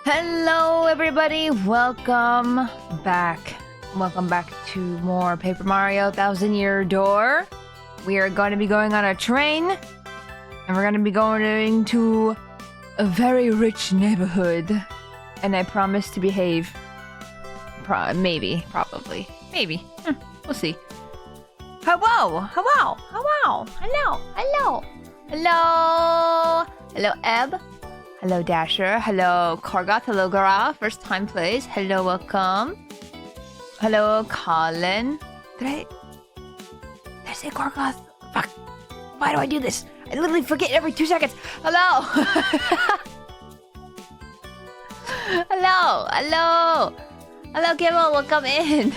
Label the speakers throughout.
Speaker 1: Hello everybody, welcome back. Welcome back to more Paper Mario Thousand Year Door. We are going to be going on a train, and we're going to be going to a very rich neighborhood. And I promise to behave. Maybe. We'll see. Hello, Eb. Hello, Dasher. Hello, Korgoth. Hello, Gara. First time plays. Hello, welcome. Hello, Colin. Did I say Korgoth? Fuck. Why do I do this? I literally forget every 2 seconds. Hello. Hello, Gibble. Welcome in.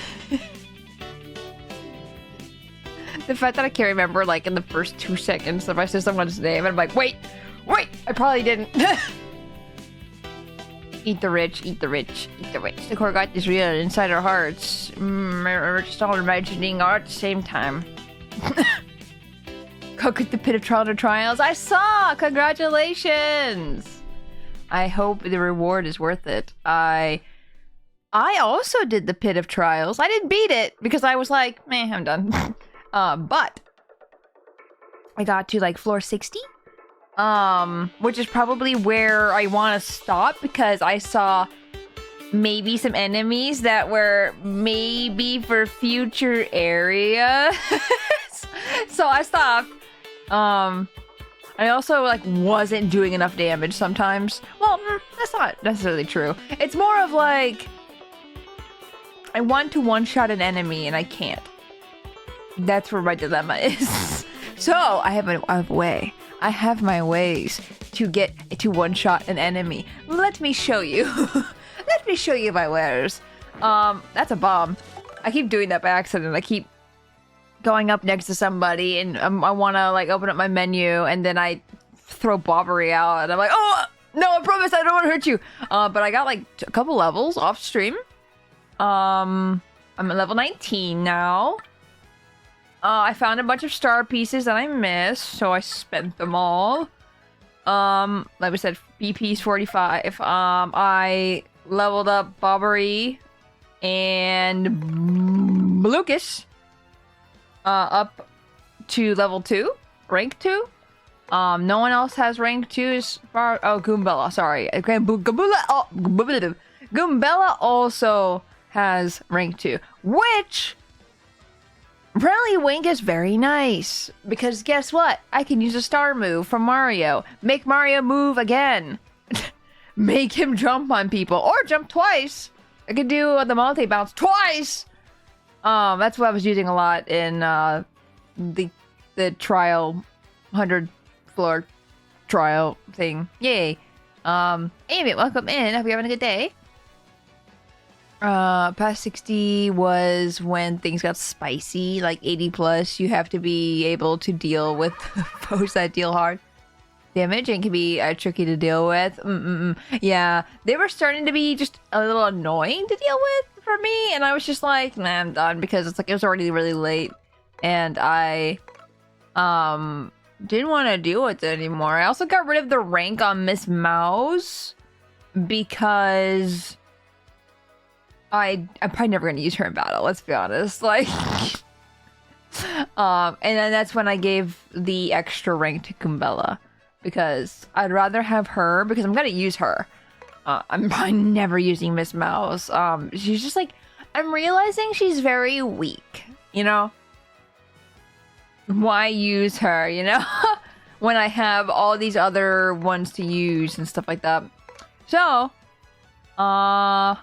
Speaker 1: The fact that I can't remember, like, in the first 2 seconds if I said someone's name, and I'm like, wait, I probably didn't. Eat the rich. The Korgoth is real inside our hearts. We're just all imagining art at the same time. Cook at the pit of trial and trials. I saw! Congratulations! I hope the reward is worth it. I also did the pit of trials. I didn't beat it because I was like, meh, I'm done. But I got to like floor 60. Which is probably where I want to stop because I saw maybe some enemies that were maybe for future areas. So I stopped. I also like wasn't doing enough damage sometimes. Well, that's not necessarily true. It's more of like I want to one-shot an enemy and I can't. That's where my dilemma is. So I have a way. I have my ways to get to one-shot an enemy. Let me show you. Let me show you my wares. That's a bomb. I keep doing that by accident. I keep going up next to somebody and I want to like open up my menu and then I throw Bobbery out and I'm like, oh no, I promise I don't want to hurt you. But I got like a couple levels off stream. I'm at level 19 now. I found a bunch of star pieces that I missed, so I spent them all. Like we said, BP's 45. I leveled up Bobbery and Lucas up to level 2, rank 2. No one else has rank 2 as far. Oh, Goombella, sorry. Goombella also has rank 2, which apparently Wink is very nice, because guess what? I can use a star move from Mario. Make Mario move again. Make him jump on people, or jump twice. I could do the multi-bounce twice! That's what I was using a lot in the trial 100 floor trial thing. Yay. Anyway, welcome in. Hope you're having a good day. Past 60 was when things got spicy, like 80 plus. You have to be able to deal with foes that deal hard damage and can be tricky to deal with. Yeah, they were starting to be just a little annoying to deal with for me, and I was just like, nah, I'm done, because it's like it was already really late, and I didn't want to deal with it anymore. I also got rid of the rank on Miss Mouse because I'm probably never going to use her in battle, let's be honest. Like, and then that's when I gave the extra rank to Goombella, because I'd rather have her, because I'm going to use her. I'm probably never using Miss Mouse. She's just like, I'm realizing she's very weak, you know? Why use her, you know? When I have all these other ones to use and stuff like that. So, Yeah.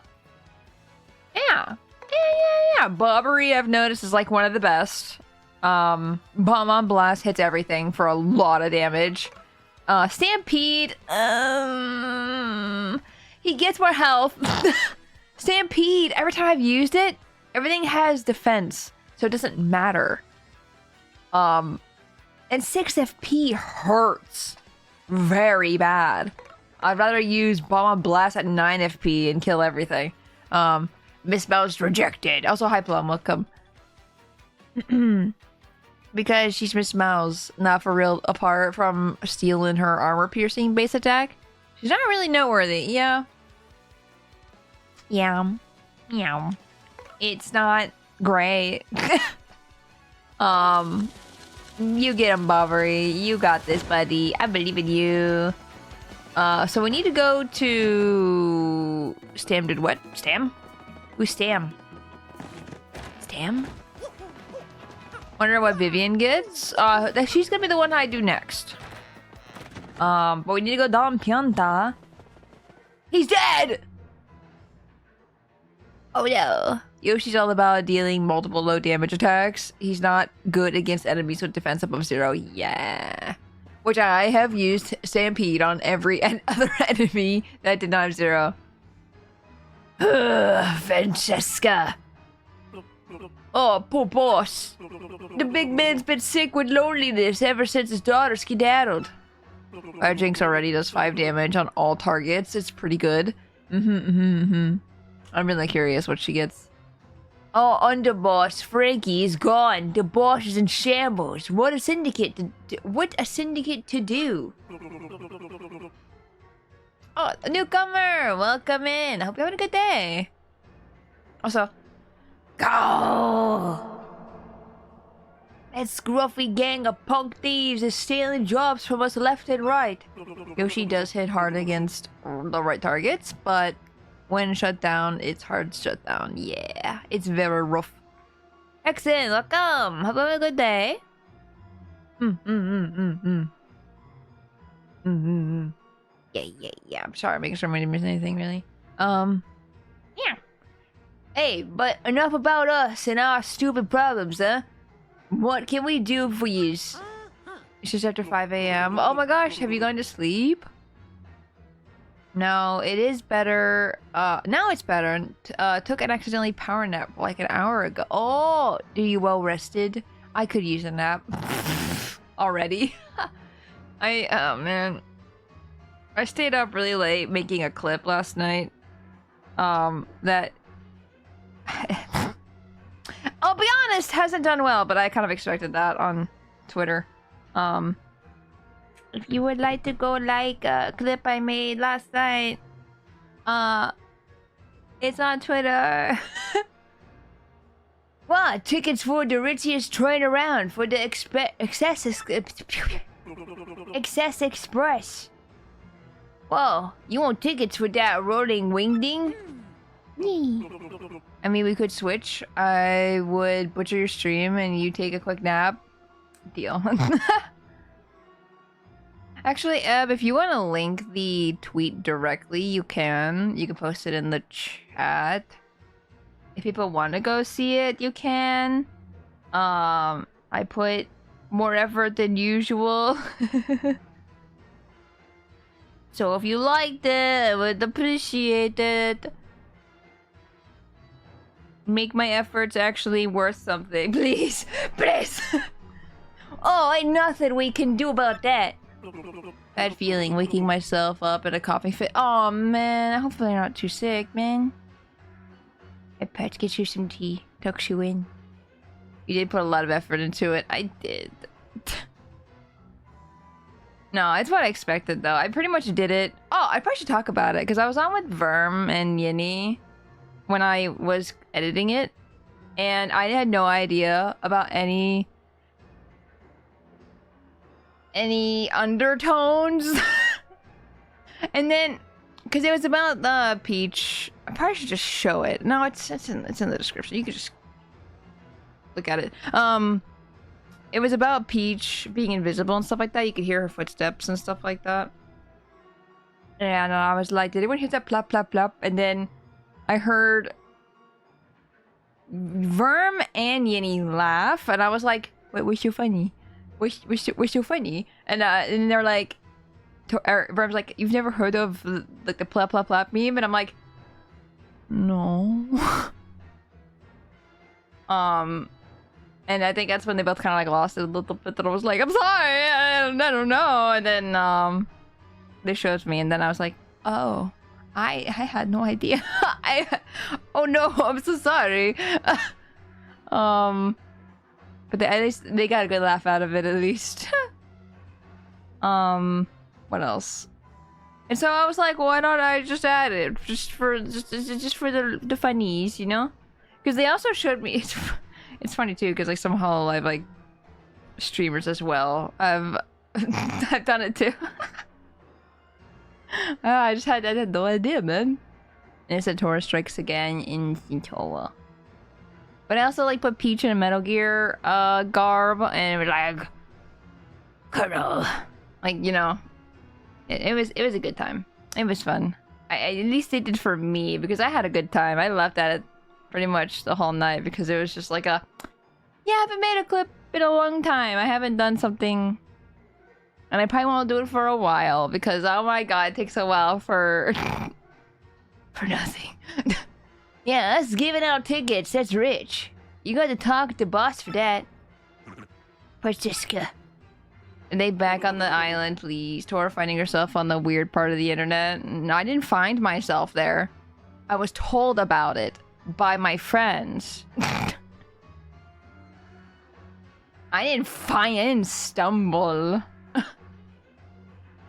Speaker 1: Bobbery, I've noticed, is like one of the best. Bomb on Blast hits everything for a lot of damage. Stampede, he gets more health. Stampede, every time I've used it, everything has defense, so it doesn't matter. And 6 FP hurts very bad. I'd rather use Bomb on Blast at 9 FP and kill everything. Miss Mouse rejected. Also, hi Plum, welcome. Because she's Miss Mouse, not for real, apart from stealing her armor piercing base attack. She's not really noteworthy, yeah. Yeah. Meow. It's not great. You get him, Bobbery. You got this, buddy. I believe in you. So we need to go to... Stam did what? Stam? Who's Stam? Stam? Wonder what Vivian gets? She's gonna be the one I do next. But we need to go Dom Pianta. He's dead! Oh no. Yoshi's all about dealing multiple low damage attacks. He's not good against enemies with defense above 0. Yeah. Which I have used Stampede on every other enemy that did not have 0. Francesca. Oh, poor boss. The big man's been sick with loneliness ever since his daughter skedaddled. Our Jinx already does 5 damage on all targets. It's pretty good. I'm really curious what she gets. Oh, underboss Frankie is gone. The boss is in shambles. What a syndicate to do? Oh, a newcomer! Welcome in. I hope you're having a good day. Also, go! That scruffy gang of punk thieves is stealing jobs from us left and right. Yoshi does hit hard against the right targets, but when shut down, it's hard to shut down. Yeah, it's very rough. Excellent, welcome. Have a good day. Yeah. I'm sorry, making sure I didn't miss anything really. Yeah. Hey, but enough about us and our stupid problems, huh? What can we do for you? It's just after 5 a.m. Oh my gosh, have you gone to sleep? No, it is better. Now it's better. Took an accidentally power nap like an hour ago. Oh, are you well rested? I could use a nap already. Oh man. I stayed up really late making a clip last night. That I'll be honest, hasn't done well, but I kind of expected that on Twitter. If you would like to go like a clip I made last night, it's on Twitter. What? Tickets for the richest train around for the Excess Express. Whoa, you want tickets for that rolling wingding? I mean, we could switch. I would butcher your stream and you take a quick nap. Deal. Actually, Eb, if you want to link the tweet directly, you can. You can post it in the chat. If people want to go see it, you can. I put more effort than usual. So if you liked it, I would appreciate it. Make my efforts actually worth something, please. Please. Oh, ain't nothing we can do about that. Bad feeling, waking myself up in a coughing fit. Oh man, hopefully you're not too sick, man. Hey, Pat, get you some tea. Tucks you in. You did put a lot of effort into it. I did. No, it's what I expected though. I pretty much did it. Oh, I probably should talk about it because I was on with Verm and Yinny when I was editing it, and I had no idea about any undertones. And then because it was about the Peach, I probably should just show it. No, it's in the description. You can just look at it. It was about Peach being invisible and stuff like that. You could hear her footsteps and stuff like that. And I was like, did anyone hear that plop plop plop? And then I heard Verm and Yinny laugh, and I was like, wait, we're so funny. We're so funny. And they're like, Verm's like, you've never heard of like the plop plop plop meme? And I'm like, no. And I think that's when they both kind of like lost it a little bit. And I was like, I'm sorry, I don't know. And then they showed me, and then I was like, oh, I had no idea. Oh no, I'm so sorry. But at least they got a good laugh out of it, at least. What else? And so I was like, why not I just add it? Just for the funnies, you know? Because they also showed me... It's funny too, because like some Hololive like streamers as well. I've done it too. I had no idea, man. And it said Tora strikes again in Sintoa. But I also like put Peach in a Metal Gear garb and it was like Colonel. Like, you know. It was a good time. It was fun. At least they did for me because I had a good time. I laughed at it pretty much the whole night because it was just like a, yeah, I haven't made a clip in a long time. I haven't done something, and I probably won't do it for a while because oh my god, it takes a while for nothing. Yeah, us giving out tickets. That's rich. You got to talk to the boss for that. Francisca. And they back on the island, please. Tora finding herself on the weird part of the internet. No, I didn't find myself there. I was told about it by my friends. I didn't stumble.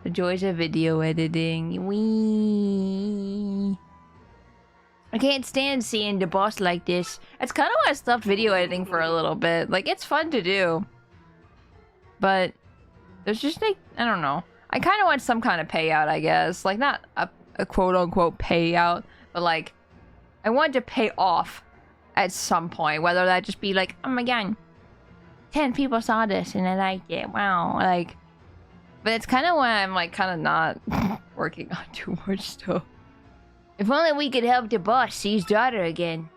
Speaker 1: The joys of video editing. Wee. I can't stand seeing the boss like this. That's kind of why I stopped video editing for a little bit. Like, it's fun to do. But there's just like, I don't know. I kind of want some kind of payout, I guess. Like, not a quote-unquote payout, but like, I want to pay off at some point. Whether that just be like, oh my god, 10 people saw this and I liked it. Wow. Like, but it's kind of why I'm like kind of not working on too much stuff. If only we could help the boss see his daughter again.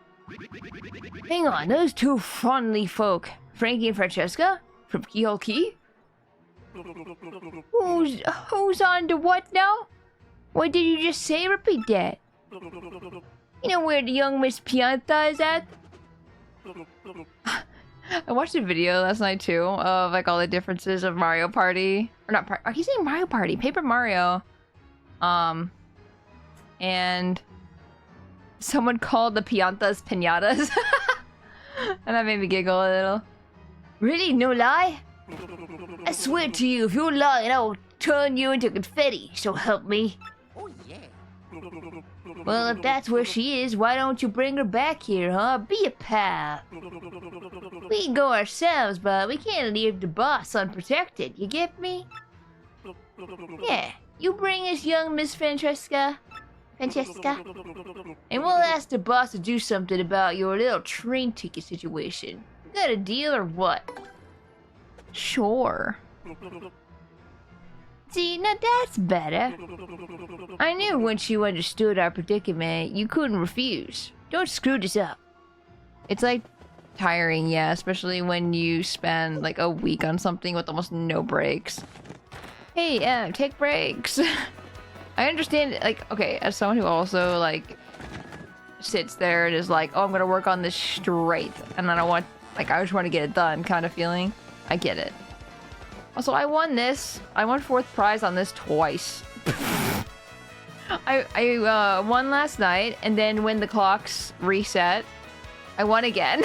Speaker 1: Hang on, those two friendly folk, Frankie and Francesca from Keyhole Key? Who's on to what now? What did you just say? Repeat that. You know where the young Miss Pianta is at? I watched a video last night too of like all the differences of Mario Party. Or not Party. Are you saying Mario Party? Paper Mario. And someone called the Piantas Pinatas. And that made me giggle a little. Really? No lie? I swear to you, if you're lying, I will turn you into confetti, so help me. Oh, yeah. Well, if that's where she is, why don't you bring her back here, huh? Be a pal. We can go ourselves, but we can't leave the boss unprotected, you get me? Yeah, you bring us young Miss Francesca, and we'll ask the boss to do something about your little train ticket situation. You got a deal or what? Sure. See, now that's better. I knew once you understood our predicament, you couldn't refuse. Don't screw this up. It's like tiring, yeah, especially when you spend like a week on something with almost no breaks. Hey, take breaks. I understand, like, okay, as someone who also, like, sits there and is like, oh, I'm gonna work on this straight, and then I want, like, I just want to get it done kind of feeling. I get it. Also, I won this. I won 4th prize on this twice. I won last night, and then when the clocks reset, I won again.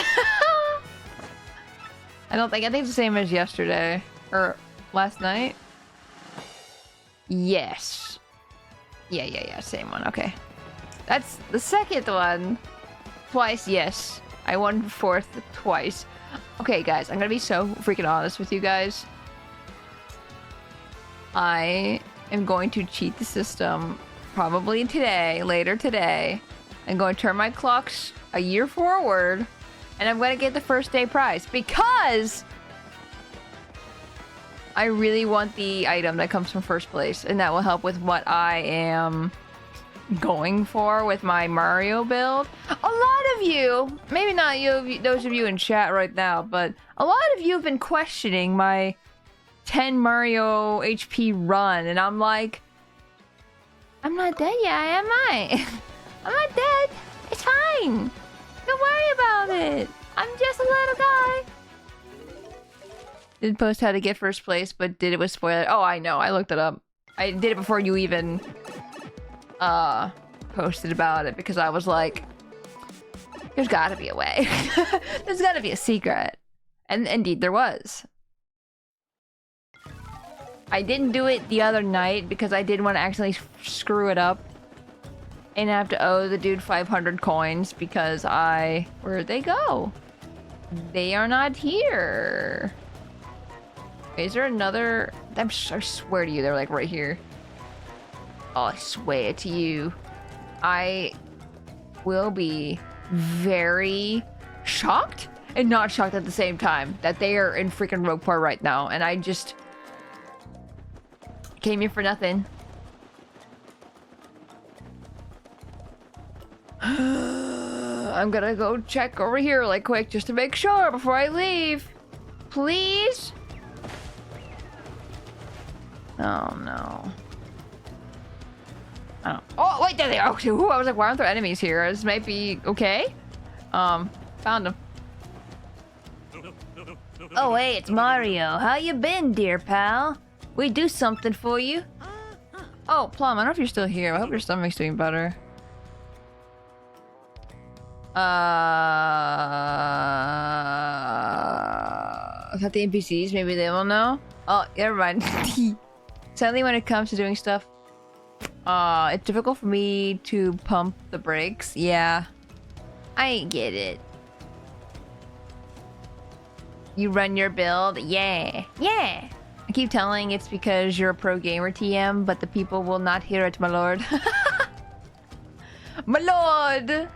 Speaker 1: I think it's the same as yesterday. Or last night? Yes. Yeah, same one, okay. That's the second one. Twice, yes. I won 4th twice. Okay, guys, I'm gonna be so freaking honest with you guys. I am going to cheat the system probably today, later today. I'm going to turn my clocks a year forward, and I'm going to get the first day prize because I really want the item that comes from first place, and that will help with what I am going for with my Mario build. A lot of you, maybe not you, those of you in chat right now, but a lot of you have been questioning my 10 Mario HP run, and I'm like, I'm not dead yet, am I? I'm not dead. It's fine. Don't worry about it. I'm just a little guy. Didn't post how to get first place, but did it with spoiler. Oh, I know. I looked it up. I did it before you even posted about it because I was like, there's gotta be a way. There's gotta be a secret. And indeed there was. I didn't do it the other night because I didn't want to accidentally screw it up. And I have to owe the dude 500 coins because where'd they go? They are not here. Is there another? I swear to you, they're like right here. Oh, I swear to you. I will be very shocked and not shocked at the same time that they are in freaking Rogueport right now. And I just came here for nothing. I'm gonna go check over here like quick just to make sure before I leave. Please? Oh no. Oh wait, there they are. Ooh, I was like, why aren't there enemies here? This might be okay. Found them. Oh hey, it's Mario. How you been, dear pal? We do something for you. Oh, Plum, I don't know if you're still here. I hope your stomach's doing better. Is that the NPCs? Maybe they will know. Oh, never mind. Sadly, when it comes to doing stuff, it's difficult for me to pump the brakes. Yeah, I get it. You run your build? Yeah. Yeah. I keep telling it's because you're a pro gamer, TM, but the people will not hear it, my lord. My lord!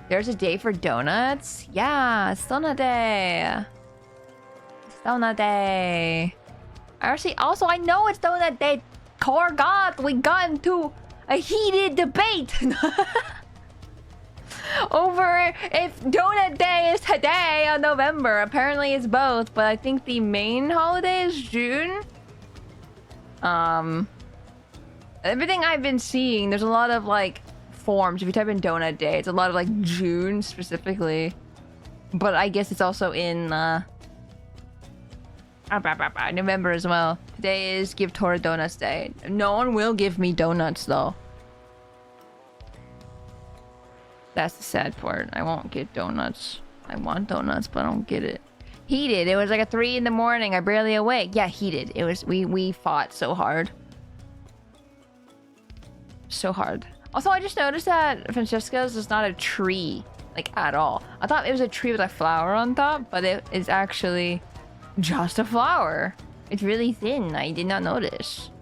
Speaker 1: There's a day for donuts? Yeah, it's donut day. It's donut day. Also, I know it's donut day. Core God, we got into a heated debate over if donut day is today or November. Apparently it's both, but I think the main holiday is June. Everything I've been seeing, there's a lot of like forms. If you type in donut day, it's a lot of like June specifically, but I guess it's also in November as well. Today is Give Tora Donuts Day. No one will give me donuts though. That's the sad part. I won't get donuts. I want donuts, but I don't get it. Heated. It was like at 3 in the morning. I barely awake. Yeah, heated. It was. We fought so hard. So hard. Also, I just noticed that Francesca's is not a tree, like at all. I thought it was a tree with a flower on top, but it is actually just a flower. It's really thin. I did not notice.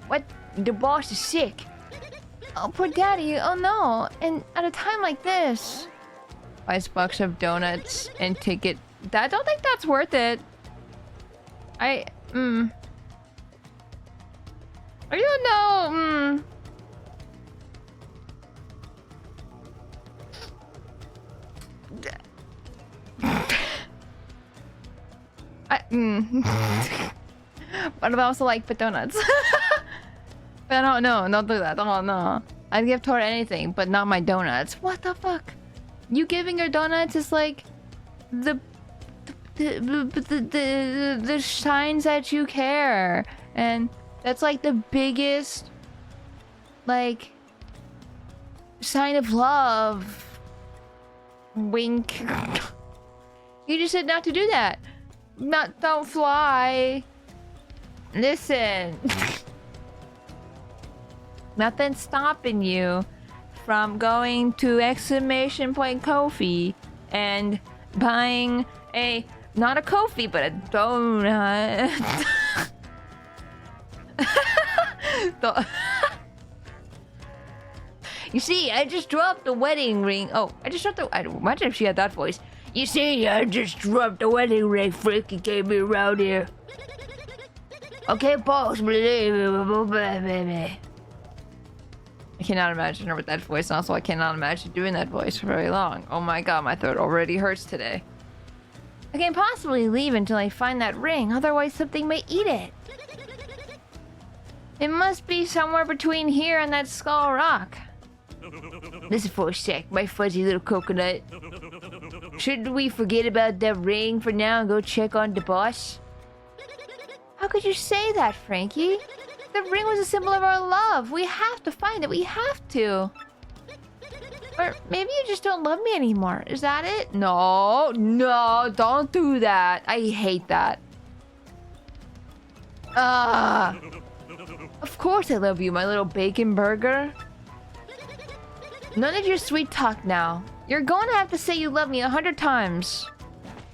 Speaker 1: What? The boss is sick. Oh, poor daddy. Oh no. And at a time like this. $5 of donuts and ticket. I don't think that's worth it. I don't know. But I also like fit donuts. But I don't know. Don't do that. Oh no. I'd give Tora anything, but not my donuts. What the fuck? You giving her donuts is like the signs that you care, and that's like the biggest like sign of love. Wink. You just said not to do that. Don't fly. Listen. Nothing's stopping you from going to exclamation point Ko-fi and buying not a Ko-fi, but a donut. You see, I just dropped the wedding ring. Oh, I just dropped the... imagine if she had that voice. You see, I just dropped the wedding ring. Freaking came me around here. Okay, boss. I cannot imagine her with that voice, and also I cannot imagine doing that voice for very long. Oh my god, my throat already hurts today. I can't possibly leave until I find that ring, otherwise something may eat it. It must be somewhere between here and that skull rock. Listen for a sec, my fuzzy little coconut. Shouldn't we forget about that ring for now and go check on the boss? How could you say that, Frankie? The ring was a symbol of our love. We have to find it. We have to. Or maybe you just don't love me anymore. Is that it? No, no, don't do that. I hate that. Of course I love you, my little bacon burger. None of your sweet talk now. You're going to have to say you love me 100 times.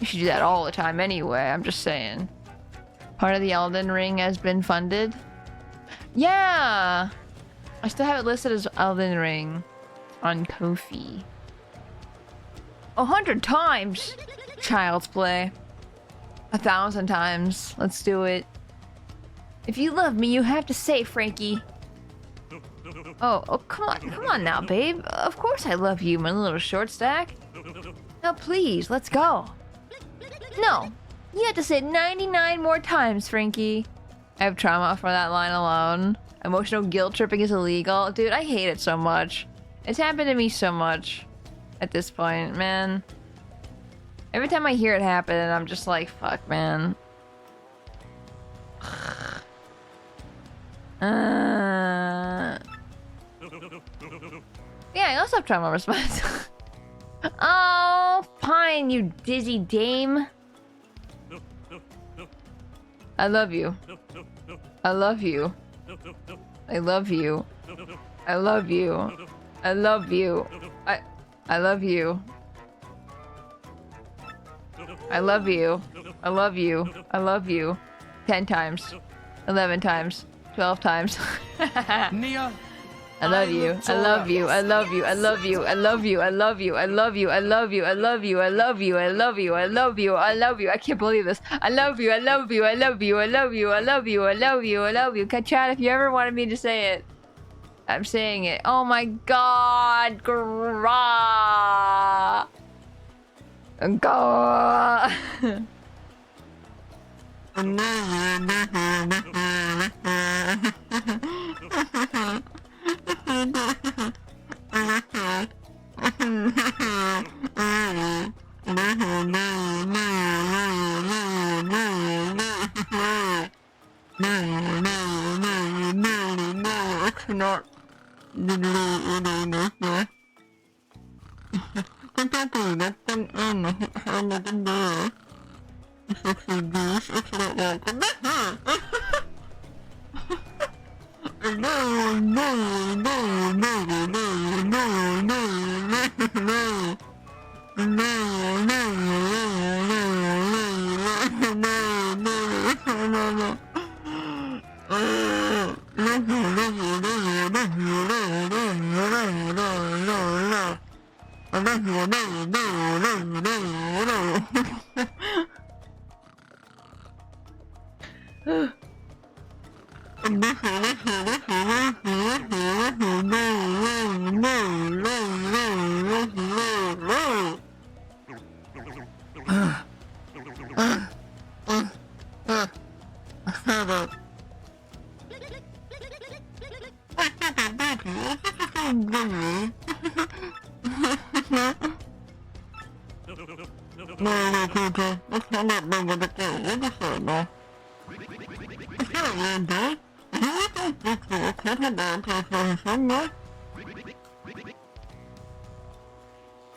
Speaker 1: You should do that all the time anyway, I'm just saying. Part of the Elden Ring has been funded. Yeah! I still have it listed as Elden Ring on Ko-fi. 100 times! Child's play. 1,000 times. Let's do it. If you love me, you have to say, Frankie. Oh, come on now, babe. Of course I love you, my little short stack. Now please, let's go. No, you have to say it 99 more times, Frankie. I have trauma for that line alone. Emotional guilt tripping is illegal. Dude, I hate it so much. It's happened to me so much at this point, man. Every time I hear it happen, I'm just like, fuck, man. Yeah, I also have trauma response. Oh, fine, you dizzy dame. I love you. I love you. I love you. I love you. I love you. I love you. I love you. I love you. I love you. 10 times. 11 times. 12 times.
Speaker 2: Nia,
Speaker 1: I love you. I love you. I love you. I love you. I love you. I love you. I love you. I love you. I love you. I love you. I love you. I love you. I love you. I can't believe this. I love you. I love you. I love you. I love you. I love you. I love you. I love you. Chat if you ever wanted me to say it. I'm saying it. Oh my god. Gra. Gra.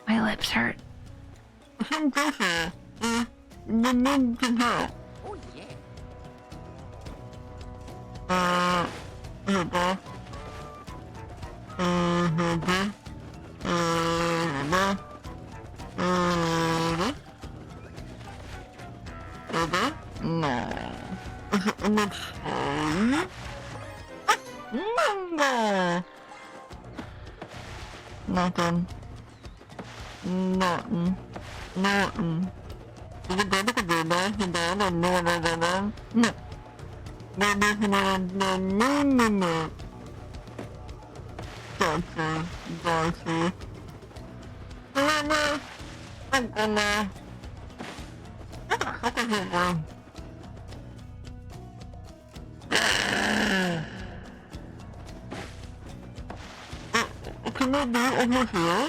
Speaker 1: My lips hurt.
Speaker 2: oh yeah.
Speaker 3: Nothing. Nothing. Nothing. You can go to the bed, you can go to the bed. No. No. Darcy. No. I'm gonna. What the fuck is it doing? Can I be over here?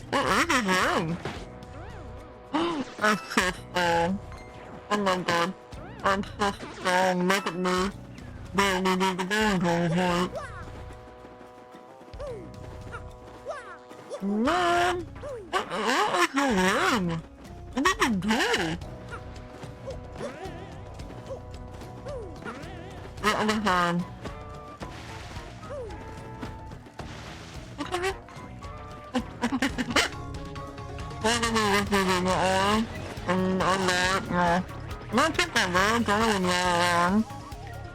Speaker 3: What is this room? I'm so strong. Oh my god. I'm so strong. Look at me. Barely need to go into the point. Man! What is your name? What did you do? The other hand. And I'm not, no. Not just that very darling, yeah.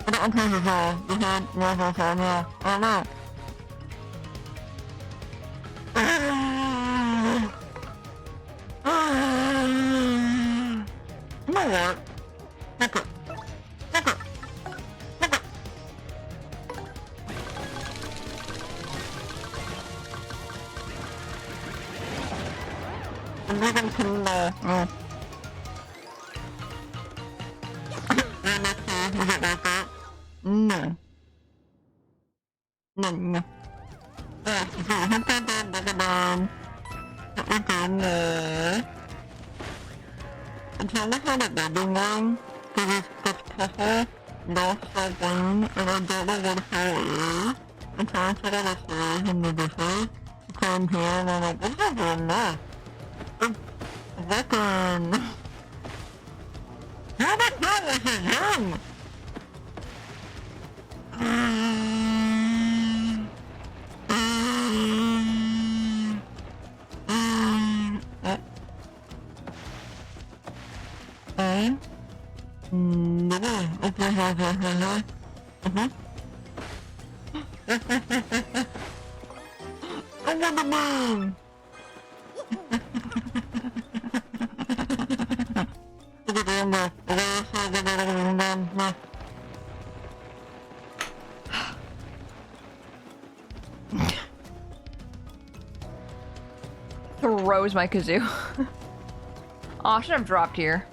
Speaker 3: I don't think it's all. You had never said, yeah. I don't know. You know what? Look it. Look it. Look it. I'm not gonna put it there. No. No. No, no. I'm trying to find a baby one because it's purple, lost so green, and I don't know what color it is. I'm trying to figure out the series in the dishes. So I'm here and I'm like, what is it doing there? It's working. How the hell is it young?
Speaker 1: Throws my kazoo. Oh, I should have dropped here.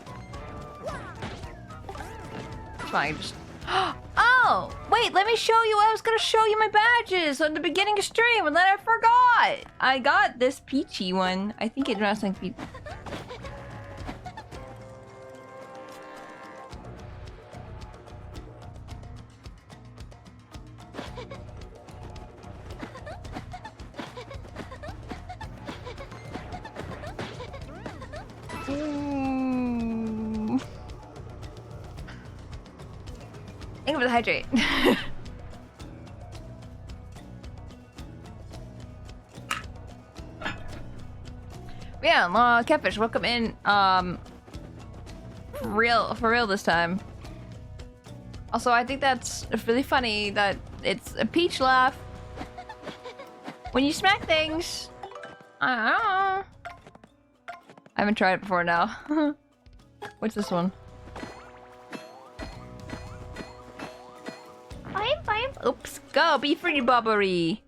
Speaker 1: It's fine, just... Oh! Wait, let me show you. I was gonna show you my badges on the beginning of stream, and then I forgot! I got this peachy one. I think it runs like peach. Thank you for the hydrate. Yeah, Catfish, welcome in. For real this time. Also, I think that's really funny that it's a peach laugh. When you smack things. I don't know. I haven't tried it before now. What's this one? Fine. Oops. Go, be free, Bobbery.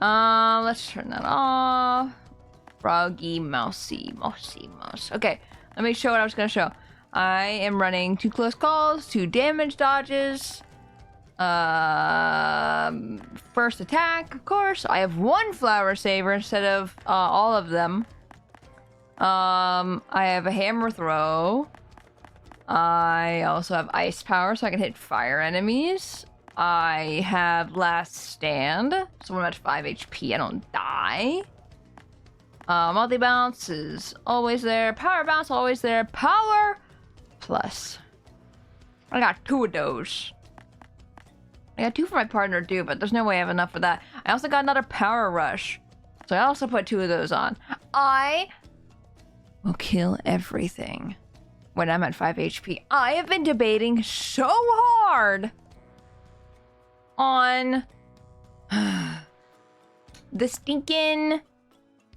Speaker 1: Let's turn that off. Froggy, mousy. Okay, let me show what I was gonna show. I am running 2 close calls, 2 damage dodges. First attack, of course. I have 1 flower saver instead of all of them. I have a hammer throw. I also have ice power, so I can hit fire enemies. I have last stand, so I'm at 5 HP. I don't die. Multi bounce is always there. Power bounce always there. Power plus. I got 2 of those. I got 2 for my partner too, but there's no way I have enough for that. I also got another power rush, so I also put 2 of those on. I will kill everything when I'm at 5 HP. I have been debating so hard on the stinking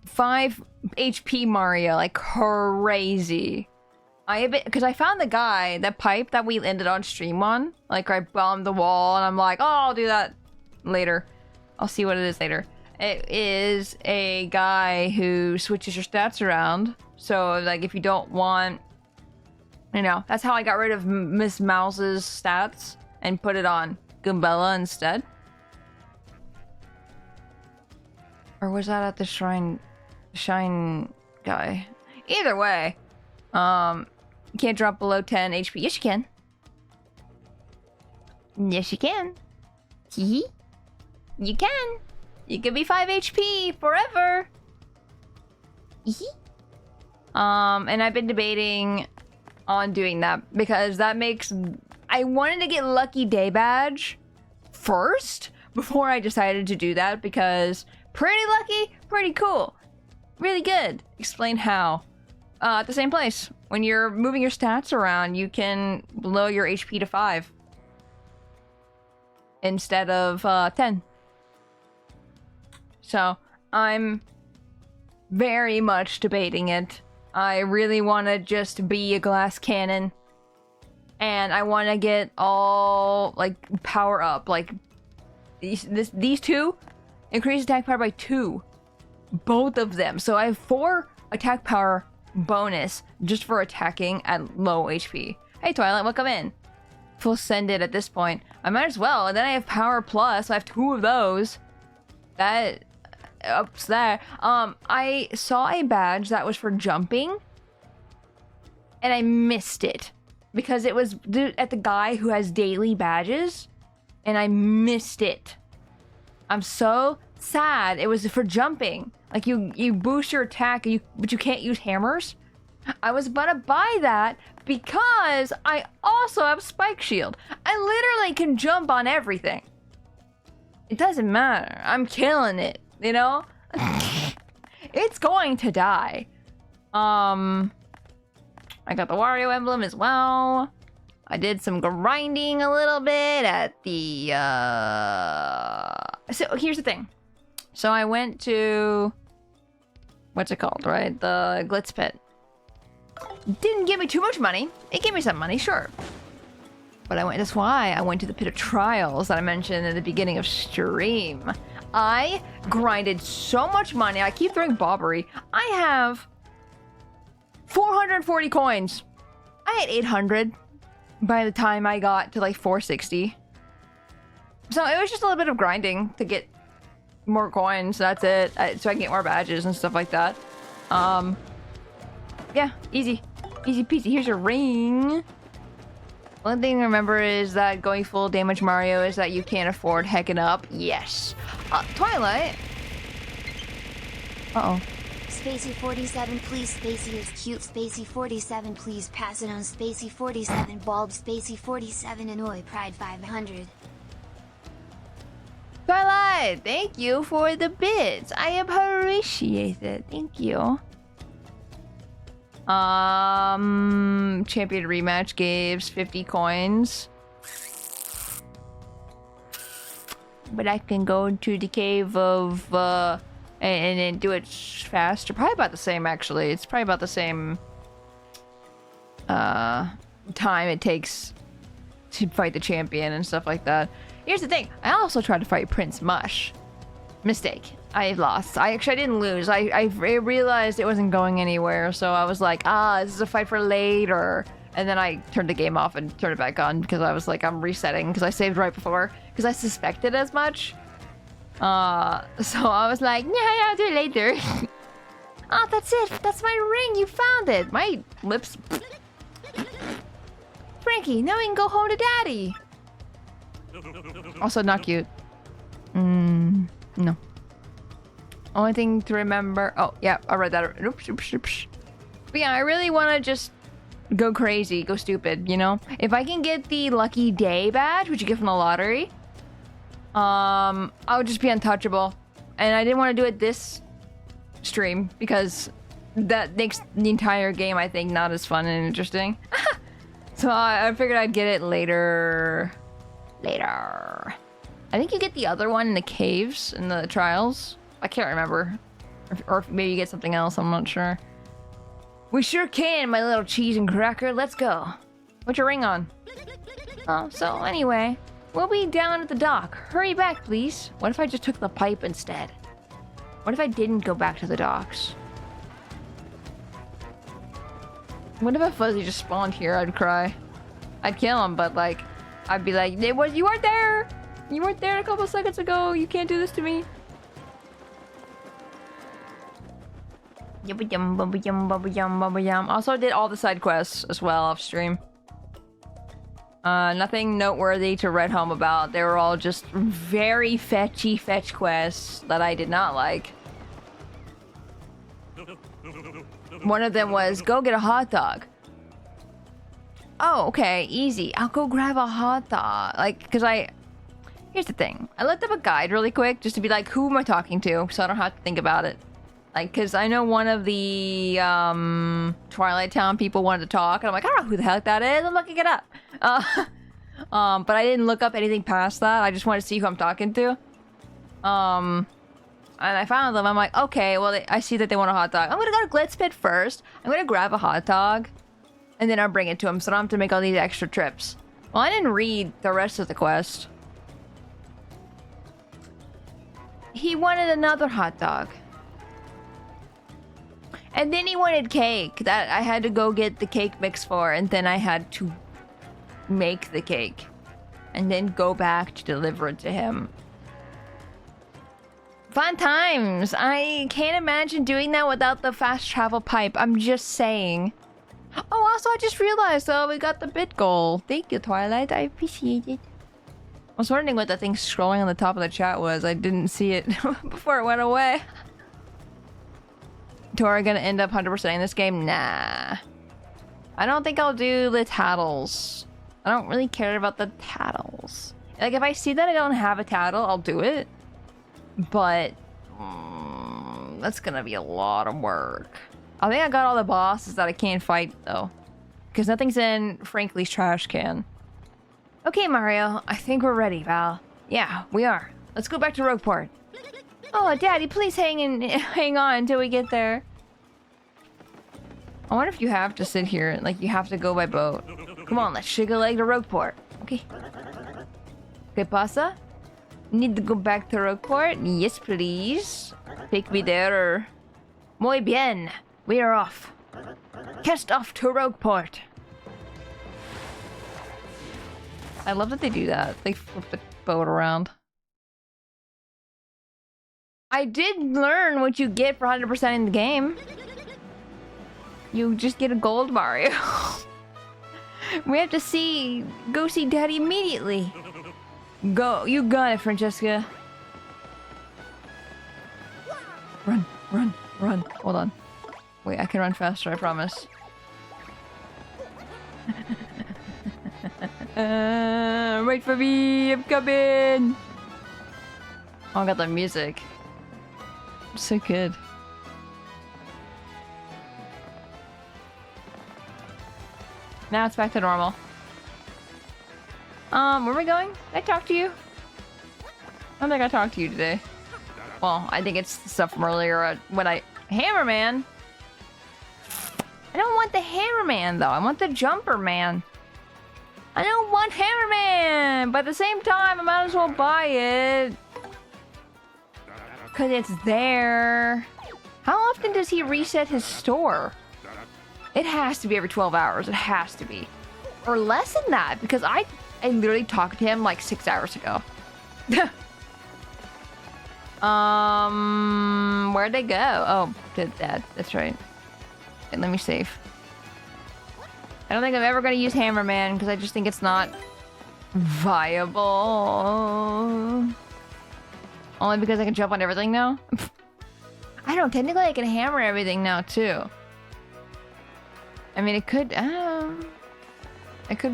Speaker 1: 5 HP Mario, like crazy. I have been, because I found the guy, that pipe that we ended on stream on. Like, I bombed the wall, and I'm like, oh, I'll do that later. I'll see what it is later. It is a guy who switches your stats around. So, like, if you don't want, you know, that's how I got rid of Miss Mouse's stats and put it on Goombella instead. Or was that at the Shine guy? Either way, you can't drop below 10 HP. Yes, you can. Yes, you can. Hee. You can. You can be 5 HP forever. And I've been debating on doing that because that makes... I wanted to get Lucky Day Badge first before I decided to do that because pretty lucky, pretty cool. Really good. Explain how. At the same place. When you're moving your stats around, you can lower your HP to 5. Instead of 10. So, I'm very much debating it. I really want to just be a glass cannon. And I want to get all, like, power up. Like, these two increase attack power by 2. Both of them. So I have 4 attack power bonus just for attacking at low HP. Hey, Twilight, welcome in. Full send it at this point. I might as well. And then I have power plus. So I have 2 of those. That ups that. I saw a badge that was for jumping. And I missed it. Because it was at the guy who has daily badges. And I missed it. I'm so sad. It was for jumping. Like you boost your attack, but you can't use hammers. I was about to buy that because I also have Spike Shield. I literally can jump on everything. It doesn't matter. I'm killing it, you know? It's going to die. I got the Wario emblem as well. I did some grinding a little bit at the So here's the thing. So I went to what's it called, right? The Glitz Pit. Didn't give me too much money. It gave me some money, sure. But that's why I went to the Pit of Trials that I mentioned at the beginning of stream. I grinded so much money. I keep throwing bobbery. I have 440 coins. I had 800 by the time I got to like 460. So it was just a little bit of grinding to get more coins. That's it. So I can get more badges and stuff like that. Yeah, easy. Easy peasy. Here's your ring. One thing to remember is that going full damage Mario is that you can't afford hecking up. Yes. Twilight. Uh-oh.
Speaker 2: Spacey 47, please. Spacey is cute. Spacey 47, please pass it on. Spacey 47, Bulb. Spacey 47, Annoy Pride 500.
Speaker 1: Twilight, thank you for the bits. I appreciate it. Thank you. Champion rematch gives 50 coins. But I can go to the cave of and then do it faster. Probably about the same, actually. It's probably about the same time it takes to fight the champion and stuff like that. Here's the thing. I also tried to fight Prince Mush. Mistake. I lost. I didn't lose. I realized it wasn't going anywhere, so I was like, this is a fight for later. And then I turned the game off and turned it back on because I was like, I'm resetting because I saved right before because I suspected as much. So I was like, yeah, I'll do it later. Oh, that's it. That's my ring. You found it. My lips. Frankie, now we can go home to Daddy. Also not cute. No. Only thing to remember. Oh, yeah, I read that. Oops. But yeah, I really want to just go crazy, go stupid, you know? If I can get the Lucky Day badge, which you get from the lottery, I would just be untouchable. And I didn't want to do it this stream because that makes the entire game, I think, not as fun and interesting. So I figured I'd get it later. I think you get the other one in the caves, in the trials. I can't remember. Or maybe you get something else, I'm not sure. We sure can, my little cheese and cracker. Let's go. What's your ring on? Oh, so anyway, we'll be down at the dock. Hurry back, please. What if I just took the pipe instead? What if I didn't go back to the docks? What if a Fuzzy just spawned here? I'd cry. I'd kill him, but like, I'd be like, you weren't there! You weren't there a couple seconds ago. You can't do this to me. Also did all the side quests as well off stream. Nothing noteworthy to write home about. They were all just very fetchy fetch quests that I did not like. One of them was, go get a hot dog. Oh, okay, easy. I'll go grab a hot dog. Like, because here's the thing. I looked up a guide really quick just to be like, who am I talking to? So I don't have to think about it. Like, because I know one of the Twilight Town people wanted to talk, and I'm like, I don't know who the heck that is. I'm looking it up. But I didn't look up anything past that. I just wanted to see who I'm talking to. And I found them. I'm like, okay, well, I see that they want a hot dog. I'm gonna go to Glitzpit first. I'm gonna grab a hot dog, and then I'll bring it to him, so I don't have to make all these extra trips. Well, I didn't read the rest of the quest. He wanted another hot dog. And then he wanted cake that I had to go get the cake mix for, and then I had to make the cake and then go back to deliver it to him. Fun times. I can't imagine doing that without the fast travel pipe. I'm just saying. Oh, also, I just realized, we got the bit goal. Thank you, Twilight. I appreciate it. I was wondering what the thing scrolling on the top of the chat was. I didn't see it before it went away. Tora gonna end up 100%ing this game? Nah. I don't think I'll do the tattles. I don't really care about the tattles. Like, if I see that I don't have a tattle, I'll do it. But that's gonna be a lot of work. I think I got all the bosses that I can't fight, though. Because nothing's in Frankly's trash can. Okay, Mario. I think we're ready, Val. Yeah, we are. Let's go back to Rogueport. Oh, Daddy, please hang on until we get there. I wonder if you have to sit here, like you have to go by boat. Come on, let's shake a leg to Rogueport. Okay. ¿Qué pasa? Need to go back to Rogueport? Yes, please. Take me there. Muy bien. We are off. Cast off to Rogueport. I love that they do that. They flip the boat around. I did learn what you get for 100% in the game. You just get a gold Mario. We have to go see Daddy immediately. Go, you got it, Francesca. Run, run, run. Hold on. Wait, I can run faster, I promise. Wait for me, I'm coming. Oh, I got the music. So good. Now it's back to normal. Where are we going? Did I talk to you? I don't think I talked to you today. Well, I think it's the stuff from earlier when Hammerman! I don't want the Hammerman, though. I want the Jumper Man. I don't want Hammerman! But at the same time, I might as well buy it. Because it's there. How often does he reset his store? It has to be every 12 hours. It has to be. Or less than that, because I literally talked to him like 6 hours ago. Where'd they go? Oh, to that. That's right. Okay, let me save. I don't think I'm ever going to use Hammerman, because I just think it's not viable. Only because I can jump on everything now? I don't. Technically, I can hammer everything now, too. I mean, it could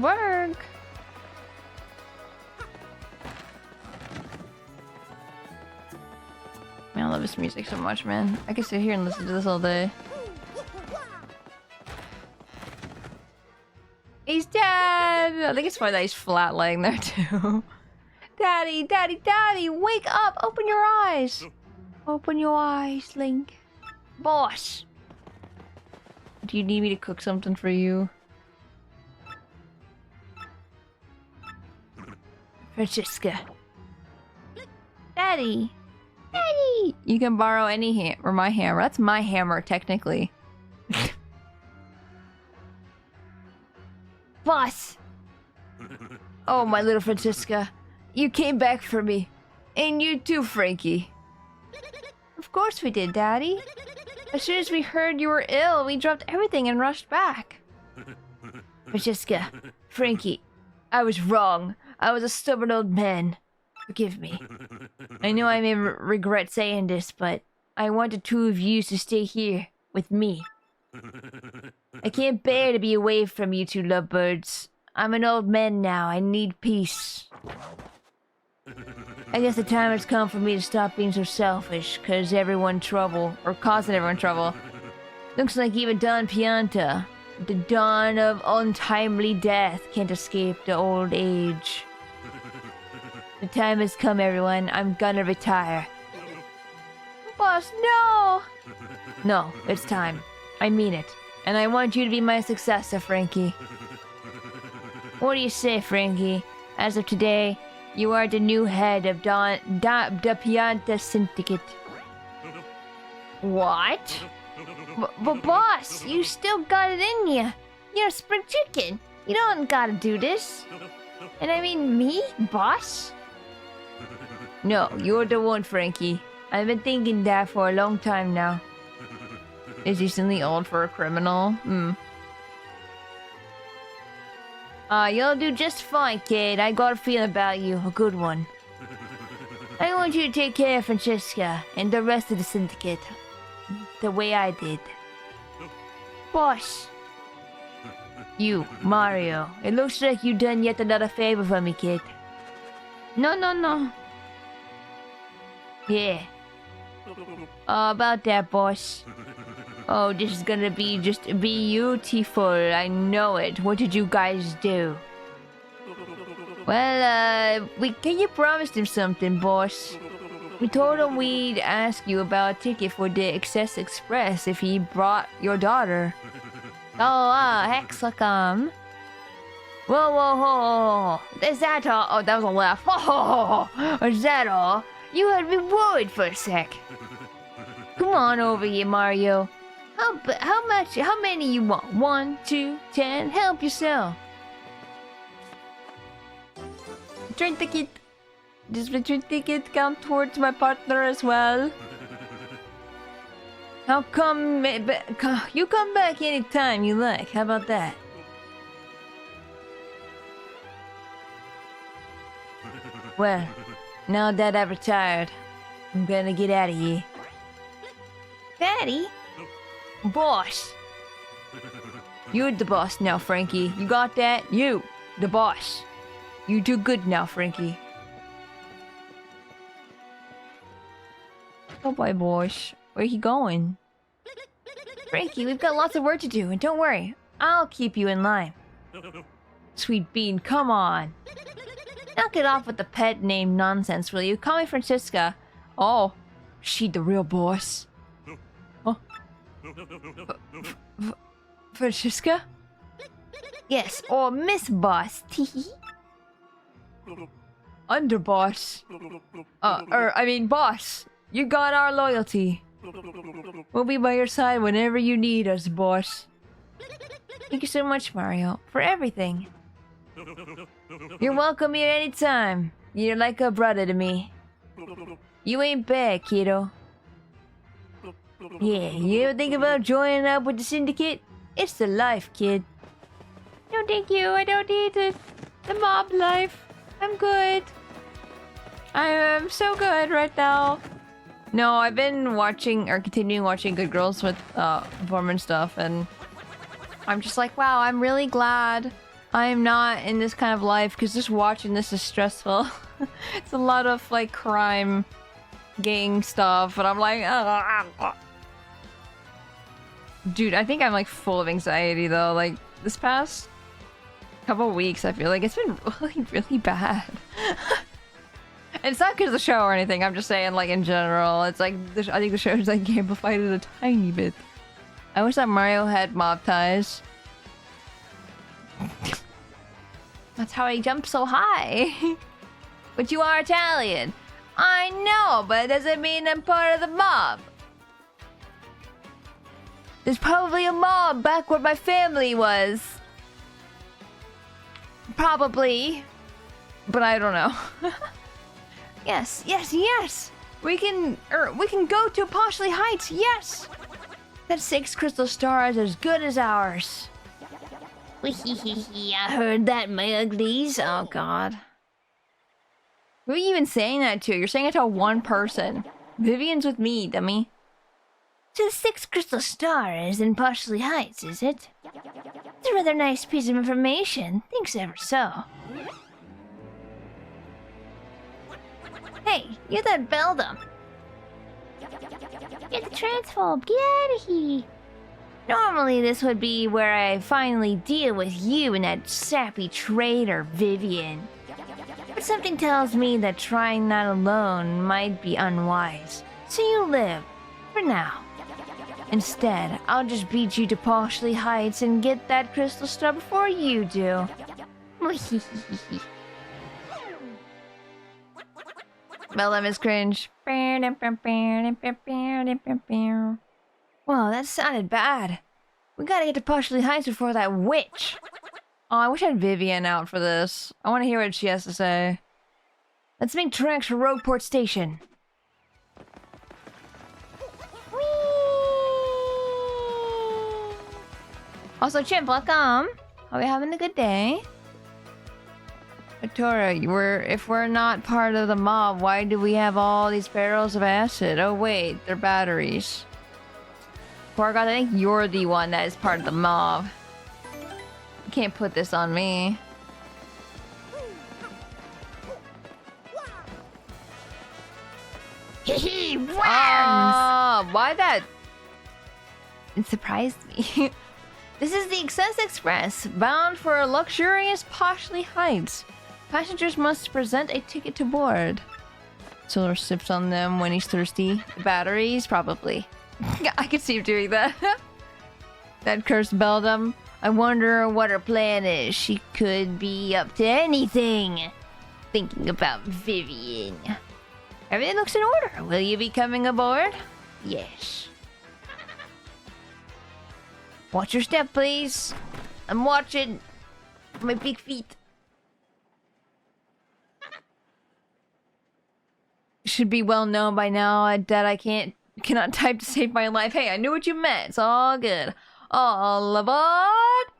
Speaker 1: work. Man, I love this music so much, man. I could sit here and listen to this all day. He's dead! I think it's funny that he's flat laying there, too. Daddy, Daddy, Daddy, wake up! Open your eyes! Open your eyes, Link. Boss! Do you need me to cook something for you? Francesca. Daddy! Daddy! You can borrow any hammer, or my hammer. That's my hammer, technically. Boss! Oh, my little Francesca. You came back for me. And you too, Frankie. Of course we did, Daddy. As soon as we heard you were ill, we dropped everything and rushed back. Francesca, Frankie, I was wrong. I was a stubborn old man. Forgive me. I know I may regret saying this, but I want the two of you to stay here with me. I can't bear to be away from you two lovebirds. I'm an old man now. I need peace. I guess the time has come for me to stop being so selfish, causing everyone trouble. Looks like even Don Pianta, the dawn of untimely death, can't escape the old age. The time has come, everyone. I'm gonna retire. Boss, no! No, it's time. I mean it. And I want you to be my successor, Frankie. What do you say, Frankie? As of today, you are the new head of the Pianta Syndicate. What? But boss, you still got it in you. You're a spring chicken. You don't gotta do this. And I mean me, boss? No, you're the one, Frankie. I've been thinking that for a long time now. Is he suddenly old for a criminal? You'll do just fine, kid. I got a feeling about you. A good one. I want you to take care of Francesca and the rest of the syndicate. The way I did. Boss. You, Mario. It looks like you done yet another favor for me, kid. No. Yeah. About that, boss. Oh, this is gonna be just beautiful. I know it. What did you guys do? Well, you promised him something, boss. We told him we'd ask you about a ticket for the Excess Express if he brought your daughter. Hexacom. Whoa. Is that all? Oh, that was a laugh. Oh, is that all? You had me worried for a sec. Come on over here, Mario. How many you want? 1, 2, 10? Help yourself. Train ticket. Does the train ticket count towards my partner as well? How come... You come back anytime you like. How about that? Well, now that I've retired, I'm gonna get out of here. Daddy? Boss! You're the boss now, Frankie. You got that? You, the boss. You do good now, Frankie. Oh boy, boss. Where he going? Frankie, we've got lots of work to do, and don't worry. I'll keep you in line. Sweet Bean, come on. Knock it off with the pet name nonsense, will you? Call me Francisca. Oh, she the real boss. Oh. Francisca? Yes, or Miss Boss. Teehee. Underboss. Boss. You got our loyalty. We'll be by your side whenever you need us, boss. Thank you so much, Mario, for everything. You're welcome here anytime. You're like a brother to me. You ain't bad, kiddo. Yeah, you ever think about joining up with the syndicate? It's the life, kid. No, thank you. I don't need the mob life. I'm good. I am so good right now. No, I've been watching or continuing watching Good Girls with performance stuff, and I'm just like, wow, I'm really glad I'm not in this kind of life, because just watching this is stressful. It's a lot of like crime, gang stuff, and I'm like, dude, I think I'm like full of anxiety though. Like this past couple weeks, I feel like it's been really bad. It's not because of the show or anything. I'm just saying, like in general, it's like I think the show's like amplified it a tiny bit. I wish that Mario had mob ties. That's how he jumped so high. But you are Italian. I know, but it doesn't mean I'm part of the mob. There's probably a mob back where my family was. Probably. But I don't know. Yes. We can go to Poshley Heights, yes! That 6 crystal star is as good as ours. I heard that, my uglies. Oh, God. Who are you even saying that to? You're saying it to one person. Vivian's with me, dummy. To the 6 crystal stars in Poshley Heights, is it? It's a rather nice piece of information. Thanks ever so. Hey, you're that Beldum. You're the transphobe. Get out of here. Normally, this would be where I finally deal with you and that sappy traitor, Vivian. But something tells me that trying that alone might be unwise. So you live. For now. Instead, I'll just beat you to Poshley Heights and get that crystal star before you do. Bellum is cringe. Whoa, that sounded bad. We gotta get to Poshley Heights before that witch. Oh, I wish I had Vivian out for this. I want to hear what she has to say. Let's make tracks for Rogueport Station. Whee! Also, Chimp, welcome. Hope you're having a good day. Tora, if we're not part of the mob, why do we have all these barrels of acid? Oh wait, they're batteries. Porgot, I think you're the one that is part of the mob. You can't put this on me.
Speaker 2: Hee worms!
Speaker 1: Oh, why that? It surprised me. This is the Excess Express, bound for luxurious Poshley Heights. Passengers must present a ticket to board. Solar sips on them when he's thirsty. The batteries, probably. I could see him doing that. That cursed Beldum. I wonder what her plan is. She could be up to anything. Thinking about Vivian. Everything looks in order. Will you be coming aboard? Yes. Watch your step, please. I'm watching. My big feet. Should be well known by now that I cannot type to save my life. Hey, I knew what you meant. It's all good. All aboard!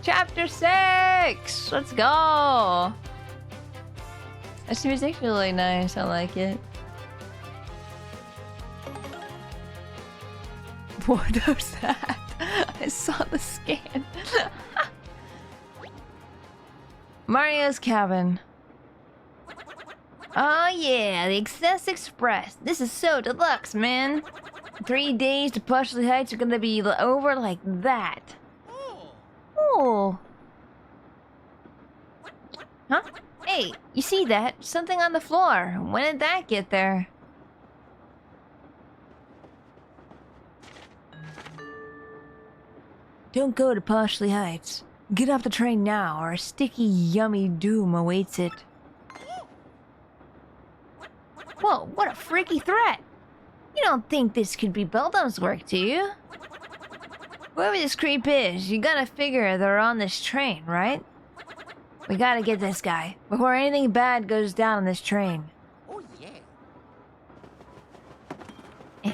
Speaker 1: Chapter 6! Let's go! This music's really nice. I like it. What was that? I saw the scan. Mario's cabin. Oh yeah, the Excess Express. This is so deluxe, man. 3 days to Poshley Heights are gonna be over like that. Oh. Huh? Hey, you see that? Something on the floor. When did that get there? Don't go to Poshley Heights. Get off the train now, or a sticky, yummy doom awaits it. Whoa, what a freaky threat! You don't think this could be Beldum's work, do you? Whoever this creep is, you gotta figure they're on this train, right? We gotta get this guy before anything bad goes down on this train.
Speaker 4: Oh yeah.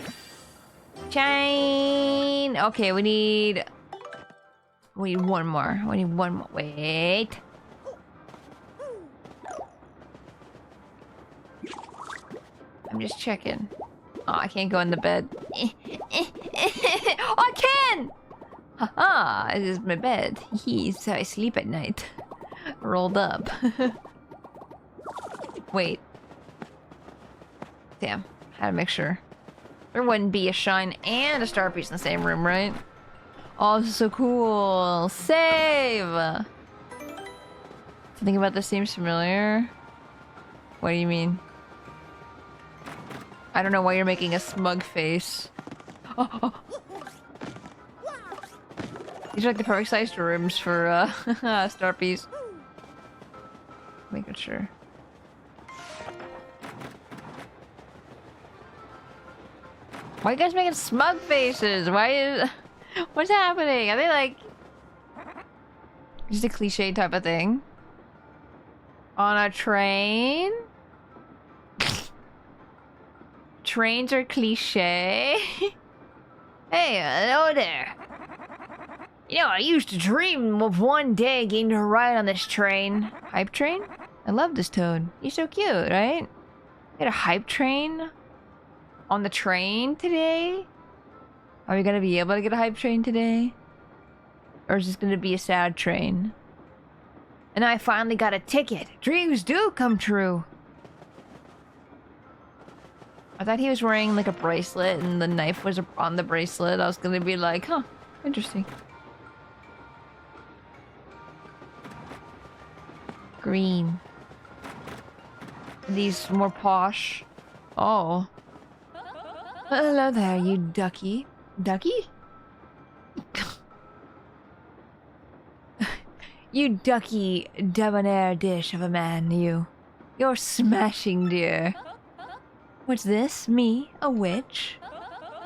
Speaker 1: Chain. Okay, we need one more. We need one more. Wait. I'm just checking. Oh, I can't go in the bed. Oh, I can! Haha, this is my bed. So I sleep at night. Rolled up. Wait. Damn, had to make sure. There wouldn't be a shine and a star piece in the same room, right? Oh, this is so cool. Save! Something about this seems familiar. What do you mean? I don't know why you're making a smug face. Oh. These are like the perfect sized rooms for star piece. Making sure. Why are you guys making smug faces? Why is... What's happening? Are they like... Just a cliche type of thing? On a train? Trains are cliche? Hey, hello there. You know, I used to dream of one day getting to ride on this train. Hype train? I love this toad. He's so cute, right? Get a hype train on the train today? Are we gonna be able to get a hype train today? Or is this gonna be a sad train? And I finally got a ticket. Dreams do come true. I thought he was wearing like a bracelet and the knife was on the bracelet. I was gonna be like, huh, interesting. Green. These more posh. Oh. Hello there, you ducky. Ducky? You ducky debonair dish of a man, you. You're smashing, dear. What's this? Me? A witch?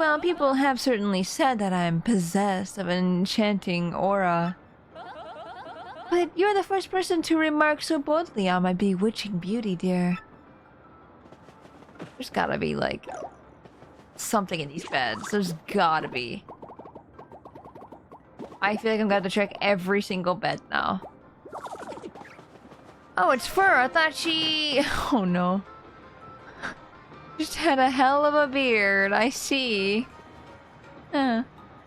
Speaker 1: Well, people have certainly said that I'm possessed of an enchanting aura. But you're the first person to remark so boldly on my bewitching beauty, dear. There's gotta be, like, something in these beds. There's gotta be. I feel like I'm gonna have to check every single bed now. Oh, it's fur. I thought she... Oh, no. Just had a hell of a beard. I see. Huh.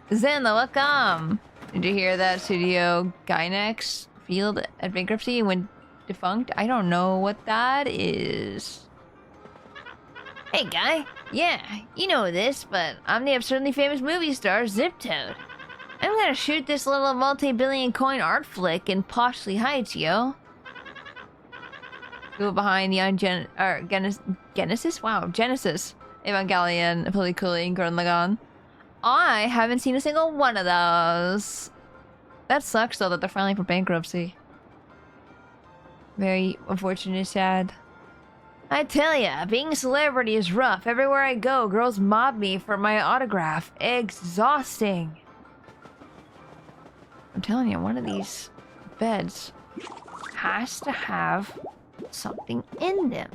Speaker 1: Zenla, welcome. Did you hear that Studio Gynex field at bankruptcy went defunct? I don't know what that is. Hey, guy. Yeah, you know this, but I'm the absurdly famous movie star, Zip Toad. I'm gonna shoot this little multi-billion coin art flick in Poshly Heights, yo. Go behind the Genesis? Wow, Genesis Evangelion, Peliculi, and Gurren Lagann. I haven't seen a single one of those. That sucks, though, that they're filing for bankruptcy. Very unfortunate, sad. I tell ya, being a celebrity is rough. Everywhere I go, girls mob me for my autograph. Exhausting. I'm telling you, one of these beds has to have something in them.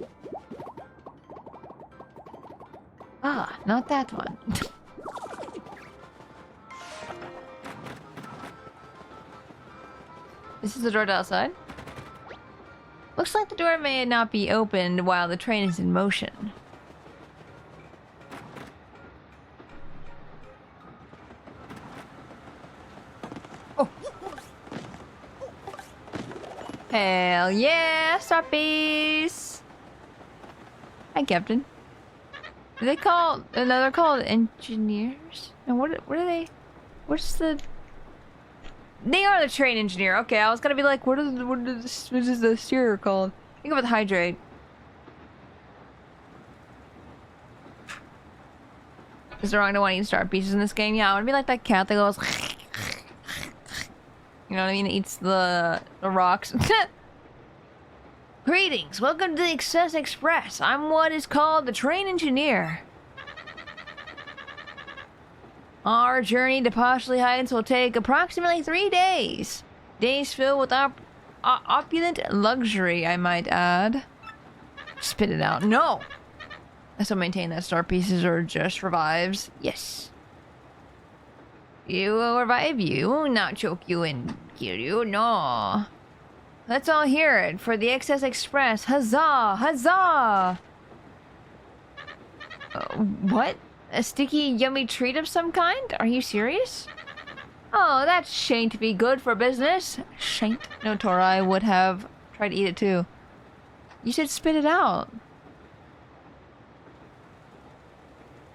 Speaker 1: Ah, not that one. This is the door to outside. Looks like the door may not be opened while the train is in motion. Oh! Hell yeah, Starpies! Hi, Captain. Do they call... They're called engineers? And what are they... What's the... They are the train engineer. Okay, I was gonna be like, what is the steerer called? Think about the hydrate. Is it wrong to want to eat star pieces in this game? Yeah, I want to be like that cat that goes... You know what I mean? It eats the rocks. Greetings! Welcome to the Excess Express. I'm what is called the train engineer. Our journey to Poshly Heights will take approximately 3 days. Days filled with opulent luxury, I might add. Spit it out. No! I still maintain that star pieces are just revives. Yes. You will revive you, not choke you and kill you. No. Let's all hear it for the Excess Express. Huzzah! Huzzah! What? A sticky, yummy treat of some kind? Are you serious? Oh, that shan't be good for business. Shan't? No, Tora, I would have tried to eat it too. You should spit it out.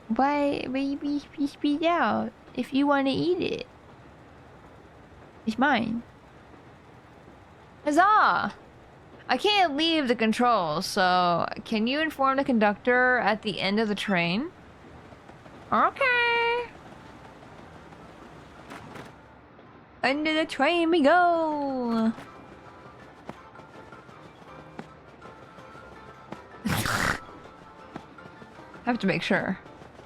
Speaker 1: Why baby spit it out if you want to eat it? It's mine. Huzzah! I can't leave the controls, so can you inform the conductor at the end of the train? Okay. Under the train we go. Have to make sure.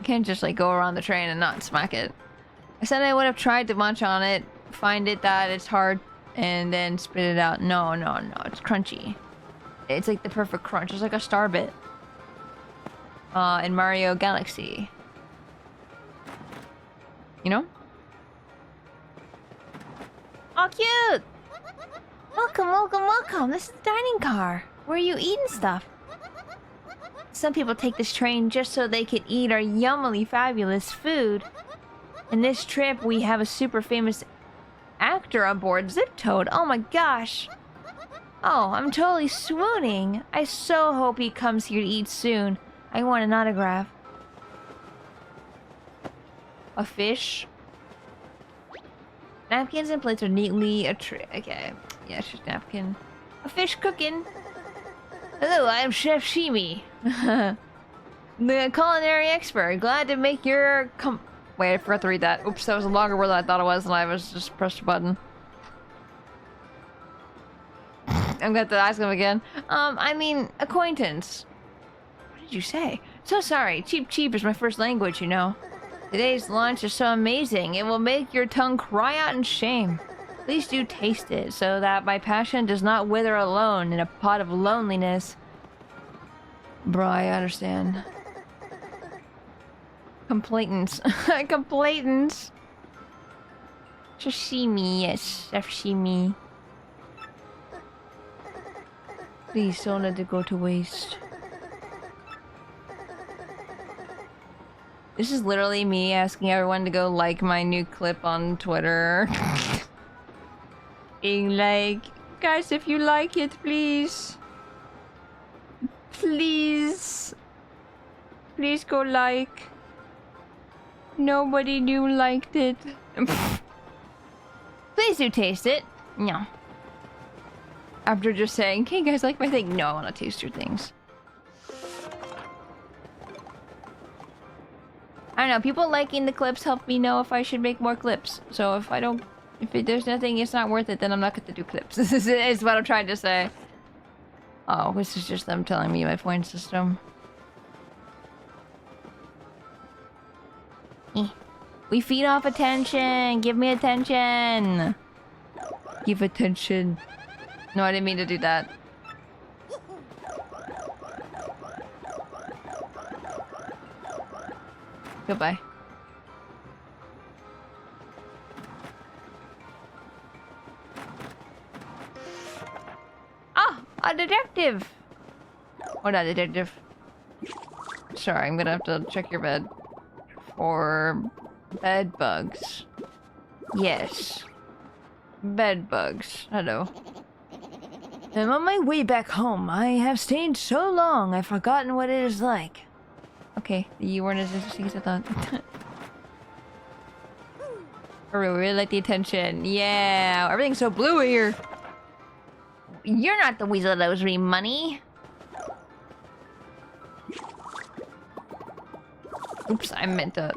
Speaker 1: can't just like go around the train and not smack it. I said I would have tried to munch on it, find it that it's hard, and then spit it out. No, it's crunchy. It's like the perfect crunch. It's like a star bit. In Mario Galaxy. You know? Oh, cute! Welcome. This is the dining car. Where are you eating stuff? Some people take this train just so they can eat our yummily fabulous food. In this trip, we have a super famous actor on board, Zip Toad. Oh my gosh. Oh, I'm totally swooning. I so hope he comes here to eat soon. I want an autograph. A fish. Napkins and plates are neatly okay. Yeah, it's just napkin. A fish cooking. Hello, I'm Chef Shimi. The culinary expert. Glad to make your wait, I forgot to read that. Oops, that was a longer word than I thought it was, and I was just pressed a button. I'm gonna have to ask him again. I mean, acquaintance. What did you say? So sorry. Cheap is my first language, you know. Today's lunch is so amazing. It will make your tongue cry out in shame. Please do taste it, so that my passion does not wither alone in a pot of loneliness. Bro, I understand. Complainants. Complainants. Sashimi, yes. Sashimi. Please don't let it go to waste. This is literally me asking everyone to go like my new clip on Twitter. Being like, guys, if you like it, please. Please go like. Nobody new liked it. Please do taste it. No. After just saying, hey guys, like my thing. No, I want to taste your things. I don't know, people liking the clips help me know if I should make more clips. So if there's nothing, it's not worth it, then I'm not going to do clips. This is what I'm trying to say. Oh, this is just them telling me my point system. We feed off attention. Give me attention. Give attention. No, I didn't mean to do that. Goodbye. Ah! A detective! Or not detective. Sorry, I'm gonna have to check your bed. For bed bugs. Yes. Bed bugs. Hello. I'm on my way back home. I have stayed so long, I've forgotten what it is like. Okay, you weren't as interesting as I thought. I really like the attention. Yeah, everything's so blue here. You're not the weasel that owes me money. Oops, I meant to.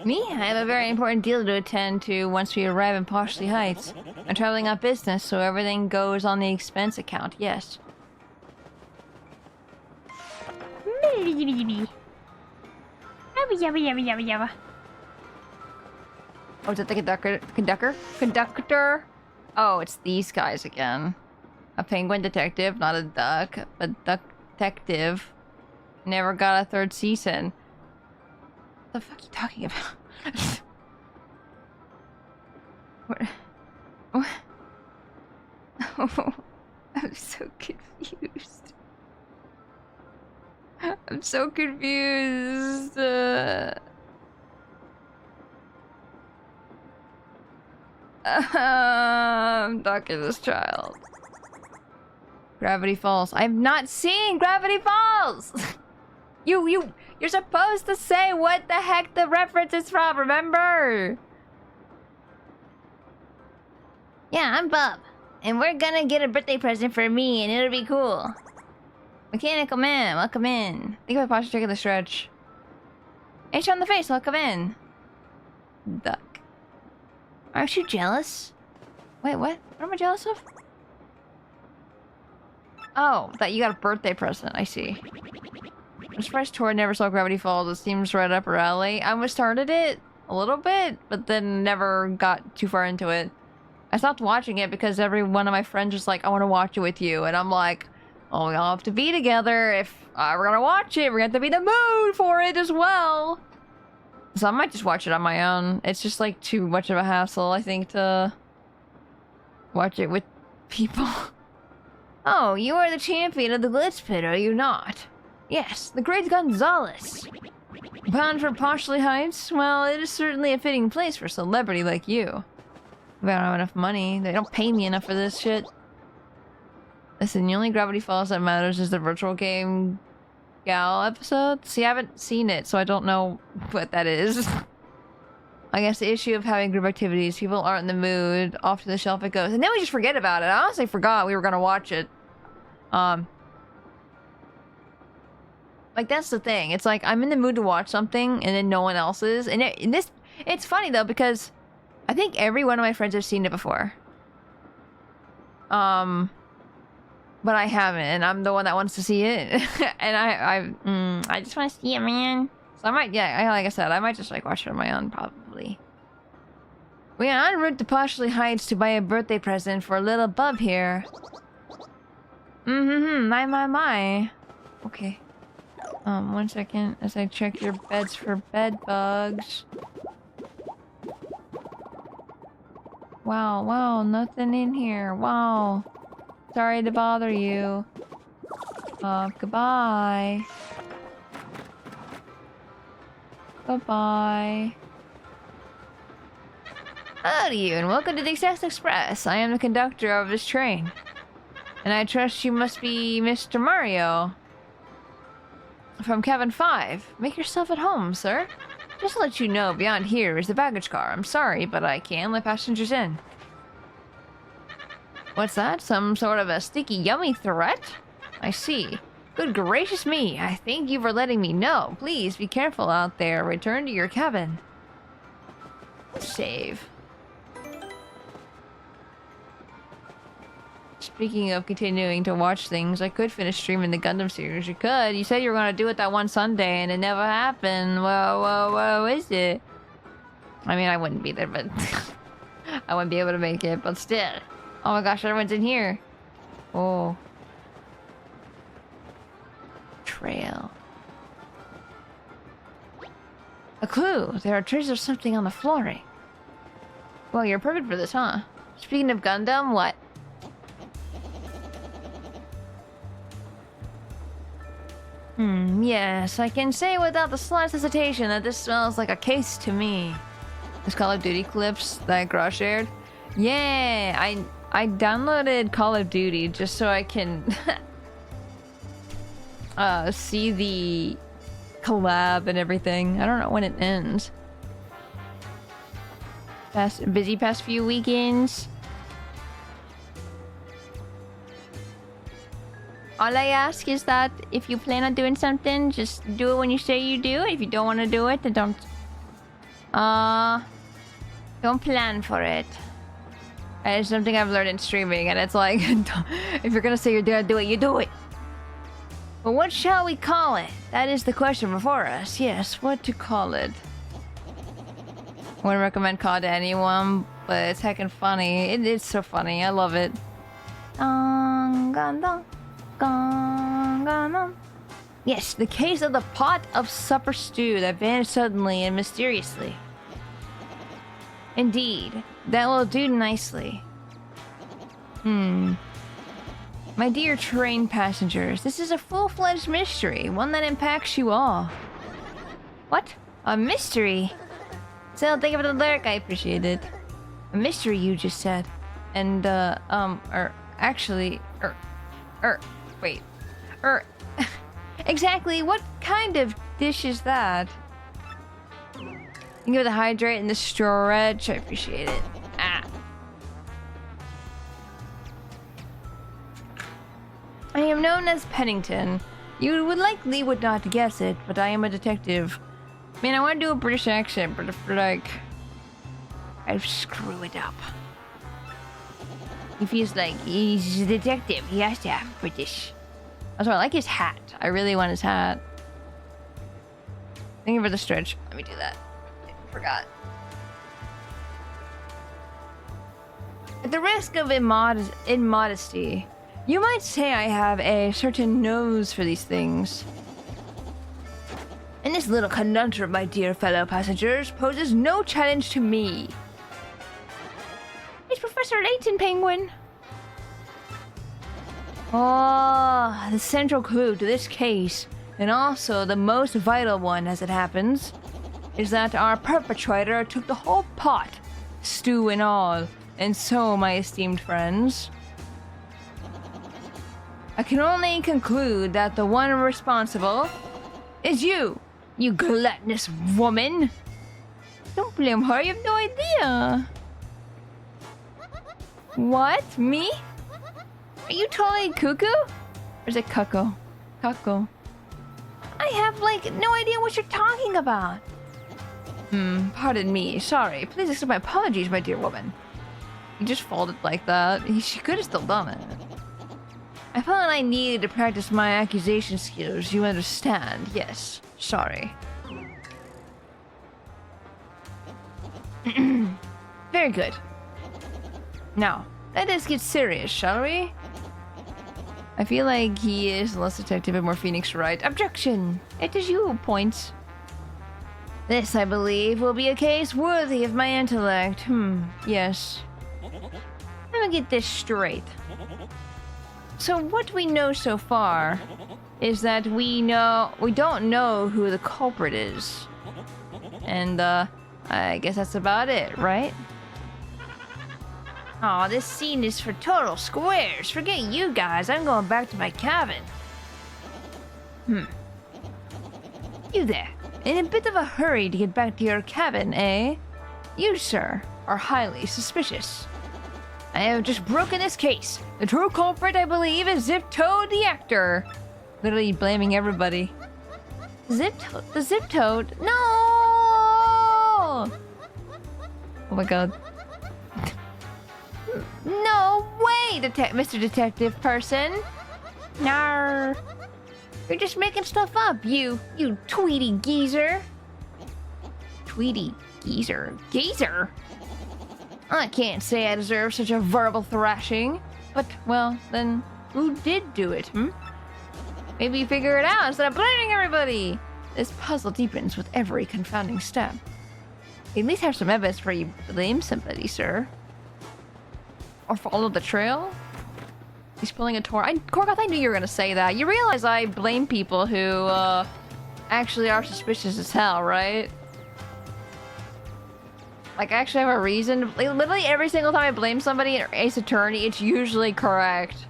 Speaker 1: Me? I have a very important deal to attend to once we arrive in Poshley Heights. I'm traveling on business, so everything goes on the expense account, yes. Oh, is it the conductor? Oh, it's these guys again. A penguin detective, not a duck, but duck detective. Never got a third season. What the fuck are you talking about? What? Oh, I'm so confused. I'm so confused. I'm talking to this child. Gravity Falls. I've not seen Gravity Falls! You're supposed to say what the heck the reference is from, remember? Yeah, I'm Bob. And we're gonna get a birthday present for me, and it'll be cool. Mechanical Man, welcome in. Think of my posture taking the stretch. H on the face, welcome in. Duck. Aren't you jealous? Wait, what? What am I jealous of? Oh, that you got a birthday present. I see. I'm surprised Tora never saw Gravity Falls. It seems right up her alley. I almost started it a little bit, but then never got too far into it. I stopped watching it because every one of my friends was like, I want to watch it with you. And I'm like, oh, we all have to be together. If we're gonna watch it, we're gonna have to be in the mood for it as well. So I might just watch it on my own. It's just like too much of a hassle, I think, to watch it with people. Oh, you are the champion of the Glitz Pit, are you not? Yes, the great Gonzalez. Bound for Poshley Heights? Well, it is certainly a fitting place for a celebrity like you. If I don't have enough money, they don't pay me enough for this shit. Listen, the only Gravity Falls that matters is the virtual game gal episode. See, I haven't seen it, so I don't know what that is. I guess the issue of having group activities, people aren't in the mood, off to the shelf it goes. And then we just forget about it. I honestly forgot we were gonna watch it. Like, that's the thing. It's like, I'm in the mood to watch something, and then no one else is. And it's funny, though, because I think every one of my friends have seen it before. But I haven't, and I'm the one that wants to see it. And I just want to see it, man. So I might, yeah, like I said, I might just, like, watch it on my own, probably. We are en route to Poshley Heights to buy a birthday present for little bub here. My. Okay. 1 second as I check your beds for bed bugs. Wow, nothing in here. Wow. Sorry to bother you. Goodbye. Bye-bye. Hello to you, and welcome to the Excess Express. I am the conductor of this train. And I trust you must be Mr. Mario. From Cabin 5. Make yourself at home, sir. Just to let you know, beyond here is the baggage car. I'm sorry, but I can't let passengers in. What's that? Some sort of a sticky, yummy threat? I see. Good gracious me. I thank you for letting me know. Please be careful out there. Return to your cabin. Save. Speaking of continuing to watch things, I could finish streaming the Gundam series. You could. You said you were going to do it that one Sunday, and it never happened. Whoa, is it? I mean, I wouldn't be there, but... I wouldn't be able to make it, but still. Oh my gosh, everyone's in here. Oh. Trail. A clue. There are traces of something on the flooring. Well, you're perfect for this, huh? Speaking of Gundam, what? Yes, I can say without the slightest hesitation that this smells like a case to me. This Call of Duty clips that Gra shared. Yeah, I downloaded Call of Duty just so I can see the collab and everything. I don't know when it ends. Busy past few weekends. All I ask is that if you plan on doing something, just do it when you say you do. If you don't want to do it, then don't plan for it. It's something I've learned in streaming, and it's like, if you're gonna say you're gonna do it, you do it. But what shall we call it? That is the question before us. Yes, what to call it? I wouldn't recommend COD to anyone, but it's heckin' funny. It's so funny. I love it. Yes, the case of the pot of supper stew that vanished suddenly and mysteriously. Indeed, that will do nicely. My dear train passengers, this is a full-fledged mystery, one that impacts you all. What? A mystery? So think of the lyric, I appreciate it. A mystery, you just said. And, exactly, what kind of dish is that? You can give it the hydrate and the stretch, I appreciate it. I am known as Pennington. You would likely not guess it, but I am a detective. Man, I want to do a British accent, but if like, I screw it up. He feels like he's a detective. He has to have British. Also, I like his hat. I really want his hat. Thank you for the stretch. Let me do that. I forgot. At the risk of immodesty, you might say I have a certain nose for these things. And this little conundrum, my dear fellow passengers, poses no challenge to me. It's Professor Layton, Penguin. Oh, the central clue to this case, and also the most vital one as it happens, is that our perpetrator took the whole pot, stew and all, and so, my esteemed friends, I can only conclude that the one responsible is you, you gluttonous woman. Don't blame her, you have no idea. What? Me? Are you totally cuckoo? Or is it cuckoo? Cuckoo. I have, like, no idea what you're talking about. Pardon me. Sorry. Please accept my apologies, my dear woman. You just folded like that. She could have still done it. I felt I needed to practice my accusation skills. You understand? Yes. Sorry. Very good. Now, let us get serious, shall we? I feel like he is less detective and more Phoenix Wright. Objection! It is you, points. This, I believe, will be a case worthy of my intellect. Yes. Let me get this straight. So what we know so far is that we don't know who the culprit is. And, I guess that's about it, right? Aw, this scene is for total squares. Forget you guys, I'm going back to my cabin. You there, in a bit of a hurry to get back to your cabin, eh? You, sir, are highly suspicious. I have just broken this case. The true culprit, I believe, is Zip-Toad the actor. Literally blaming everybody. The Zip-Toad? No! Oh my god. No way, Mr. Detective Person. Nar. You're just making stuff up, you Tweety geezer. Tweety geezer? Geezer? I can't say I deserve such a verbal thrashing. But, well, then, who did do it, Maybe you figure it out instead of blaming everybody. This puzzle deepens with every confounding step. At least have some evidence before you blame somebody, sir. Or follow the trail? He's pulling a Tora. Korgoth, I knew you were gonna say that. You realize I blame people who, actually are suspicious as hell, right? Like, I actually have a reason. Like, literally every single time I blame somebody in Ace Attorney, it's usually correct.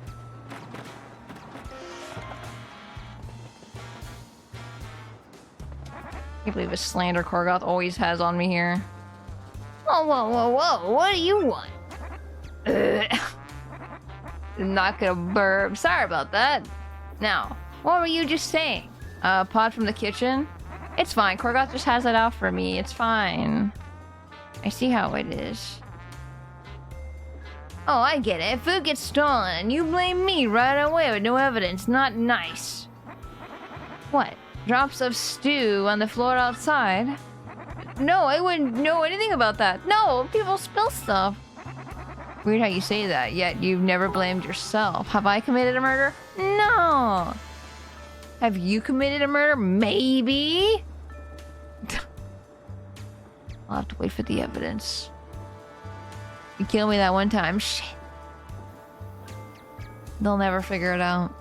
Speaker 1: I can't believe the slander Korgoth always has on me here. Whoa, whoa, whoa, whoa, what do you want? Not gonna burp. Sorry about that. Now, what were you just saying? Pot from the kitchen? It's fine. Korgoth just has it out for me. It's fine. I see how it is. Oh, I get it. Food gets stolen and you blame me right away with no evidence. Not nice. What? Drops of stew on the floor outside? No, I wouldn't know anything about that. No, people spill stuff. Weird how you say that, yet you've never blamed yourself. Have I committed a murder? No. Have you committed a murder? Maybe. I'll have to wait for the evidence. You killed me that one time. Shit. They'll never figure it out.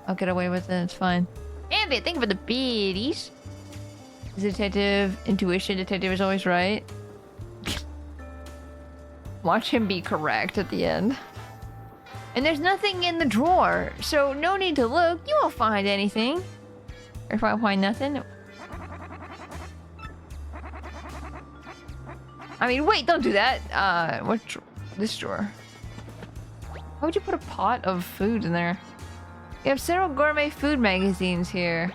Speaker 1: I'll get away with it. It's fine. Ambit, thank you for the biddies. Detective intuition. Detective is always right. Watch him be correct at the end. And there's nothing in the drawer, so no need to look. You won't find anything. Or if I find nothing. I mean, wait, don't do that. What drawer? This drawer. Why would you put a pot of food in there? We have several gourmet food magazines here.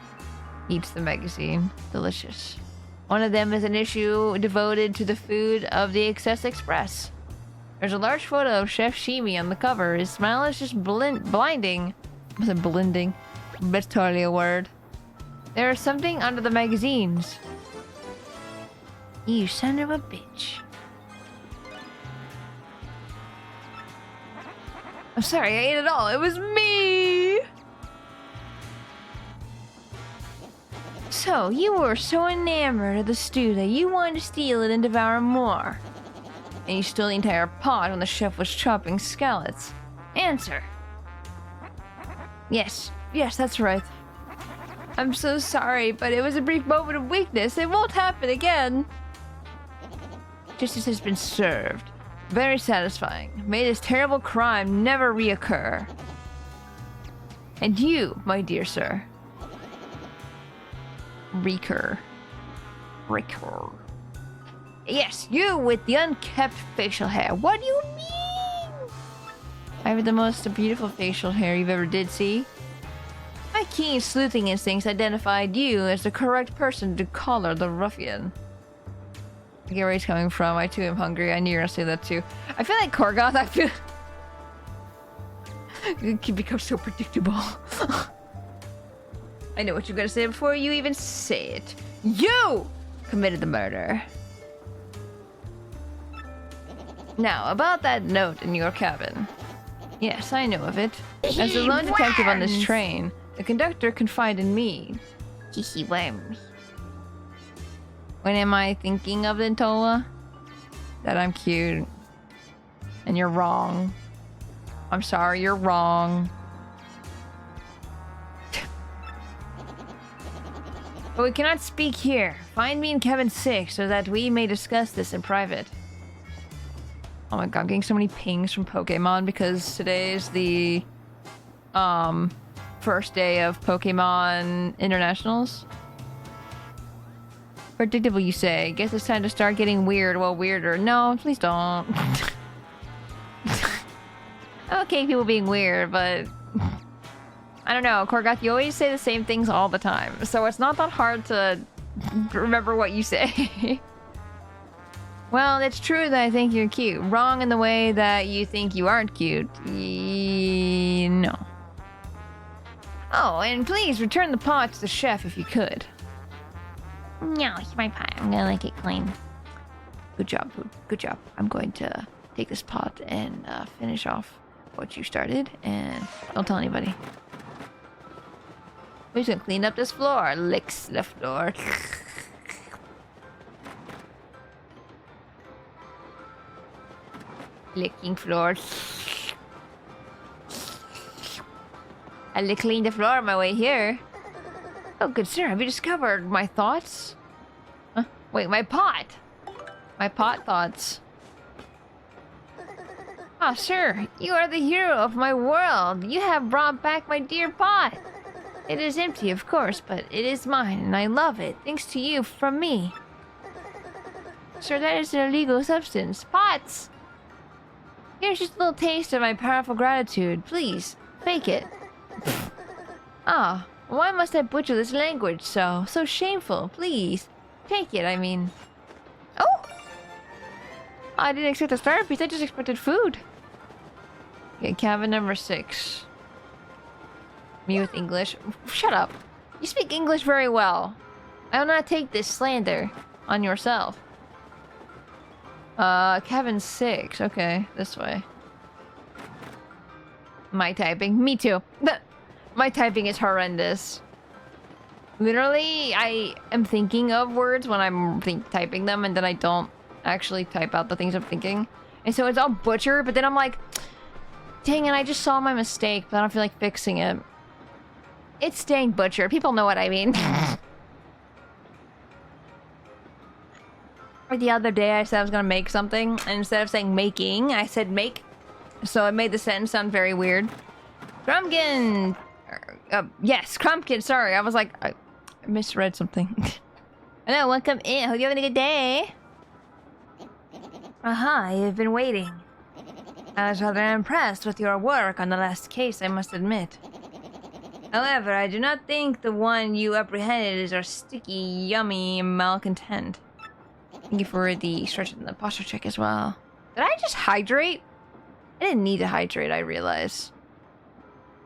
Speaker 1: Eats the magazine. Delicious. One of them is an issue devoted to the food of the Excess Express. There's a large photo of Chef Shimi on the cover. His smile is just blinding. Was it blinding? That's totally a word. There's something under the magazines. You son of a bitch. I'm sorry, I ate it all. It was me! So, you were so enamored of the stew that you wanted to steal it and devour more. And you stole the entire pot when the chef was chopping scallops. Answer. Yes, that's right. I'm so sorry, but it was a brief moment of weakness. It won't happen again. Justice has been served. Very satisfying. May this terrible crime never reoccur. And you, my dear sir. Recur. Yes, you with the unkept facial hair. What do you mean? I have the most beautiful facial hair you've ever did see. My keen sleuthing instincts identified you as the correct person to collar the ruffian. I get where he's coming from. I too am hungry. I knew you were gonna say that too. I feel like Korgoth, I feel... it can become so predictable. I know what you're gonna say before you even say it. You committed the murder. Now, about that note in your cabin. Yes, I know of it. As the lone detective on this train, the conductor confided in me. He worms. When am I thinking of it, Tola? That I'm cute. And you're wrong. I'm sorry, you're wrong. But we cannot speak here. Find me in cabin 6 so that we may discuss this in private. Oh my god, I'm getting so many pings from Pokemon because today is the first day of Pokemon Internationals. Predictable, you say. Guess it's time to start getting weird. Well, weirder. No, please don't. Okay, people being weird, but... I don't know, Korgoth, you always say the same things all the time, so it's not that hard to remember what you say. Well, it's true that I think you're cute. Wrong in the way that you think you aren't cute. No. Oh, and please return the pot to the chef if you could. No, it's my pot. I'm gonna like it clean. Good job, food. Good job. I'm going to take this pot and finish off what you started, and don't tell anybody. We're just gonna clean up this floor. Licks the floor. Licking floor. I cleaned the floor on my way here. Oh, good sir, have you discovered my thoughts? Huh? Wait, my pot! My pot thoughts. Ah, sir, you are the hero of my world. You have brought back my dear pot. It is empty, of course, but it is mine, and I love it. Thanks to you from me. Sir, that is an illegal substance. Pots! Here's just a little taste of my powerful gratitude. Please, fake it. Ah, why must I butcher this language so? So shameful. Please, take it, I mean. Oh! I didn't expect a starter piece, I just expected food. Okay, cabin number 6. Me with English. Shut up. You speak English very well. I will not take this slander on yourself. Cabin 6. Okay, this way. My typing. Me too. My typing is horrendous. Literally, I am thinking of words when I'm typing them, and then I don't actually type out the things I'm thinking. And so it's all butchered, but then I'm like, dang it, I just saw my mistake, but I don't feel like fixing it. It's staying butchered. People know what I mean. Or the other day I said I was gonna make something, and instead of saying making, I said make. So it made the sentence sound very weird. Crumpkin! Yes, Crumpkin, sorry. I was like, I misread something. Hello, welcome in. Hope you're having a good day. Aha, you've been waiting. I was rather impressed with your work on the last case, I must admit. However, I do not think the one you apprehended is our sticky, yummy malcontent. Thank you for the stretch and the posture check as well. Did I just hydrate? I didn't need to hydrate, I realize.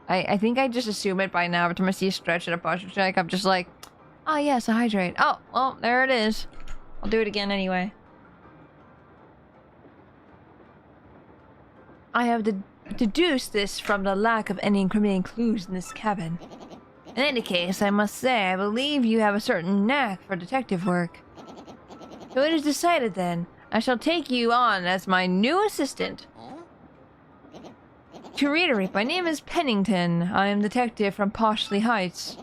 Speaker 1: I think I just assume it by now. Every time I see a stretch and a posture check, I'm just like, oh yes, I hydrate. Oh, well, there it is. I'll do it again anyway. I have deduced this from the lack of any incriminating clues in this cabin. In any case, I must say, I believe you have a certain knack for detective work. So it is decided then. I shall take you on as my new assistant. To reiterate, my name is Pennington. I am detective from Poshley Heights.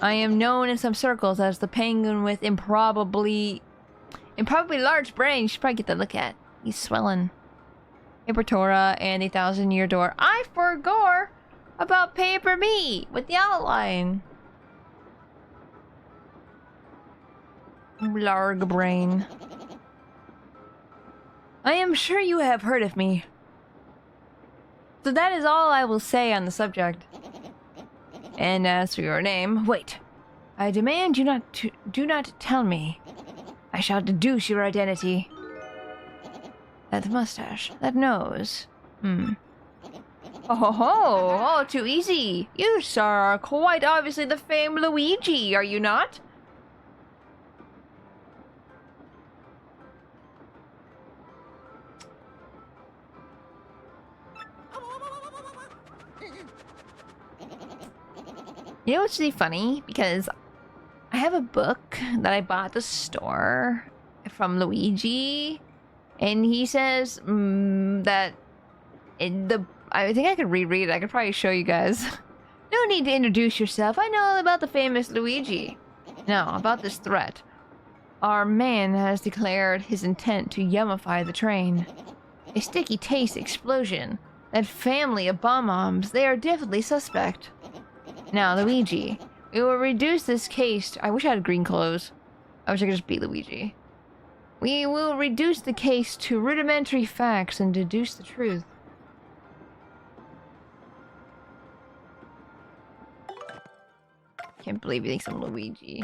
Speaker 1: I am known in some circles as the penguin with improbably large brain. You should probably get that look at. He's swelling. Paper Tora and a 1,000-year door. I forgot about Paper Me with the outline. Larg brain. I am sure you have heard of me. So that is all I will say on the subject. And as for your name, wait. I demand you do not tell me. I shall deduce your identity. That mustache, that nose. Oh ho ho! All too easy. You, sir, are quite obviously the famed Luigi, are you not? You know what's really funny? Because I have a book that I bought at the store from Luigi, and he says that I think I could reread it. I could probably show you guys. No need to introduce yourself. I know all about the famous Luigi. Now, about this threat. Our man has declared his intent to yummify the train. A sticky taste explosion. That family of bomb-bombs, they are definitely suspect. Now, Luigi, we will reduce this case to... I wish I had green clothes. I wish I could just be Luigi. We will reduce the case to rudimentary facts and deduce the truth. Can't believe he thinks I'm Luigi.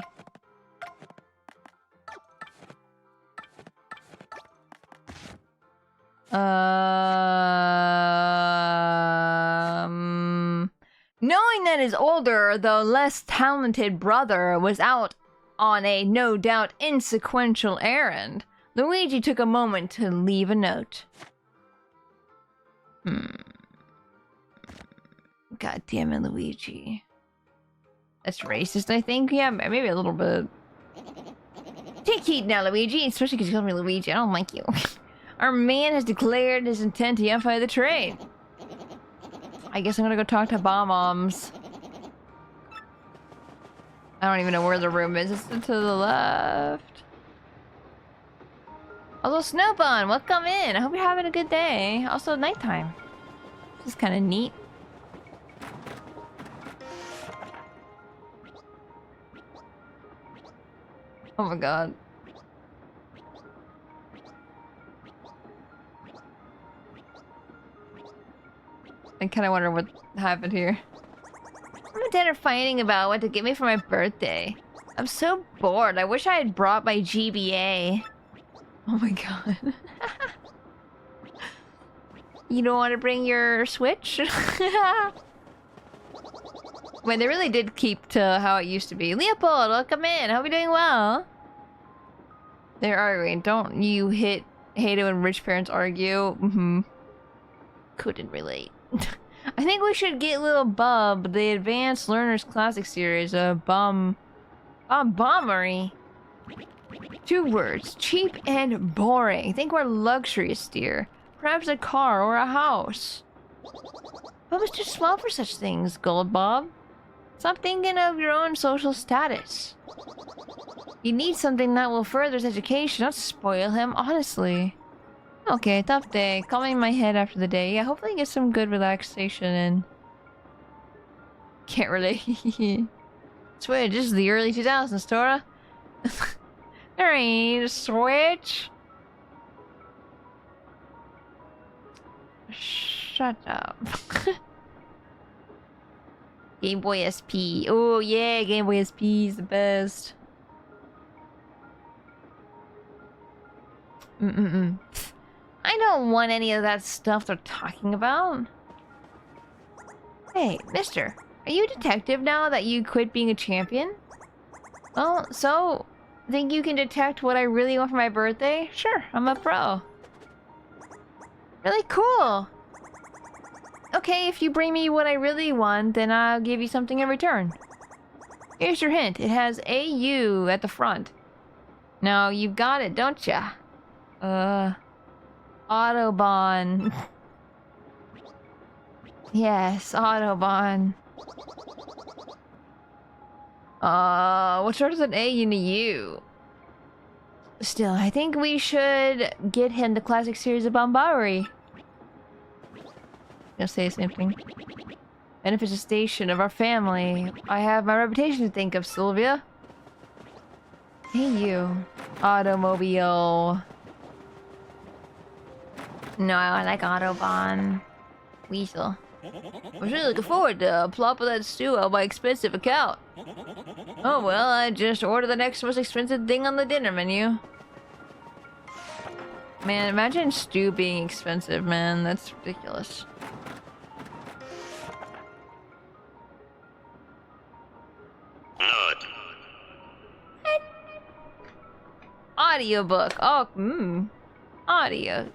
Speaker 1: Knowing that his older, though less talented brother was out on a no doubt insequential errand, Luigi took a moment to leave a note. God damn it, Luigi. That's racist, I think. Yeah, maybe a little bit. Take heed now, Luigi, especially because you called me Luigi. I don't like you. Our man has declared his intent to unify the train. I guess I'm gonna go talk to Bomb-Bombs. I don't even know where the room is. It's to the left. Hello, Snowbun. Welcome in. I hope you're having a good day. Also, nighttime. This is kind of neat. Oh my god. I kind of wonder what happened here. Mom and Dad are fighting about what to get me for my birthday. I'm so bored. I wish I had brought my GBA. Oh my god. You don't want to bring your Switch? Wait, they really did keep to how it used to be. Leopold, welcome in. I hope you're doing well. They're arguing. Don't you hate it when rich parents argue? Couldn't relate. I think we should get little Bub, the Advanced Learners Classic Series, Bombery. 2 words, cheap and boring. Think we're luxurious, dear. Perhaps a car or a house. Bub is too small for such things, Gold Bob. Stop thinking of your own social status. You need something that will further his education, not spoil him, honestly. Okay, tough day. Calming my head after the day. Yeah, hopefully get some good relaxation in. Can't relate. Switch, this is the early 2000s, Tora. There ain't a Switch. Shut up. Game Boy SP. Oh yeah, Game Boy SP is the best. I don't want any of that stuff they're talking about. Hey, mister, are you a detective now that you quit being a champion? Well, so, think you can detect what I really want for my birthday? Sure, I'm a pro. Really cool. Okay, if you bring me what I really want, then I'll give you something in return. Here's your hint. It has AU at the front. Now, you've got it, don't ya? Autobahn. Yes, Autobahn. What starts with an A and a U? Still, I think we should get him the classic series of Bombari. You'll say the same thing. Manifestation of our family. I have my reputation to think of, Sylvia. Hey, you. Automobile. No, I like Autobahn. Weasel. I was really looking forward to plopping that stew on my expensive account. Oh well, I just ordered the next most expensive thing on the dinner menu. Man, imagine stew being expensive, man. That's ridiculous. Audiobook. Oh, audio.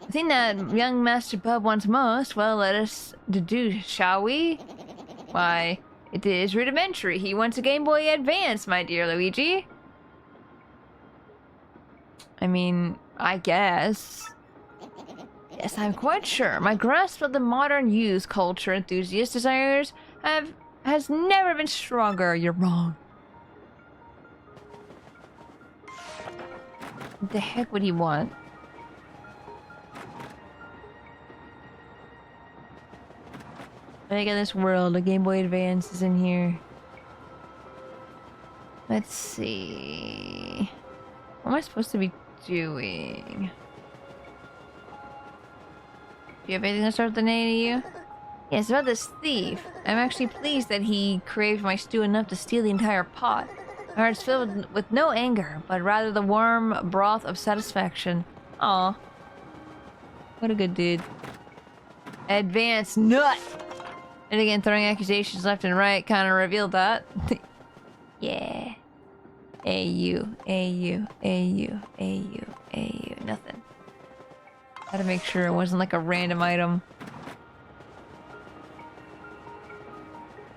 Speaker 1: The thing that young Master Bub wants most, well, let us deduce, shall we? Why, it is rudimentary. He wants a Game Boy Advance, my dear Luigi. I mean, I guess. Yes, I'm quite sure. My grasp of the modern youth culture enthusiast desires has never been stronger. You're wrong. What the heck would he want? I think in this world, a Game Boy Advance is in here. Let's see. What am I supposed to be doing? Do you have anything that starts with an A to you? Yes, about this thief. I'm actually pleased that he craved my stew enough to steal the entire pot. My heart's filled with no anger, but rather the warm broth of satisfaction. Aw. What a good dude. Advanced nut! And again, throwing accusations left and right kind of revealed that. Yeah. AU, AU, AU, AU, AU. Nothing. Gotta make sure it wasn't like a random item.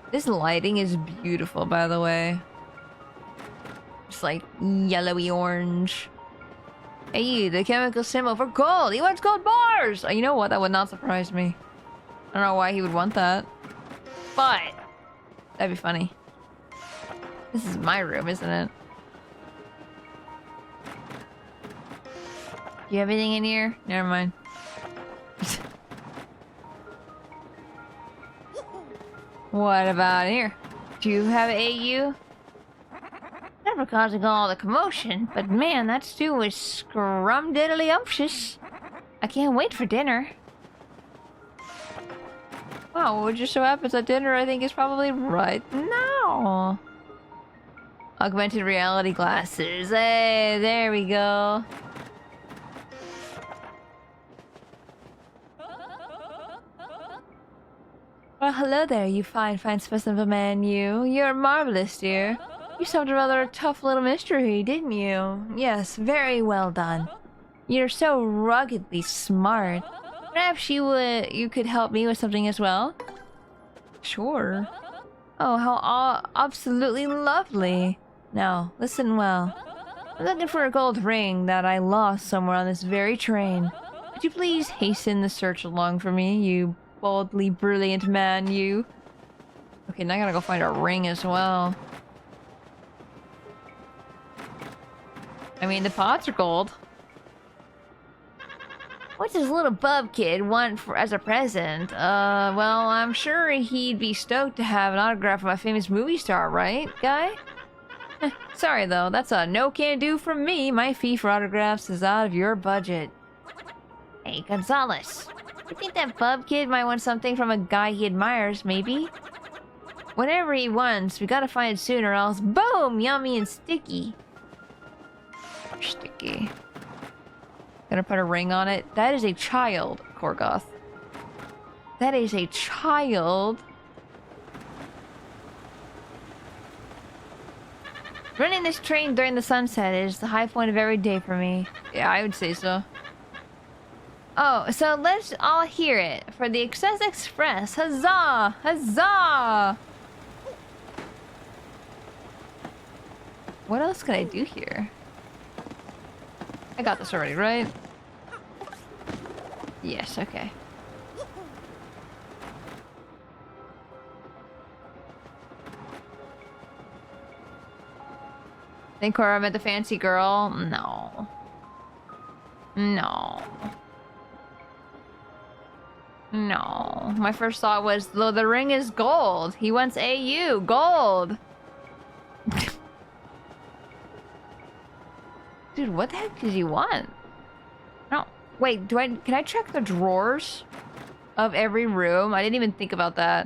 Speaker 1: This lighting is beautiful, by the way. It's like yellowy orange. Hey, the chemical symbol for gold. He wants gold bars. You know what? That would not surprise me. I don't know why he would want that. But that'd be funny. This is my room, isn't it? Do you have anything in here? Never mind. What about here? Do you have AU? Never causing all the commotion, but man, that stew was scrum-diddly-umptious. I can't wait for dinner. Wow, it just so happens that dinner, I think, is probably right now. Augmented reality glasses. Hey, there we go. Well, hello there, you fine specimen of a man, you. You're marvelous, dear. You solved a rather tough little mystery, didn't you? Yes, very well done. You're so ruggedly smart. Perhaps you could help me with something as well? Sure. Oh, how absolutely lovely. Now, listen well. I'm looking for a gold ring that I lost somewhere on this very train. Could you please hasten the search along for me, you boldly brilliant man, you? Okay, now I gotta go find a ring as well. I mean, the pots are gold. What's this little bub kid want as a present? Well, I'm sure he'd be stoked to have an autograph from a famous movie star, right, guy? Sorry, though, that's a no-can-do from me. My fee for autographs is out of your budget. Hey, Gonzalez. You think that bub kid might want something from a guy he admires, maybe? Whatever he wants, we gotta find it soon or else, boom, yummy and sticky. Sticky. Gonna put a ring on it. That is a child, Korgoth. That is a child. Running this train during the sunset is the high point of every day for me. Yeah, I would say so. Oh, so let's all hear it for the Excess Express. Huzzah! Huzzah! What else can I do here? I got this already, right? Yes, okay. Think Cora met the fancy girl? No. No. No. My first thought was, though the ring is gold. He wants AU. Gold. Dude, what the heck does he want? No. Wait, can I check the drawers of every room? I didn't even think about that.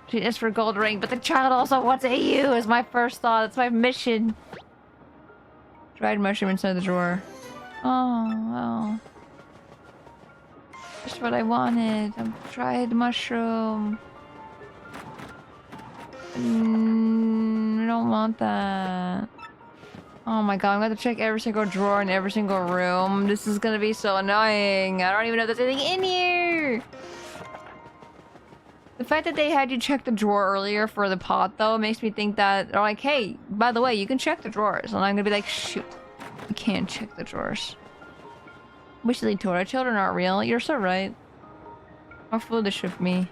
Speaker 1: She asked for a gold ring, but the child also wants AU is my first thought. That's my mission. Dried mushroom inside the drawer. Oh, well. Just what I wanted. A dried mushroom. I don't want that. Oh my god, I'm gonna check every single drawer in every single room. This is gonna be so annoying. I don't even know if there's anything in here. The fact that they had you check the drawer earlier for the pot, though, makes me think that they're like, hey, by the way, you can check the drawers. And I'm gonna be like, shoot, you can't check the drawers. Spacey Tora, children aren't real. You're so right. How foolish of me.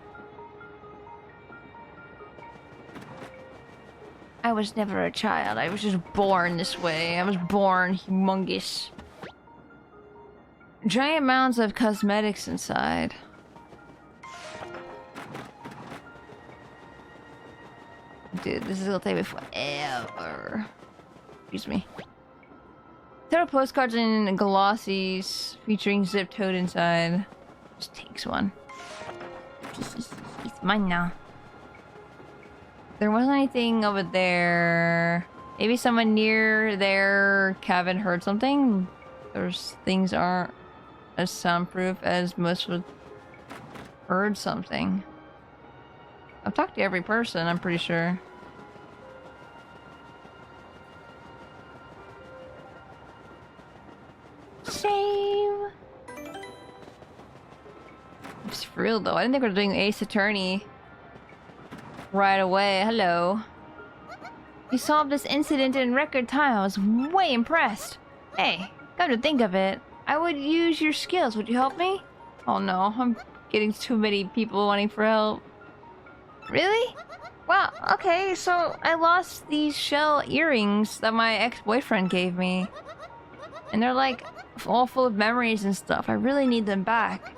Speaker 1: I was never a child. I was just born this way. I was born humongous. Giant mounds of cosmetics inside. Dude, this is gonna take me forever. Excuse me. There are postcards and glossies featuring Zip Toad inside. Just takes one. It's mine now. There wasn't anything over there. Maybe someone near their cabin heard something. Those things aren't as soundproof as most would heard something. I've talked to every person, I'm pretty sure. Shame. It's for real though. I didn't think we were doing Ace Attorney right away. Hello. You solved this incident in record time. I was way impressed. Hey, come to think of it, I would use your skills. Would you help me? Oh no, I'm getting too many people wanting for help. Really? Wow, okay, so I lost these shell earrings that my ex-boyfriend gave me. And they're like all full of memories and stuff. I really need them back.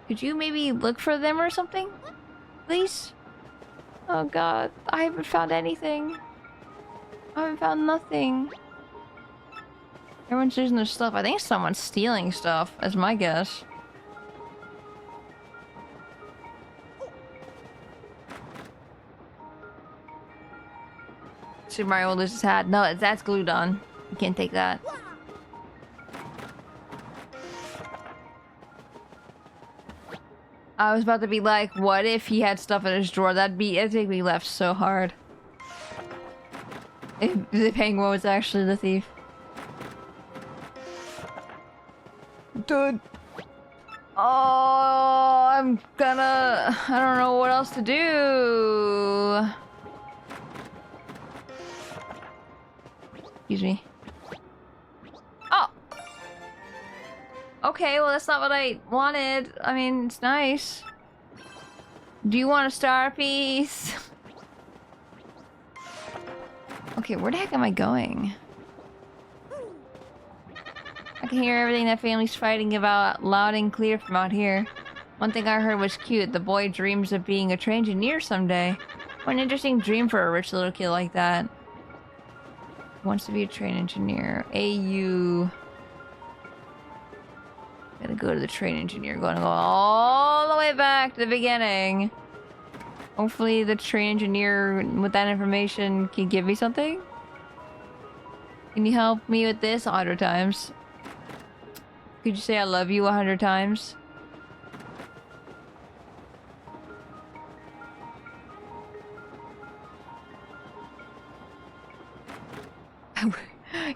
Speaker 1: Could you maybe look for them or something? Please? Oh god, I haven't found anything. I haven't found nothing. Everyone's using their stuff. I think someone's stealing stuff, as my guess. Super Mario loses his hat. No, that's glued on. You can't take that. I was about to be like, what if he had stuff in his drawer? It'd make me laugh so hard. If the penguin was actually the thief. Dude. Oh, I don't know what else to do. Excuse me. Oh! Okay, well that's not what I wanted. I mean, it's nice. Do you want a star piece? Okay, where the heck am I going? I can hear everything that family's fighting about loud and clear from out here. One thing I heard was cute. The boy dreams of being a train engineer someday. What an interesting dream for a rich little kid like that. Wants to be a train engineer. AU. Gotta go to the train engineer. Gonna go all the way back to the beginning. Hopefully the train engineer with that information can give me something. Can you help me with this 100 times? Could you say I love you 100 times?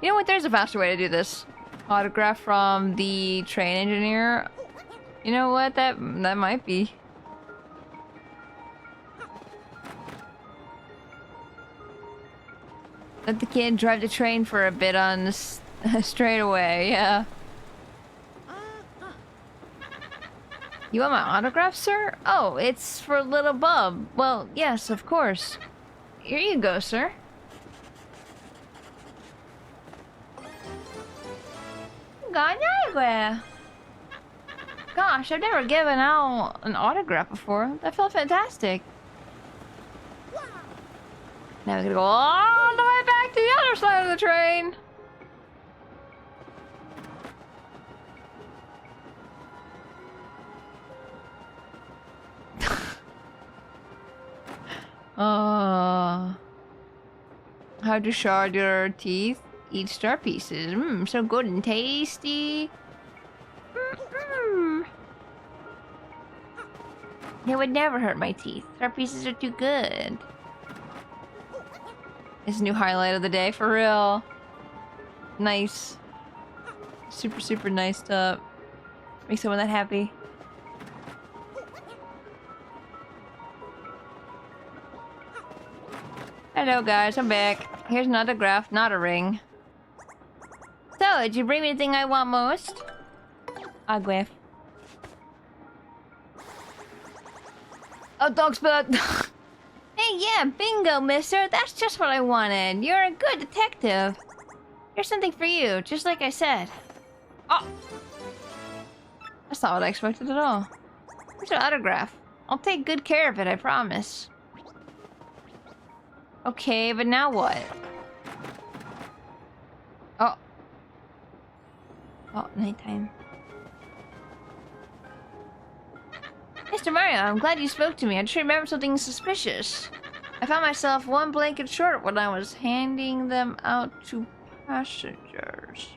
Speaker 1: You know what? There's a faster way to do this. Autograph from the train engineer. You know what? That might be. Let the kid drive the train for a bit on this straightaway. Yeah. You want my autograph, sir? Oh, it's for little Bub. Well, yes, of course. Here you go, sir. God, anywhere. Gosh, I've never given out an autograph before. That felt fantastic. Now we're gonna go all the way back to the other side of the train. How to shard your teeth? Eat star pieces. Mmm, so good and tasty. Mmm. It would never hurt my teeth. Star pieces are too good. It's a new highlight of the day, for real. Nice. Super, super nice to make someone that happy. Hello guys, I'm back. Here's an autograph, not a ring. So, did you bring me the thing I want most? Autograph. Oh, dog's blood. Hey, yeah, bingo, mister. That's just what I wanted. You're a good detective. Here's something for you, just like I said. Oh! That's not what I expected at all. Here's an autograph. I'll take good care of it, I promise. Okay, but now what? Oh. Oh, nighttime. Mr. Mario, I'm glad you spoke to me. I just remembered something suspicious. I found myself one blanket short when I was handing them out to passengers.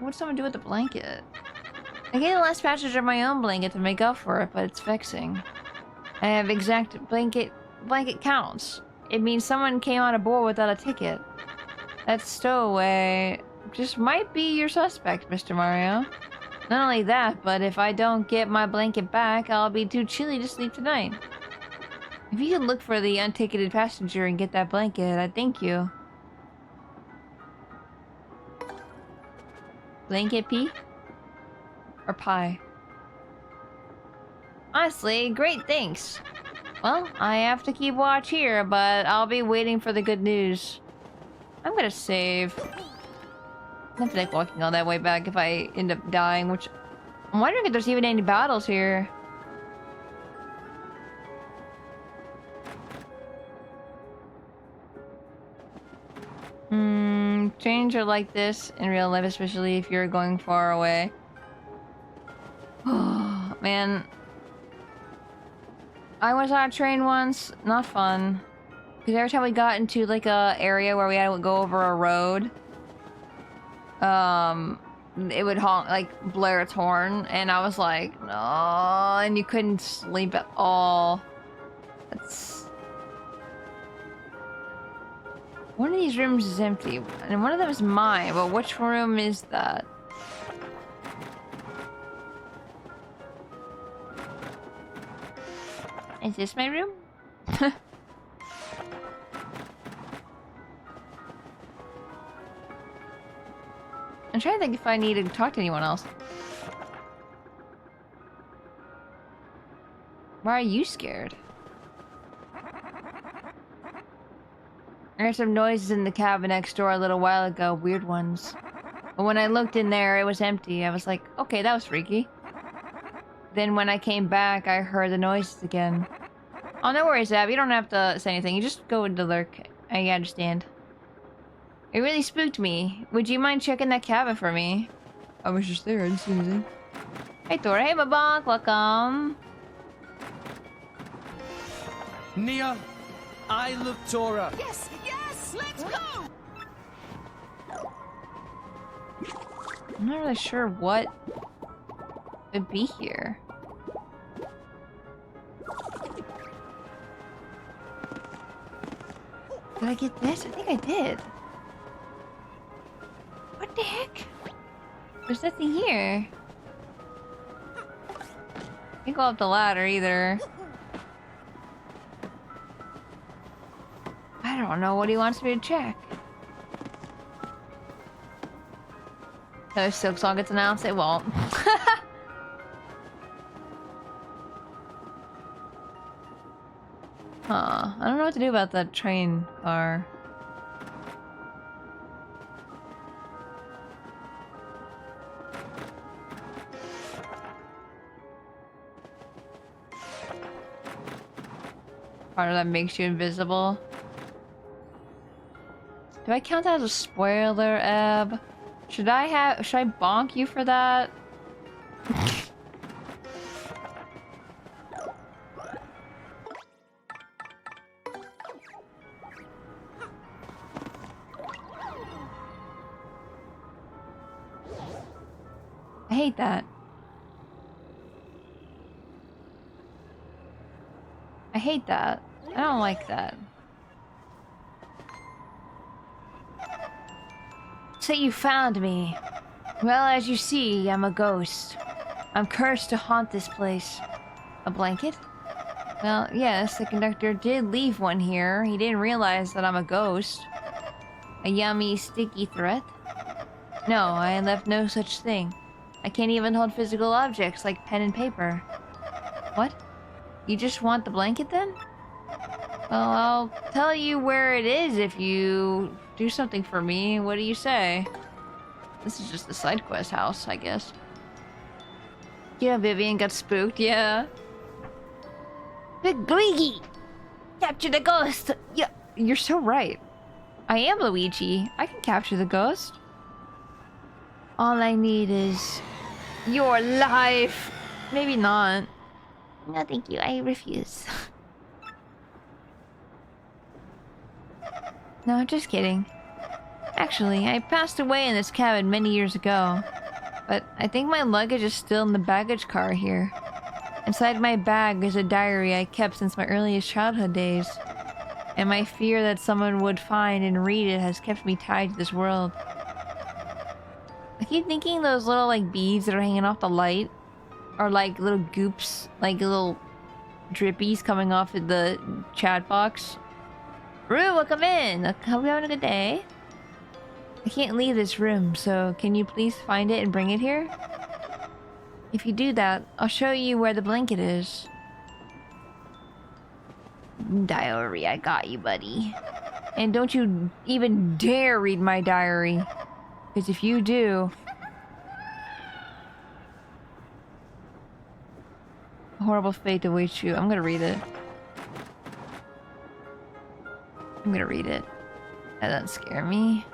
Speaker 1: What'd someone do with the blanket? I gave the last passenger my own blanket to make up for it, but it's vexing. I have exact blanket counts. It means someone came on board without a ticket. That stowaway just might be your suspect, Mr. Mario. Not only that, but if I don't get my blanket back, I'll be too chilly to sleep tonight. If you can look for the unticketed passenger and get that blanket, I'd thank you. Blanket pea? Or pie? Honestly, great thanks. Well, I have to keep watch here, but I'll be waiting for the good news. I'm gonna save. I have to like walking all that way back if I end up dying, which I'm wondering if there's even any battles here. Trains are like this in real life, especially if you're going far away. Oh, man. I was on a train once, not fun. Because every time we got into like a area where we had to go over a road, it would honk, like blare its horn, and I was like, no, and you couldn't sleep at all. That's... One of these rooms is empty, and one of them is mine, but which room is that? Is this my room? I'm trying to think if I need to talk to anyone else. Why are you scared? I heard some noises in the cabin next door a little while ago, weird ones. But when I looked in there, it was empty. I was like, okay, that was freaky. Then when I came back, I heard the noises again. Oh, no worries, Ab. You don't have to say anything. You just go into lurk. I understand. It really spooked me. Would you mind checking that cabin for me? I was just there. I didn't see anything. Hey, Tora. Hey, Babonk. Welcome.
Speaker 4: Nia, I look Tora.
Speaker 5: Yes, yes, let's go!
Speaker 1: I'm not really sure what would be here. Did I get this? I think I did. What the heck? There's nothing here. Can't go up the ladder either. I don't know what he wants me to check. So if Silk Song gets announced, it won't. Huh. I don't know what to do about that train car. Part of that makes you invisible. Do I count that as a spoiler, Eb? Should I bonk you for that? I hate that. I hate that. I don't like that. Say you found me. Well, as you see, I'm a ghost. I'm cursed to haunt this place. A blanket? Well, yes, the conductor did leave one here. He didn't realize that I'm a ghost. A yummy, sticky threat? No, I left no such thing. I can't even hold physical objects like pen and paper. What? You just want the blanket then? Well, I'll tell you where it is if you do something for me. What do you say? This is just the side quest house, I guess. Yeah, Vivian got spooked, yeah. Big Luigi! Capture the ghost! Yeah, you're so right. I am Luigi. I can capture the ghost. All I need is your life. Maybe not. No, thank you. I refuse. No, just kidding. Actually, I passed away in this cabin many years ago. But I think my luggage is still in the baggage car here. Inside my bag is a diary I kept since my earliest childhood days. And my fear that someone would find and read it has kept me tied to this world. I keep thinking those little, like, beads that are hanging off the light are like little goops, like little drippies coming off of the chat box. Rue, welcome in! Hope you're having a good day. I can't leave this room, so can you please find it and bring it here? If you do that, I'll show you where the blanket is. Diary, I got you, buddy. And don't you even dare read my diary. Because if you do... a horrible fate awaits you. I'm gonna read it. I'm gonna read it. That doesn't scare me.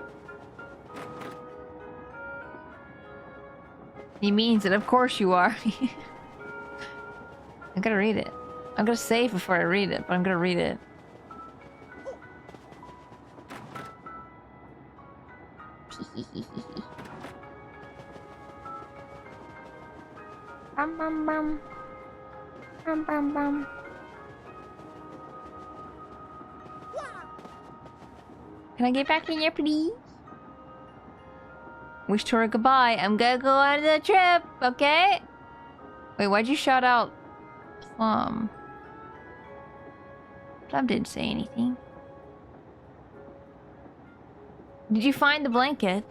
Speaker 1: He means it, of course you are. I'm gonna read it. I'm gonna save before I read it, but I'm gonna read it. Bum bum bum. Bum bum bum. Can I get back in here, please? Wish Tora goodbye. I'm gonna go on the trip, okay? Wait, why'd you shout out Plum? Plum didn't say anything. Did you find the blanket?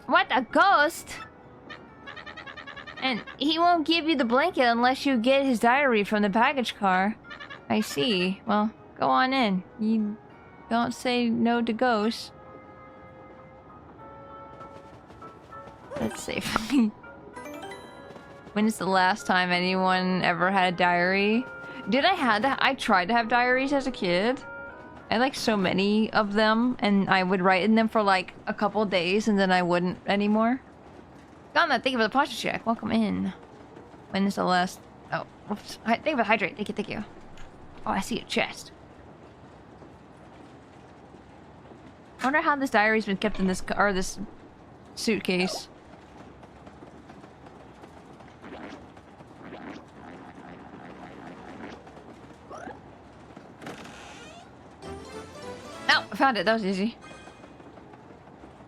Speaker 1: What, a ghost? And he won't give you the blanket unless you get his diary from the baggage car. I see. Well, go on in. You don't say no to ghosts. Let's see. When is the last time anyone ever had a diary? Did I have that? I tried to have diaries as a kid. I had like so many of them, and I would write in them for like a couple days, and then I wouldn't anymore. Ghana, thank you for the posture check. Welcome in. When is the last... Oh, whoops. Thank you for the hydrate. Thank you, thank you. Oh, I see your chest. I wonder how this diary's been kept in this or this suitcase. Oh, I found it. That was easy.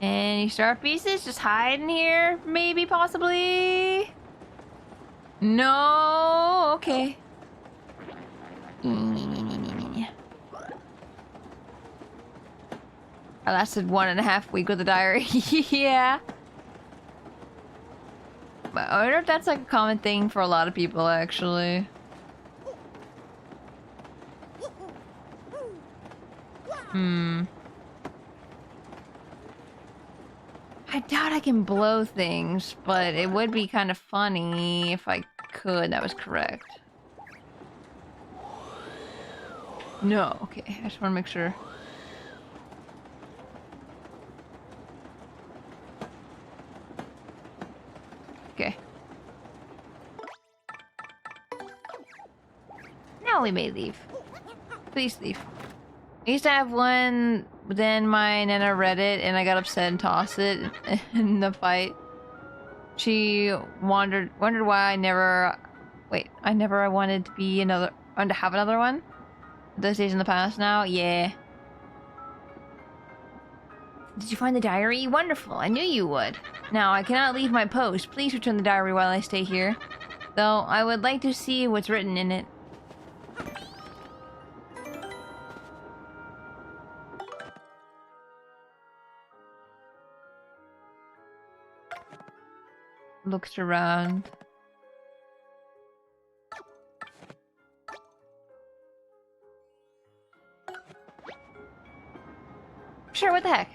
Speaker 1: Any star pieces? Just hide in here? Maybe, possibly? No? Okay. I lasted 1.5 weeks with the diary. Yeah. But I wonder if that's like a common thing for a lot of people, actually. I doubt I can blow things, but it would be kind of funny if I could. That was correct. No, okay. I just want to make sure. Okay. Now we may leave. Please leave. I used to have one, then my Nana read it and I got upset and tossed it in the fight. She wondered why I never wanted to be to have another one. Those days in the past now, yeah. Did you find the diary? Wonderful, I knew you would. Now, I cannot leave my post. Please return the diary while I stay here. Though, I would like to see what's written in it. Looks around. Sure, what the heck?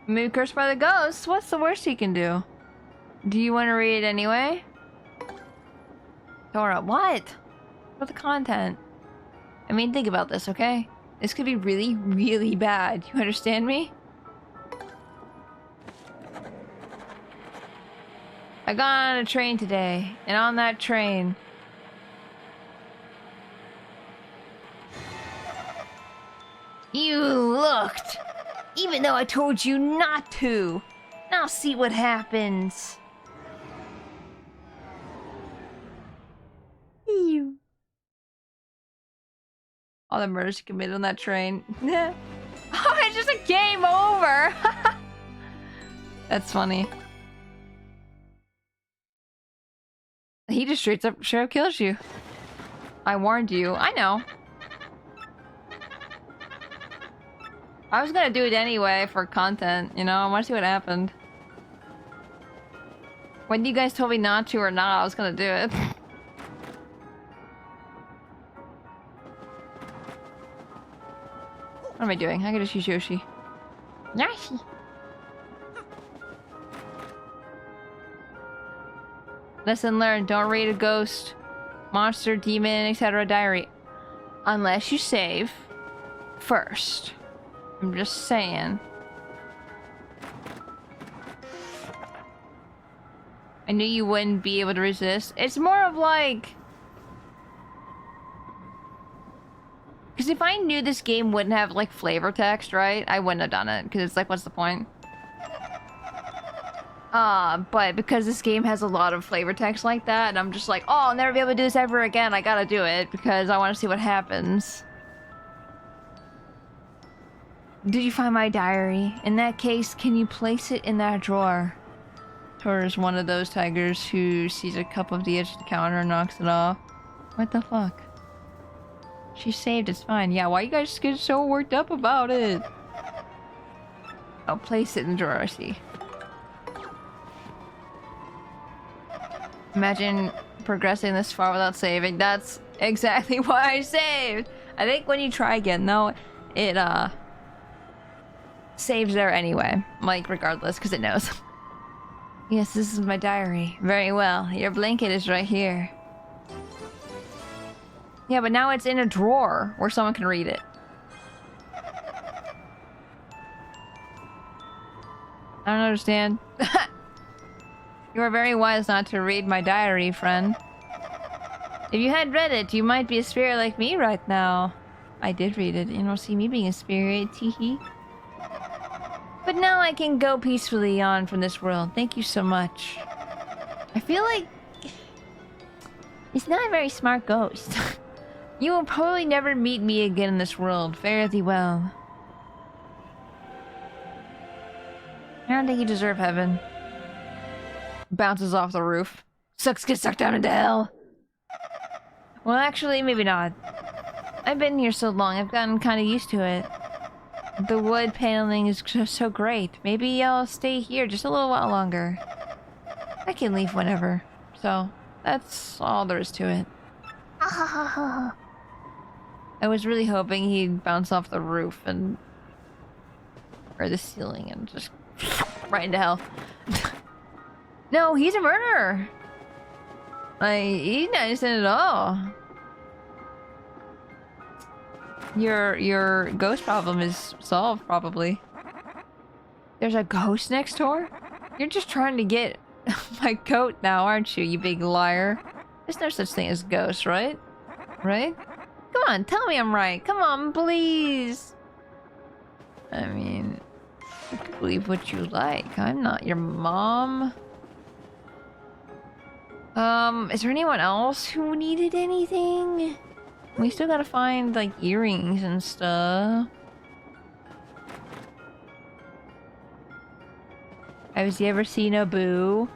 Speaker 1: Maybe cursed by the ghosts? What's the worst he can do? Do you want to read it anyway? Tora, what? What's the content? I mean, think about this, okay? This could be really, really bad. You understand me? I got on a train today, and on that train... You looked! Even though I told you not to! Now see what happens! You. All the murders you committed on that train. Oh, it's just a game over! That's funny. He just straight up kills you. I warned you. I know. I was gonna do it anyway for content, you know? I want to see what happened. When you guys told me not to or not, I was gonna do it. What am I doing? I gotta just use Yoshi. Yoshi! Lesson learned, don't read a ghost, monster, demon, etc. diary. Unless you save first. I'm just saying. I knew you wouldn't be able to resist. It's more of like... Because if I knew this game wouldn't have like flavor text, right? I wouldn't have done it. Because it's like, what's the point? But because this game has a lot of flavor text like that, and I'm just like, oh, I'll never be able to do this ever again. I gotta do it because I want to see what happens. Did you find my diary? In that case, can you place it in that drawer? Tora's one of those tigers who sees a cup of the edge of the counter and knocks it off. What the fuck? She's saved, it's fine. Yeah, why you guys get so worked up about it? I'll place it in the drawer, I see. Imagine progressing this far without saving. That's exactly why I saved. I think when you try again, though, it, saves there anyway. Like, regardless, because it knows. Yes, this is my diary. Very well. Your blanket is right here. Yeah, but now it's in a drawer where someone can read it. I don't understand. You are very wise not to read my diary, friend. If you had read it, you might be a spirit like me right now. I did read it. You don't see me being a spirit, teehee. But now I can go peacefully on from this world. Thank you so much. I feel like it's not a very smart ghost. You will probably never meet me again in this world. Fare thee well. I don't think you deserve heaven. Bounces off the roof. Get sucked down into hell. Well, actually, maybe not. I've been here so long, I've gotten kind of used to it. The wood paneling is just so great. Maybe I'll stay here just a little while longer. I can leave whenever. So, that's all there is to it. I was really hoping he'd bounce off the roof and... or the ceiling and just... right into hell. No, he's a murderer! Like, he's not innocent at all. Your ghost problem is solved, probably. There's a ghost next door? You're just trying to get my coat now, aren't you, you big liar? There's no such thing as ghosts, right? Right? Come on, tell me I'm right. Come on, please. I mean, you can believe what you like. I'm not your mom. Is there anyone else who needed anything? We still gotta find, like, earrings and stuff. Have you ever seen a boo?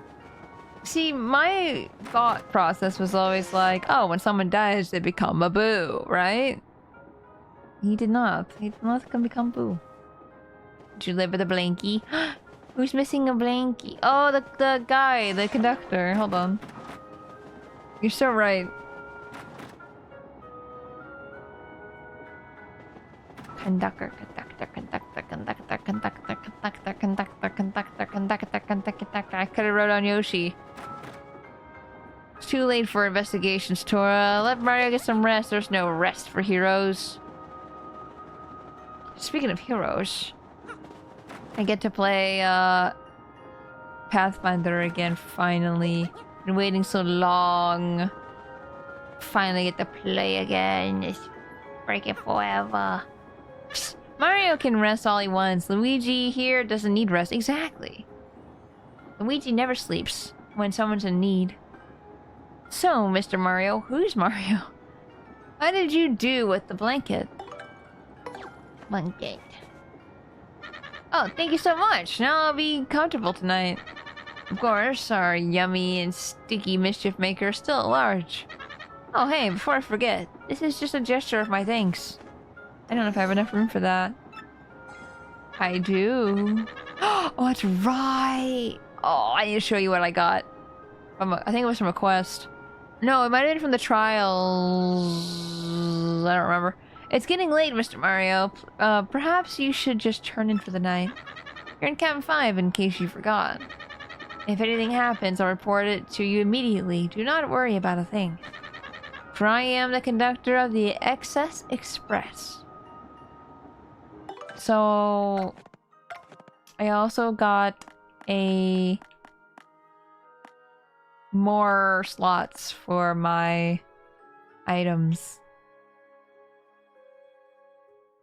Speaker 1: See, my thought process was always like, oh, when someone dies, they become a boo, right? He did not. He did not become boo. Did you live with a blankie? Who's missing a blankie? Oh, the guy, the conductor. Hold on. You're so right. Conductor. I could have wrote on Yoshi. It's too late for investigations, Tora. Let Mario get some rest. There's no rest for heroes. Speaking of heroes, I get to play Pathfinder again, finally. Been waiting so long. Finally get to play again. It's freaking forever. Psst. Mario can rest all he wants. Luigi here doesn't need rest. Exactly. Luigi never sleeps when someone's in need. So, Mr. Mario, who's Mario? How did you do with the blanket? Blanket. Oh, thank you so much. Now I'll be comfortable tonight. Of course, our yummy and sticky mischief maker is still at large. Oh, hey, before I forget, this is just a gesture of my thanks. I don't know if I have enough room for that. I do. Oh, that's right. Oh, I need to show you what I got. I think it was from a quest. No, it might have been from the trials. I don't remember. It's getting late, Mr. Mario. Perhaps you should just turn in for the night. You're in Camp 5 in case you forgot. If anything happens, I'll report it to you immediately. Do not worry about a thing. For I am the conductor of the Excess Express. So... I also got more slots for my items.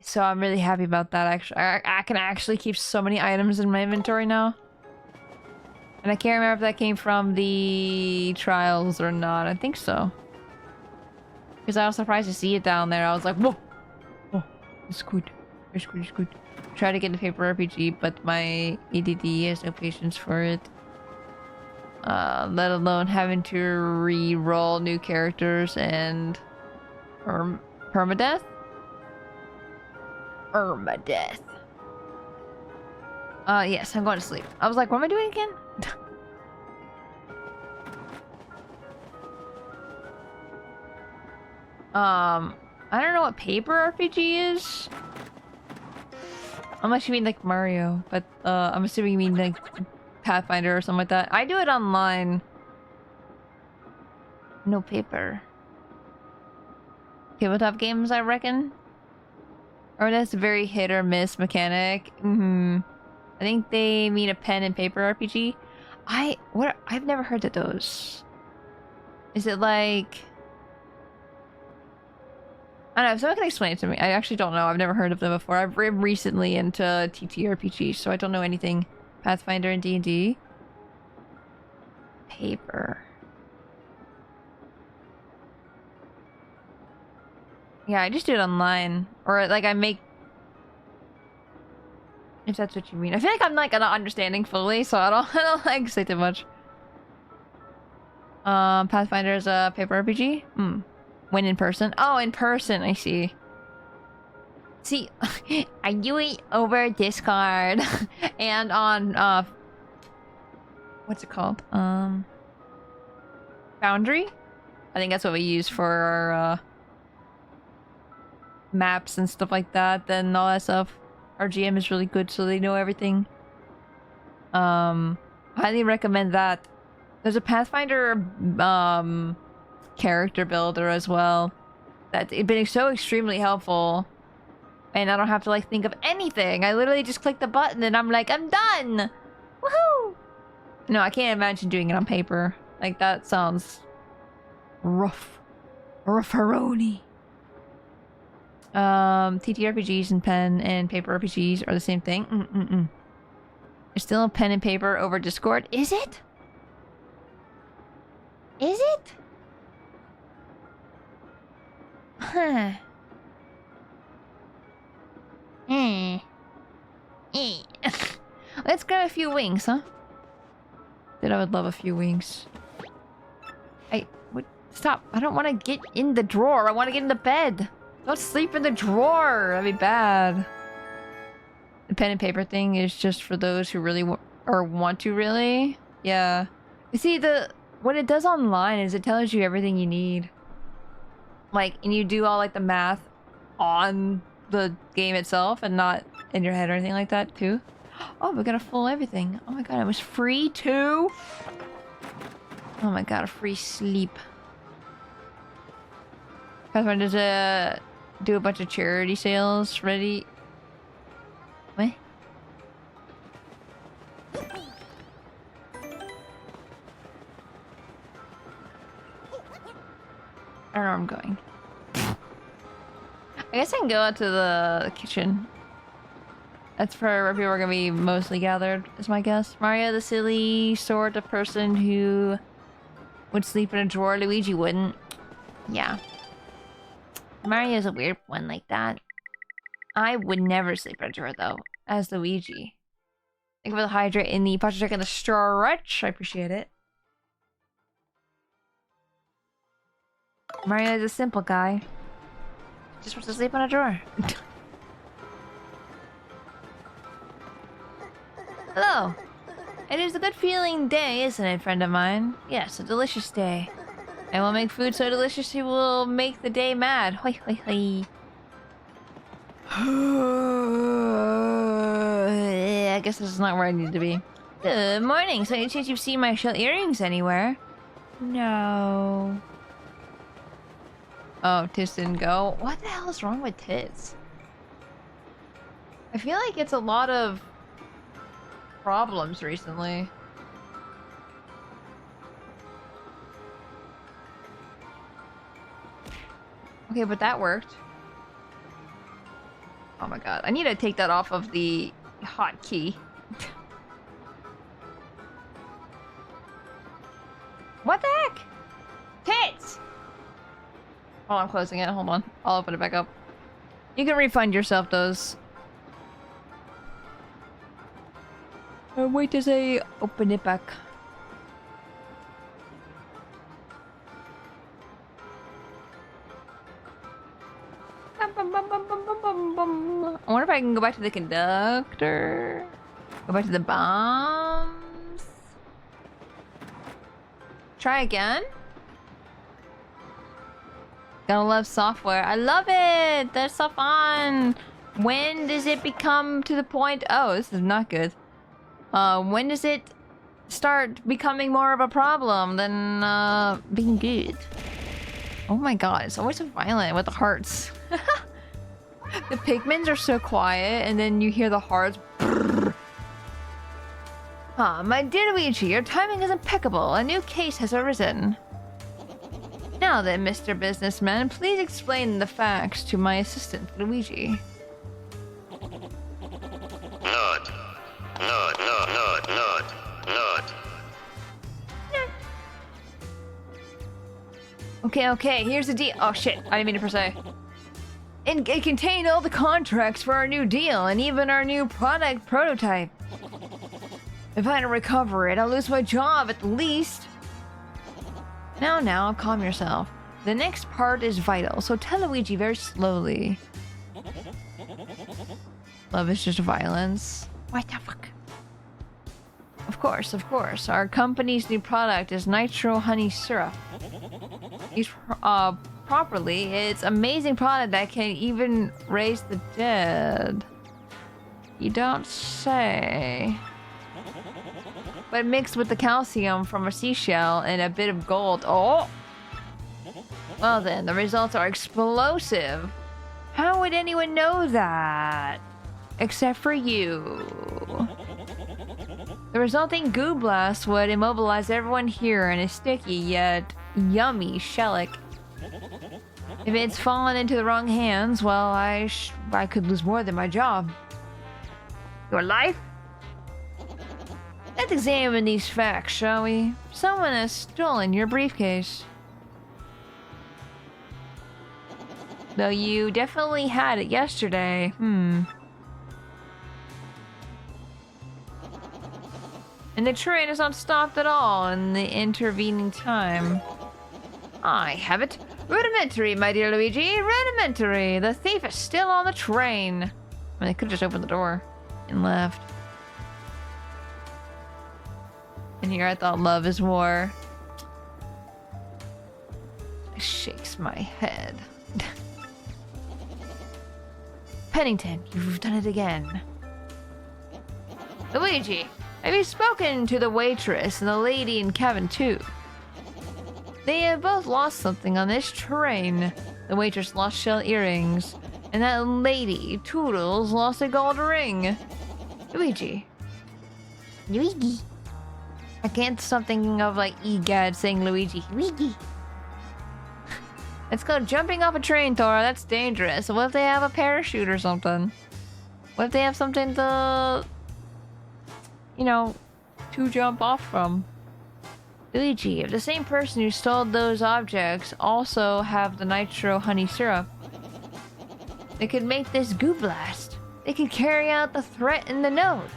Speaker 1: So I'm really happy about that, actually. I can actually keep so many items in my inventory now. And I can't remember if that came from the trials or not. I think so. Because I was surprised to see it down there. I was like, whoa! Oh, it's good. It's good, it's good. Try to get the paper RPG, but my ADD has no patience for it. Let alone having to re-roll new characters and... permadeath? Permadeath. Yes, I'm going to sleep. I was like, what am I doing again? I don't know what paper RPG is. Unless you mean like Mario, but I'm assuming you mean like Pathfinder or something like that. I do it online. No paper. Tabletop games, I reckon. Or that's a very hit or miss mechanic. I think they mean a pen and paper RPG. I've never heard of those. Is it like... I don't know, if someone can explain it to me. I actually don't know. I've never heard of them before. I've been recently into TTRPGs, so I don't know anything. Pathfinder and D&D. Paper. Yeah, I just do it online. Or, like, I make... If that's what you mean. I feel like I'm, like, not understanding fully, so I don't like, say too much. Pathfinder is a paper RPG? Hmm. When in person? Oh, in person, I see. See, I do it over Discord. And on, what's it called? Foundry? I think that's what we use for our, maps and stuff like that, then all that stuff. Our GM is really good, so they know everything. Highly recommend that. There's a Pathfinder character builder as well. That's been so extremely helpful. And I don't have to like think of anything. I literally just click the button and I'm like, I'm done! Woohoo! No, I can't imagine doing it on paper. Like that sounds rough. Ruffaroni. TTRPGs and pen and paper RPGs are the same thing. There's still pen and paper over Discord. Is it? Is it? Huh. Let's grab a few wings, huh? Dude, I would love a few wings. Hey, what? Stop. I don't want to get in the drawer. I want to get in the bed. Don't sleep in the drawer. That'd be bad. The pen and paper thing is just for those who really want to really. Yeah. You see, what it does online is it tells you everything you need. Like, and you do all like the math on the game itself and not in your head or anything like that too. Oh, we got a full everything. Oh my god, it was free too. Oh my god, a free sleep. Pathfinder does do a bunch of charity sales. Ready? What? I don't know where I'm going. I guess I can go out to the kitchen. That's where people are gonna be mostly gathered, is my guess. Mario, the silly sort of person who would sleep in a drawer. Luigi wouldn't. Yeah. Mario's a weird one like that. I would never sleep in a drawer, though, as Luigi. Thank you for the hydrate in the posture check and the stretch. I appreciate it. Mario is a simple guy. Just wants to sleep in a drawer. Hello. It is a good feeling day, isn't it, friend of mine? Yes, a delicious day. I will make food so delicious it will make the day mad. Hoi hoi hoi. I guess this is not where I need to be. Good morning. So any chance you've seen my shell earrings anywhere? No. Oh, Tits didn't go. What the hell is wrong with Tits? I feel like it's a lot of problems recently. Okay, but that worked. Oh my god, I need to take that off of the hotkey. What the heck? Tits! Oh, I'm closing it. Hold on. I'll open it back up. You can refund yourself those. Wait to say open it back. I wonder if I can go back to the conductor. Go back to the bombs. Try again. Gotta love software. I love it. That's so fun. When does it become to the point? Oh, this is not good. When does it start becoming more of a problem than being good? Oh my god, it's always so violent with the hearts. The pigments are so quiet, and then you hear the hearts. Ah, my dear Luigi, your timing is impeccable. A new case has arisen. Now then, Mr. Businessman, please explain the facts to my assistant, Luigi.
Speaker 4: Not.
Speaker 1: Okay, here's the deal. Oh shit, I didn't mean to press A. It contained all the contracts for our new deal and even our new product prototype. If I don't recover it, I'll lose my job at least. Now, calm yourself. The next part is vital, so tell Luigi very slowly. Love is just violence. What the fuck? Of course. Our company's new product is nitro honey syrup. Used properly, it's amazing product that can even raise the dead. You don't say. But mixed with the calcium from a seashell and a bit of gold. Oh! Well then, the results are explosive. How would anyone know that? Except for you. The resulting goo blast would immobilize everyone here in a sticky yet yummy shellac. If it's fallen into the wrong hands, well, I could lose more than my job. Your life? Let's examine these facts, shall we? Someone has stolen your briefcase. Though you definitely had it yesterday. And the train has not stopped at all in the intervening time. I have it. Rudimentary, my dear Luigi. Rudimentary. The thief is still on the train. I mean, they could have just opened the door and left. And here I thought love is war. It shakes my head. Pennington, you've done it again. Luigi, have you spoken to the waitress and the lady in cabin 2? They have both lost something on this train. The waitress lost shell earrings, and that lady, Toodles, lost a gold ring. Luigi. I can't stop thinking of like Egad saying Luigi. Let's go jumping off a train, Tora. That's dangerous. What if they have a parachute or something? What if they have something to, you know, to jump off from? Luigi, if the same person who stole those objects also have the nitro honey syrup, they could make this goo blast. They could carry out the threat in the note.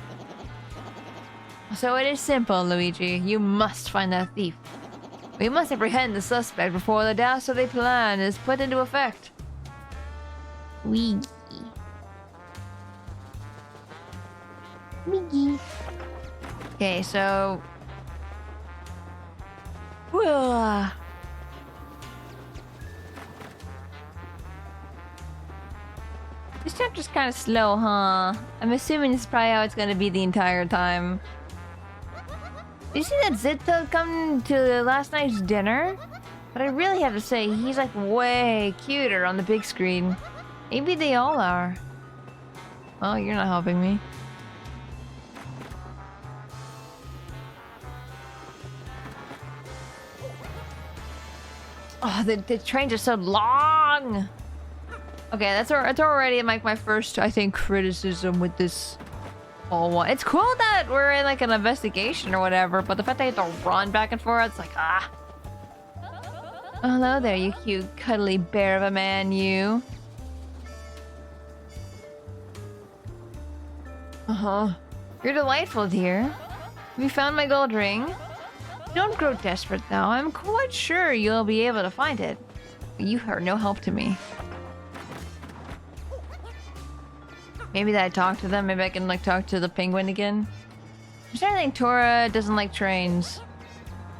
Speaker 1: So it is simple, Luigi. You must find that thief. We must apprehend the suspect before the dastardly plan is put into effect. Luigi. Okay, so... This chapter's kind of slow, huh? I'm assuming this is probably how it's gonna be the entire time. Did you see that Zito come to last night's dinner? But I really have to say, he's like way cuter on the big screen. Maybe they all are. Oh, you're not helping me. Oh, the trains are so long! Okay, that's already like my first, I think, criticism with this whole one. It's cool that we're in like an investigation or whatever, but the fact that you have to run back and forth, it's like, ah. Oh, hello there, you cute, cuddly bear of a man, you. You're delightful, dear. Have you found my gold ring? Don't grow desperate now. I'm quite sure you'll be able to find it. You are no help to me. Maybe that I talk to them. Maybe I can like talk to the penguin again. I'm starting to think Tora doesn't like trains.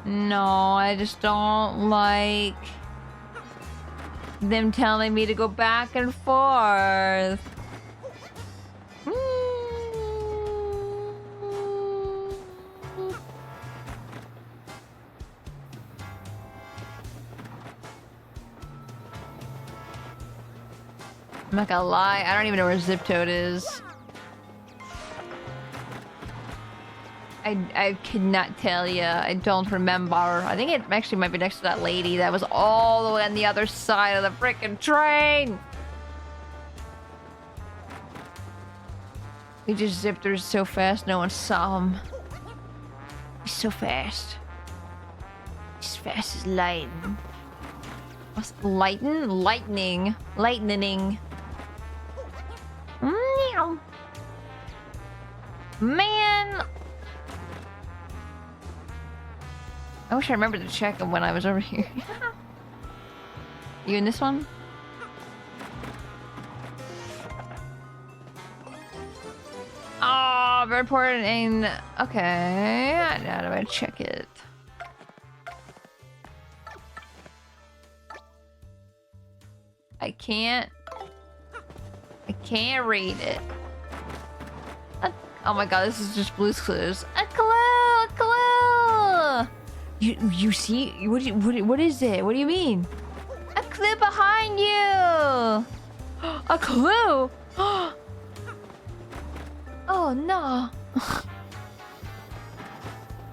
Speaker 1: No, I just don't like them telling me to go back and forth. I'm not gonna lie, I don't even know where Zip Toad is. I cannot tell you. I don't remember. I think it actually might be next to that lady that was all the way on the other side of the freaking train. He just zipped her so fast, no one saw him. He's so fast. He's fast as lightning. What's lightning? Lightning. Lightning. Meow. Man. I wish I remembered to check him when I was over here. You in this one? Oh, very important and okay. Now I'm gonna check it. I can't read it. Oh my god, this is just Blue's Clues. A clue! A clue! You see? What is it? What do you mean? A clue behind you! A clue! Oh no!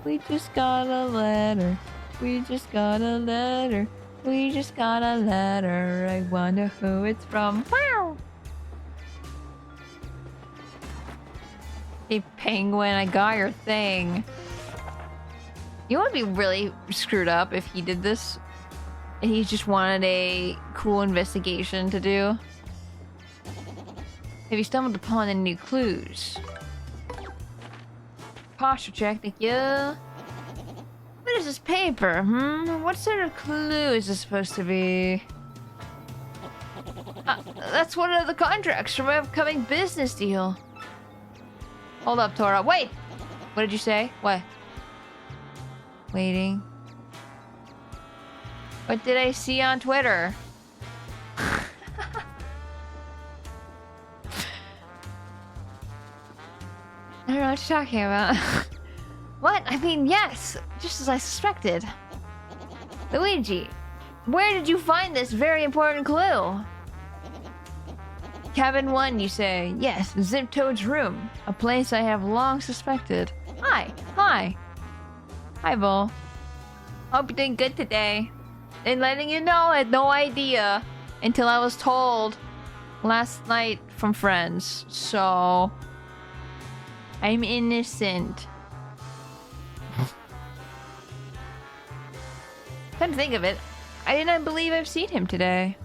Speaker 1: We just got a letter. We just got a letter. We just got a letter. I wonder who it's from. Wow! Hey penguin, I got your thing. You would be really screwed up if he did this and he just wanted a cool investigation to do. Have you stumbled upon any new clues? Posture check, thank you. What is this paper? What sort of clue is this supposed to be? That's one of the contracts from an upcoming business deal. Hold up, Tora. Wait! What did you say? What? Waiting. What did I see on Twitter? I don't know what you're talking about. What? I mean, yes, just as I suspected. Luigi, where did you find this very important clue? Cabin 1, you say? Yes, Zip Toad's room. A place I have long suspected. Hi. Hi. Hi, Bull. Hope you're doing good today. And letting you know, I had no idea until I was told last night from friends. So... I'm innocent. Come to think of it, I did not believe I've seen him today.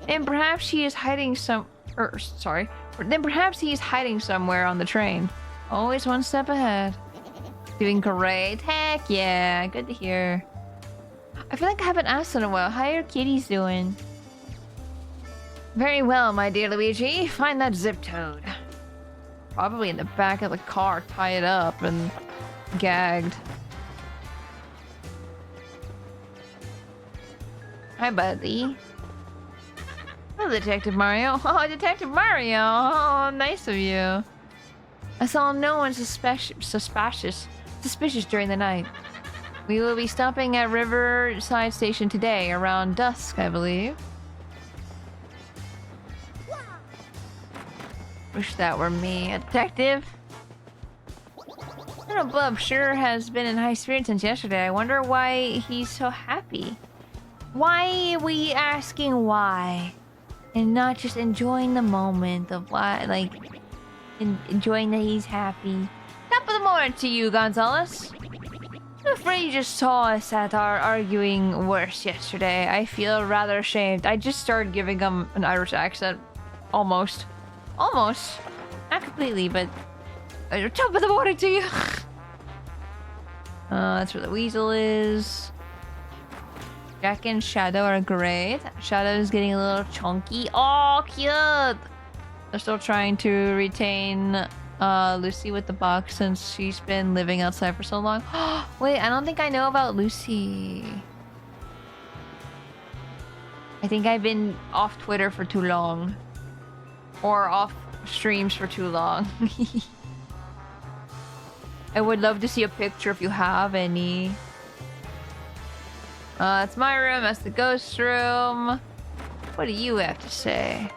Speaker 1: And perhaps he is hiding then perhaps he is hiding somewhere on the train. Always one step ahead. Doing great. Heck yeah, good to hear. I feel like I haven't asked in a while. How are your kitties doing? Very well, my dear Luigi. Find that Zip Toad. Probably in the back of the car, tied up and gagged. Hi, buddy. Oh, Detective Mario. Oh, Detective Mario. Oh, nice of you. I saw no one suspicious during the night. We will be stopping at Riverside Station today around dusk, I believe. Wish that were me. A detective? Little Bub sure has been in high spirits since yesterday. I wonder why he's so happy. Why are we asking why? And not just enjoying the moment of why, like, enjoying that he's happy. Top of the morning to you, Gonzalez. I'm afraid you just saw us at our arguing worse yesterday. I feel rather ashamed. I just started giving him an Irish accent. Almost. Almost. Not completely, but... top of the morning to you! That's where the weasel is. Jack and Shadow are great. Shadow is getting a little chunky. Oh, cute! They're still trying to retain Lucy with the box since she's been living outside for so long. Wait, I don't think I know about Lucy. I think I've been off Twitter for too long. Or off streams for too long. I would love to see a picture if you have any. That's my room. That's the ghost room. What do you have to say?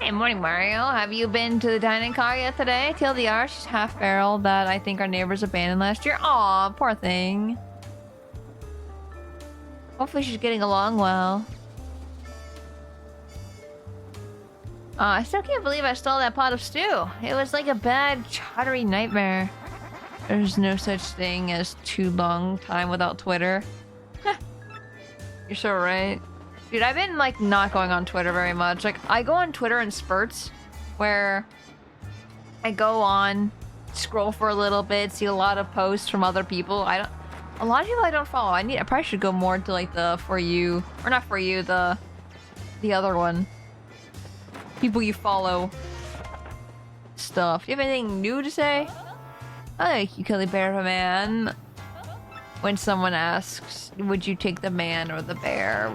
Speaker 1: Hey, morning, Mario. Have you been to the dining car yet today? TLDR, she's half barrel that I think our neighbors abandoned last year. Aw, poor thing. Hopefully she's getting along well. I still can't believe I stole that pot of stew. It was like a bad, chattery nightmare. There's no such thing as too long time without Twitter. You're so right. Dude, I've been, like, not going on Twitter very much. Like, I go on Twitter in spurts, where I go on, scroll for a little bit, see a lot of posts from other people. A lot of people I don't follow. I probably should go more to, like, the For You, or not For You, the other one. People you follow stuff. Do you have anything new to say? Thank you, Kelly Bear Man. When someone asks, would you take the man or the bear?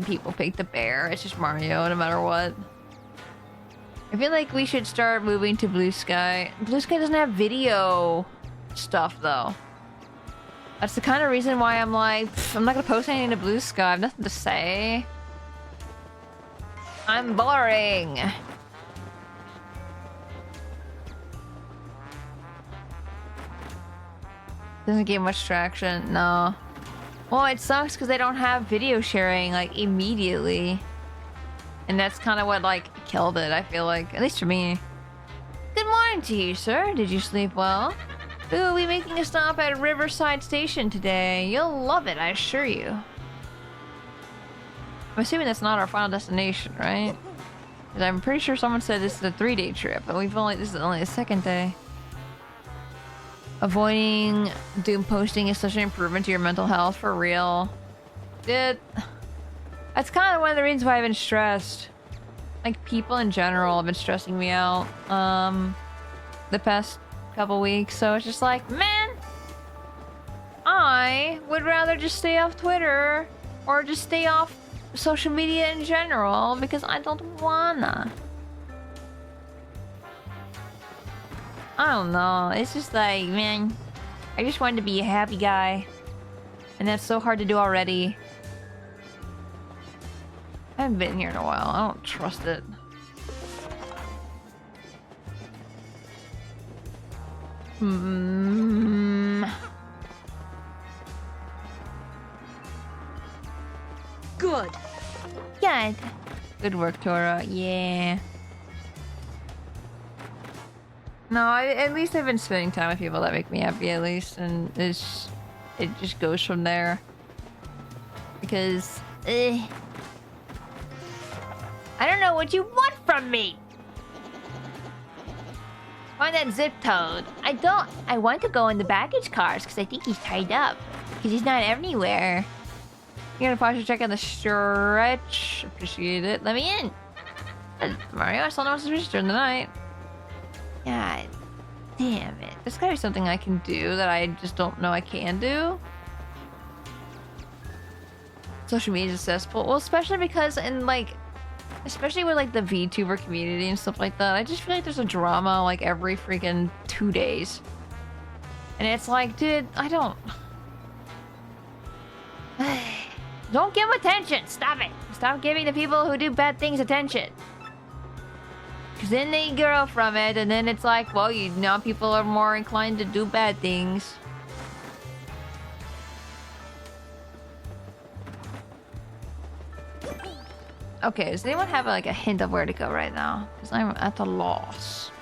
Speaker 1: People pick the bear. It's just Mario, no matter what. I feel like we should start moving to Blue Sky. Blue Sky doesn't have video stuff, though. That's the kind of reason why I'm like, I'm not gonna post anything to Blue Sky. I have nothing to say. I'm boring. Doesn't get much traction, no. Well, it sucks because they don't have video sharing, like, immediately. And that's kind of what, like, killed it, I feel like. At least for me. Good morning to you, sir. Did you sleep well? Ooh, we making a stop at Riverside Station today. You'll love it, I assure you. I'm assuming that's not our final destination, right? Because I'm pretty sure someone said this is a 3-day trip, but this is only the 2nd day. Avoiding doom posting is such an improvement to your mental health, for real. Dude, that's kind of one of the reasons why I've been stressed. Like, people in general have been stressing me out, the past couple weeks, so it's just like, man, I would rather just stay off Twitter, or just stay off social media in general, because I don't wanna. I don't know, it's just like, man, I just wanted to be a happy guy. And that's so hard to do already. I haven't been here in a while, I don't trust it.
Speaker 2: Good.
Speaker 1: Good. Good work, Tora. Yeah. No, at least I've been spending time with people that make me happy, at least, and it just goes from there. Because, I don't know what you want from me. Find that zip toad. I want to go in the baggage cars because I think he's tied up. Because he's not anywhere. You're gonna pause to check on the stretch. Appreciate it. Let me in. Mario, I still know what's during the night. God damn it. There's gotta be something I can do that I just don't know I can do. Social media is cesspool. Well, especially because especially with like the VTuber community and stuff like that, I just feel like there's a drama like every freaking 2 days. And it's like, dude, I don't give them attention. Stop it. Stop giving the people who do bad things attention. Because then they grow from it, and then it's like, well, now people are more inclined to do bad things. Okay, does anyone have like a hint of where to go right now? Because I'm at a loss.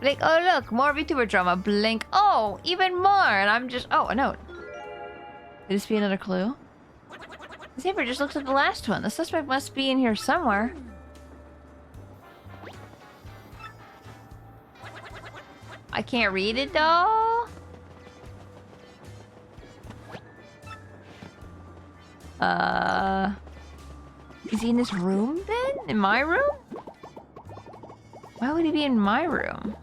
Speaker 1: Blink. Oh, look, more VTuber drama. Blink. Oh, even more. And I'm just. Oh, a note. Could this be another clue? The paper just looks like the last one. The suspect must be in here somewhere. I can't read it though. Is he in this room then? In my room? Why would he be in my room?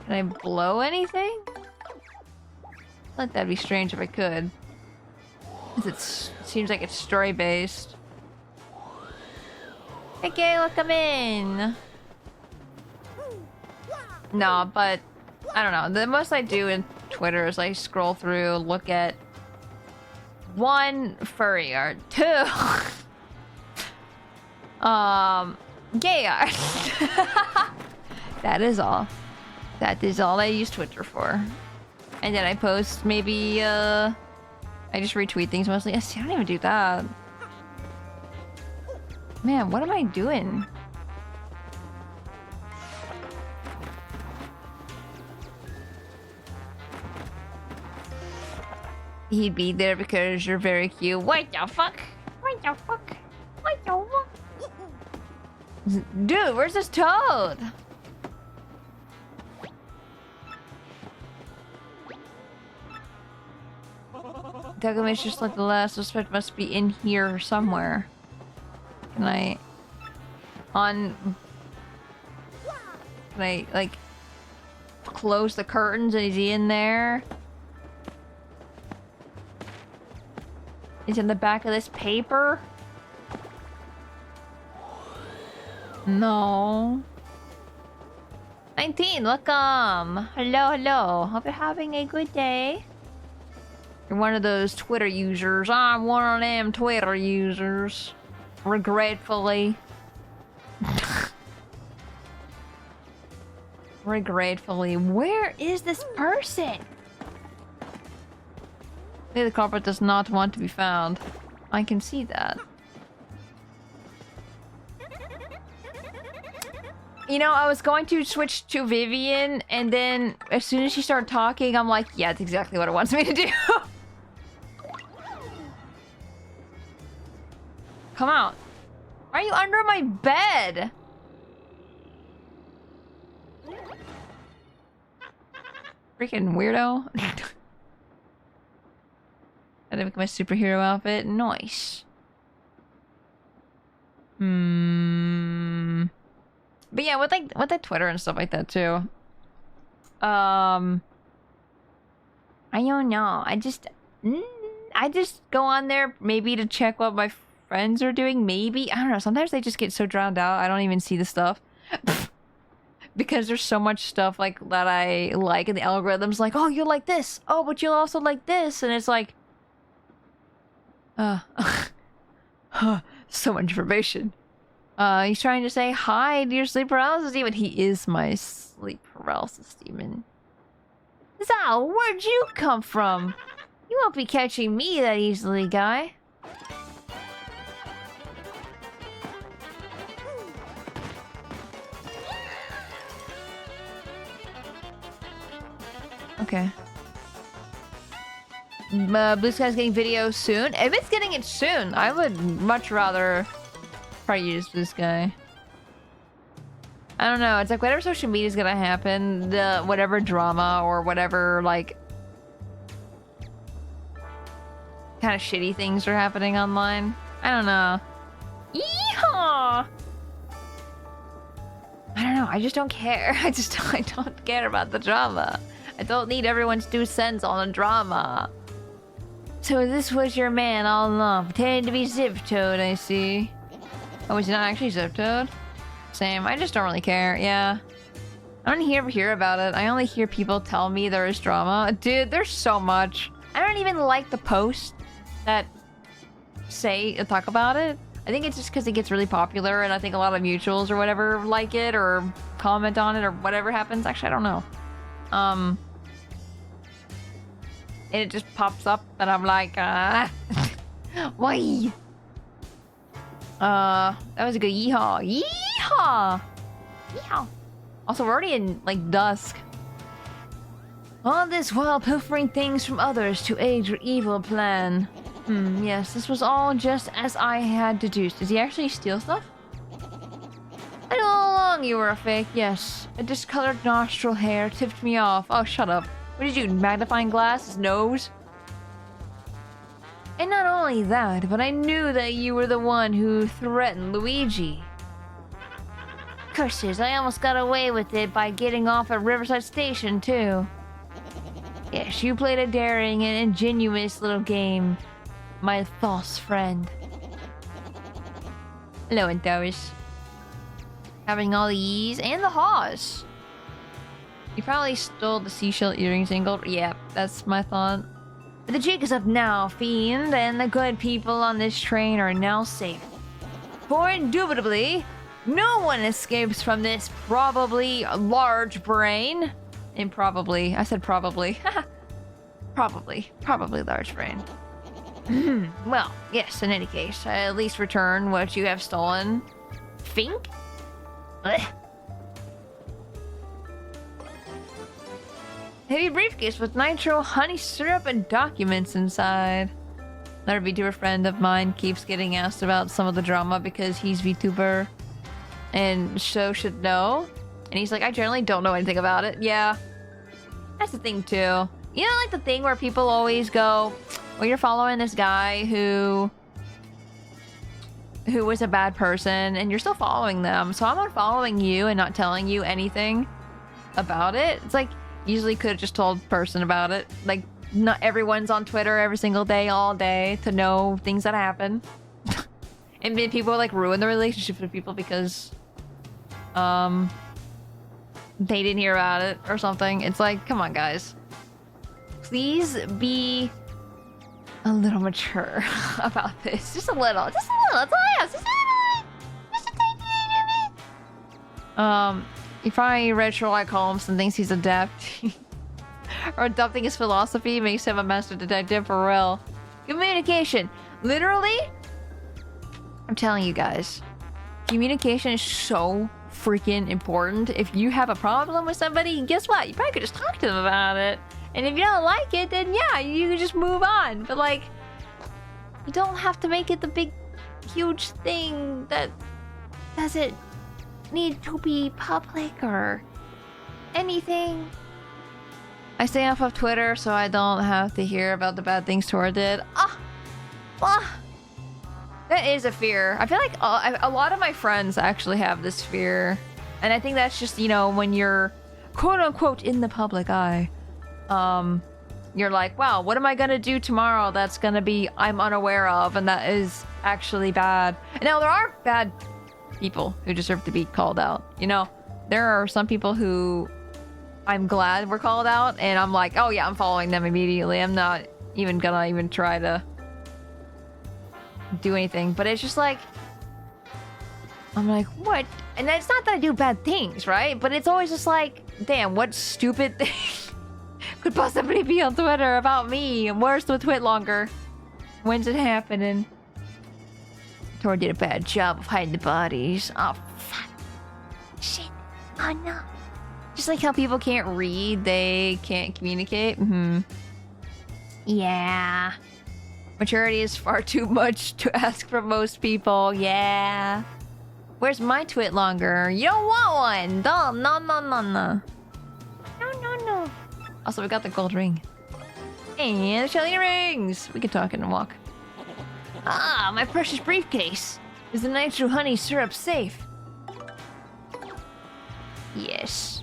Speaker 1: Can I blow anything? I thought that'd be strange if I could. Because it seems like it's story-based. Okay, look, I'm in. No, but I don't know. The most I do in Twitter is I scroll through, look at 1 furry art. 2 gay art. That is all. That is all I use Twitter for. And then I post maybe I just retweet things mostly. See, I don't even do that. Man, what am I doing? He'd be there because you're very cute. What the fuck? What the fuck? What the fuck? Dude, where's this toad? Dugamish just like the last suspect must be in here somewhere. Can I... Can I, like... close the curtains and is he in there? Is in the back of this paper? No. 19, welcome. Hello, hello. Hope you're having a good day. You're one of those Twitter users. I'm one of them Twitter users. Regretfully. Regretfully. Where is this person? The culprit does not want to be found. I can see that. You know, I was going to switch to Vivian, and then as soon as she started talking, I'm like, yeah, that's exactly what it wants me to do. Come out. Why are you under my bed? Freaking weirdo. I didn't make my superhero outfit. Nice. But yeah, with the Twitter and stuff like that too. I don't know. I just go on there maybe to check what my friends are doing. Maybe, I don't know. Sometimes they just get so drowned out. I don't even see the stuff because there's so much stuff like that I like, and the algorithm's like, oh, you like this. Oh, but you'll also like this, and it's like, so much information. He's trying to say hi to your sleep paralysis demon. He is my sleep paralysis demon. Zal, where'd you come from? You won't be catching me that easily, guy. Okay. Blue Sky's getting video soon. If it's getting it soon, I would much rather probably use Blue Sky. I don't know. It's like whatever social media is gonna happen, whatever drama or whatever like kind of shitty things are happening online. I don't know. Yeehaw! I don't know. I just don't care. I don't care about the drama. I don't need everyone's 2 cents on the drama. So this was your man all along, pretending to be Zip Toad, I see. Oh, is he not actually Zip Toad? Same, I just don't really care, yeah. I don't ever hear about it. I only hear people tell me there is drama. Dude, there's so much. I don't even like the posts that talk about it. I think it's just because it gets really popular, and I think a lot of mutuals or whatever like it, or comment on it, or whatever happens. Actually, I don't know. And it just pops up, and I'm like, why? That was a good yeehaw. Yeehaw! Yeehaw! Also, we're already in, like, dusk. All this while pilfering things from others to aid your evil plan. Yes, this was all just as I had deduced. Does he actually steal stuff? I knew all along you were a fake, yes. A discolored nostril hair tipped me off. Oh, shut up. What did you, magnifying glass? His nose? And not only that, but I knew that you were the one who threatened Luigi. Curses, I almost got away with it by getting off at Riverside Station, too. Yes, you played a daring and ingenious little game, my false friend. Hello, Antares. Having all the E's and the haws. You probably stole the seashell earrings, Ingold. Yeah, that's my thought. The jig is up now, fiend, and the good people on this train are now safe. For indubitably, no one escapes from this probably large brain. And probably, I said probably. probably large brain. Well, yes, in any case, at least return what you have stolen. Fink? Ugh. Heavy briefcase with nitro, honey syrup, and documents inside. Another VTuber friend of mine keeps getting asked about some of the drama because he's VTuber and so should know. And he's like, I generally don't know anything about it. Yeah, that's the thing too. You know, like the thing where people always go, well, you're following this guy who was a bad person and you're still following them. So I'm unfollowing you and not telling you anything about it. It's like, usually could have just told the person about it. Like, not everyone's on Twitter every single day, all day, to know things that happen. And then people like ruin the relationship with people because they didn't hear about it or something. It's like, come on, guys. Please be a little mature about this. Just a little. Just a little. That's all I ask. Just a little. Just a tiny bit. If I read Sherlock Holmes and thinks he's adapting or adopting his philosophy makes him a master detective for real. Communication. Literally, I'm telling you guys, communication is so freaking important. If you have a problem with somebody, guess what? You probably could just talk to them about it. And if you don't like it, then yeah, you can just move on. But like, you don't have to make it the big, huge thing that doesn't need to be public or anything. I stay off of Twitter so I don't have to hear about the bad things Tora did. That is a fear. I feel like a lot of my friends actually have this fear. And I think that's just, you know, when you're quote unquote in the public eye. You're like, wow, what am I gonna do tomorrow that's gonna be I'm unaware of, and that is actually bad. And now there are bad people who deserve to be called out. You know, there are some people who I'm glad were called out, and I'm like, oh yeah, I'm following them immediately. I'm not even gonna try to do anything. But it's just like, I'm like, what? And it's not that I do bad things, right? But it's always just like, damn, what stupid thing could possibly be on Twitter about me? And where's the twit longer? When's it happening? Tora did a bad job of hiding the bodies. Oh, fuck. Shit. Oh, no. Just like how people can't read, they can't communicate. Yeah. Maturity is far too much to ask from most people. Yeah. Where's my twit longer? You don't want one. No. No. Also, we got the gold ring. And the Shelly rings. We can talk and walk. Ah, my precious briefcase. Is the nitro honey syrup safe? Yes.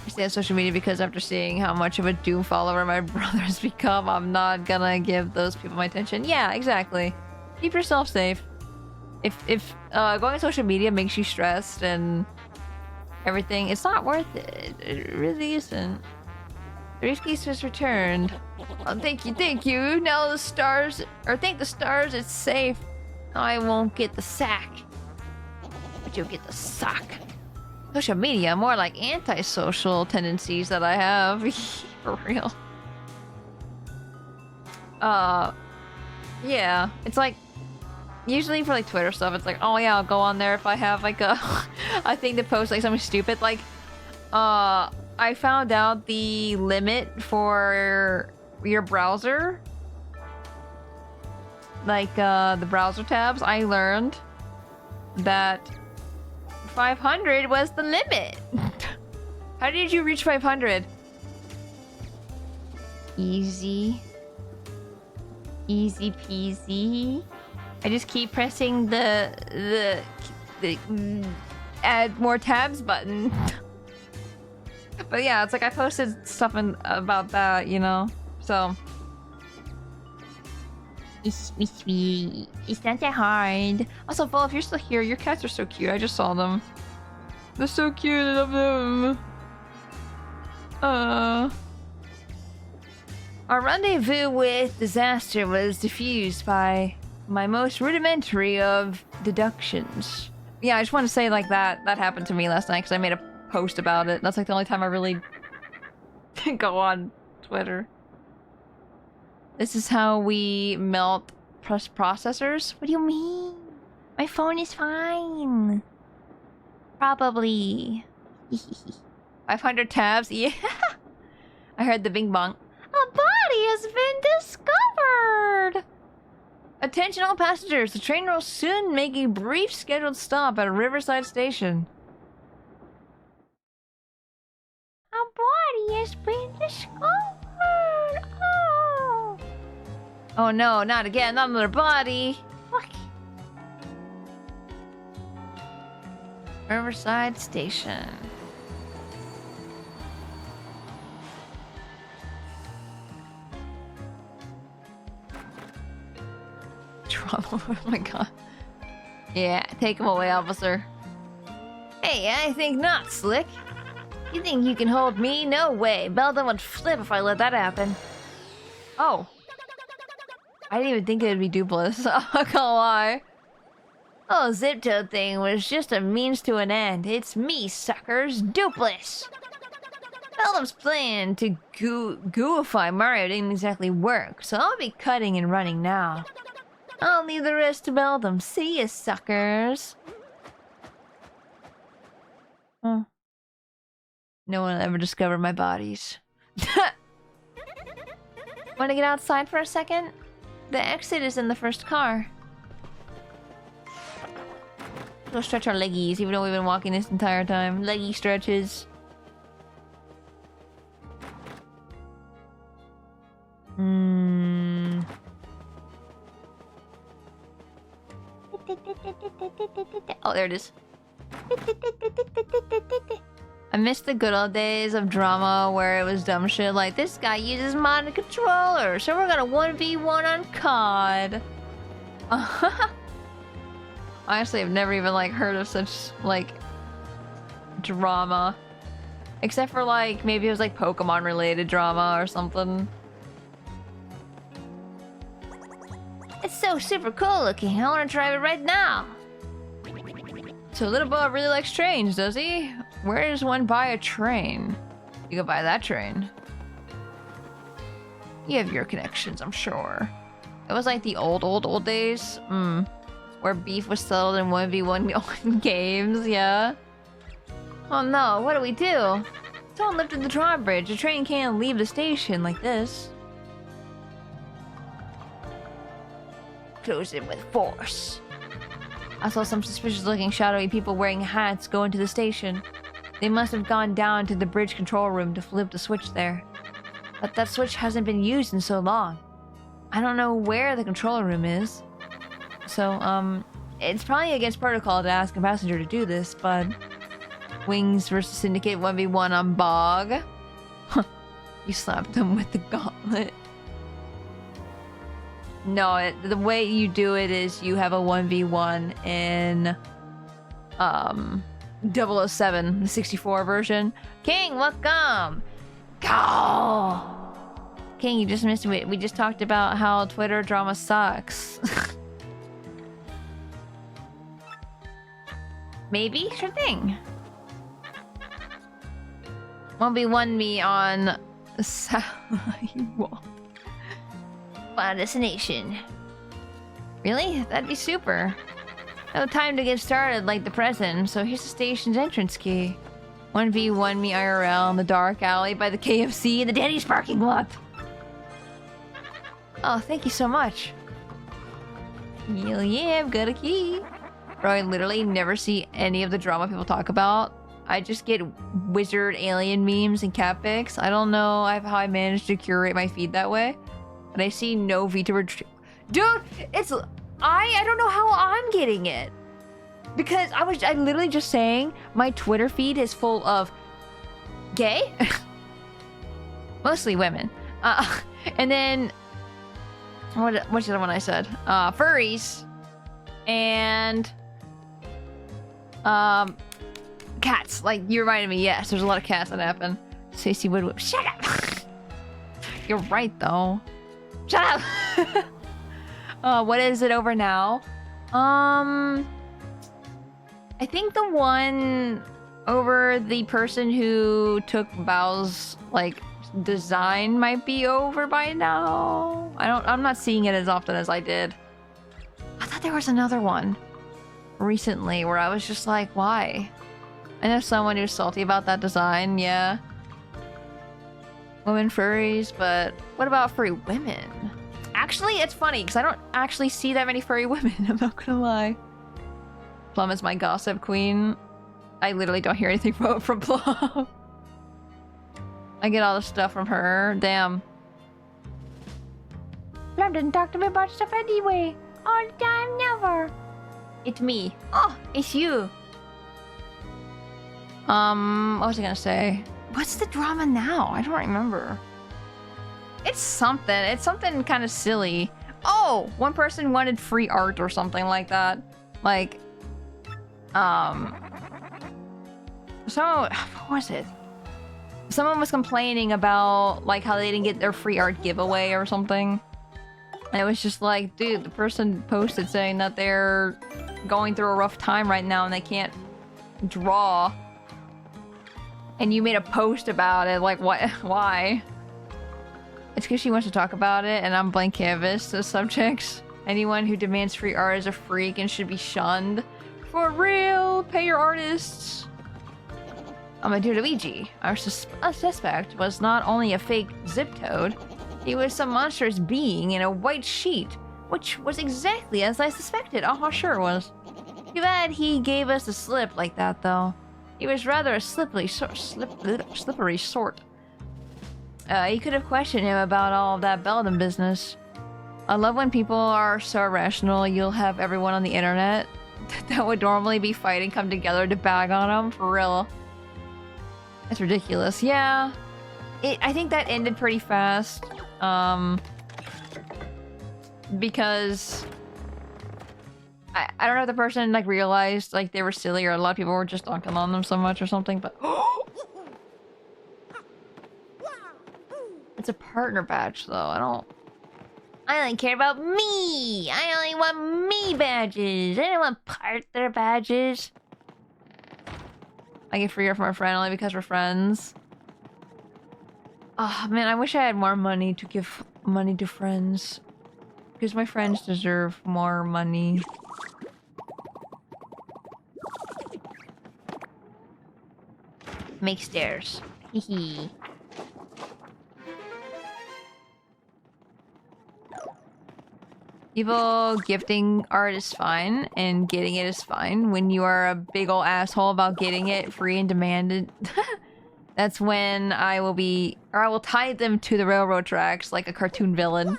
Speaker 1: I stay on social media because after seeing how much of a doom follower my brother has become, I'm not gonna give those people my attention. Yeah, exactly. Keep yourself safe. If going on social media makes you stressed and everything, it's not worth it. It really isn't. The briefcase was returned. Oh, thank you. Now the stars, or thank the stars, it's safe. I won't get the sack, but you'll get the sock. Social media, more like antisocial tendencies that I have. For real. Yeah, it's like, usually for like Twitter stuff, it's like, oh yeah, I'll go on there if I have like a thing to post like something stupid. Like, I found out the limit for your browser. Like, the browser tabs. I learned that 500 was the limit. How did you reach 500? Easy peasy. I just keep pressing the add more tabs button. But yeah, it's like I posted stuff about that, you know? So it's not that hard. Also, Vol, if you're still here, your cats are so cute. I just saw them. They're so cute. I love them. Our rendezvous with disaster was diffused by my most rudimentary of deductions. Yeah, I just want to say like that happened to me last night because I made a post about it. That's like the only time I really go on Twitter. This is how we melt processors? What do you mean? My phone is fine. Probably. 500 tabs? Yeah. I heard the bing bong. A body has been discovered! Attention all passengers, the train will soon make a brief scheduled stop at a Riverside station. A body has been discovered! Oh! Oh no, not again, not another body! Fuck. Riverside station. Trouble. Oh my god. Yeah, take him away, officer. Hey, I think not, Slick. You think you can hold me? No way. Belden would flip if I let that happen. Oh. I didn't even think it would be Dupless. I'm not gonna lie. Oh, Zip-Toed thing was just a means to an end. It's me, suckers. Dupless. Belden's plan to gooify Mario didn't exactly work, so I'll be cutting and running now. I'll leave the rest to Beldum. See ya, suckers. Huh. No one will ever discover my bodies. Want to get outside for a second? The exit is in the first car. Go stretch our leggies, even though we've been walking this entire time. Leggy stretches. Oh, there it is. I miss the good old days of drama where it was dumb shit like this guy uses modded controller, so we're gonna 1v1 on COD. Honestly, I've never even like heard of such like drama, except for like maybe it was like Pokemon related drama or something. It's so super cool looking. I want to drive it right now. So Little Bob really likes trains, does he? Where does one buy a train? You can buy that train. You have your connections, I'm sure. It was like the old days. Where beef was settled in 1v1 games, yeah. Oh no, what do we do? Someone lifted the drawbridge. The train can't leave the station like this. Close it with force. I saw some suspicious looking shadowy people wearing hats go into the station. They must have gone down to the bridge control room to flip the switch there. But that switch hasn't been used in so long. I don't know where the control room is. So, it's probably against protocol to ask a passenger to do this, but... Wings versus Syndicate 1v1 on Bog. You slapped them with the gauntlet. No, the way you do it is you have a 1v1 in 007, the 64 version. King, welcome! Go! King, you just missed it. We just talked about how Twitter drama sucks. Maybe? Sure thing. 1v1 me on Satellite Wall. Final destination. Really? That'd be super. No time to get started like the present, so here's the station's entrance key. 1v1 me IRL in the dark alley by the KFC in the Denny's parking lot. Oh, thank you so much. Hell yeah, I've got a key. Bro, I literally never see any of the drama people talk about. I just get wizard alien memes and cat pics. I don't know how I managed to curate my feed that way. But I see no Vita dude, it's... I don't know how I'm getting it. Because I literally just saying my Twitter feed is full of gay? Mostly women. And then... What's the other one I said? Furries. And... cats. Like, you reminded me, yes, there's a lot of cats that happen. Stacey Woodward. Shut up! You're right, though. Shut up! What is it over now? I think the one over the person who took Bao's, like, design might be over by now. I'm not seeing it as often as I did. I thought there was another one recently where I was just like, why? I know someone who's salty about that design, yeah. Women furries, but what about furry women? Actually, it's funny because I don't actually see that many furry women, I'm not gonna lie. Plum is my gossip queen. I literally don't hear anything from Plum. I get all the stuff from her. Damn. Plum didn't talk to me about stuff anyway. All the time, never. It's me. Oh, it's you. What was I gonna say? What's the drama now? I don't remember. It's something. It's something kind of silly. Oh, one person wanted free art or something like that. Like, so what was it? Someone was complaining about like how they didn't get their free art giveaway or something. And it was just like, dude, the person posted saying that they're going through a rough time right now and they can't draw. And you made a post about it, like what? Why? It's because she wants to talk about it and I'm blank canvas to subjects. Anyone who demands free art is a freak and should be shunned. For real, pay your artists. My dear Luigi, our suspect was not only a fake zip toad, he was some monstrous being in a white sheet, which was exactly as I suspected. Oh, sure it was. Too bad he gave us a slip like that, though. He was rather a slippery sort. You could have questioned him about all of that Belden business. I love when people are so irrational. You'll have everyone on the internet that would normally be fighting come together to bag on him, for real. It's ridiculous. Yeah. I think that ended pretty fast. Because I don't know if the person like realized like they were silly or a lot of people were just dunking on them so much or something, but it's a partner badge though. I only care about me. I only want me badges. I don't want partner badges. I get free from our friend only because we're friends. Oh man, I wish I had more money to give money to friends. Because my friends deserve more money. Make stairs. Hehe. People gifting art is fine, and getting it is fine. When you are a big ol' asshole about getting it free and demanded, that's when I will tie them to the railroad tracks like a cartoon villain.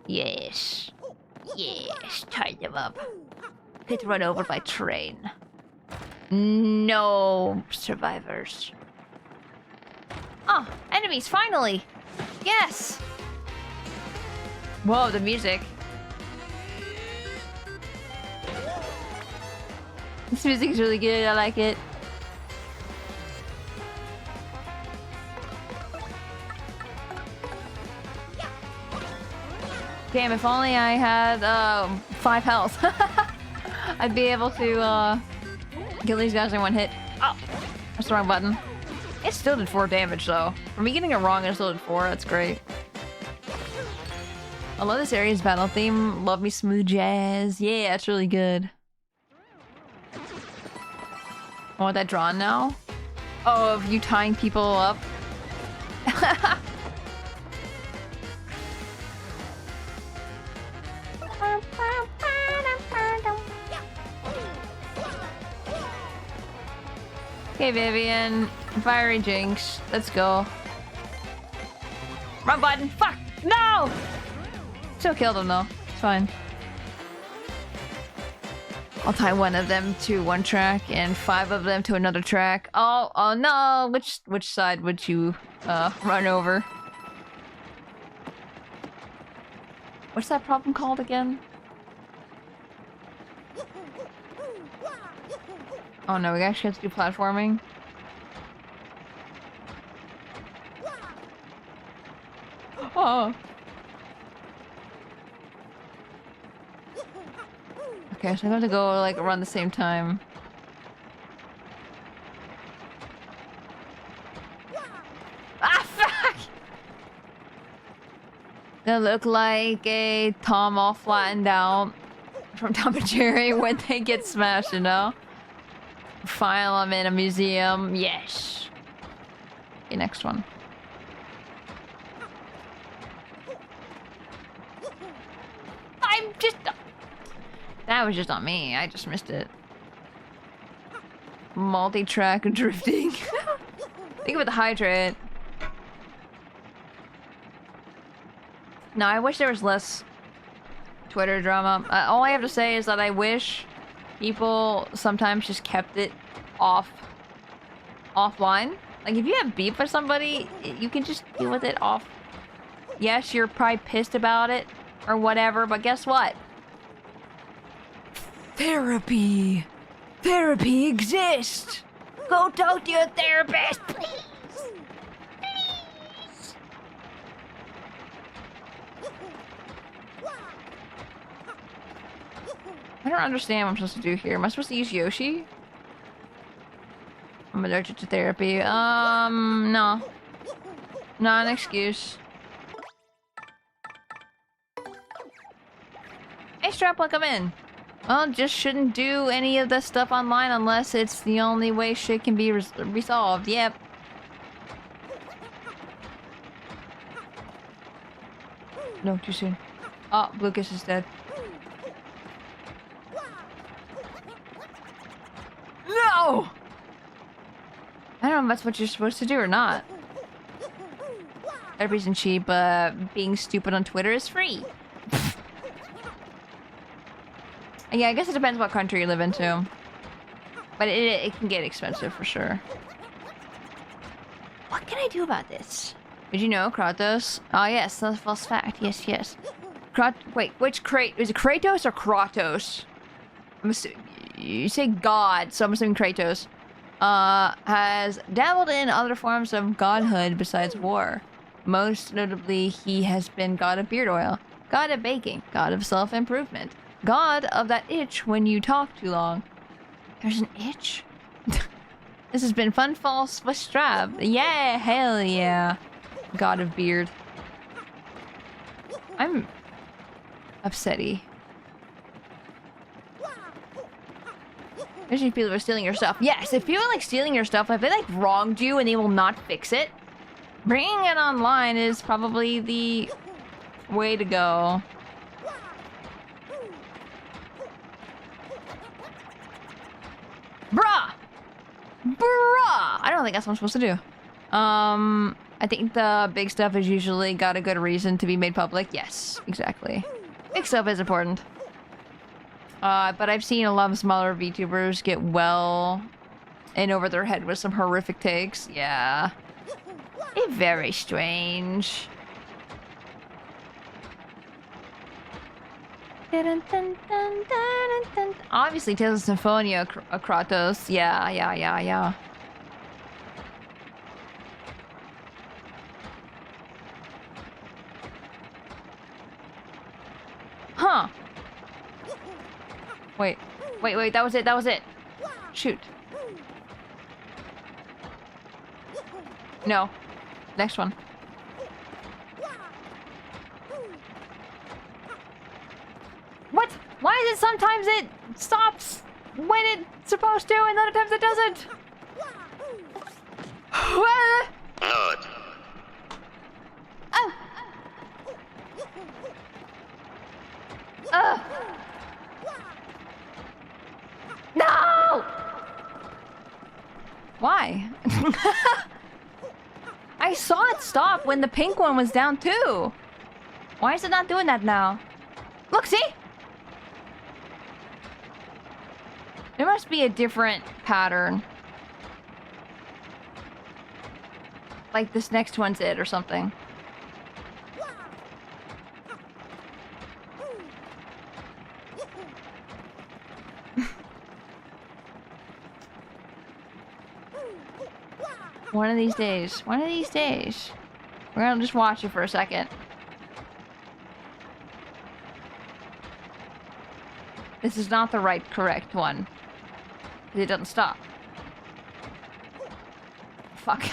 Speaker 1: Yes. Yes, tie them up. Get run over by train. No survivors. Oh, enemies, finally! Yes! Whoa, the music. This music is really good, I like it. Damn, if only I had 5 health. I'd be able to kill these guys in one hit. Oh, that's the wrong button. It still did 4 damage though. For me getting it wrong, it still did 4. That's great. I love this area's battle theme. Love me smooth jazz. Yeah, it's really good. I want that drawn now. Oh, of you tying people up. Okay, Vivian. Fiery Jinx. Let's go. Wrong button. Fuck! No! Still killed him though. It's fine. I'll tie one of them to one track and 5 of them to another track. Oh no! Which side would you run over? What's that problem called again? Oh no, we actually have to do platforming. Oh. Okay, so I'm going to go like around the same time. Ah, fuck! They look like a Tom all flattened out from Tom and Jerry when they get smashed, you know? File them in a museum. Yes. Okay, next one. I'm just... That was just on me. I just missed it. Multi-track drifting. Think about the hydrate. No, I wish there was less Twitter drama. All I have to say is that I wish people sometimes just kept it offline. Like, if you have beef with somebody, you can just deal with it off. Yes, you're probably pissed about it or whatever, but guess what? Therapy! Therapy exists! Go talk to your therapist, please! Please! I don't understand what I'm supposed to do here. Am I supposed to use Yoshi? I'm allergic to therapy. No. Not an excuse. Hey, Strap, welcome in. Well, just shouldn't do any of this stuff online unless it's the only way shit can be resolved. Yep. No, too soon. Oh, Lucas is dead. No! I don't know if that's what you're supposed to do or not. Therapy isn't cheap, but being stupid on Twitter is free. Yeah, I guess it depends what country you live in too. But it can get expensive for sure. What can I do about this? Did you know Kratos? Oh yes, that's a false fact. Yes, yes. Wait, which is it Kratos or Kratos? You say God, so I'm assuming Kratos. Has dabbled in other forms of godhood besides war. Most notably, he has been god of beard oil, god of baking, god of self-improvement, god of that itch when you talk too long. There's an itch? This has been fun, false with Strab. Yeah, hell yeah. God of beard. I'm upsetty. Especially if people are stealing your stuff. Yes, if people like stealing your stuff, if they like wronged you and they will not fix it, bringing it online is probably the way to go. Bruh! Bruh! I don't think that's what I'm supposed to do. I think the big stuff is usually got a good reason to be made public. Yes, exactly. Big stuff is important. But I've seen a lot of smaller VTubers get well in over their head with some horrific takes. Yeah. It's very strange. Obviously, Tales of Symphonia, Kratos. Yeah. Huh. Wait, that was it. Shoot. No. Next one. What? Why is it sometimes it stops when it's supposed to and other times it doesn't?
Speaker 4: Good.
Speaker 1: No! Why? I saw it stop when the pink one was down too. Why is it not doing that now? Look, see? There must be a different pattern. Like this next one's it or something. One of these days. We're gonna just watch it for a second. This is not the correct one. It doesn't stop. Fuck.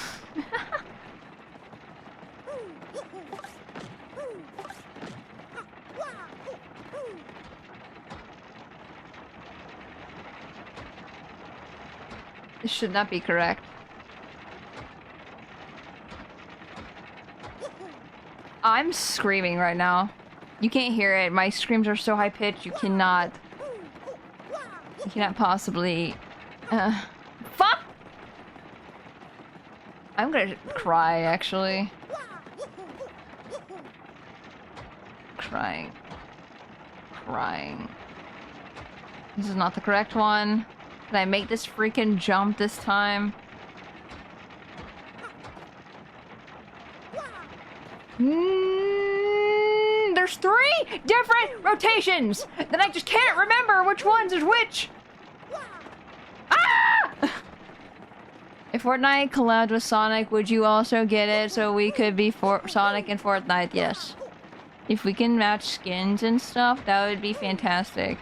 Speaker 1: This should not be correct. I'm screaming right now. You can't hear it. My screams are so high pitched. You cannot possibly. Fuck! I'm gonna cry actually. Crying. This is not the correct one. Can I make this freaking jump this time? There's 3 different rotations! Then I just can't remember which ones is which! Ah! If Fortnite collabed with Sonic, would you also get it so we could be Sonic and Fortnite? Yes. If we can match skins and stuff, that would be fantastic.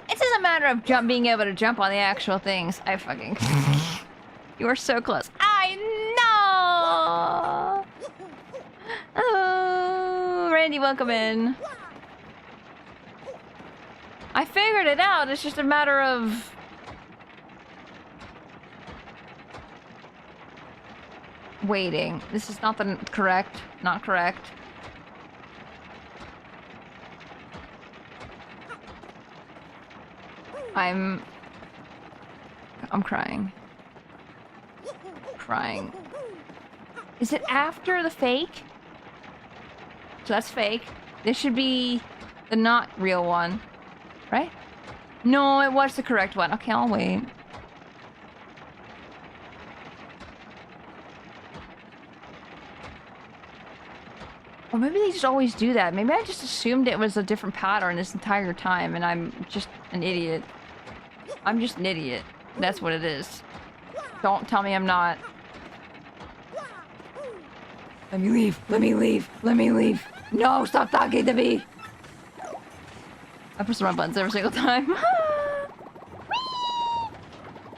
Speaker 1: It's just a matter of being able to jump on the actual things. I fucking... You are so close. I know! Oh, Randy, welcome in. I figured it out. It's just a matter of... waiting. This is not the correct. Not correct. I'm crying. Crying. Is it after the fake? So that's fake. This should be the not real one, right? No, it was the correct one. Okay, I'll wait. Or maybe they just always do that. Maybe I just assumed it was a different pattern this entire time and I'm just an idiot. I'm just an idiot. That's what it is. Don't tell me I'm not. Let me leave. Let me leave. Let me leave. No, stop talking to me. I press the wrong buttons every single time.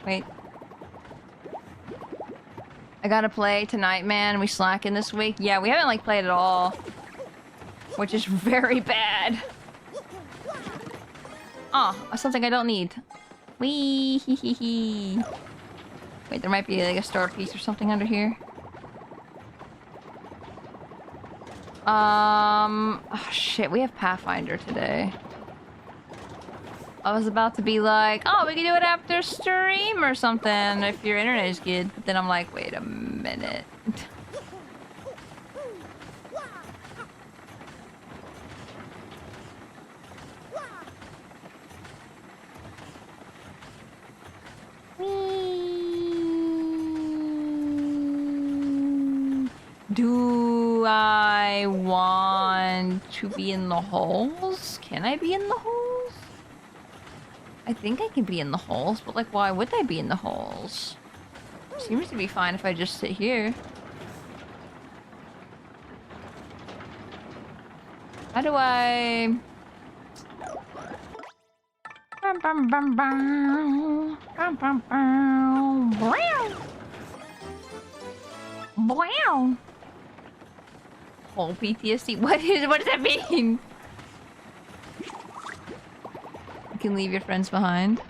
Speaker 1: Wait. I gotta play tonight, man. We slacking this week. Yeah, we haven't like played at all. Which is very bad. Oh, something I don't need. Wee hee hee hee. Wait, there might be like a star piece or something under here. Oh shit, we have Pathfinder today. I was about to be like, oh, we can do it after stream or something if your internet is good. But then I'm like, wait a minute. Do I want to be in the holes? Can I be in the holes? I think I can be in the holes, but like, why would I be in the holes? Seems to be fine if I just sit here. How do I... Wow. Whole PTSD. What does that mean? You can leave your friends behind.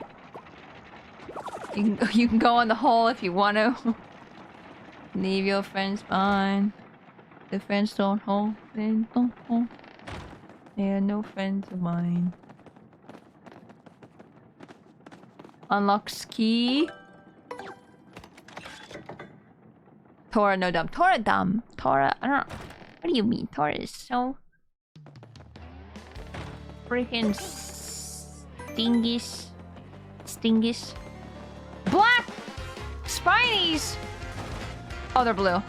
Speaker 1: You can go on the hole if you want to. Leave your friends behind. The friends don't hold. They don't hold. They are no friends of mine. Unlocks key. Tora no dumb. Tora dumb. Tora, I don't know. What do you mean? Tora is so freaking stingish. Stingish. Black spinies. Oh, they're blue.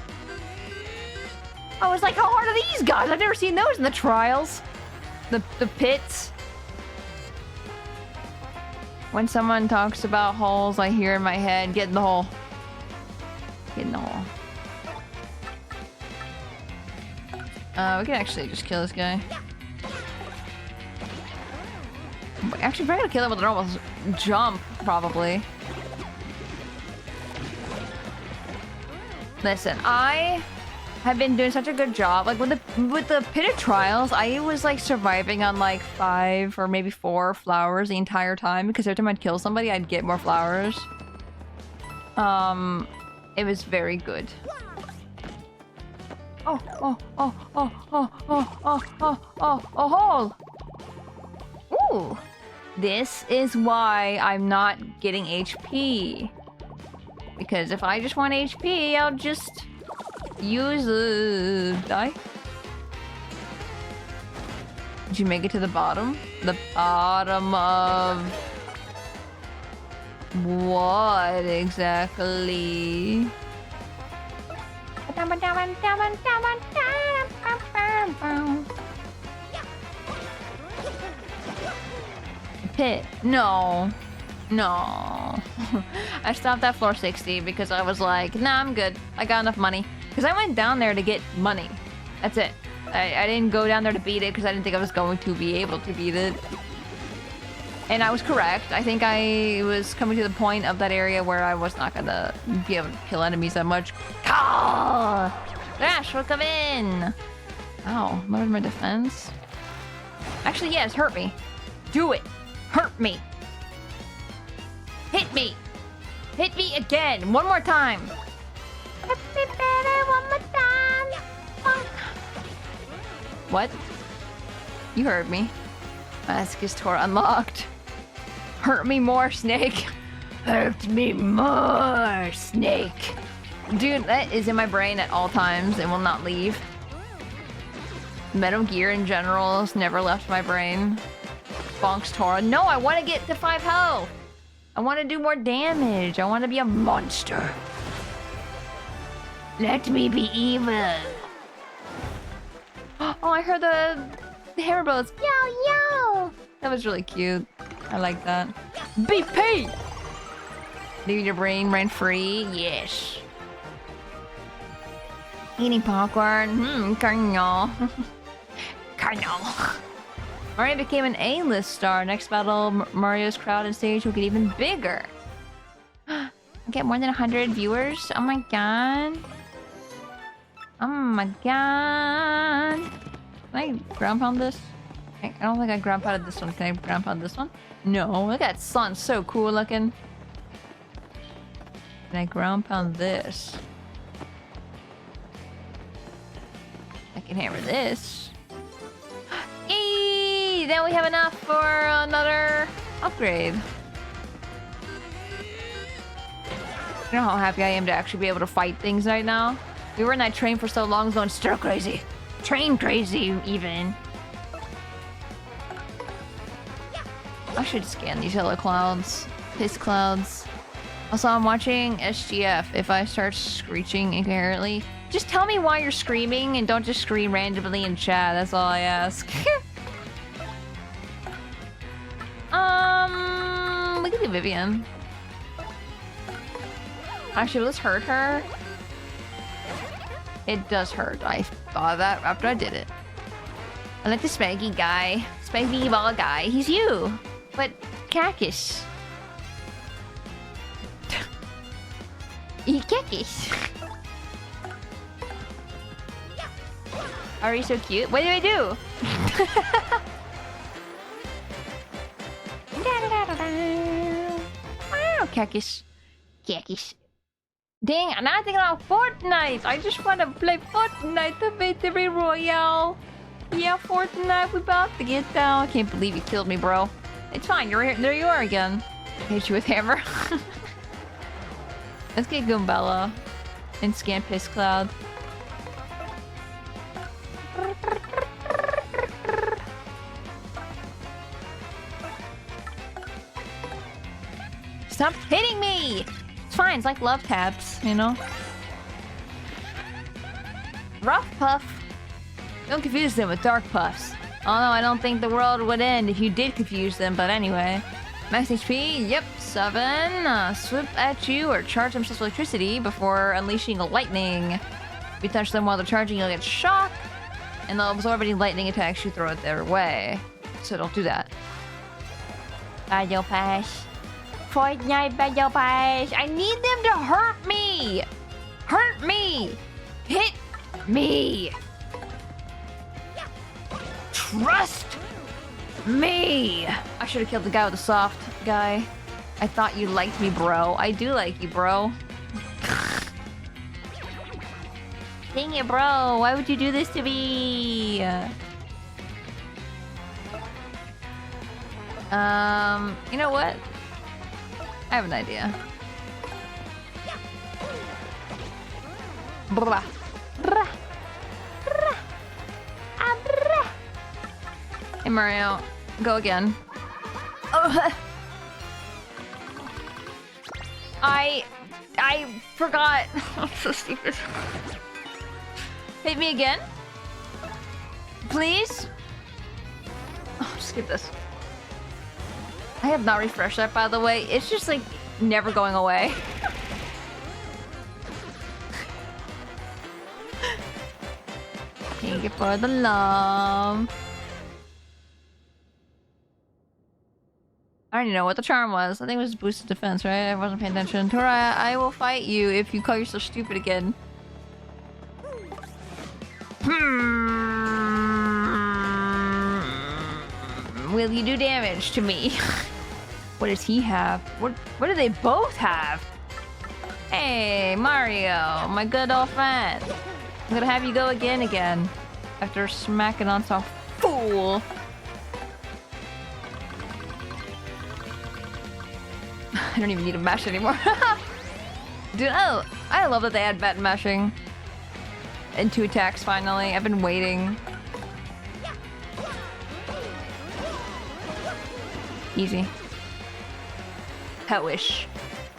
Speaker 1: I was like, how hard are these guys? I've never seen those in the trials. The pits. When someone talks about holes, I hear in my head, get in the hole. Get in the hole. We can actually just kill this guy. Actually, we're gonna kill him with a normal jump, probably. Listen, I have been doing such a good job. Like with the pit of trials, I was like surviving on like 5 or maybe 4 flowers the entire time because every time I'd kill somebody, I'd get more flowers. It was very good. Oh, hole! Ooh! This is why I'm not getting HP. Because if I just want HP, I'll just use die. Did you make it to the bottom? The bottom of what exactly? Pit. No. No. I stopped at floor 60 because I was like, nah, I'm good. I got enough money. Because I went down there to get money. That's it. I didn't go down there to beat it because I didn't think I was going to be able to beat it. And I was correct. I think I was coming to the point of that area where I was not gonna be able to kill enemies that much. Dash, will come in! Ow, lowered my defense. Actually, yes, hurt me. Do it! Hurt me! Hit me! Hit me again! One more time! Hit me better one more time! Fuck. What? You heard me. Spacey Tora unlocked. Hurt me more, Snake. Hurt me more, Snake. Dude, that is in my brain at all times and will not leave. Metal Gear in general has never left my brain. Bonks Tora. No, I want to get to 5 health. I want to do more damage. I want to be a monster. Let me be evil. Oh, I heard the hammer bullets. Yo, yo. That was really cute. I like that. BP! Leave your brain rent free? Yes. Eating popcorn? Carnal. Carnal. Alright, became an A-list star. Next battle, Mario's crowd and stage will get even bigger. Get more than 100 viewers? Oh my god. Oh my god. Can I ground pound this? I don't think I ground pounded this one. Can I ground pound this one? No. Look at that sun. So cool looking. Can I ground pound this? I can hammer this. Eee! Then we have enough for another upgrade. You know how happy I am to actually be able to fight things right now? We were in that train for so long, it's going stir crazy. Train crazy, even. I should scan these yellow clouds. Piss clouds. Also, I'm watching SGF. If I start screeching incoherently, just tell me why you're screaming and don't just scream randomly in chat. That's all I ask. We can do Vivian. Actually, will this hurt her? It does hurt. I thought of that after I did it. I like the spiky guy. Spiky ball guy. He's you. But cactus. Eat cactus. Are you so cute? What did I do? Wow, cactus. Cactus. Dang, I'm not thinking about Fortnite. I just want to play Fortnite, the Victory Royale. Yeah, Fortnite, we about to get down. I can't believe you killed me, bro. It's fine, you're here. There you are again. I hit you with hammer. Let's get Goombella and scan Piss Cloud. Stop hitting me! It's fine, it's like love taps, you know? Rough puff. Don't confuse them with dark puffs. Although I don't think the world would end if you did confuse them, but anyway. Max HP, yep, 7. Swoop at you or charge themselves with electricity before unleashing a lightning. If you touch them while they're charging, you'll get shock. And they'll absorb any lightning attacks you throw it their way. So don't do that. Battle Pass. Fortnite Battle Pass. I need them to hurt me! Hurt me! Hit me! Trust me! I should have killed the guy with the soft guy. I thought you liked me, bro. I do like you, bro. Dang it, bro. Why would you do this to me? You know what? I have an idea. Brah. Brah. Brah. Ah, brah. Hey, Mario. Go again. Oh. I forgot. I'm so stupid. Hit me again. Please? Oh, skip this. I have not refreshed that, by the way. It's just like never going away. Thank you for the love. I don't even know what the charm was. I think it was boosted defense, right? I wasn't paying attention. Tora, I will fight you if you call yourself stupid again. Will you do damage to me? What does he have? What do they both have? Hey, Mario, my good old friend. I'm gonna have you go again. After smacking on some fool. I don't even need to mash anymore. Dude, oh, I love that they add button mashing. And 2 attacks finally. I've been waiting. Easy. Pet-wish.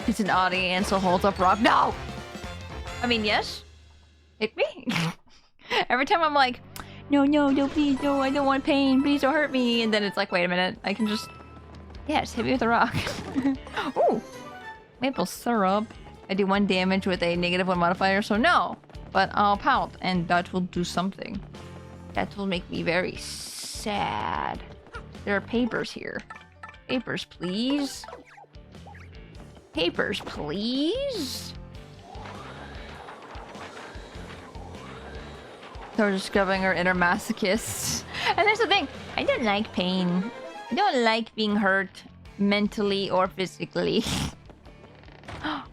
Speaker 1: It's an audience, so holds up rock. No! I mean, yes. Hit me. Every time I'm like, no, please, no, I don't want pain. Please don't hurt me. And then it's like, wait a minute. I can just... Yeah, just hit me with a rock. Ooh. Maple syrup. I do 1 damage with a -1 modifier, so no. But I'll pout, and that will do something. That will make me very sad. There are papers here. Papers, please. Papers, please. They're discovering her inner masochist. And there's the thing. I don't like pain. I don't like being hurt mentally or physically.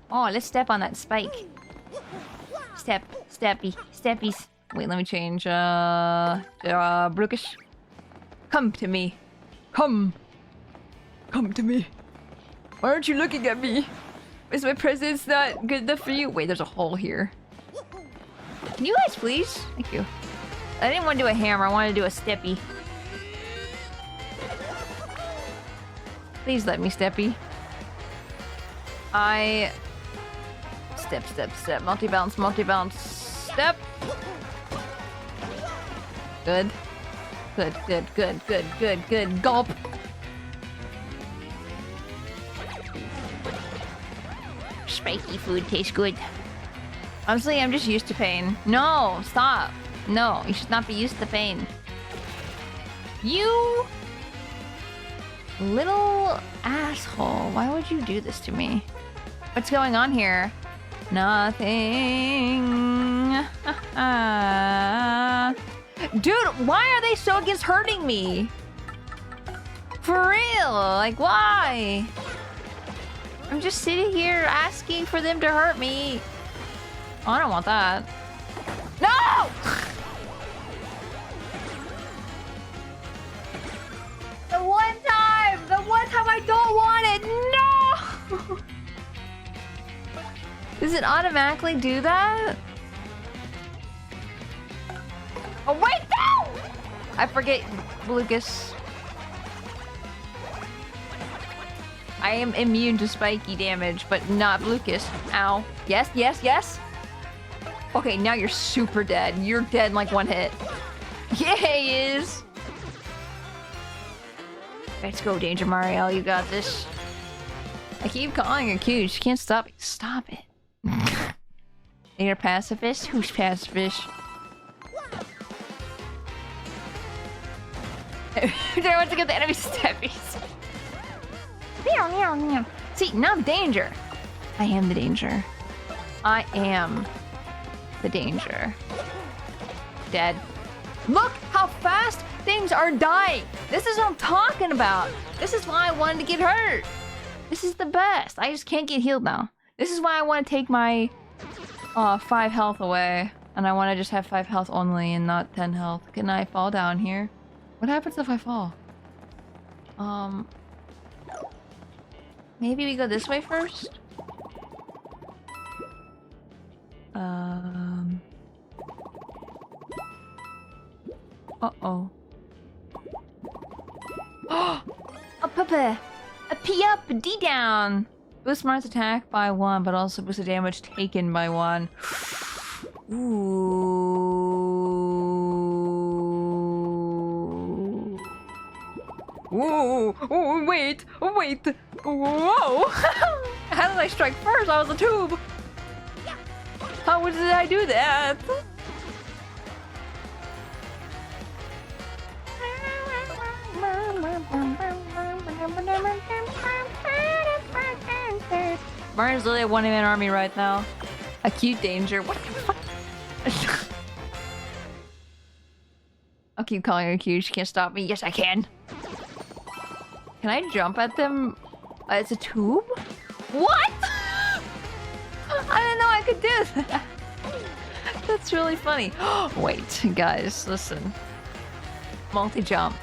Speaker 1: Oh, let's step on that spike. Steppies. Wait, let me change. Brookish. Come to me. Come to me. Why aren't you looking at me? Is my presence not good enough for you? Wait, there's a hole here. Can you guys please? Thank you. I didn't want to do a hammer. I wanted to do a steppy. Please let me steppy. Step. Multi-bounce. Step. Good. Gulp. Spiky food tastes good. Honestly, I'm just used to pain. No, stop. No, you should not be used to pain. You little asshole. Why would you do this to me? What's going on here? Nothing. Dude, why are they so against hurting me? For real? Like, why? I'm just sitting here asking for them to hurt me. Oh, I don't want that. No! The one time I don't want it. No! Does it automatically do that? Oh, wait, no! I forget, Lucas. I am immune to spiky damage, but not Lucas. Ow. Yes. Okay, now you're super dead. You're dead in like one hit. Yeah, he is. Let's go, Danger Mario. You got this. I keep calling her cute. She can't stop me. Stop it. You're a pacifist? Who's pacifist? Do I want to get the enemy steppies? See, now I'm danger. I am the danger. I am the danger. Dead. Look how fast things are dying. This is what I'm talking about. This is why I wanted to get hurt. This is the best. I just can't get healed now. This is why I want to take my 5 health away. And I want to just have 5 health only and not 10 health. Can I fall down here? What happens if I fall? Maybe we go this way first? Uh-oh. A puppy! A P up, D down! Boost Mar's attack by 1, but also boost the damage taken by 1. Ooh. Ooh. Oh, wait. Oh, wait. Whoa. How did I strike first? I was a tube. How did I do that? Mario's literally a one-man army right now. Acute danger. What the fuck? I'll keep calling her cute. She can't stop me. Yes, I can. Can I jump at them as a tube? What? I didn't know I could do that. That's really funny. Wait, guys, listen. Multi-jump.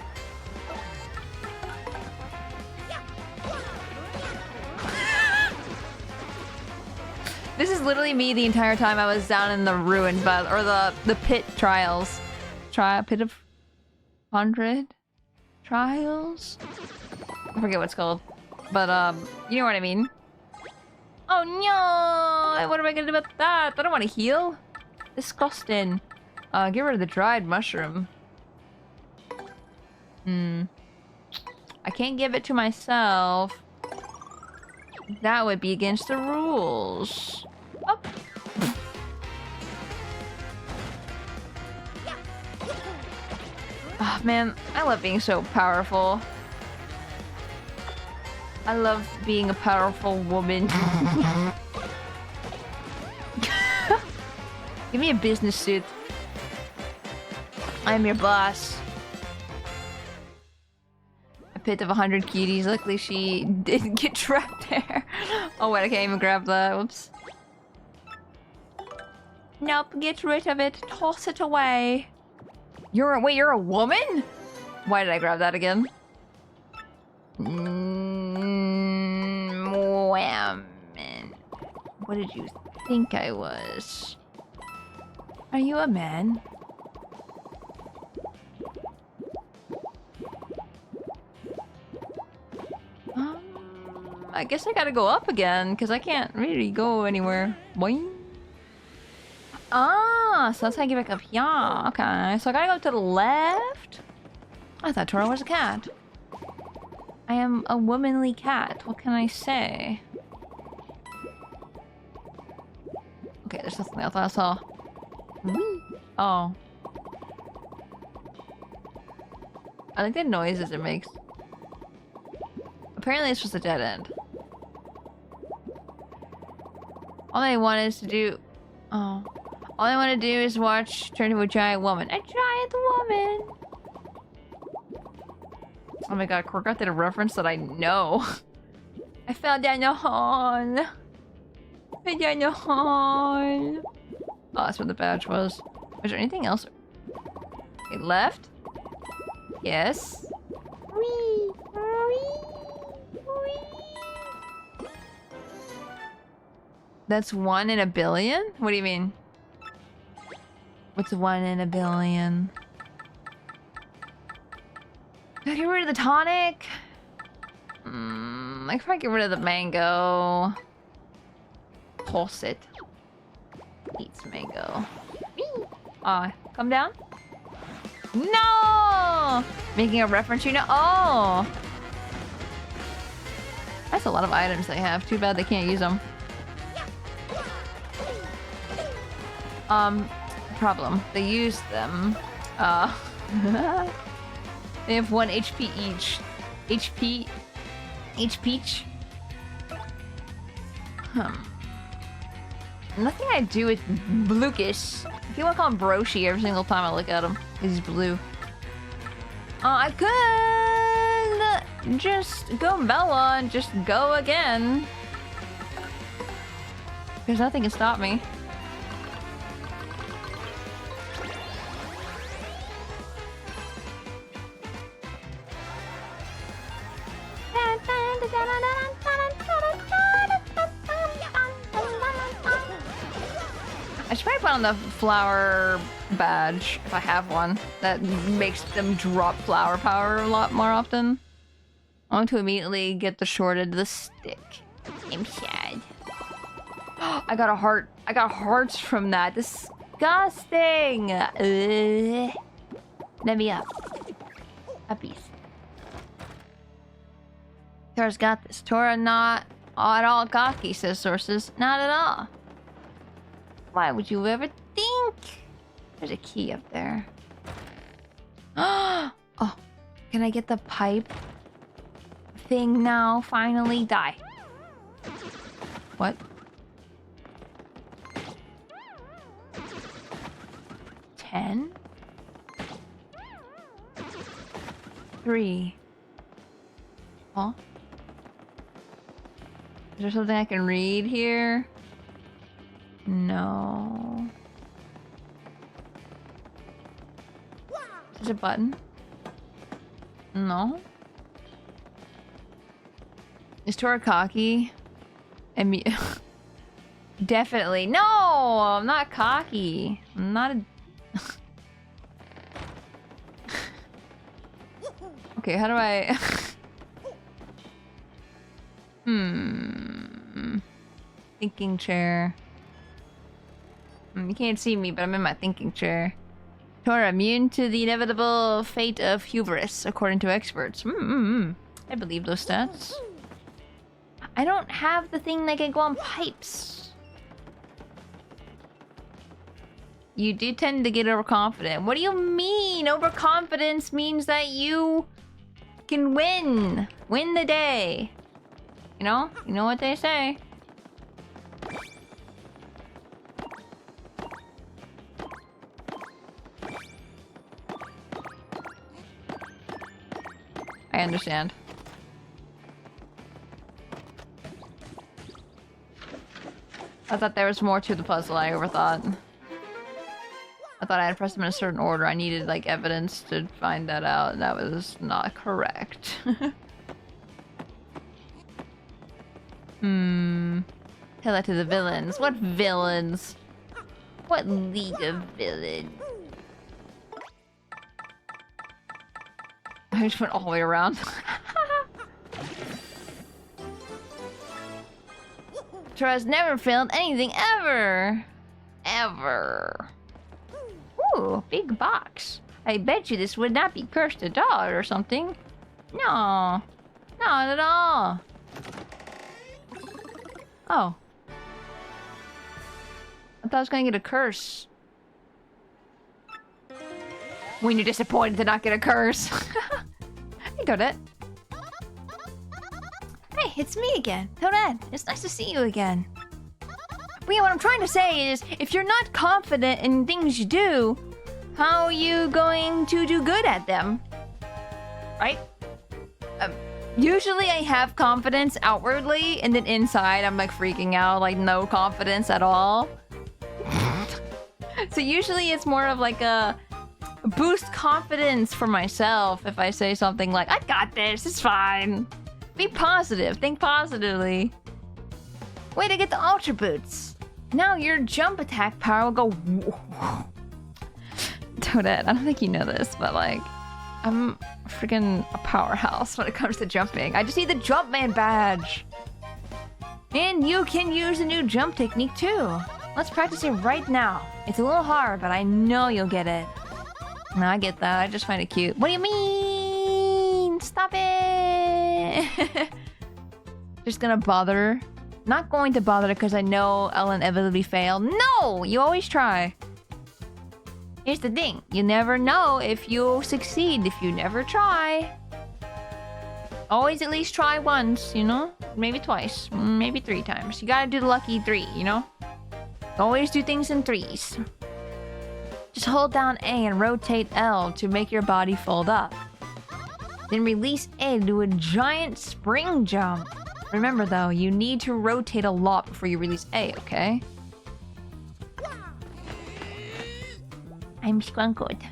Speaker 1: This is literally me the entire time I was down in the ruin, or the pit trials. Pit of 100 trials? I forget what it's called. But, you know what I mean. Oh no! What am I gonna do about that? I don't want to heal. Disgusting. Get rid of the dried mushroom. I can't give it to myself. That would be against the rules. Oh. Oh man, I love being so powerful. I love being a powerful woman. Give me a business suit. I'm your boss. A pit of 100 cuties. Luckily she didn't get trapped there. Oh wait, I can't even grab that. Whoops. Nope, get rid of it. Toss it away. Wait, you're a woman? Why did I grab that again? Woman. What did you think I was? Are you a man? I guess I gotta go up again, because I can't really go anywhere. Boing. Ah, so that's how I get back up here. Okay, so I gotta go to the left? I thought Tora was a cat. I am a womanly cat. What can I say? Okay, there's nothing else I saw. Oh. I like the noises it makes. Apparently it's just a dead end. All I want is to do... Oh. All I want to do is watch turn into a giant woman. A giant woman! Oh my god, Korgoth did a reference that I know. I fell down the hole. I fell down the hole. Oh, that's what the badge was. Was there anything else? Okay, left. Yes. Wee. Wee. Wee. That's 1 in a billion? What do you mean? What's 1 in a billion? Did I get rid of the tonic? I could probably get rid of the mango. Toss it. Eats mango. Come down? No! Making a reference, you know? Oh! That's a lot of items they have. Too bad they can't use them. Problem. They use them. They have 1 HP each. HP each? Nothing I do with Lucas. I feel like I'm Broshi every single time I look at him. He's blue. I could just go Bella and just go again. Because nothing can stop me. I should probably put on the flower badge if I have one. That makes them drop flower power a lot more often. I want to immediately get the short end of the stick. I'm sad. I got a heart. I got hearts from that. Disgusting. Let me up. Uppies. Tora's got this. Tora not at all cocky, says sources. Not at all. Why would you ever think? There's a key up there. Oh, can I get the pipe thing now? Finally, die. What? 10? 3. Huh? Is there something I can read here? No. Is there a button? No. Is Tora cocky? Definitely. No! I'm not cocky. I'm not a... Okay, how do I... Thinking chair. You can't see me, but I'm in my thinking chair. Tora immune to the inevitable fate of hubris, according to experts. I believe those stats. I don't have the thing that can go on pipes. You do tend to get overconfident. What do you mean? Overconfidence means that you can win. Win the day. You know? You know what they say. I understand. I thought there was more to the puzzle. I overthought. I thought I had pressed them in a certain order. I needed, like, evidence to find that out. That was not correct. Tell that to the villains. What villains? What league of villains? I just went all the way around. Tora's never failed anything ever. Ever. Ooh, big box. I bet you this would not be cursed at all or something. No. Not at all. Oh. I thought I was gonna get a curse. When you're disappointed to not get a curse. Hey, Toadette. Hey, it's me again. Toadette, it's nice to see you again. But yeah, what I'm trying to say is, if you're not confident in things you do, how are you going to do good at them? Right? Usually I have confidence outwardly, and then inside I'm like freaking out, like no confidence at all. So usually it's more of like a boost confidence for myself if I say something like, I got this, it's fine. Be positive, think positively. Way to get the Ultra Boots. Now your jump attack power will go... Toadette, I don't think you know this, but like, I'm freaking a powerhouse when it comes to jumping. I just need the Jumpman badge. And you can use a new jump technique too. Let's practice it right now. It's a little hard, but I know you'll get it. No, I get that. I just find it cute. What do you mean? Stop it! Just gonna bother. Not going to bother because I know I'll inevitably fail. No! You always try. Here's the thing. You never know if you'll succeed if you never try. Always at least try once, you know? Maybe twice. Maybe 3 times. You gotta do the lucky 3, you know? Always do things in 3s. Just hold down A and rotate L to make your body fold up. Then release A to do a giant spring jump. Remember though, you need to rotate a lot before you release A, okay? I'm skunked.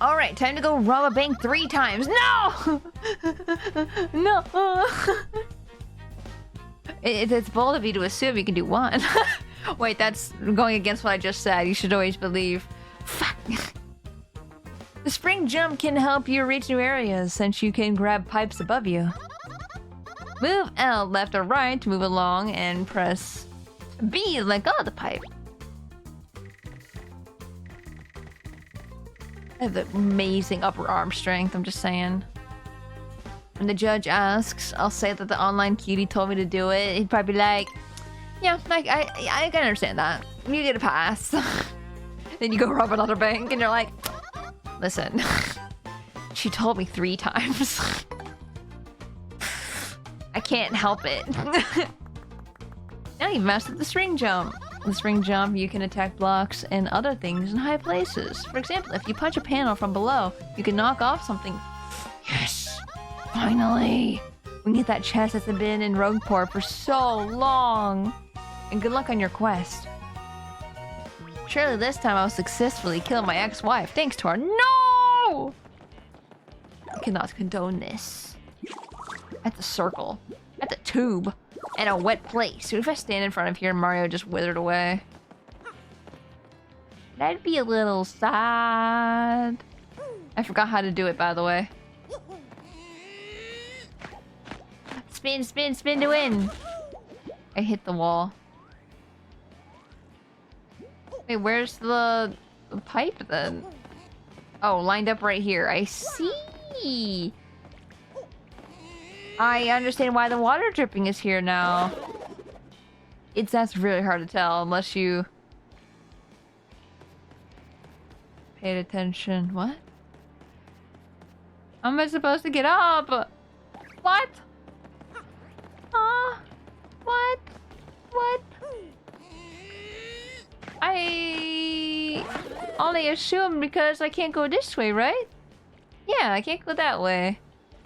Speaker 1: Alright, time to go rob a bank 3 times. No! No! It's bold of you to assume you can do 1. Wait, that's going against what I just said. You should always believe. Fuck! The spring jump can help you reach new areas since you can grab pipes above you. Move L left or right to move along and press B to let go of the pipe. I have amazing upper arm strength, I'm just saying. When the judge asks, I'll say that the online cutie told me to do it. He'd probably be like, yeah, I can understand that. You get a pass. Then you go rob another bank and you're like, listen, she told me 3 times. I can't help it. Now you've mastered the spring jump. With the spring jump, you can attack blocks and other things in high places. For example, if you punch a panel from below, you can knock off something. Yes! Finally! We need that chest that's been in Rogueport for so long. And good luck on your quest. Surely this time I'll successfully kill my ex-wife. Thanks to our— No! I cannot condone this. At the circle. At the tube. And a wet place. What if I stand in front of here and Mario just withered away? That'd be a little sad. I forgot how to do it, by the way. Spin, spin, spin to win. I hit the wall. Wait, where's the pipe then? Oh, lined up right here. I see. I understand why the water dripping is here now. That's really hard to tell unless you paid attention. What? How am I supposed to get up? What? What? What? I only assumed because I can't go this way, right? Yeah, I can't go that way.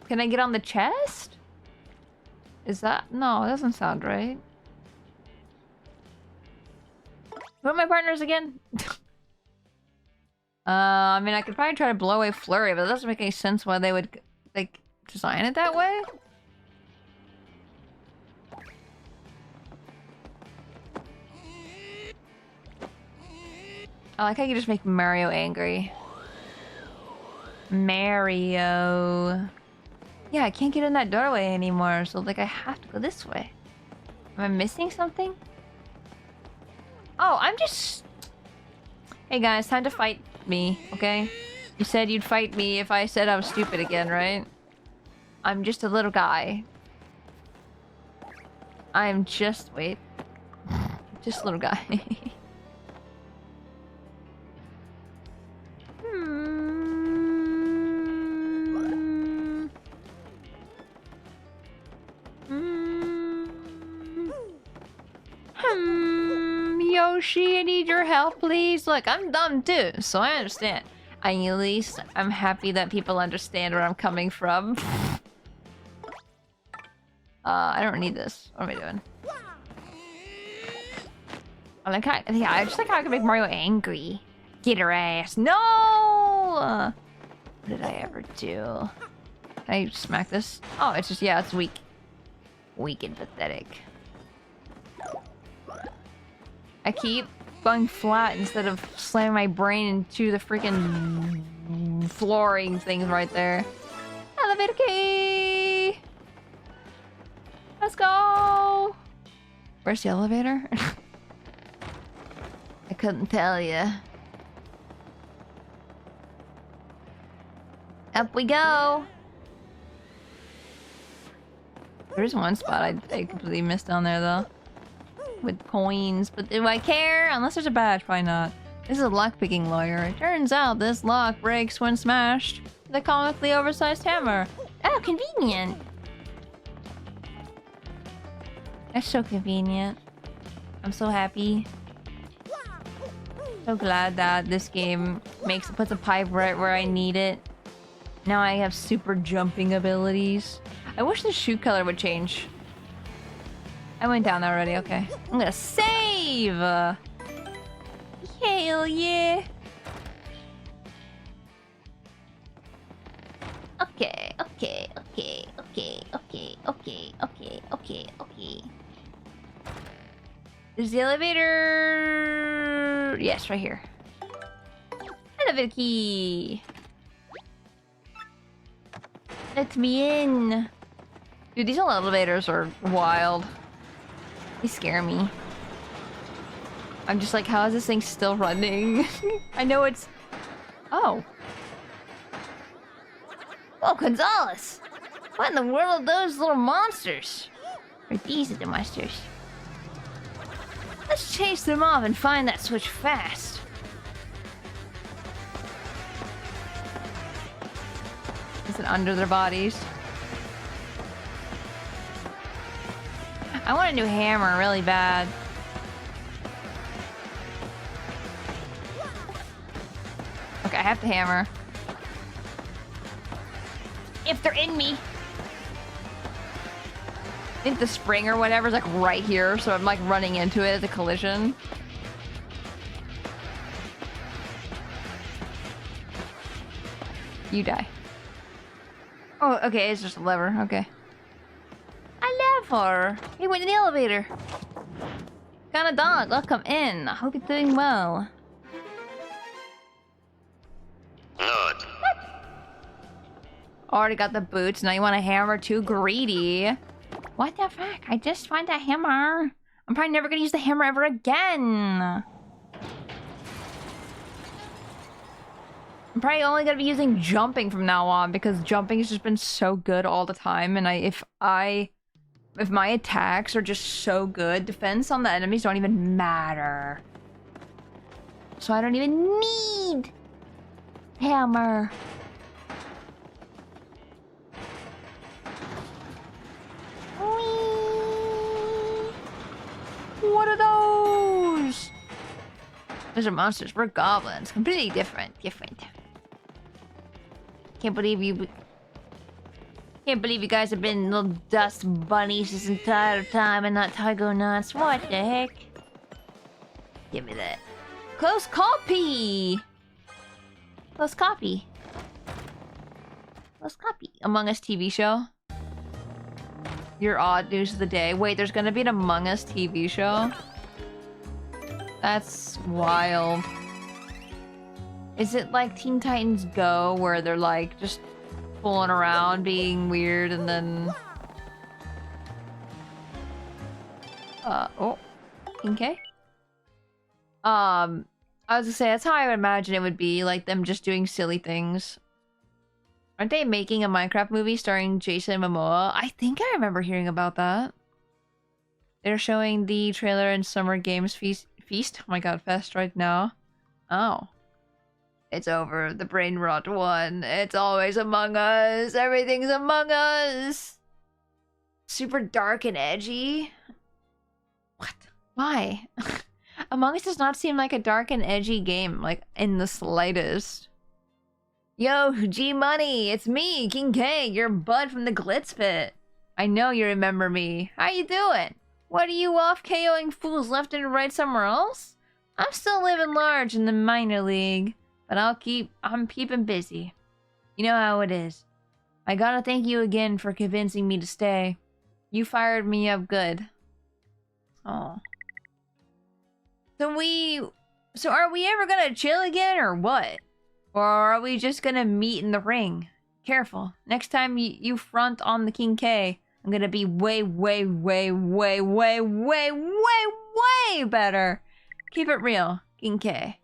Speaker 1: Can I get on the chest? Is that— no, it doesn't sound right. What are my partners again? I mean, I could probably try to blow away Flurry, but it doesn't make any sense why they would, like, design it that way. I like how you just make Mario angry. Mario. Yeah, I can't get in that doorway anymore, so like I have to go this way. Am I missing something? Oh, I'm just— Hey guys, time to fight me, okay? You said you'd fight me if I said I was stupid again, right? I'm just a little guy. I'm just— wait. Just a little guy. Yoshi, I need your help, please. Look, I'm dumb too, so I understand. At least I'm happy that people understand where I'm coming from. I don't need this. What am I doing? I like how— yeah, I just like how I can make Mario angry. Get her ass. No! What did I ever do? Can I smack this? Oh, it's just— yeah, it's weak. Weak and pathetic. I keep going flat instead of slamming my brain into the freaking flooring things right there. Elevator key! Let's go! Where's the elevator? I couldn't tell you. Up we go! There's one spot I completely missed down there, though. With coins, but do I care? Unless there's a badge, probably not. This is a lockpicking lawyer. It turns out this lock breaks when smashed with a comically oversized hammer. Oh, convenient! That's so convenient. I'm so happy. So glad that this game puts a pipe right where I need it. Now I have super jumping abilities. I wish the shoe color would change. I went down already, okay. I'm gonna save! Hell yeah! Okay. Is the elevator... Yes, right here. Elevator key! Let me in! Dude, these elevators are wild. They scare me. I'm just like, how is this thing still running? I know it's... Oh. Oh, Gonzalez! What in the world are those little monsters? Or these are the monsters. Let's chase them off and find that switch fast. Is it under their bodies? I want a new hammer really bad. Okay, I have the hammer. If they're in me. I think the spring or whatever is like right here, so I'm like running into it as a collision. You die. Oh, okay, it's just a lever, okay. A lever! He went in the elevator. Got a dog, welcome in. I hope you're doing well.
Speaker 4: Good.
Speaker 1: Already got the boots, now you want a hammer? Too greedy. What the fuck? I just found a hammer. I'm probably never gonna use the hammer ever again. I'm probably only gonna be using jumping from now on because jumping has just been so good all the time, and if my attacks are just so good, defense on the enemies don't even matter. So I don't even need hammer. What are those? Those are monsters. We're goblins. Completely different. Can't believe you guys have been little dust bunnies this entire time and not Tygonauts. What the heck? Give me that. Close copy. Among Us TV show. Your odd news of the day. Wait, there's gonna be an Among Us TV show? That's wild. Is it like Teen Titans Go, where they're like just fooling around, being weird, and then... oh. King K? I was gonna say, that's how I would imagine it would be, like them just doing silly things. Aren't they making a Minecraft movie starring Jason Momoa? I think I remember hearing about that. They're showing the trailer in Summer Games Feast? Oh my god, Fest right now. Oh. It's over. The brain rot won. It's always Among Us. Everything's Among Us. Super dark and edgy. What? Why? Among Us does not seem like a dark and edgy game, like, in the slightest. Yo, G-Money, it's me, King K, your bud from the Glitz Pit. I know you remember me. How you doing? What are you off KOing fools left and right somewhere else? I'm still living large in the minor league, but I'm keeping busy. You know how it is. I gotta thank you again for convincing me to stay. You fired me up good. Oh. So are we ever gonna chill again or what? Or are we just gonna meet in the ring? Careful. Next time you front on the King K, I'm gonna be way, way, way, way, way, way, way, way better. Keep it real, King K.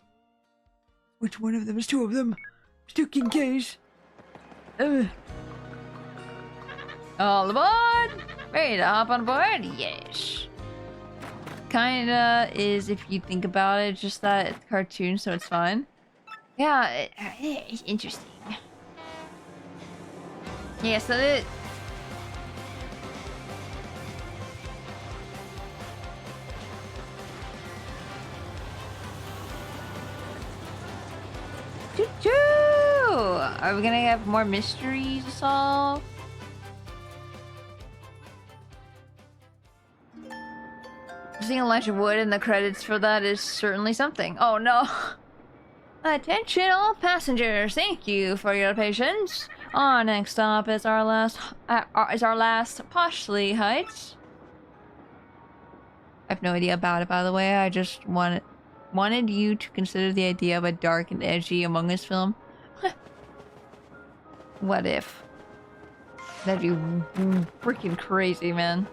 Speaker 1: Which one of them is two of them? It's two King K's. All aboard! Ready to hop on board? Yes. Kinda is, if you think about it, just that it's a cartoon, so it's fine. Yeah, it's interesting. Yeah, so it... Choo-choo! Are we gonna have more mysteries to solve? Seeing Elijah Wood in the credits for that is certainly something. Oh no! Attention all passengers, thank you for your patience. Our next stop is our last Poshly Heights. I have no idea about it, by the way. I just wanted you to consider the idea of a dark and edgy Among Us film. What if? That'd be freaking crazy, man.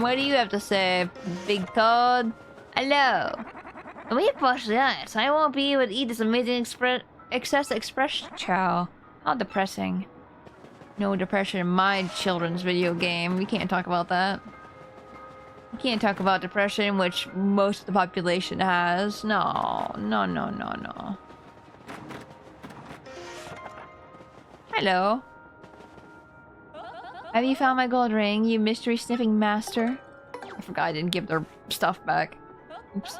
Speaker 1: What do you have to say, Big Toad? Hello. When we push the ice, I won't be able to eat this amazing excess express chow. How depressing. No depression in my children's video game. We can't talk about that. We can't talk about depression, which most of the population has. No. No, no, no, no. Hello. Have you found my gold ring, you mystery-sniffing master? I forgot I didn't give their stuff back. Oops.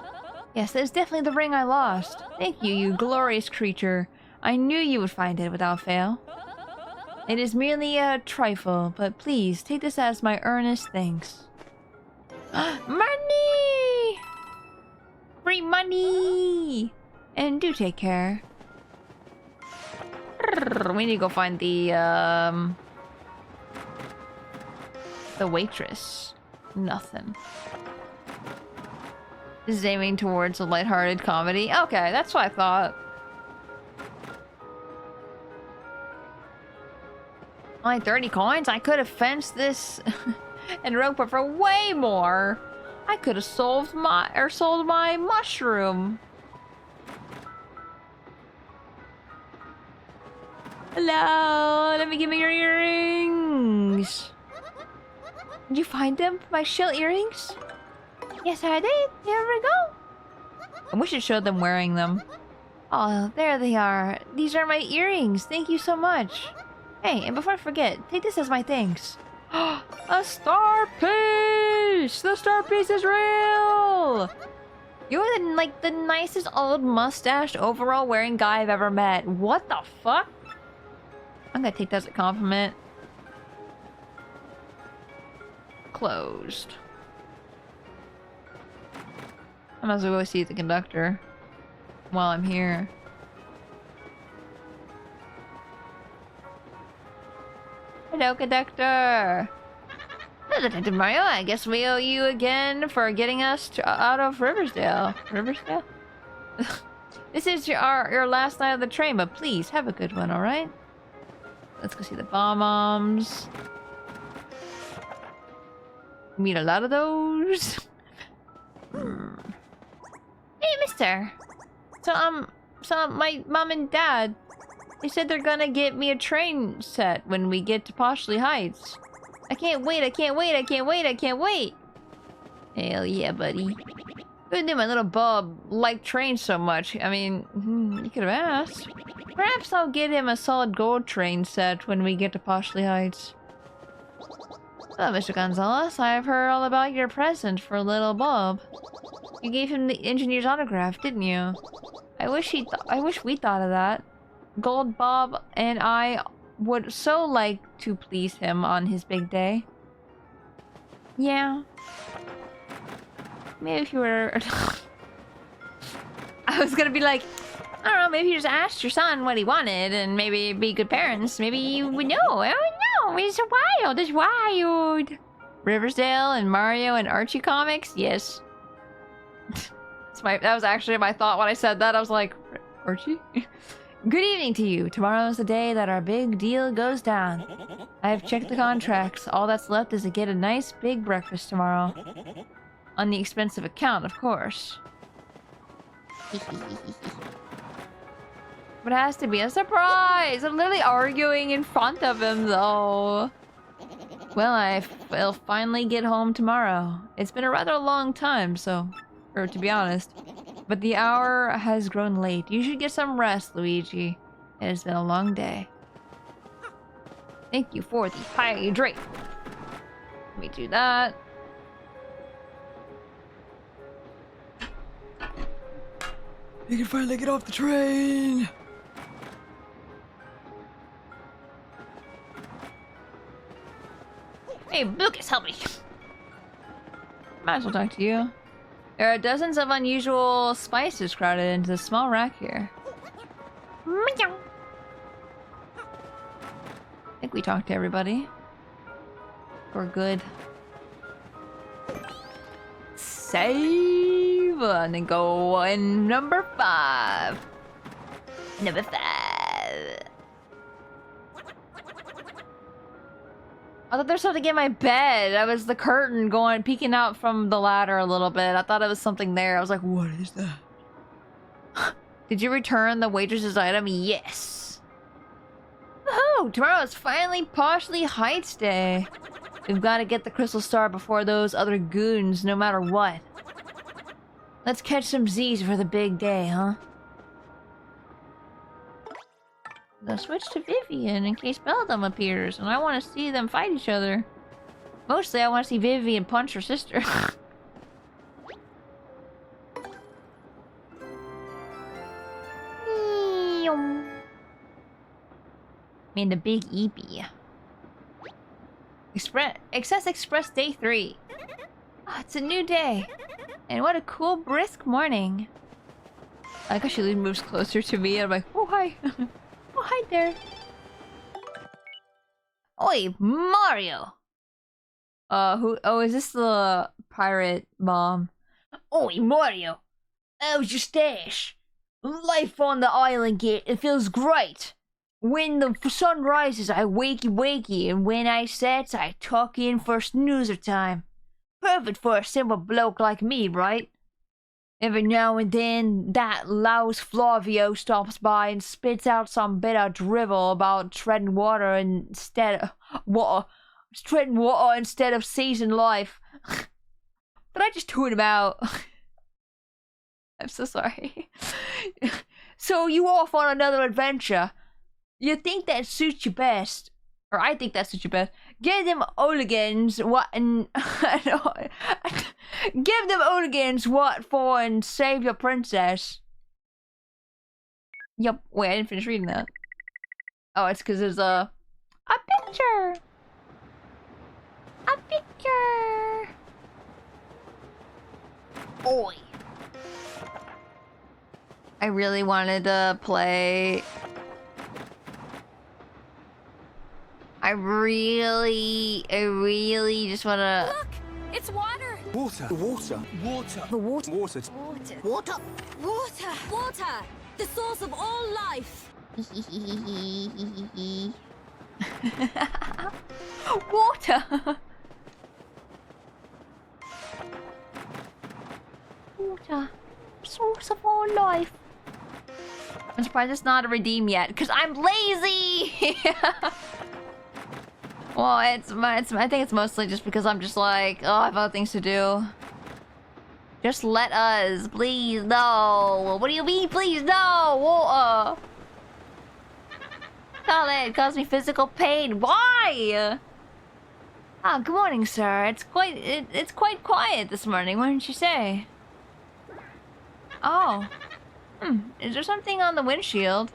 Speaker 1: Yes, that is definitely the ring I lost. Thank you, you glorious creature. I knew you would find it without fail. It is merely a trifle, but please, take this as my earnest thanks. Money! Free money! And do take care. We need to go find the waitress. Nothing. This is aiming towards a lighthearted comedy. Okay, that's what I thought. Only 30 coins? I could have fenced this and roped it for way more. I could have sold my mushroom. Hello, let me give me your earrings. Did you find them? My shell earrings? Yes, I did. Here we go. I wish I showed them wearing them. Oh, there they are. These are my earrings. Thank you so much. Hey, and before I forget, take this as my thanks. A star piece! The star piece is real! You're the nicest old mustached overall wearing guy I've ever met. What the fuck? I'm gonna take that as a compliment. Closed. I might as well go see the conductor while I'm here. Hello, conductor. Hello, Detective Mario. I guess we owe you again for getting us out of Riversdale. Riversdale? This is your last night of the train, but please have a good one, all right? Let's go see the bombs. Meet a lot of those. Hey, mister. So my mom and dad, they said they're gonna get me a train set when we get to Poshly Heights. I can't wait, I can't wait, I can't wait, I can't wait. Hell yeah, buddy. Who knew my little bub liked trains so much? I mean, you could have asked. Perhaps I'll get him a solid gold train set when we get to Poshly Heights. So, Mr. Gonzalez, I've heard all about your present for little Bob. You gave him the engineer's autograph, didn't you? I wish we thought of that. Gold Bob and I would so like to please him on his big day. Yeah. Maybe if you were... I was gonna be like, I don't know, maybe you just asked your son what he wanted and maybe be good parents. Maybe you would know. I don't know. It's wild. It's wild. Riversdale and Mario and Archie comics? Yes. That was actually my thought when I said that. I was like, Archie? Good evening to you. Tomorrow's the day that our big deal goes down. I have checked the contracts. All that's left is to get a nice big breakfast tomorrow. On the expensive account, of course. But it has to be a surprise! I'm literally arguing in front of him, though. Well, I will finally get home tomorrow. It's been a rather long time, or to be honest. But the hour has grown late. You should get some rest, Luigi. It has been a long day. Thank you for the hydrate. Let me do that. You can finally get off the train! Hey, Lucas, help me! Might as well talk to you. There are dozens of unusual spices crowded into this small rack here. I think we talked to everybody. We're good. Save! And then go in number 5. Number 5. I thought there was something in my bed. I was the curtain going, peeking out from the ladder a little bit. I thought it was something there. I was like, what is that? Did you return the waitress's item? Yes. Oh, tomorrow is finally Partially Heights Day. We've got to get the Crystal Star before those other goons, no matter what. Let's catch some Z's for the big day, huh? I'll switch to Vivian in case Belladum appears, and I want to see them fight each other. Mostly, I want to see Vivian punch her sister. I mean, the big EP. Excess Express Day 3. Oh, it's a new day. And what a cool, brisk morning. I like how she moves closer to me, and I'm like, oh, hi. Oh, hi there. Oi, Mario! Oh, is this the pirate mom? Oi, Mario! How's your stash? Life on the island, it feels great. When the sun rises, I wakey, and when I sets, I tuck in for snoozer time. Perfect for a simple bloke like me, right? Every now and then, that louse Flavio stops by and spits out some bit of drivel about treading water instead of season life. But I just tune him out. I'm so sorry. So you off on another adventure? You think that suits you best? Or I think that suits you best. Give them Oligans what for and save your princess. Yup. Wait, I didn't finish reading that. Oh, it's because there's a picture. A picture. Oi. I really wanted to play. I really just wanna.
Speaker 5: Look! It's water!
Speaker 6: Water. Water. Water.
Speaker 5: The water.
Speaker 6: Water.
Speaker 5: Water.
Speaker 6: Water.
Speaker 5: Water! Water! The source of all life!
Speaker 1: Water! Water. Source of all life. I'm surprised it's not a redeem yet, because I'm lazy! Well, I think it's mostly just because I'm just like, oh, I have other things to do. Just let us, please, no. What do you mean, please, no? Water. It caused me physical pain. Why? Ah, good morning, sir. It's quite quiet this morning. What did you say? Oh. Is there something on the windshield?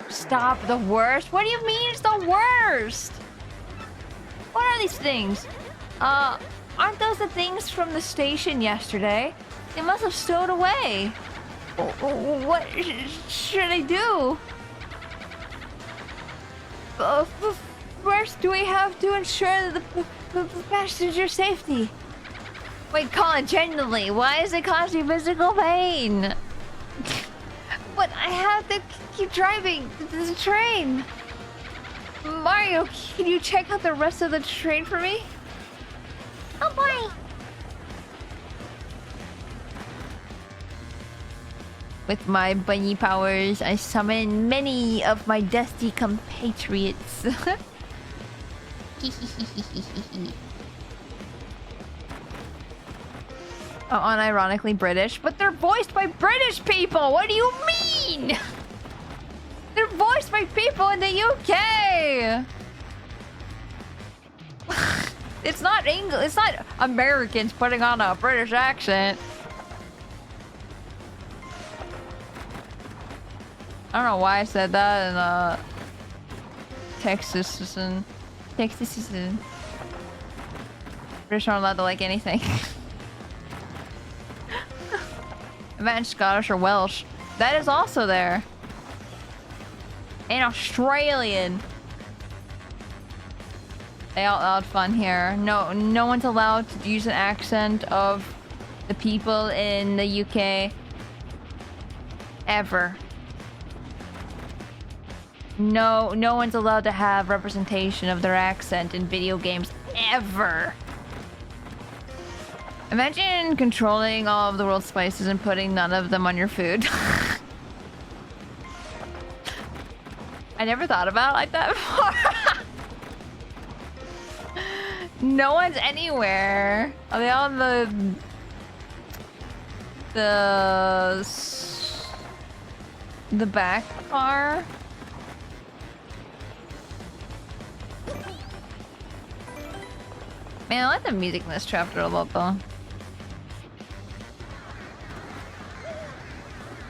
Speaker 1: Stop, the worst? What do you mean it's the worst? What are these things? Aren't those the things from the station yesterday? They must have stowed away. What should I do? First, do we have to ensure the passenger safety? Wait, Colin, genuinely, why is it causing physical pain? But I have to keep driving. There's a train. Mario, can you check out the rest of the train for me?
Speaker 2: Oh boy!
Speaker 1: With my bunny powers, I summon many of my dusty compatriots. Oh, unironically British, but they're voiced by British people. What do you mean? They're voiced by people in the UK. It's not English. It's not Americans putting on a British accent. I don't know why I said that in Texas is in British aren't allowed to like anything. Imagine Scottish or Welsh. That is also there. And Australian. They all had fun here. No one's allowed to use an accent of the people in the UK. Ever. No one's allowed to have representation of their accent in video games ever. Imagine controlling all of the world's spices and putting none of them on your food. I never thought about it like that before. No one's anywhere. Are they all in the back car? Man, I like the music in this chapter a lot though.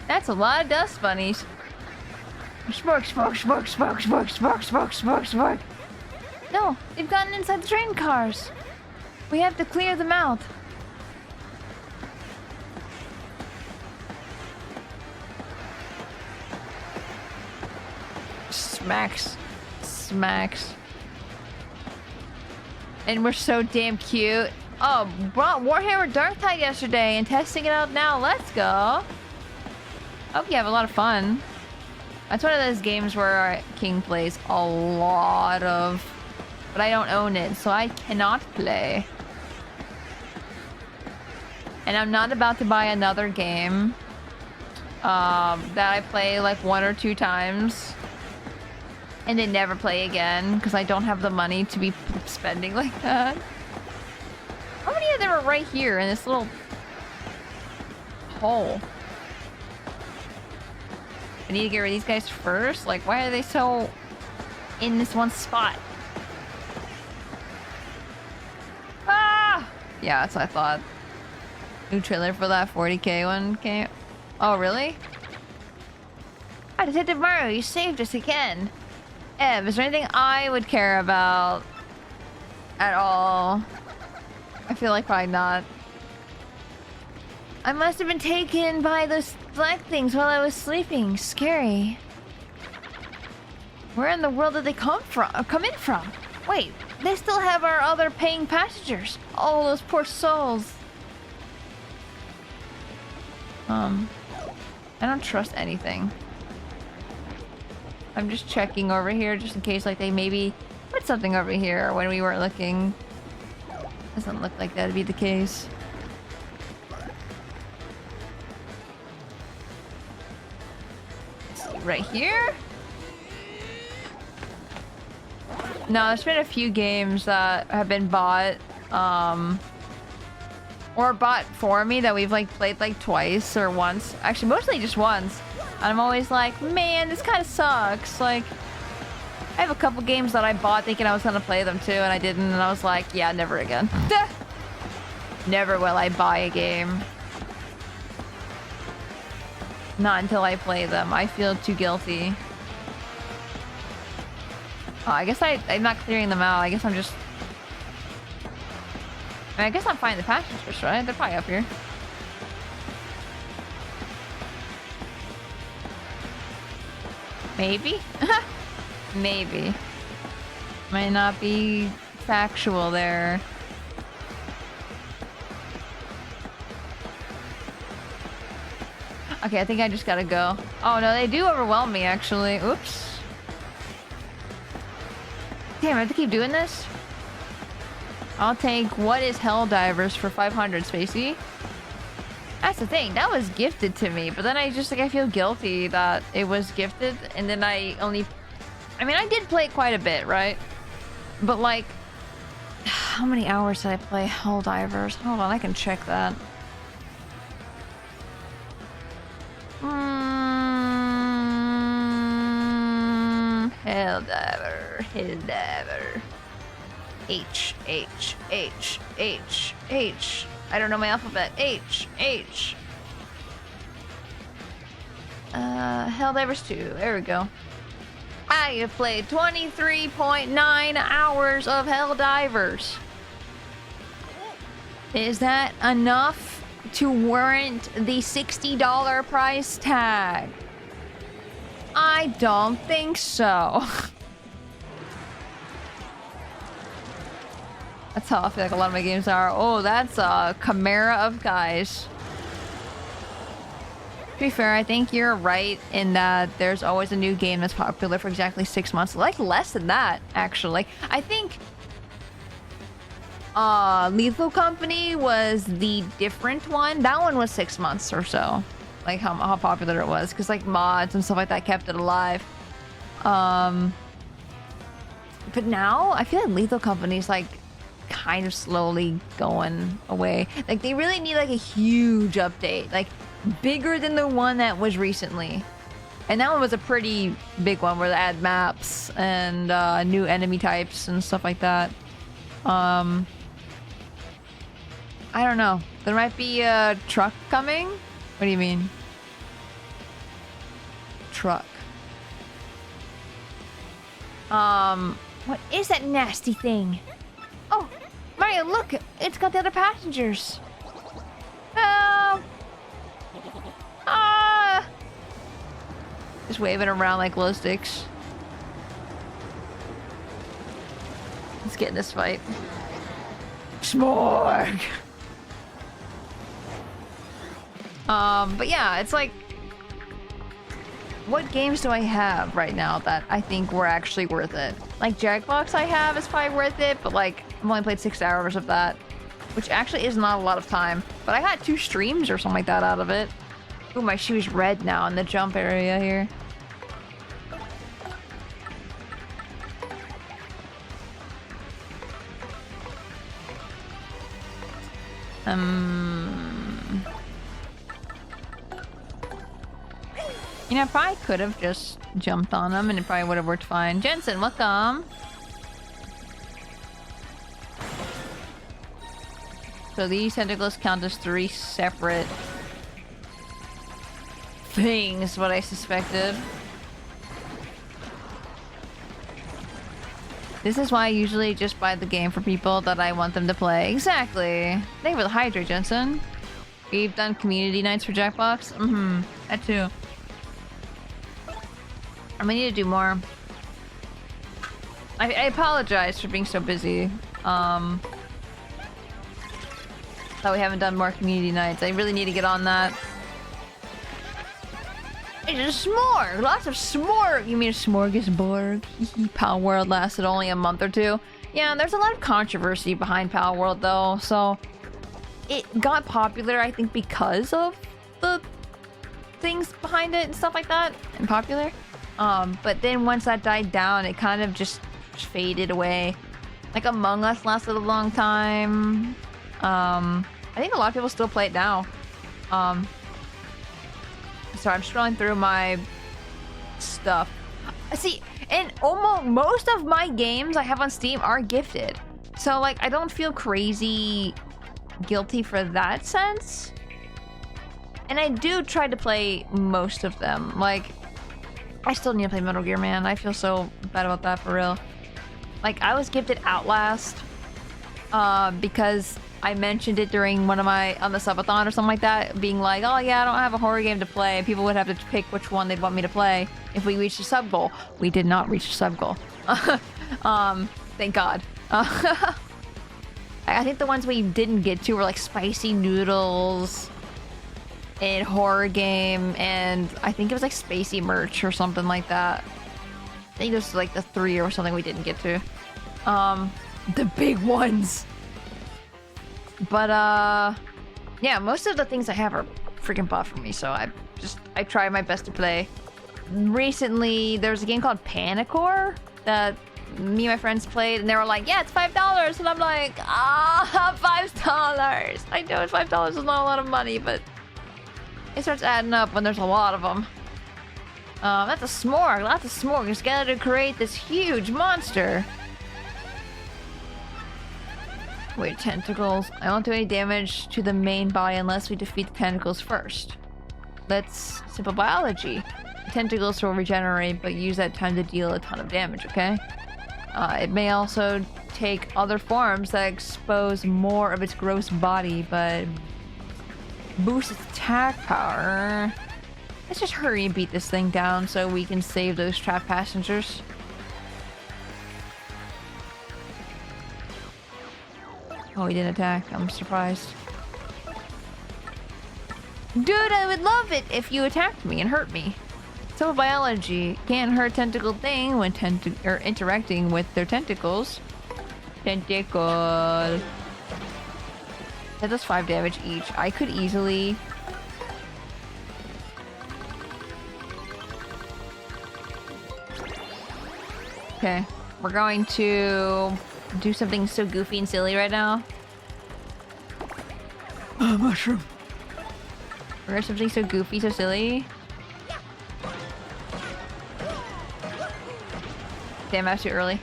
Speaker 1: That's a lot of dust bunnies. Smoke, smoke, smoke, smoke, smoke, smoke, smoke, smoke, smoke. No, they've gotten inside the train cars. We have to clear them out. Smacks. Smacks. And we're so damn cute. Oh, brought Warhammer Darktide yesterday and testing it out now. Let's go. Hope you have a lot of fun. That's one of those games where King plays a lot of, but I don't own it, so I cannot play. And I'm not about to buy another game that I play like 1 or 2 times and then never play again because I don't have the money to be spending like that. How many of them are right here in this little hole? I need to get rid of these guys first? Like, why are they so in this one spot? Ah! Yeah, that's what I thought. New trailer for that 40k one came. Oh, really? Ah, Detective Mario, you saved us again. Ev, is there anything I would care about at all? I feel like probably not. I must have been taken by those black things while I was sleeping. Scary. Where in the world did they come in from? Wait, they still have our other paying passengers. All those poor souls. I don't trust anything. I'm just checking over here just in case like they maybe put something over here when we weren't looking. Doesn't look like that'd be the case. Right here? No, there's been a few games that have been bought, or bought for me that we've like played like twice or once. Actually, mostly just once. And I'm always like, man, this kind of sucks. Like, I have a couple games that I bought thinking I was gonna play them too, and I didn't. And I was like, yeah, never again. Never will I buy a game. Not until I play them. I feel too guilty. Oh, I guess I'm not clearing them out. I guess I'm just... I guess I'm finding the passengers, right? They're probably up here. Maybe? Maybe. Might not be factual there. Okay, I think I just gotta go. Oh no, they do overwhelm me actually. Oops. Damn, I have to keep doing this? I'll take what is Helldivers for 500, Spacey. That's the thing, that was gifted to me, but then I just like I feel guilty that it was gifted and then I mean I did play quite a bit, right? But like how many hours did I play Helldivers? Hold on, I can check that. Helldiver. H. I don't know my alphabet. H. Helldivers 2. There we go. I have played 23.9 hours of Helldivers. Is that enough to warrant the $60 price tag? I don't think so. That's how I feel like a lot of my games are. Oh, that's a chimera of guys. To be fair, I think you're right in that there's always a new game that's popular for exactly 6 months. Like less than that, actually. I think Lethal Company was the different one. That one was 6 months or so. Like how popular it was, because like mods and stuff like that kept it alive. But now I feel like Lethal Company's like kind of slowly going away. Like they really need like a huge update, like bigger than the one that was recently. And that one was a pretty big one where they add maps and new enemy types and stuff like that. I don't know. There might be a truck coming. What do you mean? Truck. What is that nasty thing? Oh, Mario, look! It's got the other passengers. Help! Ah! Just waving around like glow sticks. Let's get in this fight. Smorg! But yeah, it's like, what games do I have right now that I think were actually worth it? Like Jackbox I have is probably worth it, but like I've only played 6 hours of that, which actually is not a lot of time. But I got 2 streams or something like that out of it. Ooh, my shoe's red now in the jump area here. You know, I probably could have just jumped on them and it probably would have worked fine. Jensen, welcome. So these tentacles count as 3 separate things, what I suspected. This is why I usually just buy the game for people that I want them to play. Exactly. Thank you for the hydrate, Jensen. We've done community nights for Jackbox. That too. I'm gonna need to do more. I apologize for being so busy. That we haven't done more community nights. I really need to get on that. It's a s'more! Lots of s'more! You mean a smorgasbord? Power World lasted only a month or 2. Yeah, there's a lot of controversy behind Power World though, so it got popular, I think, because of the things behind it and stuff like that, and popular. But then once that died down, it kind of just faded away. Like Among Us lasted a long time. I think a lot of people still play it now. So I'm scrolling through my stuff. See, and almost most of my games I have on Steam are gifted. So like I don't feel crazy guilty for that sense. And I do try to play most of them. Like I still need to play Metal Gear, man. I feel so bad about that, for real. Like, I was gifted Outlast because I mentioned it during one of my, on the subathon or something like that, being like, oh yeah, I don't have a horror game to play. People would have to pick which one they'd want me to play if we reached a sub goal. We did not reach a sub goal. Thank God. I think the ones we didn't get to were like Spicy Noodles a horror game, and I think it was like Spacey merch or something like that. I think it was like the 3 or something we didn't get to. The big ones. But yeah, most of the things I have are freaking bought for me, so I try my best to play. Recently, there was a game called Panicore that me and my friends played, and they were like, yeah, it's $5, and I'm like, $5. I know $5 is not a lot of money, but it starts adding up when there's a lot of them. That's a smorg, lots of smorg. Just gotta create this huge monster. Wait, tentacles. I won't do any damage to the main body unless we defeat the tentacles first. Let's simple biology. Tentacles will regenerate, but use that time to deal a ton of damage, okay? It may also take other forms that expose more of its gross body, but boost its attack power. Let's just hurry and beat this thing down so we can save those trapped passengers. Oh, he didn't attack. I'm surprised. Dude, I would love it if you attacked me and hurt me. So biology can't hurt tentacle thing when interacting with their tentacles. Tentacle. That does 5 damage each. I could easily... Okay, we're going to do something so goofy and silly right now. Mushroom. We're gonna do something so goofy, so silly. Damn, I was too early.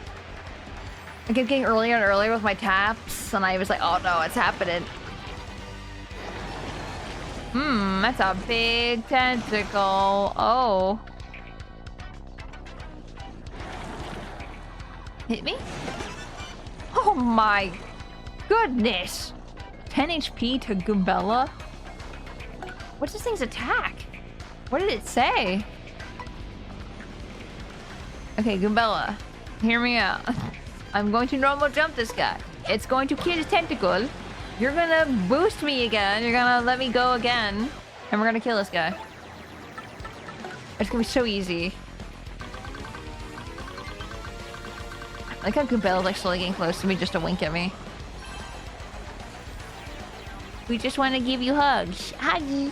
Speaker 1: I kept getting earlier and earlier with my taps, and I was like, oh no, it's happening. That's a big tentacle. Oh. Hit me? Oh my goodness! 10 HP to Goombella? What's this thing's attack? What did it say? Okay, Goombella, hear me out. I'm going to normal jump this guy. It's going to kill his tentacle. You're gonna boost me again. You're gonna let me go again. And we're gonna kill this guy. It's gonna be so easy. I like how Goombella's like slowly getting close to me just to wink at me. We just want to give you hugs. Huggies.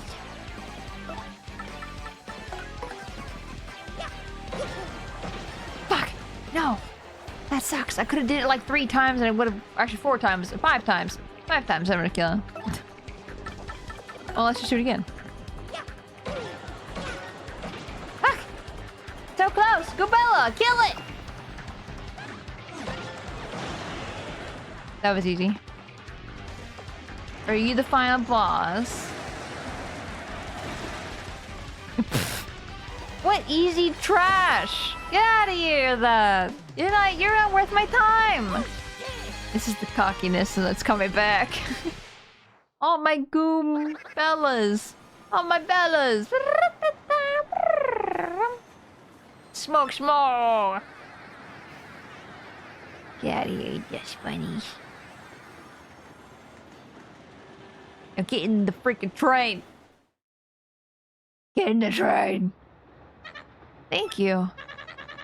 Speaker 1: Fuck! No! That sucks. I could have did it like 3 times and I would have... Actually 4 times. 5 times. 5 times I'm gonna kill him. Well, let's just shoot again. Fuck! So close! Goombella! Kill it! That was easy. Are you the final boss? What easy trash! Get out of here, that! You're not worth my time! This is the cockiness that's coming back. Oh my Goombellas! Oh my bellas! Smoke, smoke! Get out of here, you dust bunnies. Now get in the freaking train! Get in the train! Thank you.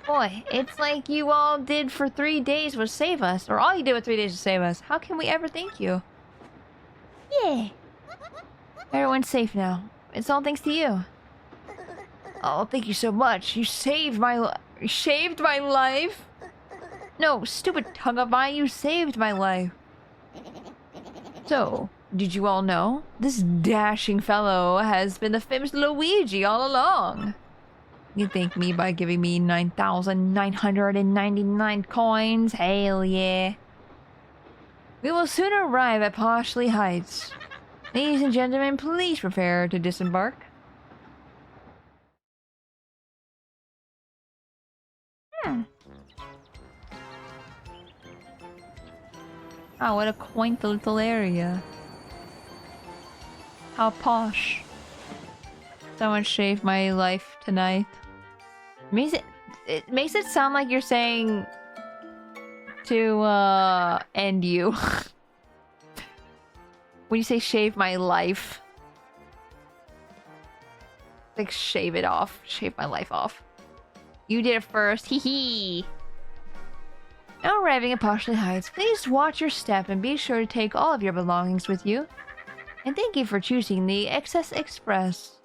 Speaker 1: Boy, it's like you all did for 3 days was save us. Or all you did with 3 days was save us. How can we ever thank you? Yeah. Everyone's safe now. It's all thanks to you. Oh, thank you so much. You saved my life. No, stupid tongue of mine, you saved my life. So, did you all know? This dashing fellow has been the famous Luigi all along. You thank me by giving me 9,999 coins? Hell yeah. We will soon arrive at Poshley Heights. Ladies and gentlemen, please prepare to disembark. Oh, what a quaint little area. How posh. Someone shaved my life tonight. It makes it sound like you're saying to end you. When you say shave my life. Like, shave it off. Shave my life off. You did it first. Hee hee. Now arriving at Poshley Heights, please watch your step and be sure to take all of your belongings with you. And thank you for choosing the Excess Express.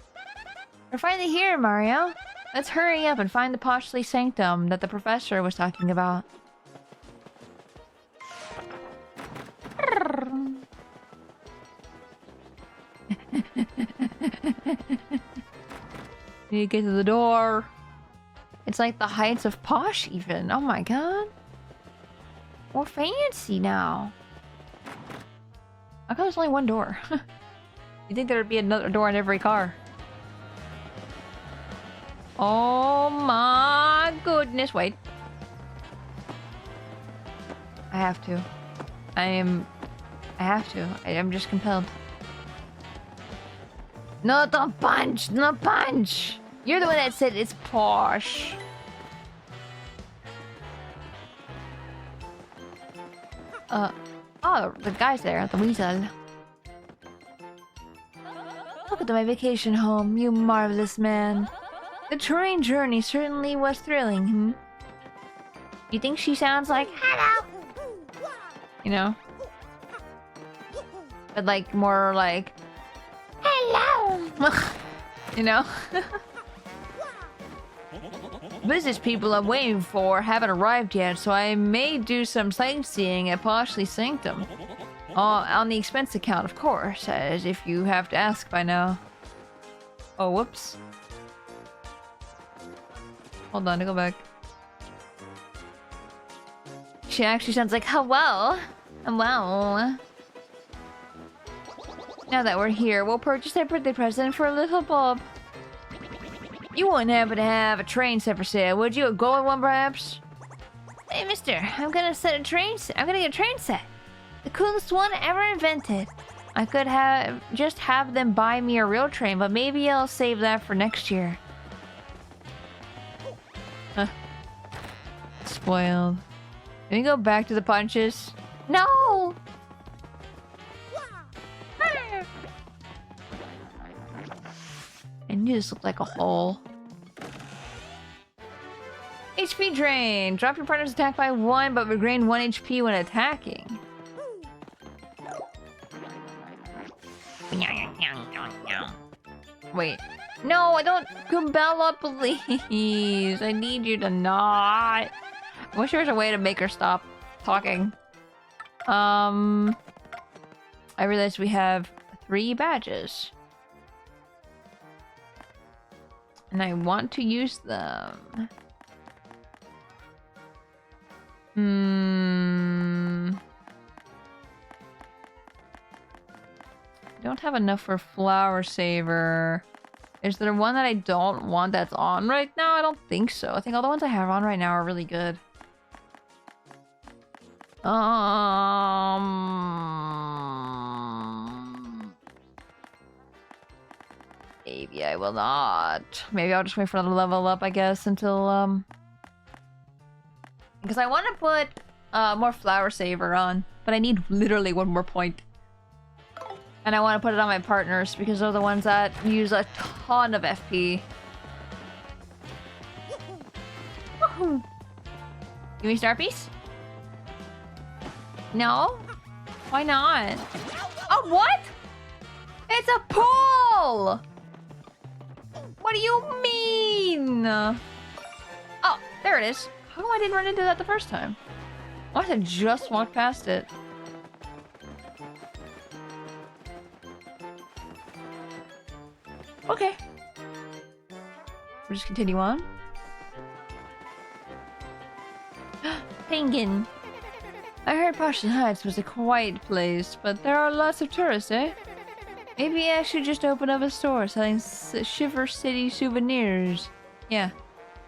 Speaker 1: We're finally here, Mario. Let's hurry up and find the Poshley Sanctum that the professor was talking about. Need to get to the door. It's like the heights of Posh even. Oh my god. We're fancy now. How come there's only one door? You think there'd be another door in every car? Oh my goodness. Wait. I have to. I have to. I'm just compelled. No, don't punch! No punch! You're the one that said it's posh. Oh, the guy's there, the weasel. Welcome to my vacation home, you marvelous man. The train journey certainly was thrilling, hmm? You think she sounds like, hello? You know? But like, more like, hello! You know? Business people I'm waiting for haven't arrived yet, so I may do some sightseeing at Poshley Sanctum. On the expense account, of course, as if you have to ask by now. Oh, whoops. Hold on, to go back. She actually sounds like, hello. Hello. Now that we're here, we'll purchase a birthday present for little Bob. You wouldn't happen to have a train set for sale, would you? A gold one, perhaps? Hey, mister, I'm gonna get a train set. The coolest one ever invented. I could just have them buy me a real train, but maybe I'll save that for next year. Huh. Spoiled. Can we go back to the punches? No! And you just look like a hole. HP drain. Drop your partner's attack by 1, but regain 1 HP when attacking. Wait. No, I don't. Cabela, please. I need you to not. I wish there was a way to make her stop talking. I realized we have 3 badges. And I want to use them. I don't have enough for Flower Saver. Is there one that I don't want that's on right now? I don't think so. I think all the ones I have on right now are really good. Maybe I will not. Maybe I'll just wait for another level up, I guess, until, because I want to put, more Flower Saver on. But I need literally 1 more point. And I want to put it on my partners, because they're the ones that use a ton of FP. Woohoo! Give me Star Piece? No? Why not? Oh, what? It's a pull! What do you mean? Oh, there it is. How come I didn't run into that the first time? I must have just walked past it. Okay. We'll just continue on. Penguin. I heard Poshley Heights was a quiet place, but there are lots of tourists, eh? Maybe I should just open up a store selling Shiver City souvenirs. Yeah,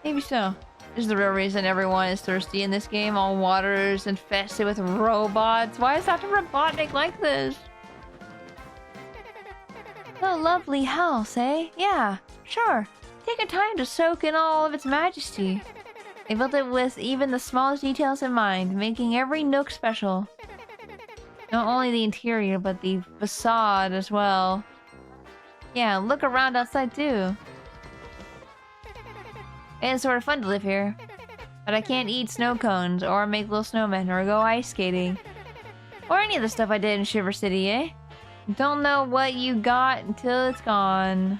Speaker 1: maybe so. This is the real reason everyone is thirsty in this game. All waters infested with robots. Why is Dr. Robotnik like this? A lovely house, eh? Yeah, sure. Take your time to soak in all of its majesty. They built it with even the smallest details in mind, making every nook special. Not only the interior, but the facade as well. Yeah, look around outside too. It's sort of fun to live here. But I can't eat snow cones, or make little snowmen, or go ice skating. Or any of the stuff I did in Shiver City, eh? Don't know what you got until it's gone.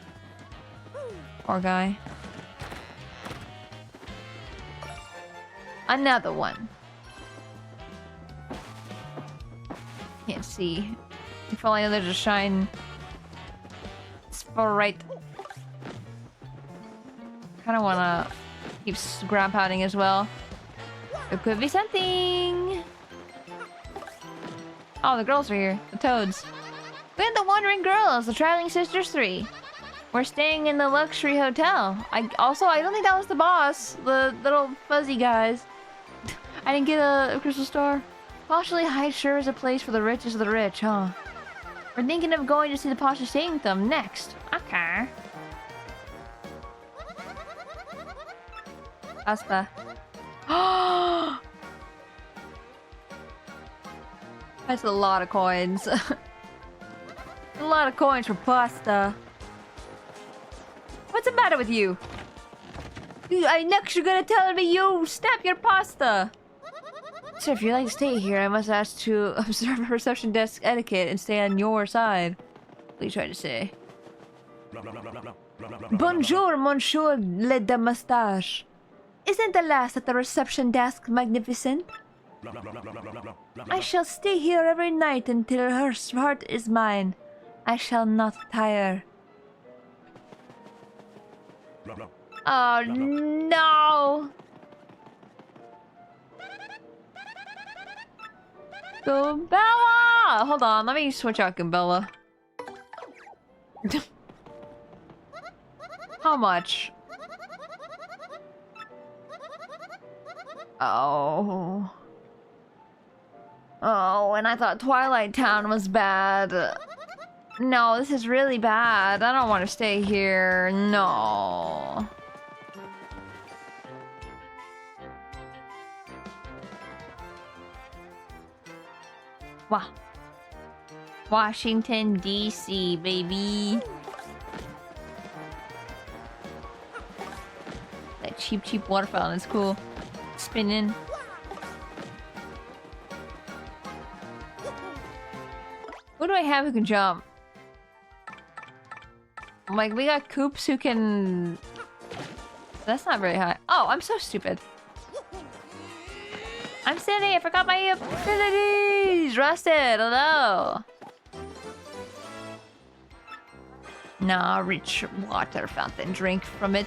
Speaker 1: Poor guy. Another one. Can't see. If only I know there's a shine. Sprite. Kinda wanna keep grab pouting as well. It could be something. Oh, the girls are here. The toads. We're the Wandering Girls, the Traveling Sisters 3. We're staying in the luxury hotel. I don't think that was the boss. The little fuzzy guys. I didn't get a crystal star. Partially Heights sure is a place for the richest of the rich, huh? We're thinking of going to see the Pasha Sanctum next. Okay. Pasta. That's a lot of coins. A lot of coins for pasta. What's the matter with you? Next you're gonna tell me you snap your pasta. So if you like to stay here, I must ask to observe reception desk etiquette and stay on your side. What are you trying to say? Bonjour, monsieur le de moustache. Isn't the last at the reception desk magnificent? I shall stay here every night until her heart is mine. I shall not tire. Oh no! Goombella! Hold on, let me switch out Goombella. How much? Oh. Oh, and I thought Twilight Town was bad. No, this is really bad. I don't want to stay here. No. Wow. Washington, D.C., baby. That cheap water fountain is cool. Spinning. Who do I have who can jump? Like, we got Coops who can... That's not very high. Oh, I'm so stupid. I'm silly, I forgot my abilities! Rusted, hello! Nah, rich water fountain, drink from it.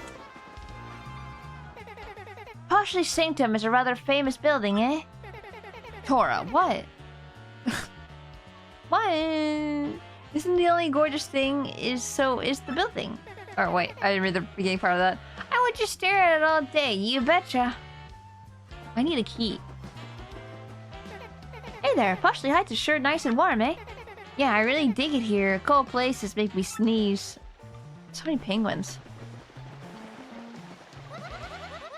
Speaker 1: Pasha Sanctum is a rather famous building, eh? Tora, what? What? Isn't the only gorgeous thing is the building? Or wait, I didn't read the beginning part of that. I would just stare at it all day, you betcha. I need a key. Hey there, Pasha Heights is sure nice and warm, eh? Yeah, I really dig it here. Cold places make me sneeze. So many penguins.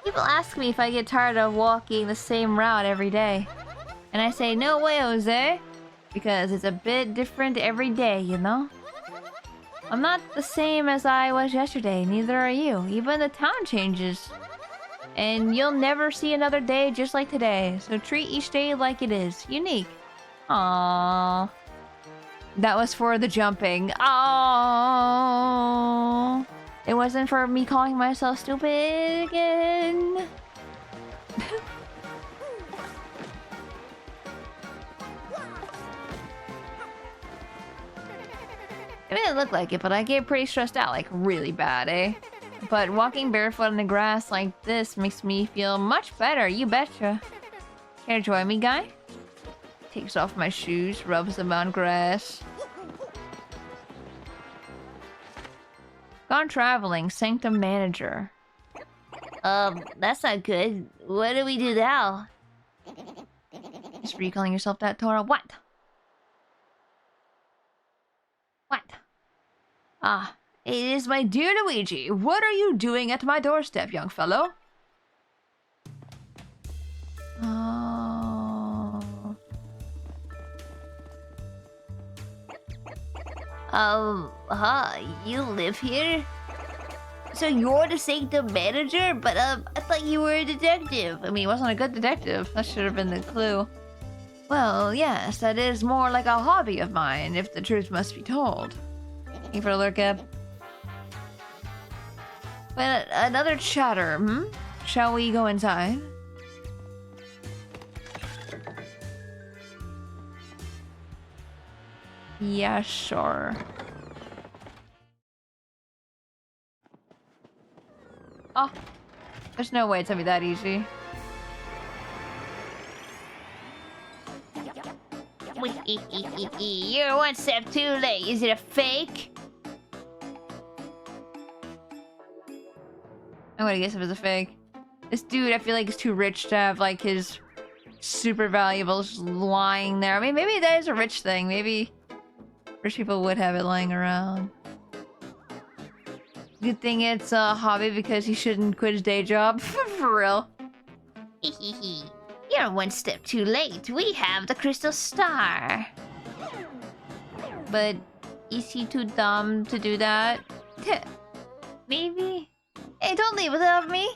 Speaker 1: People ask me if I get tired of walking the same route every day. And I say, no way, Jose. Because it's a bit different every day, you know? I'm not the same as I was yesterday, neither are you. Even the town changes. And you'll never see another day just like today. So treat each day like it is. Unique. Aww. That was for the jumping. Aww. It wasn't for me calling myself stupid again. It didn't look like it, but I get pretty stressed out, like really bad, eh? But walking barefoot in the grass like this makes me feel much better, you betcha. Care to join me, guy? Takes off my shoes, rubs them on grass. Gone traveling, Sanctum manager. That's not good. What do we do now? Just recalling yourself that, Tora. What? What? Ah, it is my dear Luigi. What are you doing at my doorstep, young fellow? You live here? So you're the sanctum manager? But, I thought you were a detective. I mean, he wasn't a good detective. That should have been the clue. Well, yes, that is more like a hobby of mine, if the truth must be told. Thank you for the lurk up. But another chatter, Shall we go inside? Yeah, sure. Oh, there's no way it's gonna be that easy. You're one step too late. Is it a fake? I'm gonna guess it was a fake. This dude, I feel like, is too rich to have, like, his super valuables lying there. I mean, maybe that is a rich thing. Maybe rich people would have it lying around. Good thing it's a hobby because he shouldn't quit his day job. For real. You're one step too late. We have the crystal star. But is he too dumb to do that? Maybe. Hey, don't leave without me.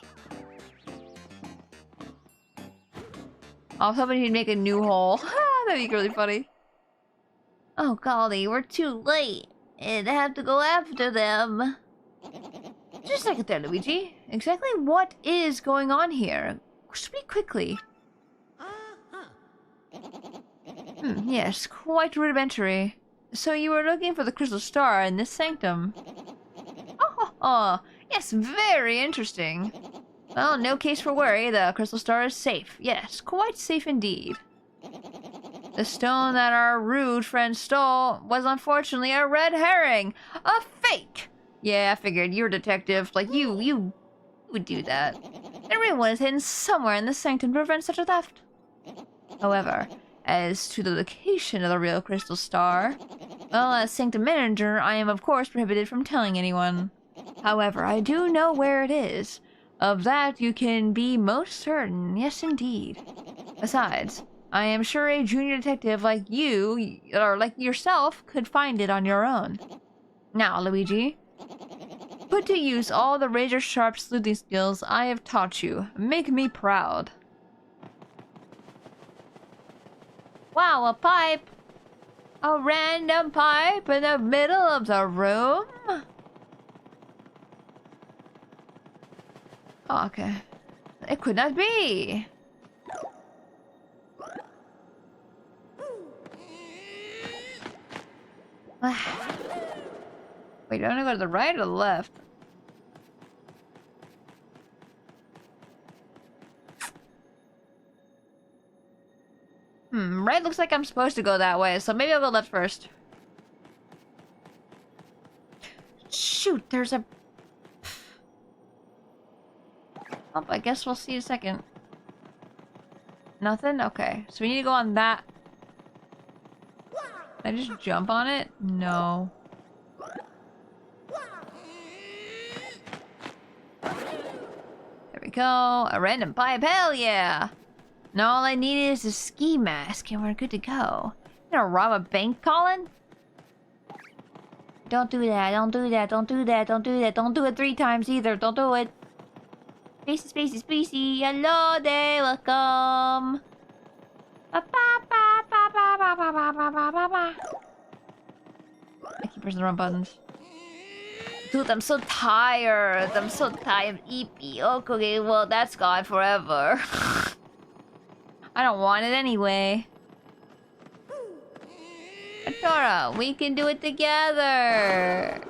Speaker 1: I was hoping he'd make a new hole. That'd be really funny. Oh golly, we're too late. And I have to go after them. Just a second there, Luigi. Exactly what is going on here? Speak quickly. Yes, quite rudimentary. So you were looking for the crystal star in this sanctum. Oh, yes, very interesting. Well, no case for worry. The crystal star is safe. Yes, quite safe indeed. The stone that our rude friend stole was unfortunately a red herring. A fake! Yeah, I figured. You're a detective. Like, you would do that. Everyone is hidden somewhere in the sanctum to prevent such a theft. However, as to the location of the real crystal star, well, as sanctum manager, I am of course prohibited from telling anyone. However, I do know where it is. Of that you can be most certain. Yes, indeed. Besides, I am sure a junior detective like you, or like yourself, could find it on your own. Now, Luigi, put to use all the razor-sharp sleuthing skills I have taught you. Make me proud. Wow, a pipe! A random pipe in the middle of the room? Oh, okay. It could not be! Wait, do I want to go to the right or the left? Right looks like I'm supposed to go that way, so maybe I'll go left first. Shoot, there's a... Oh, I guess we'll see in a second. Nothing? Okay, so we need to go on that. Can I just jump on it? No. There we go. A random pipe. Hell yeah! Now all I need is a ski mask and we're good to go. You gonna rob a bank, Colin? Don't do that. Don't do that. Don't do that. Don't do that. Don't do it 3 times either. Don't do it. Spacey, Spacey, Spacey. Hello there. Welcome. I keep pressing the wrong buttons. Dude, I'm so tired. I'm so tired. Eepy. Okay, well, that's gone forever. I don't want it anyway. Tora, we can do it together.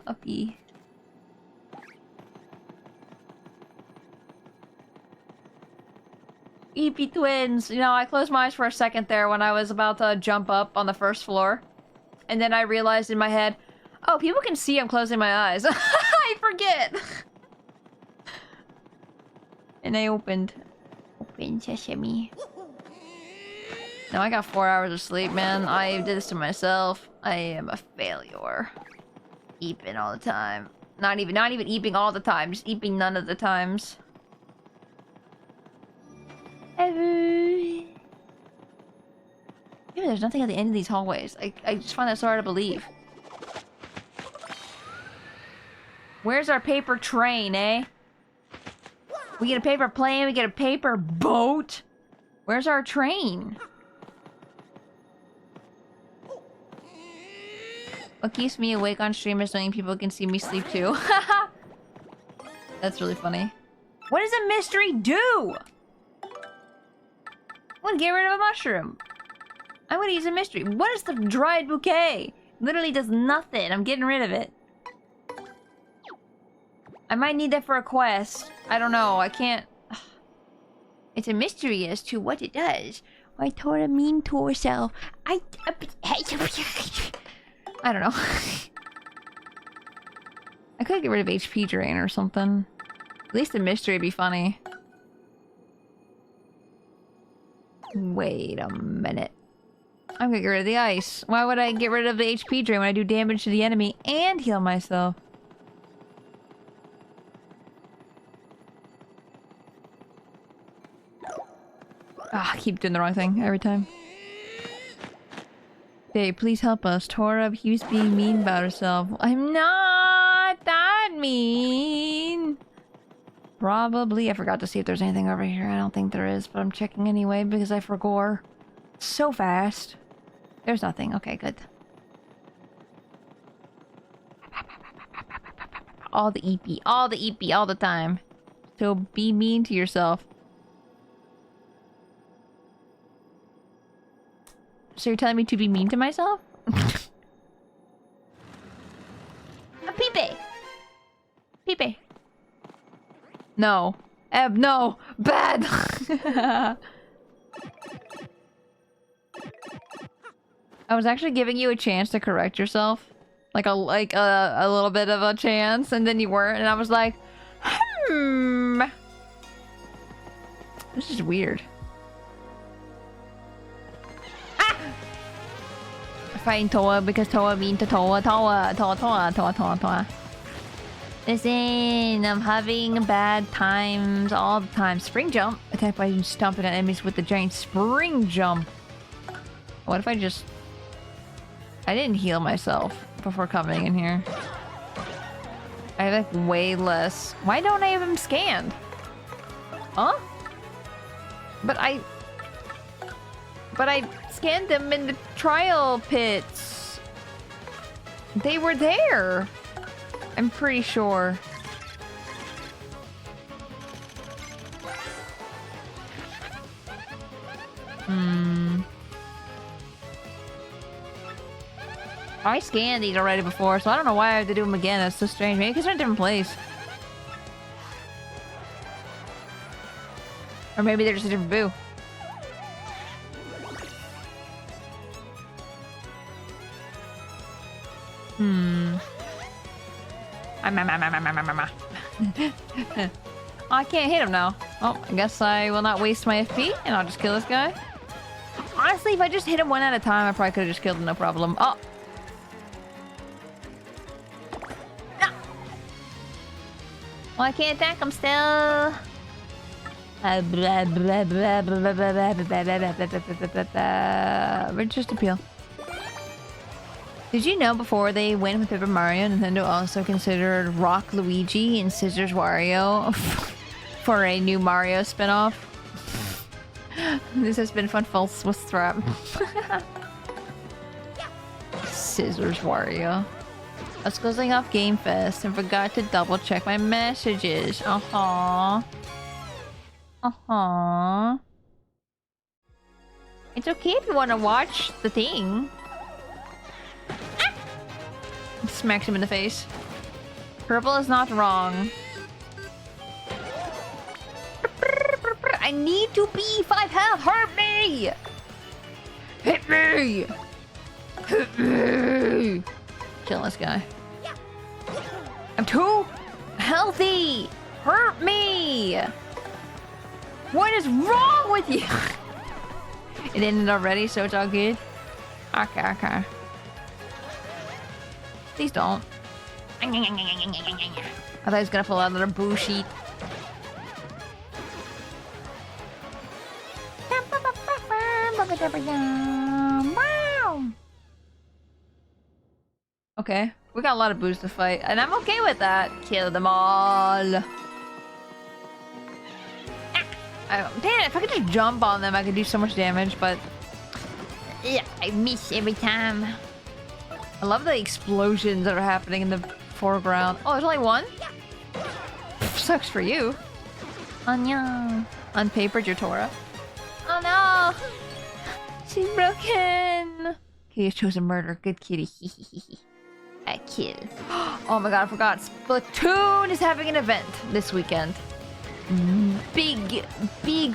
Speaker 1: Uppy. EP twins. You know, I closed my eyes for a second there when I was about to jump up on the first floor. And then I realized in my head, oh, people can see I'm closing my eyes. I forget. And I opened. Open sesame. Now I got 4 hours of sleep, man. I did this to myself. I am a failure. Eeping all the time. Not even eeping all the time. Just eeping none of the times. Maybe there's nothing at the end of these hallways. I just find that so hard to believe. Where's our paper train, eh? We get a paper plane, we get a paper boat. Where's our train? What keeps me awake on stream is knowing people can see me sleep too. That's really funny. What does a mystery do? I'm gonna get rid of a mushroom. I'm gonna use a mystery. What is the dried bouquet? Literally does nothing. I'm getting rid of it. I might need that for a quest. I don't know. I can't... It's a mystery as to what it does. Why Tora mean to herself? I don't know. I could get rid of HP drain or something. At least the mystery would be funny. Wait a minute. I'm gonna get rid of the ice. Why would I get rid of the HP drain when I do damage to the enemy and heal myself? Ah, I keep doing the wrong thing every time. Hey, please help us. Tora keeps being mean about herself. I'm not that mean. Probably. I forgot to see if there's anything over here. I don't think there is, but I'm checking anyway because I forgot. So fast. There's nothing. Okay, good. All the EP. All the EP all the time. So be mean to yourself. So you're telling me to be mean to myself? A peepee! Peepee. No. Eb, no! Bad! I was actually giving you a chance to correct yourself. Like a little bit of a chance, and then you weren't, and I was like, This is weird. Fighting Toa because Toa mean to Toa. Listen, I'm having bad times all the time. Spring jump. Attack by stomping at enemies with the giant spring jump. What if I just... I didn't heal myself before coming in here. I have like way less. Why don't I have him scanned? Huh? But I scanned them in the trial pits. They were there. I'm pretty sure. I scanned these already before, so I don't know why I have to do them again. That's so strange. Maybe because they're in a different place. Or maybe they're just a different boo. I can't hit him now. Oh, I guess I will not waste my FP and I'll just kill this guy. Honestly, if I just hit him one at a time, I probably could have just killed him, no problem. Oh! No! Well, I can't attack him still. Just appeal. Did you know before they went with Paper Mario, Nintendo also considered Rock Luigi and Scissors Wario for a new Mario spinoff? This has been fun, full with strap. Scissors Wario. I was closing off Game Fest and forgot to double check my messages. It's okay if you want to watch the thing. Smacks him in the face. Purple is not wrong. I need to be 5 health. Hurt me! Hit me! Hit me! Kill this guy. I'm too healthy! Hurt me! What is wrong with you? It ended already, so it's all good. Okay. Please don't. I thought he was gonna pull out another boo sheet. Okay. We got a lot of boos to fight, and I'm okay with that. Kill them all. Damn it, if I could just jump on them, I could do so much damage, but... Yeah, I miss every time. I love the explosions that are happening in the foreground. Oh, there's only one? Sucks for you. Anya. Unpapered your Tora. Oh no! She's broken! He has chosen murder. Good kitty. I kill. Oh my god, I forgot. Splatoon is having an event this weekend. Big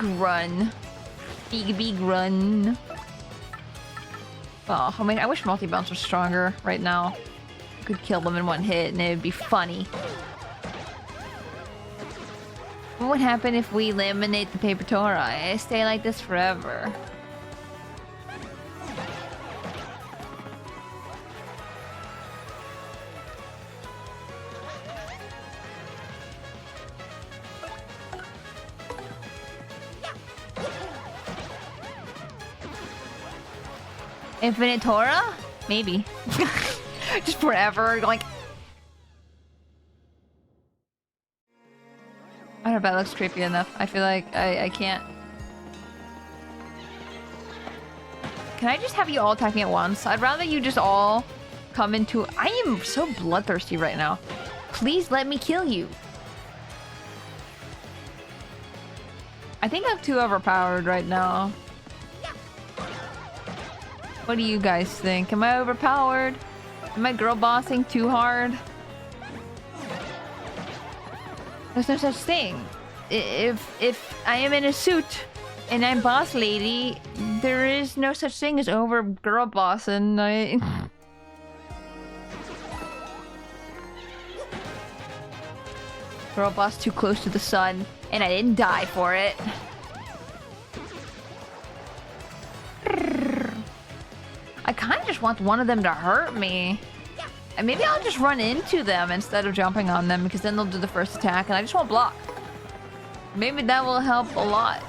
Speaker 1: run. Big run. Oh, I mean, I wish multi-bounce was stronger right now. I could kill them in one hit and it would be funny. What would happen if we eliminate the paper Tora? I stay like this forever. Infinite Tora? Maybe. Just forever, like... I don't know if that looks creepy enough. I feel like I can't... Can I just have you all attack me at once? I'd rather you just all come into... I am so bloodthirsty right now. Please let me kill you. I think I'm too overpowered right now. What do you guys think? Am I overpowered? Am I girl bossing too hard? There's no such thing. If I am in a suit and I'm boss lady, there is no such thing as over girl bossing. Girl boss too close to the sun, and I didn't die for it. I kind of just want one of them to hurt me. And maybe I'll just run into them instead of jumping on them, because then they'll do the first attack and I just won't block. Maybe that will help a lot.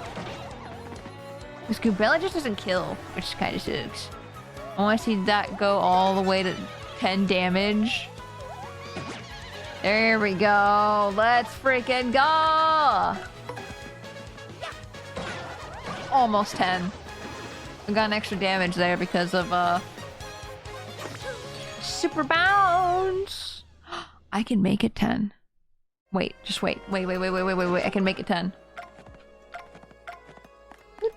Speaker 1: Because Goobella just doesn't kill, which kind of sucks. I want to see that go all the way to 10 damage. There we go. Let's freaking go! Almost 10. I got an extra damage there because of super bounce. I can make it 10. Wait, just wait. Wait. I can make it 10.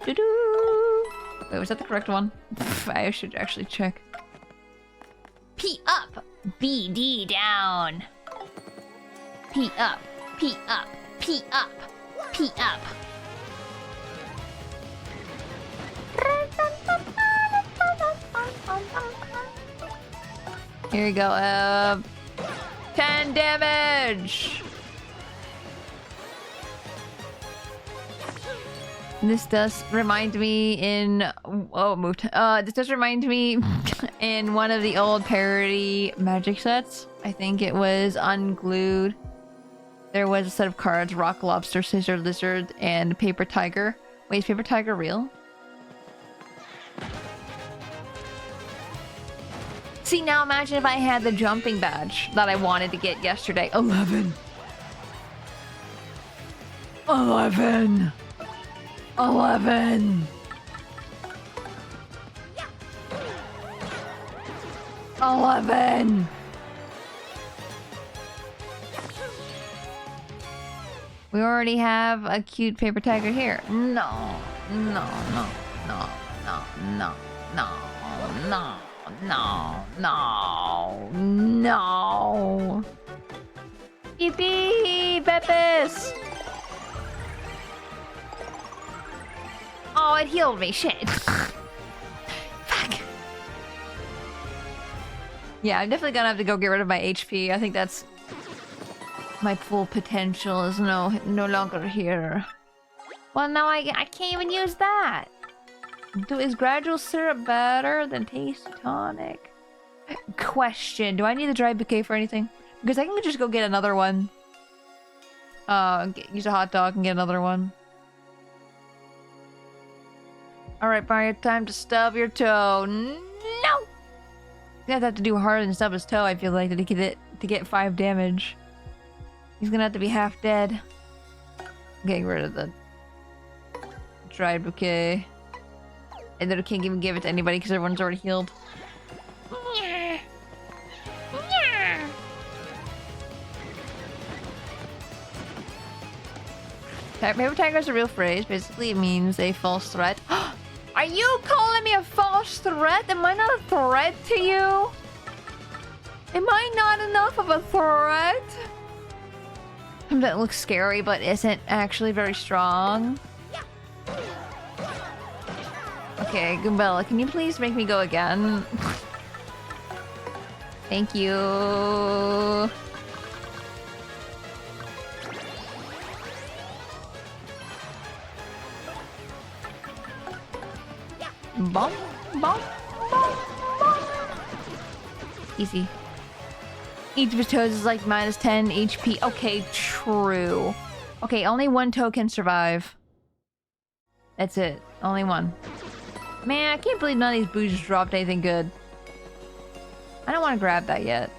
Speaker 1: Wait, was that the correct one? I should actually check. P up, BD down. P up, P up, P up, P up. Here we go. 10 damage. This does remind me in... Oh, it moved. This does remind me in one of the old parody magic sets. I think it was Unglued. There was a set of cards, Rock, Lobster, Scissor, Lizard, and Paper Tiger. Wait, is Paper Tiger real? See, now imagine if I had the jumping badge that I wanted to get yesterday. 11. 11. 11. 11. We already have a cute paper tiger here. No. No. No. No. No. No. No. No. No, no, no. Yippee, Beppis. Oh, it healed me. Shit. Fuck. Yeah, I'm definitely gonna have to go get rid of my HP. I think that's my full potential is no longer here. Well, now I can't even use that. Is gradual syrup better than tasty tonic? Question. Do I need the dry bouquet for anything? Because I can just go get another one. Use a hot dog and get another one. Alright, Mario, time to stub your toe. No! gonna have to do harder than stub his toe, I feel like, to get 5 damage. He's gonna have to be half dead. Getting rid of the dried bouquet. And then I can't even give it to anybody because everyone's already healed. Paper tiger is a real phrase. Basically, it means a false threat. Are you calling me a false threat? Am I not a threat to you? Am I not enough of a threat? That looks scary, but isn't actually very strong. Okay, Goombella, can you please make me go again? Thank you. Bum, bum, bum, bum. Easy. Each of his toes is like minus 10 HP. Okay, true. Okay, only one toe can survive. That's it. Only one. Man, I can't believe none of these boosters dropped anything good. I don't want to grab that yet.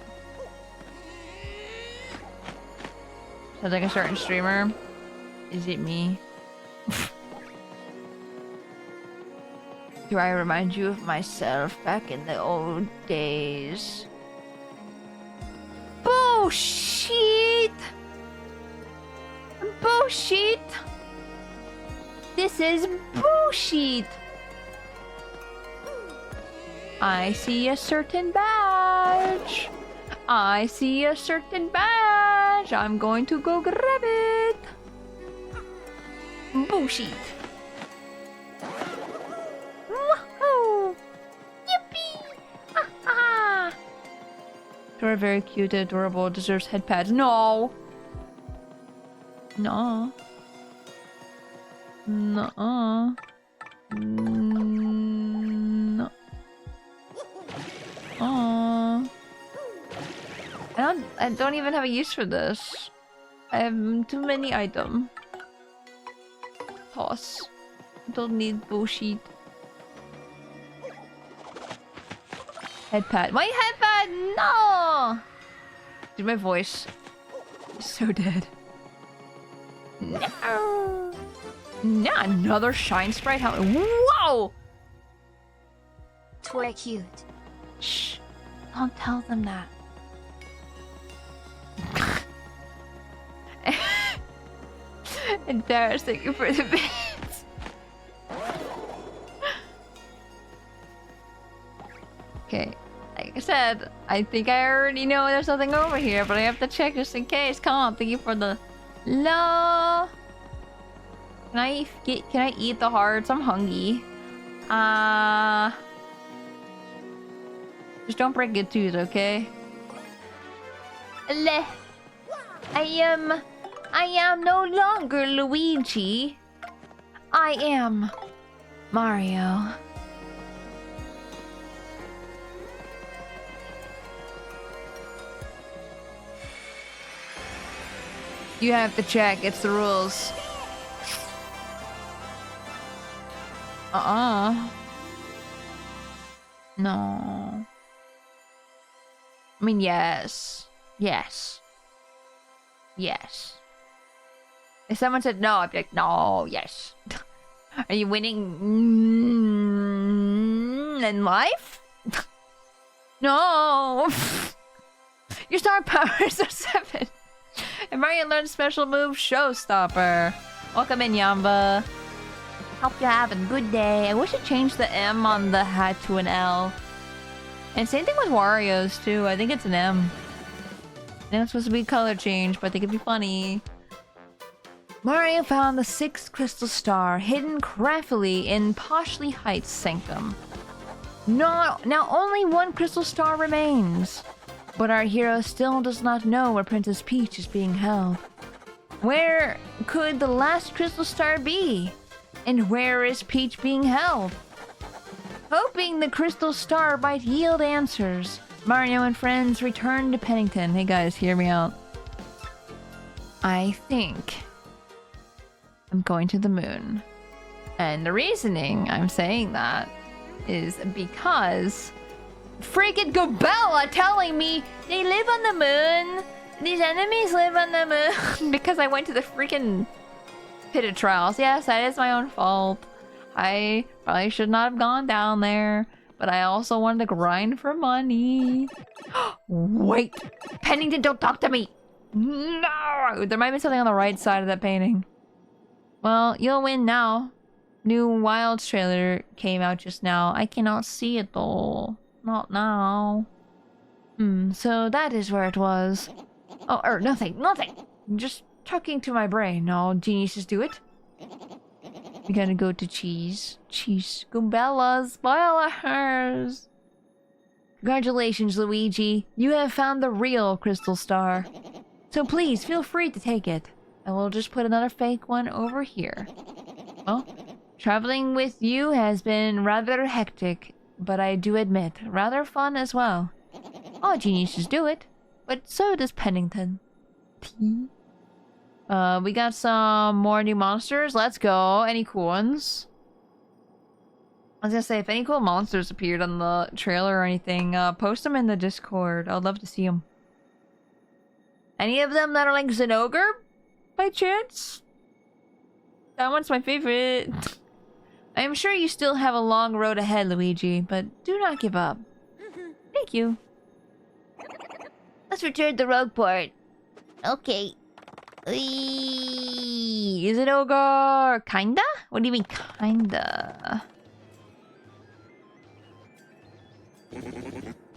Speaker 1: Sounds like a certain streamer. Is it me? Do I remind you of myself back in the old days? Bullshit! Bullshit! This is bullshit! I see a certain badge! I see a certain badge! I'm going to go grab it! Bullshit! Woohoo! Yippee! Ha ha! Dora, very cute, adorable, deserves head pads. No! No. No. No. Aww. I don't even have a use for this. I have too many items. Toss. Don't need bullshit. Headpad. My headpad! No! Dude, my voice is so dead. No! No, another shine sprite? How? Whoa!
Speaker 2: Tora cute.
Speaker 1: Shh. Don't tell them that. Embarrassing for the bits. Okay. Like I said, I think I already know there's something over here, but I have to check just in case. Come on, thank you for the love. Can I eat the hearts? I'm hungry. Just don't break your tooth, okay? I am no longer Luigi. I am Mario. You have to check. It's the rules. No. I mean, yes. Yes. Yes. If someone said no, I'd be like, no, yes. Are you winning in life? No. Your star power is a 7. And Mario learned special move, Showstopper. Welcome in, Yamba. Hope you're having a good day. I wish I changed the M on the hat to an L. And same thing with Wario's too. I think it's an M. I know it's supposed to be a color change, but I think it'd be funny. Mario found the 6th crystal star hidden craftily in Poshley Heights Sanctum. Now only 1 crystal star remains. But our hero still does not know where Princess Peach is being held. Where could the last crystal star be? And where is Peach being held? Hoping the crystal star might yield answers, Mario and friends return to Pennington. Hey guys, hear me out. I think I'm going to the moon. And the reasoning I'm saying that is because freaking Gabella telling me they live on the moon. These enemies live on the moon because I went to the freaking pit of trials. Yes, that is my own fault. I probably should not have gone down there, but I also wanted to grind for money. Wait, Pennington, don't talk to me. No, there might be something on the right side of that painting. Well, you'll win now. New Wilds trailer came out just now. I cannot see it though. Not now. So that is where it was. Oh, nothing. Just talking to my brain. No, geniuses do it. We gotta go to cheese. Gabella, spoilers! Congratulations, Luigi. You have found the real crystal star. So please, feel free to take it. I will just put another fake one over here. Well, traveling with you has been rather hectic, but I do admit, rather fun as well. All geniuses do it, but so does Pennington. We got some more new monsters. Let's go. Any cool ones? I was gonna say, if any cool monsters appeared on the trailer or anything, post them in the Discord. I'd love to see them. Any of them that are like Zenogre, by chance? That one's my favorite. I am sure you still have a long road ahead, Luigi, but do not give up. Thank you. Let's return the rogue port. Okay. Is it ogre? Kinda? What do you mean, kinda?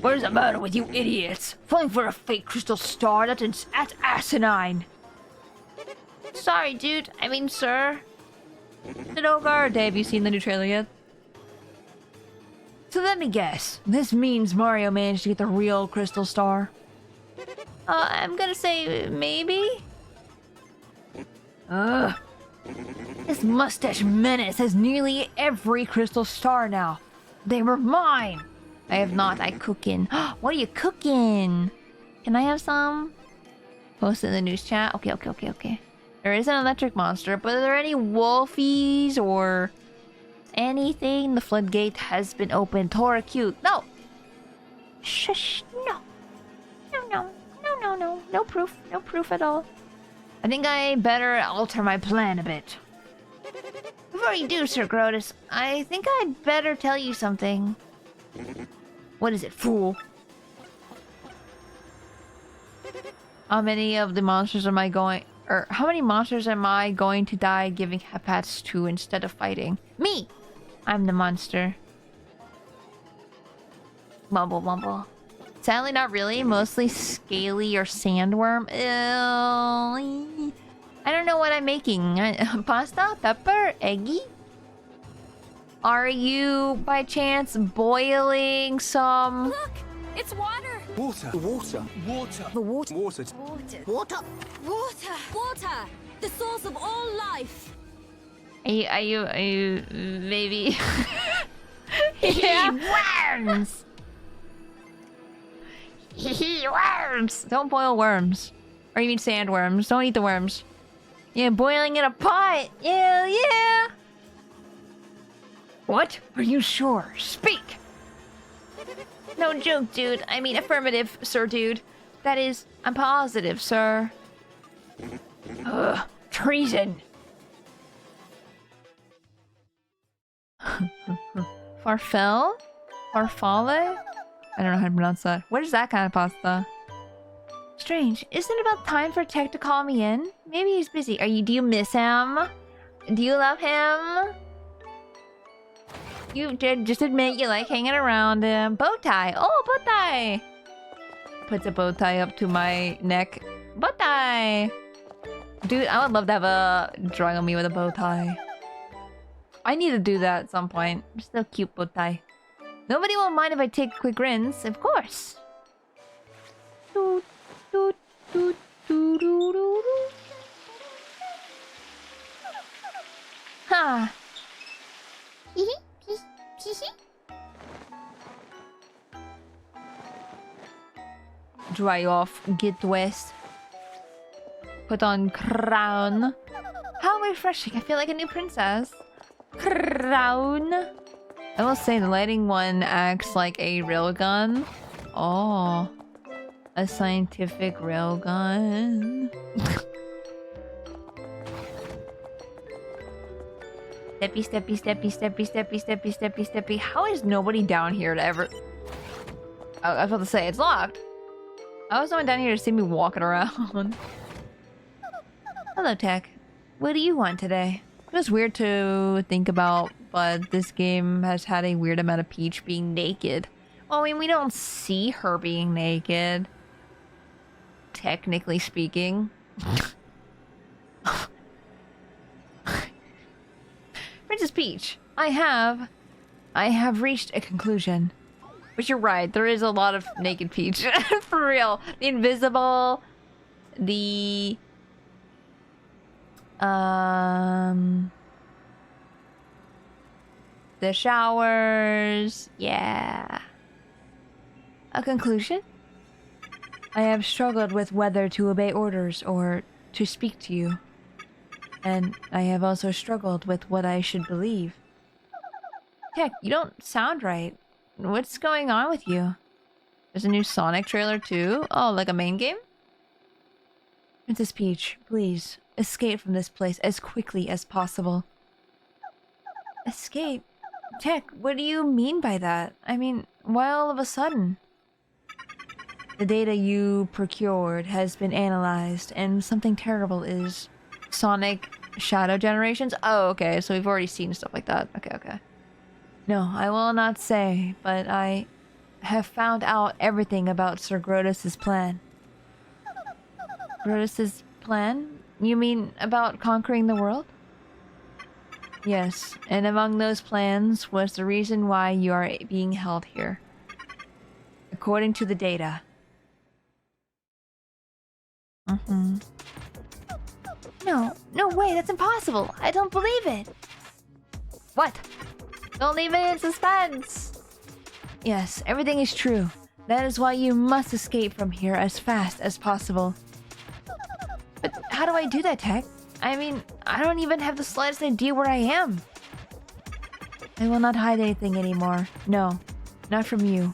Speaker 1: What is the matter with you idiots? Falling for a fake crystal star? That's asinine. Sorry, dude. I mean, sir. Is it ogre? Dave, have you seen the new trailer yet? So let me guess. This means Mario managed to get the real crystal star. I'm gonna say maybe? This mustache menace has nearly every crystal star now. They were mine. I have not. I cooking. What are you cooking? Can I have some? Post in the news chat. Okay. There is an electric monster, but are there any wolfies or anything? The floodgate has been opened. Tora cute. No. Shush. No. No proof. No proof at all. I think I better alter my plan a bit. Before you do, Sir Grotus, I think I'd better tell you something. What is it, fool? How many of the monsters am I going... Or how many monsters am I going to die giving hepats to instead of fighting? Me! I'm the monster. Mumble. Sadly, not really. Mostly scaly or sandworm. Ew. I don't know what I'm making. Pasta? Pepper? Eggy? Are you, by chance, boiling some...
Speaker 5: Look! It's water!
Speaker 6: Water. Water. Water.
Speaker 5: The water.
Speaker 6: Water.
Speaker 5: Water. Water! The source of all life!
Speaker 1: Are you maybe... Yeah. Worms! Worms! Don't boil worms. Or you mean sandworms. Don't eat the worms. Yeah, boiling in a pot! Yeah! What? Are you sure? Speak! No joke, dude. I mean affirmative, sir dude. That is, I'm positive, sir. Ugh, treason! Farfel? Farfalle? I don't know how to pronounce that. What is that kind of pasta? Strange. Isn't it about time for Tech to call me in? Maybe he's busy. Do you miss him? Do you love him? You did just admit you like hanging around him. Bow tie. Oh, bow tie. Puts a bow tie up to my neck. Bow tie. Dude, I would love to have a drawing of me with a bow tie. I need to do that at some point. Just a cute bow tie. Nobody will mind if I take a quick rinse, of course. Doot, doot, doot, doot, doot, doot. Ha! Dry off, get west. Put on crown. How refreshing, I feel like a new princess. Crown. I will say the lighting one acts like a railgun. Oh. A scientific railgun. Steppy, steppy, steppy, steppy, steppy, steppy, steppy, steppy. How is nobody down here to ever... Oh, I was about to say, it's locked. How is no one down here to see me walking around? Hello, Tech. What do you want today? It's weird to think about, but this game has had a weird amount of Peach being naked. Well, I mean, we don't see her being naked. Technically speaking. Princess Peach, I have reached a conclusion. But you're right, there is a lot of naked Peach. For real. The invisible, the showers, yeah. A conclusion? I have struggled with whether to obey orders or to speak to you. And I have also struggled with what I should believe. Heck, you don't sound right. What's going on with you? There's a new Sonic trailer too? Oh, like a main game? Princess Peach, please, escape from this place as quickly as possible. Escape? Tech, what do you mean by that? I mean, why all of a sudden? The data you procured has been analyzed, and something terrible is... Sonic shadow generations? Oh, okay, so we've already seen stuff like that. Okay. No, I will not say, but I have found out everything about Sir Grotus's plan. Grotus's plan? You mean about conquering the world? Yes, and among those plans was the reason why you are being held here. According to the data. No way, that's impossible. I don't believe it. What? Don't leave it in suspense. Yes, everything is true. That is why you must escape from here as fast as possible. But how do I do that, Tech? I mean, I don't even have the slightest idea where I am. I will not hide anything anymore. No, not from you.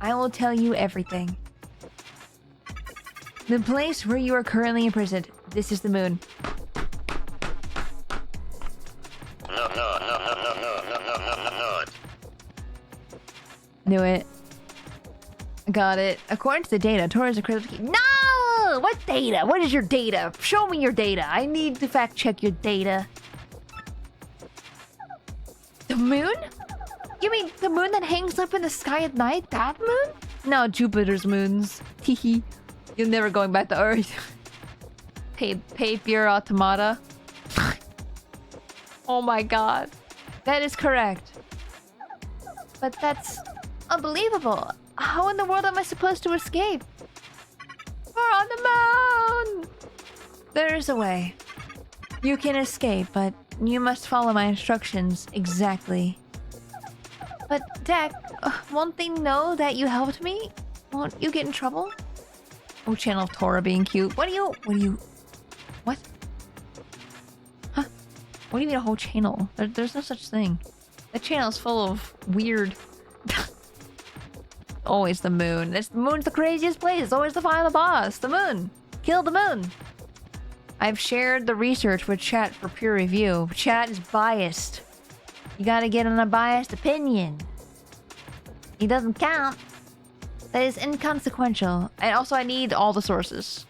Speaker 1: I will tell you everything. The place where you are currently imprisoned. This is the moon.
Speaker 4: No.
Speaker 1: Knew it. Got it. According to the data, Tora is a critical key. No! What data? What is your data? Show me your data. I need to fact check your data. The moon? You mean the moon that hangs up in the sky at night? That moon? No, Jupiter's moons. Hehe. You're never going back to Earth. Paper automata. Oh my god. That is correct. But that's unbelievable. How in the world am I supposed to escape? We're on the moon! There is a way. You can escape, but you must follow my instructions exactly. But, Dak, won't they know that you helped me? Won't you get in trouble? Oh, channel of Tora being cute. What? Huh? What do you mean a whole channel? There's no such thing. That channel's full of weird... Always the moon. The moon's the craziest place. It's always the final boss. The moon. Kill the moon. I've shared the research with chat for peer review. Chat is biased. You gotta get an unbiased opinion. It doesn't count. That is inconsequential. And also I need all the sources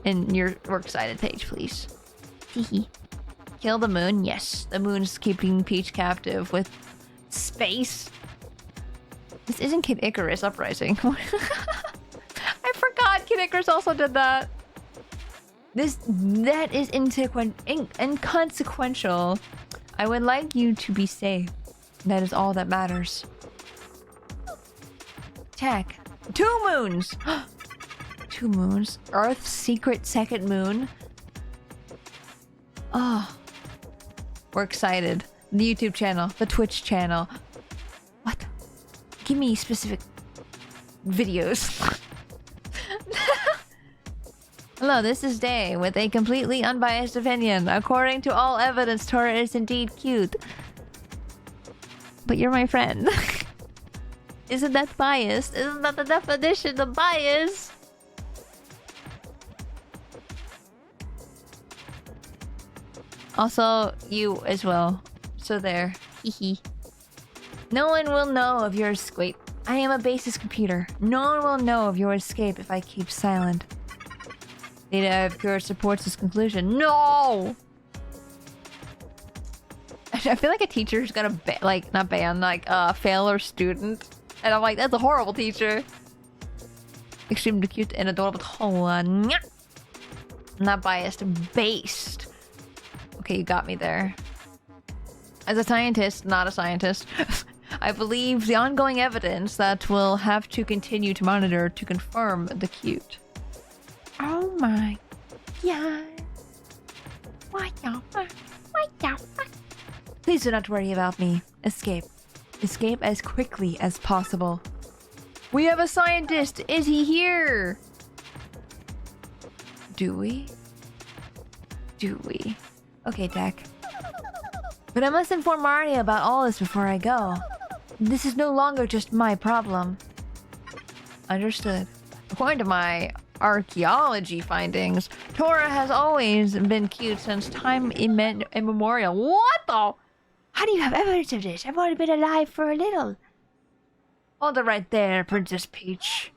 Speaker 1: in your works cited page, please. Hehe. Kill the moon? Yes. The moon's keeping Peach captive with space. This isn't Kid Icarus Uprising. I forgot Kid Icarus also did that. That is inconsequential. I would like you to be safe. That is all that matters. Tech. 2 moons! 2 moons? Earth's secret second moon? Oh. We're excited. The YouTube channel. The Twitch channel. What? Give me specific videos. Hello, this is Day with a completely unbiased opinion. According to all evidence, Tora is indeed cute. but you're my friend. Isn't that biased? Isn't that the definition of bias? Also, you as well. So there. Hehe. No one will know of your escape. I am a basis computer. No one will know of your escape if I keep silent. Data of Pure supports this conclusion. No! I feel like a teacher's gonna fail her student. And I'm like, that's a horrible teacher. Extremely cute and adorable. Not biased, based. Okay, you got me there. As a scientist, not a scientist, I believe the ongoing evidence that we'll have to continue to monitor to confirm the cute. Oh my god. What the fuck? What the fuck? Please do not worry about me. Escape. Escape as quickly as possible. We have a scientist! Is he here? Do we? Do we? Okay, Deck. But I must inform Mario about all this before I go. This is no longer just my problem. Understood. According to my archaeology findings, Tora has always been cute since time immemorial. What the? How do you have evidence of this? I've only been alive for a little. Hold it right there, Princess Peach.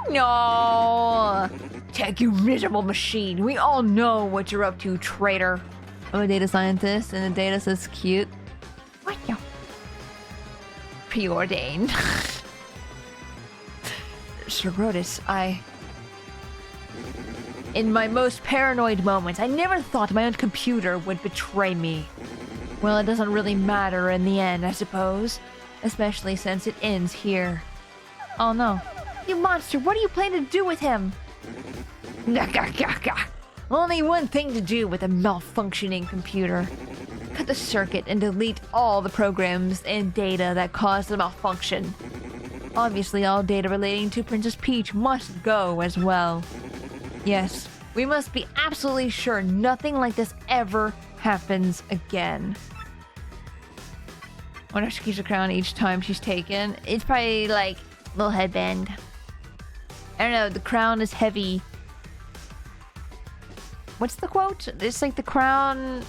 Speaker 1: No! Tech, you miserable machine. We all know what you're up to, traitor. I'm a data scientist, and the data says cute. What the? Preordained. Sir Brodus, in my most paranoid moments, I never thought my own computer would betray me. Well, it doesn't really matter in the end, I suppose. Especially since it ends here. Oh no. You monster, what are you planning to do with him? Only one thing to do with a malfunctioning computer. Cut the circuit and delete all the programs and data that caused the malfunction. Obviously, all data relating to Princess Peach must go as well. Yes, we must be absolutely sure nothing like this ever happens again. I wonder if she keeps her crown each time she's taken. It's probably like a little headband. I don't know, the crown is heavy. What's the quote? It's like the crown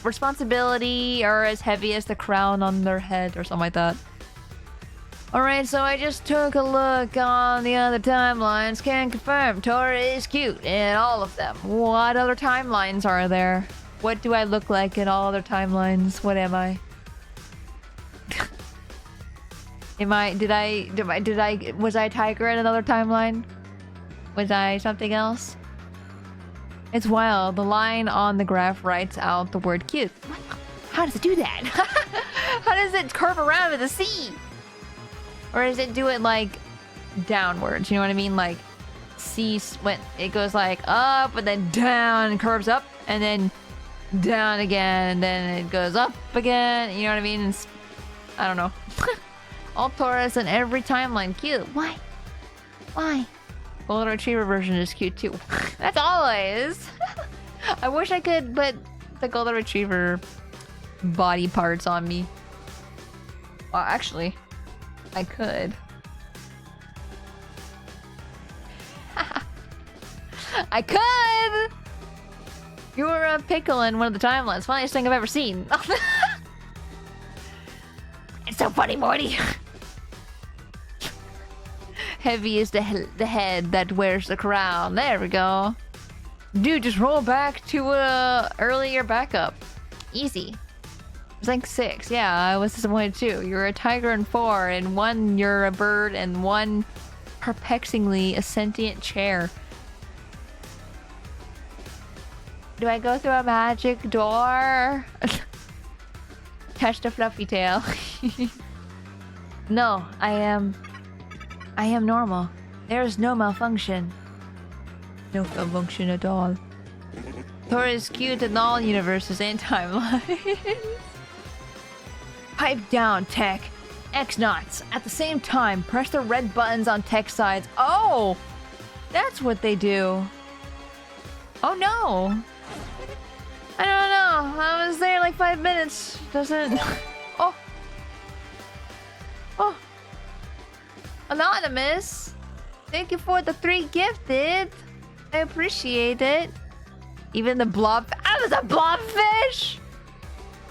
Speaker 1: responsibility are as heavy as the crown on their head or something like that. Alright, so I just took a look on the other timelines. Can confirm Tora is cute in all of them. What other timelines are there? What do I look like in all other timelines? What am I? Was I a tiger in another timeline? Was I something else? It's wild. The line on the graph writes out the word cute. How does it do that? How does it curve around to the sea? Or does it do it like downwards? You know what I mean? Like C when it goes like up and then down and curves up and then down again and then it goes up again. You know what I mean? I don't know. All Taurus in every timeline cute. Why? Why? Golden Retriever version is cute too. That's always. I wish I could put the Golden Retriever body parts on me. Well, actually, I could. I could! You were a pickle in one of the timelines. Funniest thing I've ever seen. It's so funny, Morty. Heavy is the head that wears the crown. There we go. Dude, just roll back to earlier backup. Easy. It was like 6. Yeah, I was disappointed too. You're a tiger in 4, and 1 you're a bird, and 1 perplexingly a sentient chair. Do I go through a magic door? Touch the fluffy tail. No, I am normal. There is no malfunction. No malfunction at all. Tora is cute in all universes and timelines. Pipe down, Tech. X-Knots. At the same time, press the red buttons on Tech sides. Oh! That's what they do. Oh no! I don't know. I was there like 5 minutes. Doesn't... Oh. Oh. Anonymous. Thank you for the 3 gifted. I appreciate it. Even the blob... I was a blobfish!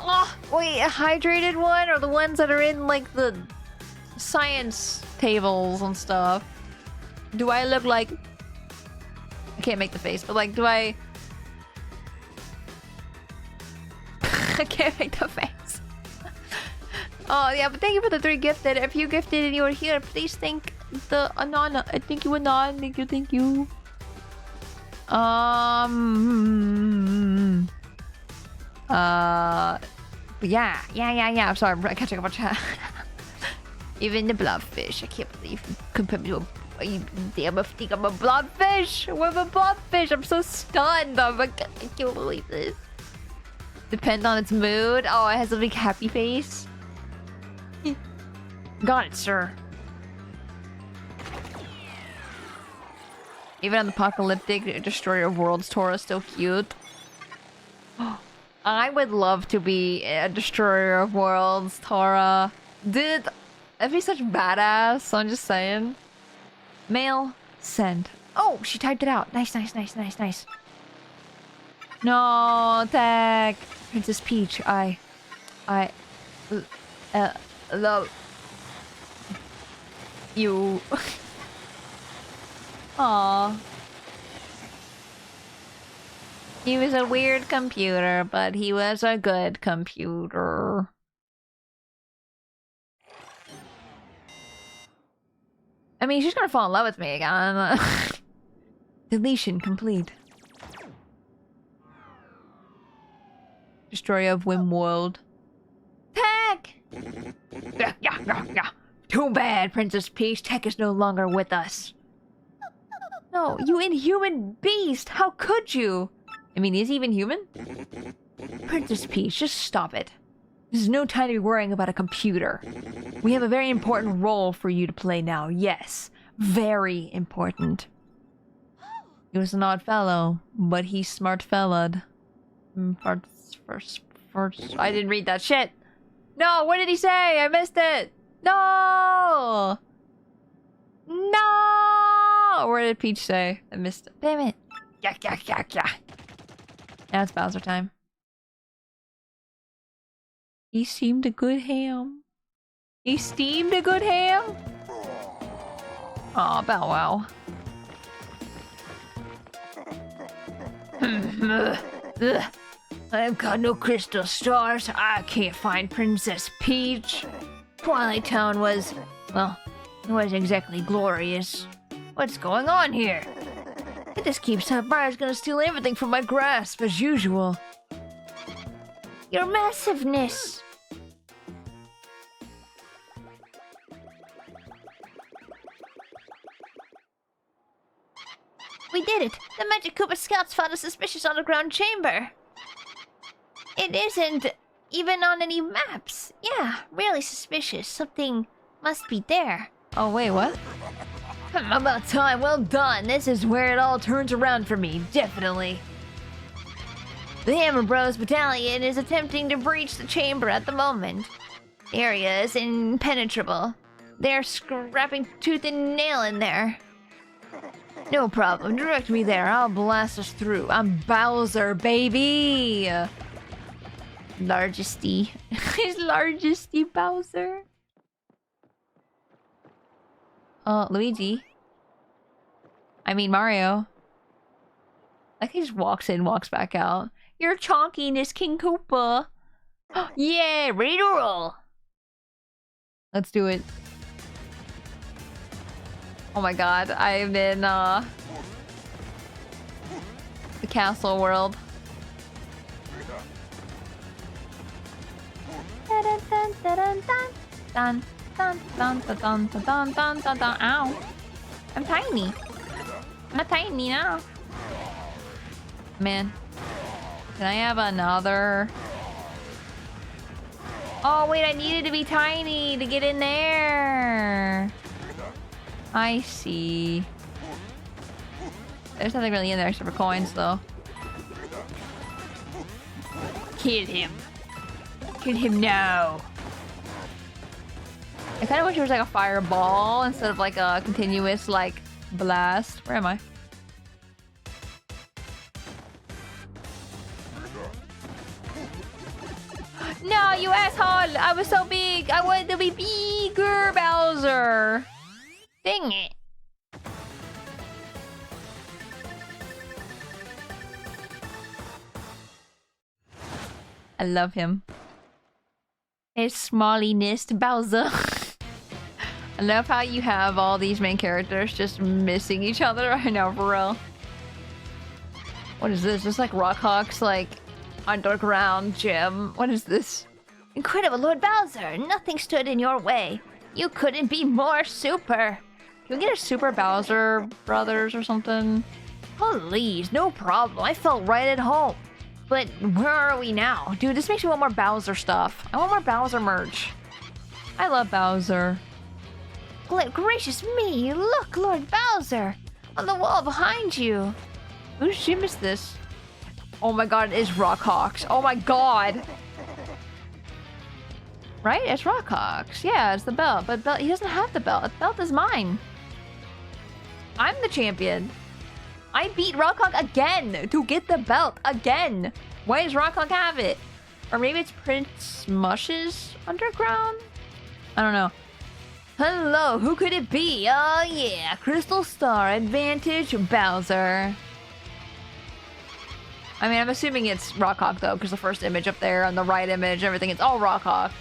Speaker 1: Oh, wait, a hydrated one? Or the ones that are in, like, the science tables and stuff? Do I look like... I can't make the face, but, like, do I... I can't make the face. Oh, yeah, but thank you for the 3 gifted. If you gifted and you were here, please thank the Anon. Thank you, Anon. Thank you, thank you. Yeah. I'm sorry, I'm catching up on chat. Even the blobfish. I can't believe you compared me to a... Damn, I think I'm a blobfish. I'm a blobfish. I'm so stunned. I can't believe this. Depends on its mood. Oh, it has a big happy face. Got it, sir. Even an apocalyptic destroyer of worlds, Tora is still cute. I would love to be a destroyer of worlds, Tora. Dude, that'd be such badass. I'm just saying. Mail, send. Oh, she typed it out. Nice. No, tag. Princess Peach, I love you. Aww. He was a weird computer, but he was a good computer. I mean, she's gonna fall in love with me again. Deletion complete. Destroyer of Wimworld. Tech! Yeah. Too bad, Princess Peach. Tech is no longer with us. No, you inhuman beast! How could you? I mean, is he even human? Princess Peach, just stop it. This is no time to be worrying about a computer. We have a very important role for you to play now. Yes, very important. He was an odd fellow, but he's smart fellowed. First. I didn't read that shit. No, what did he say? I missed it. No! What did Peach say? I missed it. Damn it. Yeah. Now it's Bowser time. He seemed a good ham. He steamed a good ham? Aw, Bow Wow. I've got no crystal stars. I can't find Princess Peach. Twilight Town was... well, it wasn't exactly glorious. What's going on here? If this keeps up, Briar's gonna steal everything from my grasp, as usual. Your massiveness! We did it! The Magic Koopa Scouts found a suspicious underground chamber! It isn't even on any maps. Yeah, really suspicious. Something must be there. Oh, wait, what? About time. Well done. This is where it all turns around for me. Definitely. The Hammer Bros Battalion is attempting to breach the chamber at the moment. The area is impenetrable. They're scrapping tooth and nail in there. No problem. Direct me there. I'll blast us through. I'm Bowser, baby! Largesty. His largesty Bowser. Luigi. I mean Mario. Like he just walks in, walks back out. You're chonkiness, King Koopa. Yeah, ready to roll. Let's do it. Oh my god, I'm in the castle world. Ow. I'm tiny. I'm tiny now. Man. Can I have another? Oh wait, I needed to be tiny to get in there. I see. There's nothing really in there except for coins though. Kill him. Kill him now. I kind of wish there was like a fireball instead of like a continuous like blast. Where am I? No, you asshole! I was so big! I wanted to be bigger, Bowser! Dang it. I love him. His smalliness, Bowser. I love how you have all these main characters just missing each other. I know, for real. What is this? Just like Rockhawk's like underground gym. What is this?
Speaker 7: Incredible Lord Bowser, nothing stood in your way. You couldn't be more super.
Speaker 1: Can we get a Super Bowser Brothers or something?
Speaker 7: Please, no problem. I felt right at home. But where are we now?
Speaker 1: Dude, this makes me want more Bowser stuff. I want more Bowser merch. I love Bowser.
Speaker 7: Gracious me, look, Lord Bowser. On the wall behind you.
Speaker 1: Whose gym is this? Oh my god, it is Rockhawks. Oh my god. Right? It's Rockhawks. Yeah, it's the belt. But he doesn't have the belt. The belt is mine. I'm the champion. I beat Rockhawk again to get the belt again. Why does Rockhawk have it? Or maybe it's Prince Mush's underground? I don't know.
Speaker 7: Hello, who could it be? Oh yeah, Crystal Star Advantage Bowser.
Speaker 1: I mean, I'm assuming it's Rockhawk though, because the first image up there and the right image, everything, it's all Rockhawk.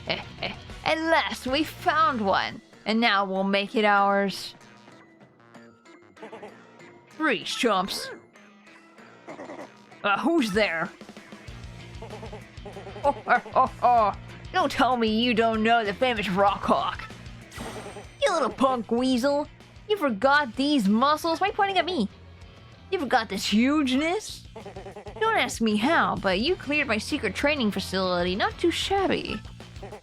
Speaker 7: At last, we found one.
Speaker 1: And now we'll make it ours. Freeze, chumps. Who's there? Oh. Don't tell me you don't know the famous Rockhawk.
Speaker 7: You little punk weasel. You forgot these muscles? Why are you pointing at me?
Speaker 1: You forgot this hugeness? Don't ask me how, but you cleared my secret training facility. Not too shabby.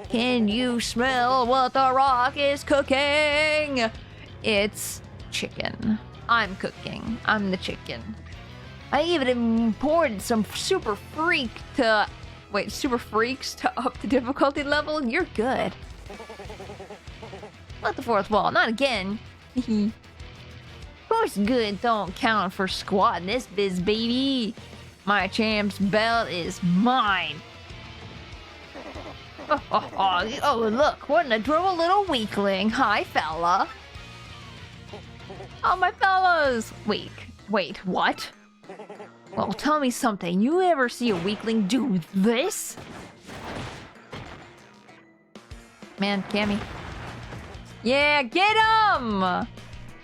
Speaker 1: Can you smell what the rock is cooking? It's chicken. I'm cooking. I'm the chicken. I even imported some super freaks to up the difficulty level. You're good. Not the fourth wall. Not again. Who's good don't count for squat in this biz, baby. My champ's belt is mine. Oh, look, what an adorable little weakling. Hi, fella. Oh, my fellas. Wait, what? Well, tell me something. You ever see a weakling do this? Man, Cammy. Yeah, get him!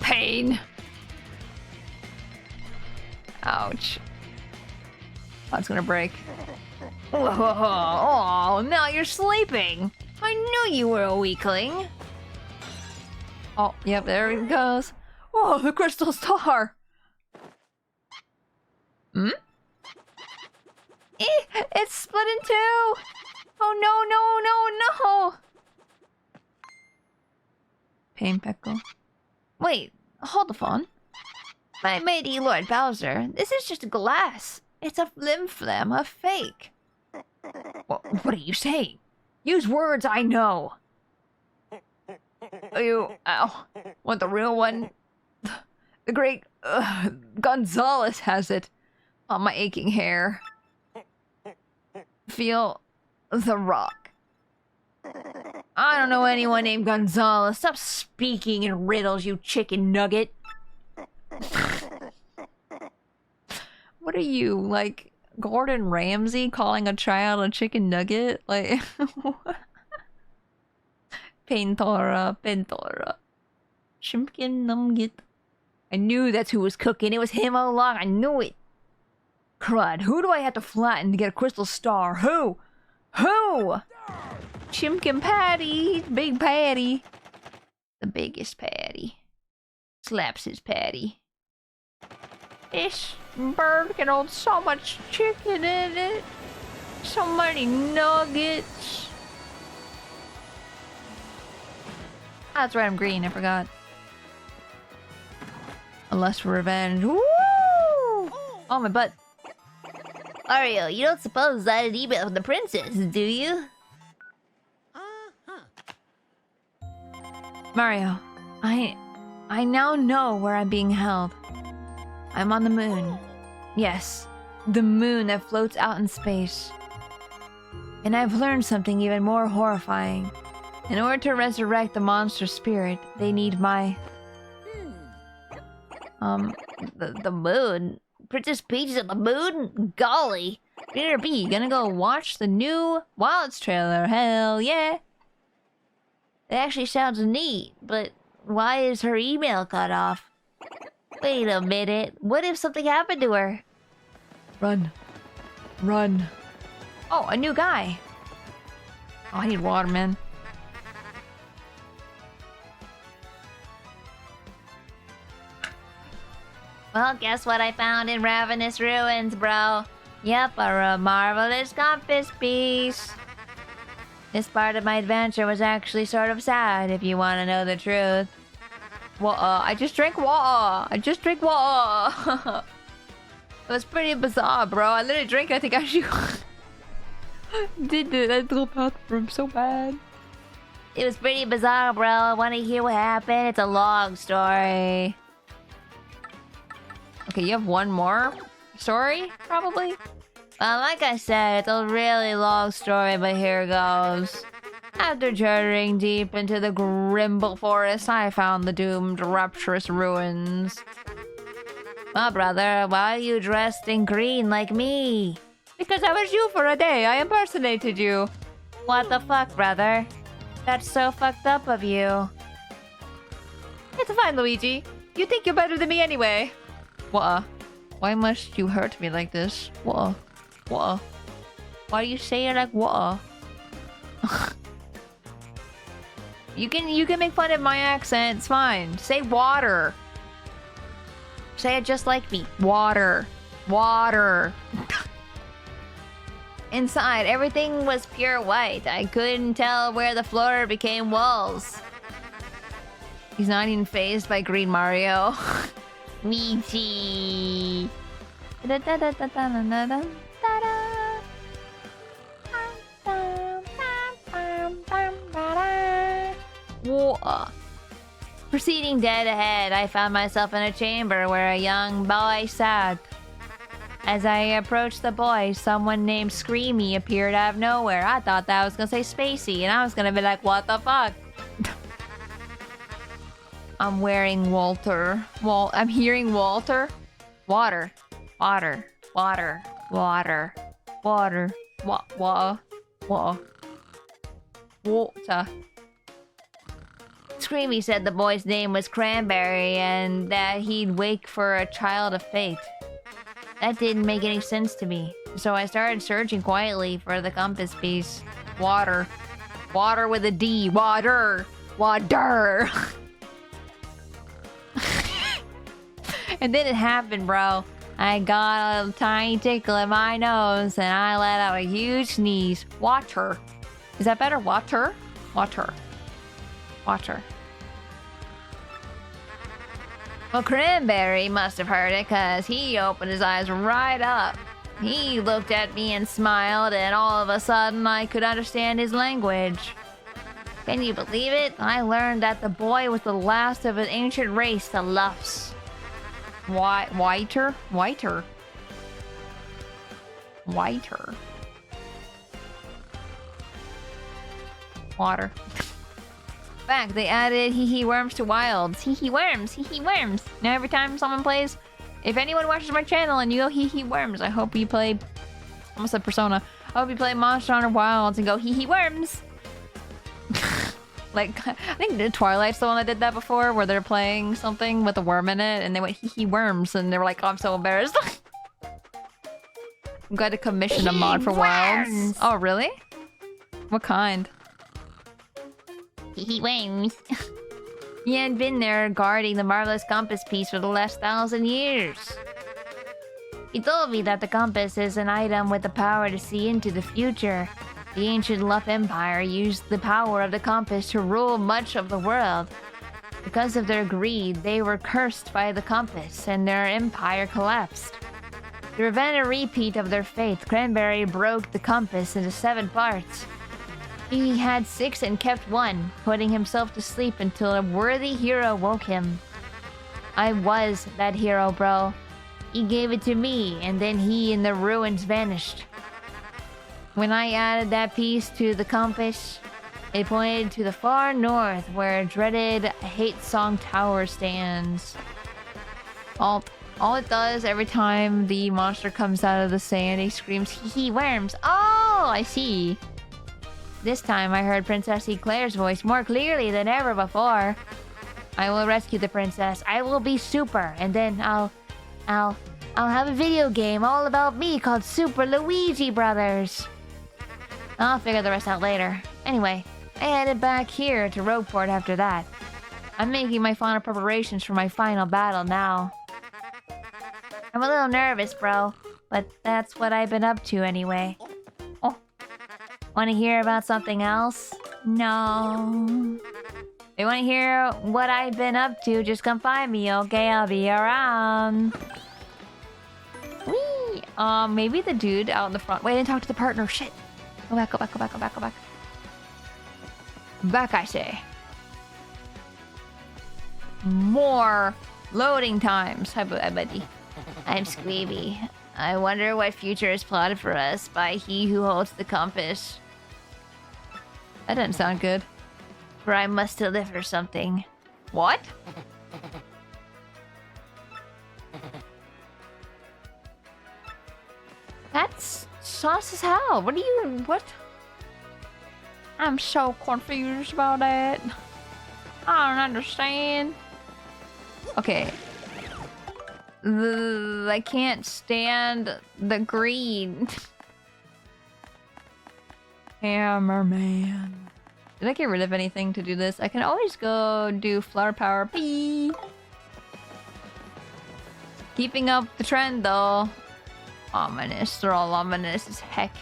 Speaker 1: Pain. Ouch. Oh, it's gonna break. Oh, now you're sleeping. I knew you were a weakling. Oh, yep, there it goes. Oh, the crystal star. Hmm? It's split in two. Oh, no. Pain Peckle. Wait, hold the phone.
Speaker 7: My mighty Lord Bowser, this is just glass. It's a flim-flam, a fake.
Speaker 1: What are you saying? Use words I know. Ow. Want the real one? The great Gonzalez has it on my aching hair. Feel the rock. I don't know anyone named Gonzalez. Stop speaking in riddles, you chicken nugget. What are you, like Gordon Ramsay calling a child a chicken nugget? Like, Pentora. Shrimpkin Numgit. I knew that's who was cooking. It was him all along. I knew it. Crud, who do I have to flatten to get a crystal star? Who? Chimkin Patty. Big Patty. The biggest Patty. Slaps his patty. This bird can hold so much chicken in it. So many nuggets. Ah, that's right, I'm green. I forgot. A lust for revenge. Woo! Oh, my butt.
Speaker 7: Mario, you don't suppose I had an email from the princess, do you? Mario, I now know where I'm being held. I'm on the moon. Yes, the moon that floats out in space. And I've learned something even more horrifying. In order to resurrect the monster spirit, they need my... The moon? Princess Peach is on the moon? Golly! Better be gonna go watch the new Wilds trailer. Hell yeah! It actually sounds neat, but why is her email cut off? Wait a minute. What if something happened to her? Run. Run. Oh, a new guy. Oh, I need water, man. Well, guess what I found in Ravenous Ruins, bro? Yep, a marvelous compass piece. This part of my adventure was actually sort of sad, if you want to know the truth. Water. I just drank water. I just drank water. It was pretty bizarre, bro. I literally drank. I think I actually did that little bathroom so bad. It was pretty bizarre, bro. Want to hear what happened? It's a long story. Okay, you have one more story, probably? Well, like I said, it's a really long story, but here goes. After journeying deep into the Grimble Forest, I found the doomed, rapturous ruins. Well, brother, why are you dressed in green like me? Because I was you for a day. I impersonated you. What the fuck, brother? That's so fucked up of you. It's fine, Luigi. You think you're better than me anyway. What? Why must you hurt me like this? What? What? Why do you say it like what? You can make fun of my accent. It's fine. Say water. Say it just like me. Water. Water. Inside, everything was pure white. I couldn't tell where the floor became walls. He's not even fazed by Green Mario. Michi. Whoa. Proceeding dead ahead, I found myself in a chamber where a young boy sat. As I approached the boy, someone named Screamy appeared out of nowhere. I thought that I was gonna say Spacey, and I was gonna be like, what the fuck? I'm wearing Walter. I'm hearing Walter. Water. Water. Water. Water. Water. Water. Water. Screamy said the boy's name was Cranberry and that he'd wake for a child of fate. That didn't make any sense to me, so I started searching quietly for the compass piece. Water. Water with a D. Water. Water. And then it happened, bro. I got a tiny tickle in my nose and I let out a huge sneeze. Water. Is that better? Water? Water. Water. Well, Cranberry must have heard it because he opened his eyes right up. He looked at me and smiled, and all of a sudden I could understand his language. Can you believe it? I learned that the boy was the last of an ancient race, the Luffs. Whiter? Whiter. Whiter. Water. In fact, they added hee-hee worms to Wilds. Hee-hee worms, hee-hee worms. Now every time someone plays, if anyone watches my channel and you go hee-hee worms, I hope you play, I almost said Persona. I hope you play Monster Hunter Wilds and go hee-hee worms. Like, I think the Twilight's the one that did that before, where they're playing something with a worm in it and they went hee-hee worms and they were like, oh, I'm so embarrassed. I'm glad to commission a mod for Wilds. Oh, really? What kind? He worms. He had been there guarding the marvelous compass piece for the last 1,000 years. He told me that the compass is an item with the power to see into the future. The ancient Luff Empire used the power of the compass to rule much of the world. Because of their greed, they were cursed by the compass and their empire collapsed. To prevent a repeat of their fate, Cranberry broke the compass into 7 parts. He had 6 and kept 1, putting himself to sleep until a worthy hero woke him. I was that hero, bro. He gave it to me, and then he and the ruins vanished. When I added that piece to the compass, it pointed to the far north where a dreaded hate song tower stands. All it does every time the monster comes out of the sand, he screams, hee hee, worms. Oh, I see. This time I heard Princess Eclair's voice more clearly than ever before. I will rescue the princess. I will be super, and then I'll have a video game all about me called Super Luigi Brothers. I'll figure the rest out later. Anyway, I headed back here to Rogueport after that. I'm making my final preparations for my final battle now. I'm a little nervous, bro, but that's what I've been up to anyway. Oh, want to hear about something else? No. If you want to hear what I've been up to, just come find me, okay? I'll be around. Whee! Maybe the dude out in the front. Wait, I didn't talk to the partner. Shit. Go back, go back, go back, go back, go back. Back, I say. More loading times. Hi, buddy. I'm Squeeby. I wonder what future is plotted for us by he who holds the compass. That doesn't sound good. For I must deliver something. What? That's sauce as hell. What? I'm so confused about that. I don't understand. Okay. I can't stand the green. Hammerman. Did I get rid of anything to do this? I can always go do flower power. Pee. Keeping up the trend though. Ominous. They're all ominous as heck.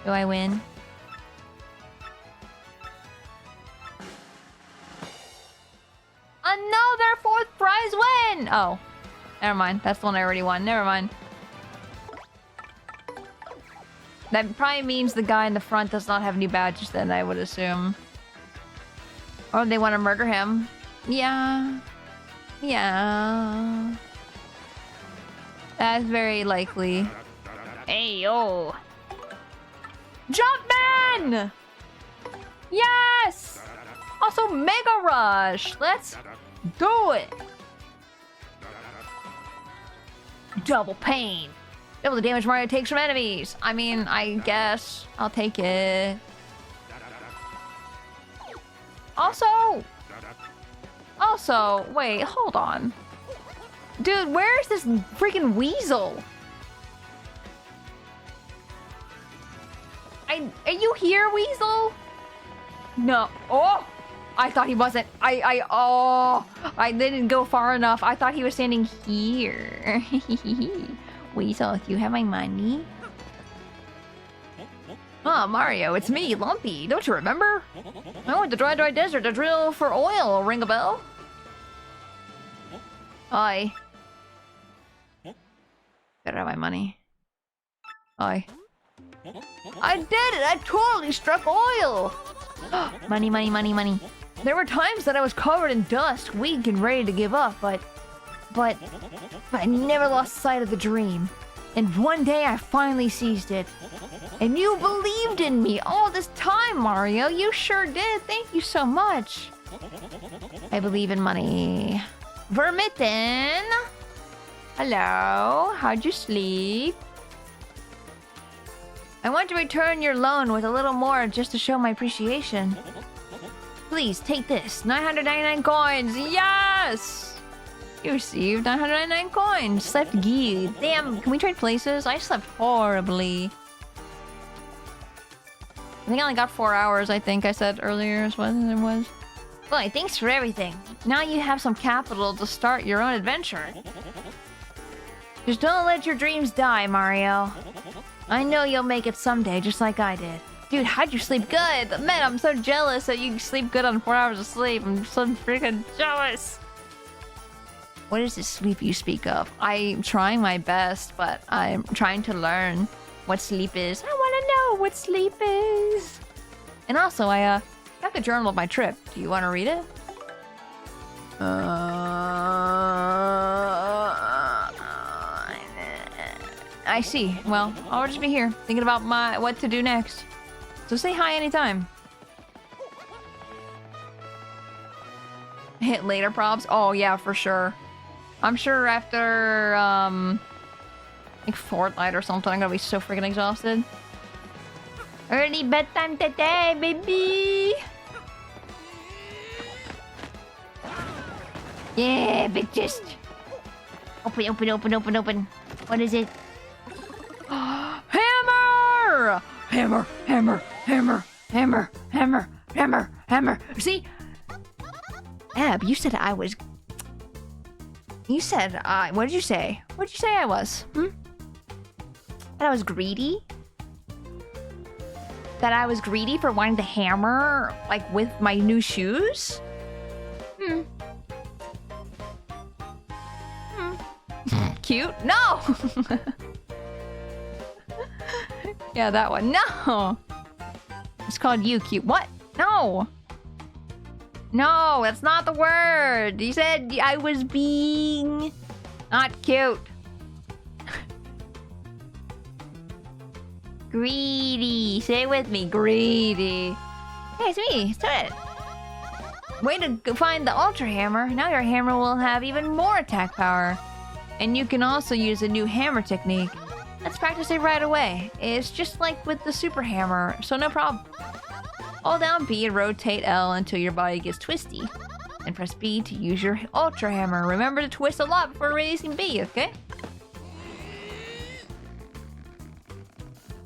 Speaker 7: Do I win? Another 4th prize win! Oh. Never mind. That's the one I already won. Never mind. That probably means the guy in the front does not have any badges then, I would assume. Or they want to murder him. Yeah. Yeah. That's very likely. Hey, yo. Jumpman! Yes! Also, Mega Rush! Let's do it! Double pain. Double the damage Mario takes from enemies. I mean, I guess I'll take it. Also, wait, hold on. Dude, where's this freaking weasel? Are you here, weasel? No. Oh! I thought he wasn't. I didn't go far enough. I thought he was standing here. Weasel, you have my money? Oh, Mario, it's me, Lumpy. Don't you remember? I went to Dry Desert to drill for oil. Ring a bell? Aye. Better have my money. Aye. I did it! I totally struck oil! Money, money, money, money. There were times that I was covered in dust, weak and ready to give up, but I never lost sight of the dream. And one day I finally seized it. And you believed in me all this time, Mario. You sure did. Thank you so much. I believe in money. Vermitten! Hello? How'd you sleep? I want to return your loan with a little more just to show my appreciation. Please, take this. 999 coins! Yes! You received 999 coins. Slept good. Damn, can we trade places? I slept horribly. I think I only got 4 hours, I think I said earlier is what it was. Boy, thanks for everything. Now you have some capital to start your own adventure. Just don't let your dreams die, Mario. I know you'll make it someday, just like I did. Dude, how'd you sleep good? Man, I'm so jealous that you sleep good on 4 hours of sleep. I'm so freaking jealous.
Speaker 1: What is this sleep you speak of? I'm trying my best, but I'm trying to learn what sleep is. I want to know what sleep is. And also, I got the journal of my trip. Do you want to read it? I see. Well, I'll just be here thinking about what to do next. So say hi anytime. Hit later probs? Oh yeah, for sure. I'm sure after like Fortnite or something, I'm gonna be so freaking exhausted. Early bedtime today, baby. Yeah, bitches. Open, open, open, open, open. What is it? Hammer! Hammer, hammer, hammer, hammer, hammer, hammer, hammer. See? Ab, you said I was... You said what did you say? What did you say I was? That I was greedy? That I was greedy for wanting to hammer, like, with my new shoes? Cute? No! Yeah, that one. No! It's called you cute. What? No! No, that's not the word. You said I was being not cute. Greedy. Say it with me. Greedy. Hey, it's me. Let's do it. Way to go find the Ultra Hammer. Now your hammer will have even more attack power. And you can also use a new hammer technique. Let's practice it right away. It's just like with the Super Hammer, so no problem. Hold down B and rotate L until your body gets twisty. And press B to use your Ultra Hammer. Remember to twist a lot before releasing B, okay?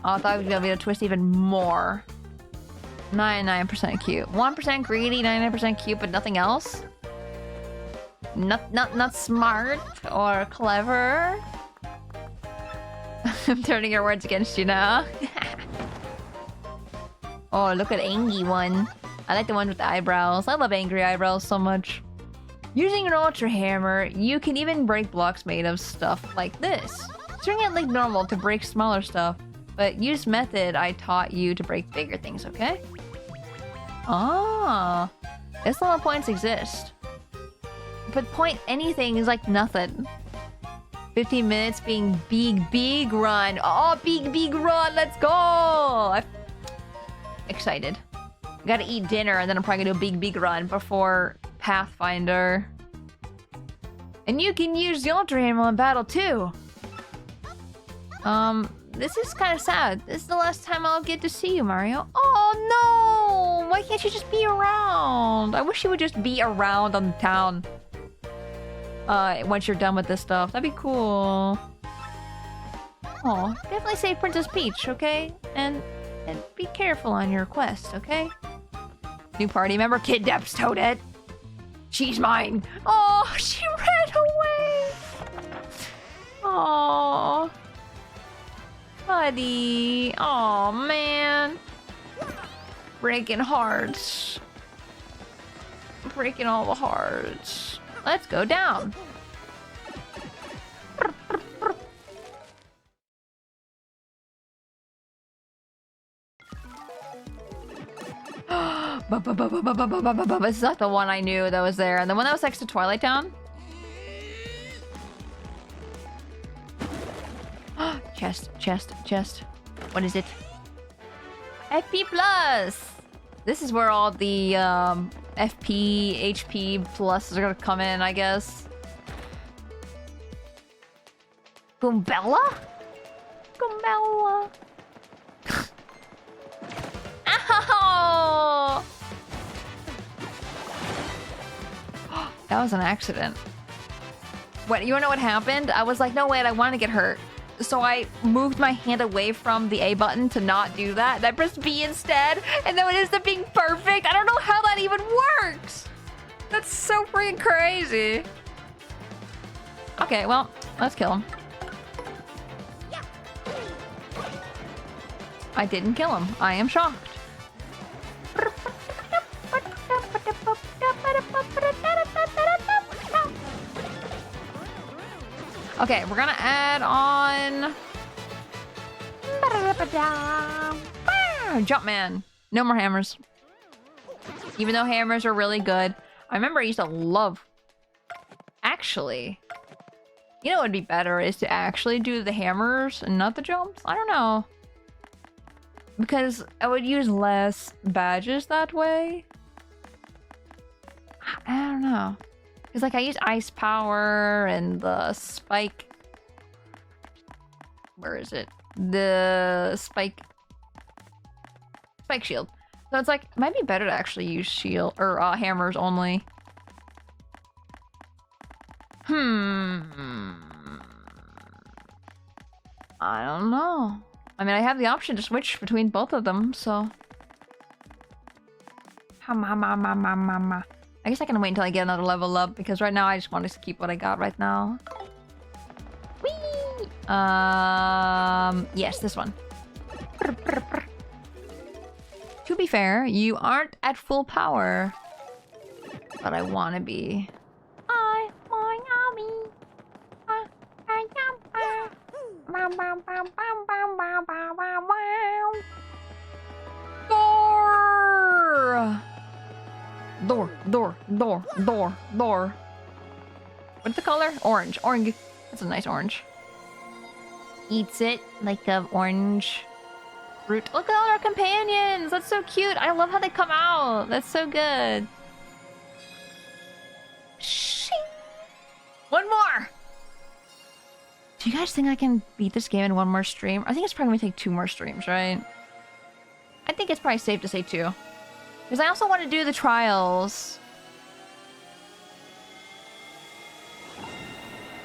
Speaker 1: Oh, I thought I was gonna be able to twist even more. 99% cute. 1% greedy, 99% cute, but nothing else? Not smart or clever. I'm turning your words against you now. Oh, look at Angie one. I like the one with the eyebrows. I love angry eyebrows so much. Using an Ultra Hammer, you can even break blocks made of stuff like this. Swing it like normal to break smaller stuff, but use method I taught you to break bigger things, okay? Ah, this little points exist. But point anything is like nothing. 15 minutes being big run. Oh, big run. Let's go. I'm excited. Gotta eat dinner and then I'm probably gonna do a big run before Pathfinder. And you can use the Ultra Hammer in battle too. This is kind of sad. This is the last time I'll get to see you, Mario. Oh no! Why can't you just be around? I wish you would just be around on the town. Once you're done with this stuff. That'd be cool. Oh, definitely save Princess Peach, okay? And be careful on your quest, okay? New party member kidnaps Toadette. She's mine. Oh, she ran away. Oh, buddy. Oh, man. Breaking hearts. Breaking all the hearts. Let's go down. This is not the one I knew that was there. And the one that was next to Twilight Town? Chest. What is it? FP Plus! This is where all the FP, HP pluses are gonna come in, I guess. Goombella? Goombella. Ow! That was an accident. What, you wanna know what happened? I was like, no wait, I wanna get hurt. So I moved my hand away from the A button to not do that. And I pressed B instead. And then it ends up being perfect. I don't know how that even works. That's so freaking crazy. Okay, well, let's kill him. I didn't kill him. I am shocked. Okay, we're gonna add on... Jumpman. No more hammers. Even though hammers are really good. I remember I used to love... Actually... You know what would be better is to actually do the hammers and not the jumps? I don't know. Because I would use less badges that way. I don't know. Because like I use ice power and the spike... Where is it? The spike shield. So it's like, it might be better to actually use shield or hammers only. I don't know. I mean, I have the option to switch between both of them, so... I guess I can wait until I get another level up, because right now I just want to keep what I got right now. Whee! Yes, this one. To be fair, you aren't at full power. But I want to be. I want to be. Door. What's the color? Orange. Orange. That's a nice orange. Eats it like an orange fruit. Look at all our companions. That's so cute. I love how they come out. That's so good. Shing. One more. Do you guys think I can beat this game in one more stream? I think it's probably gonna take 2 more streams, right? I think it's probably safe to say 2. Because I also want to do the trials.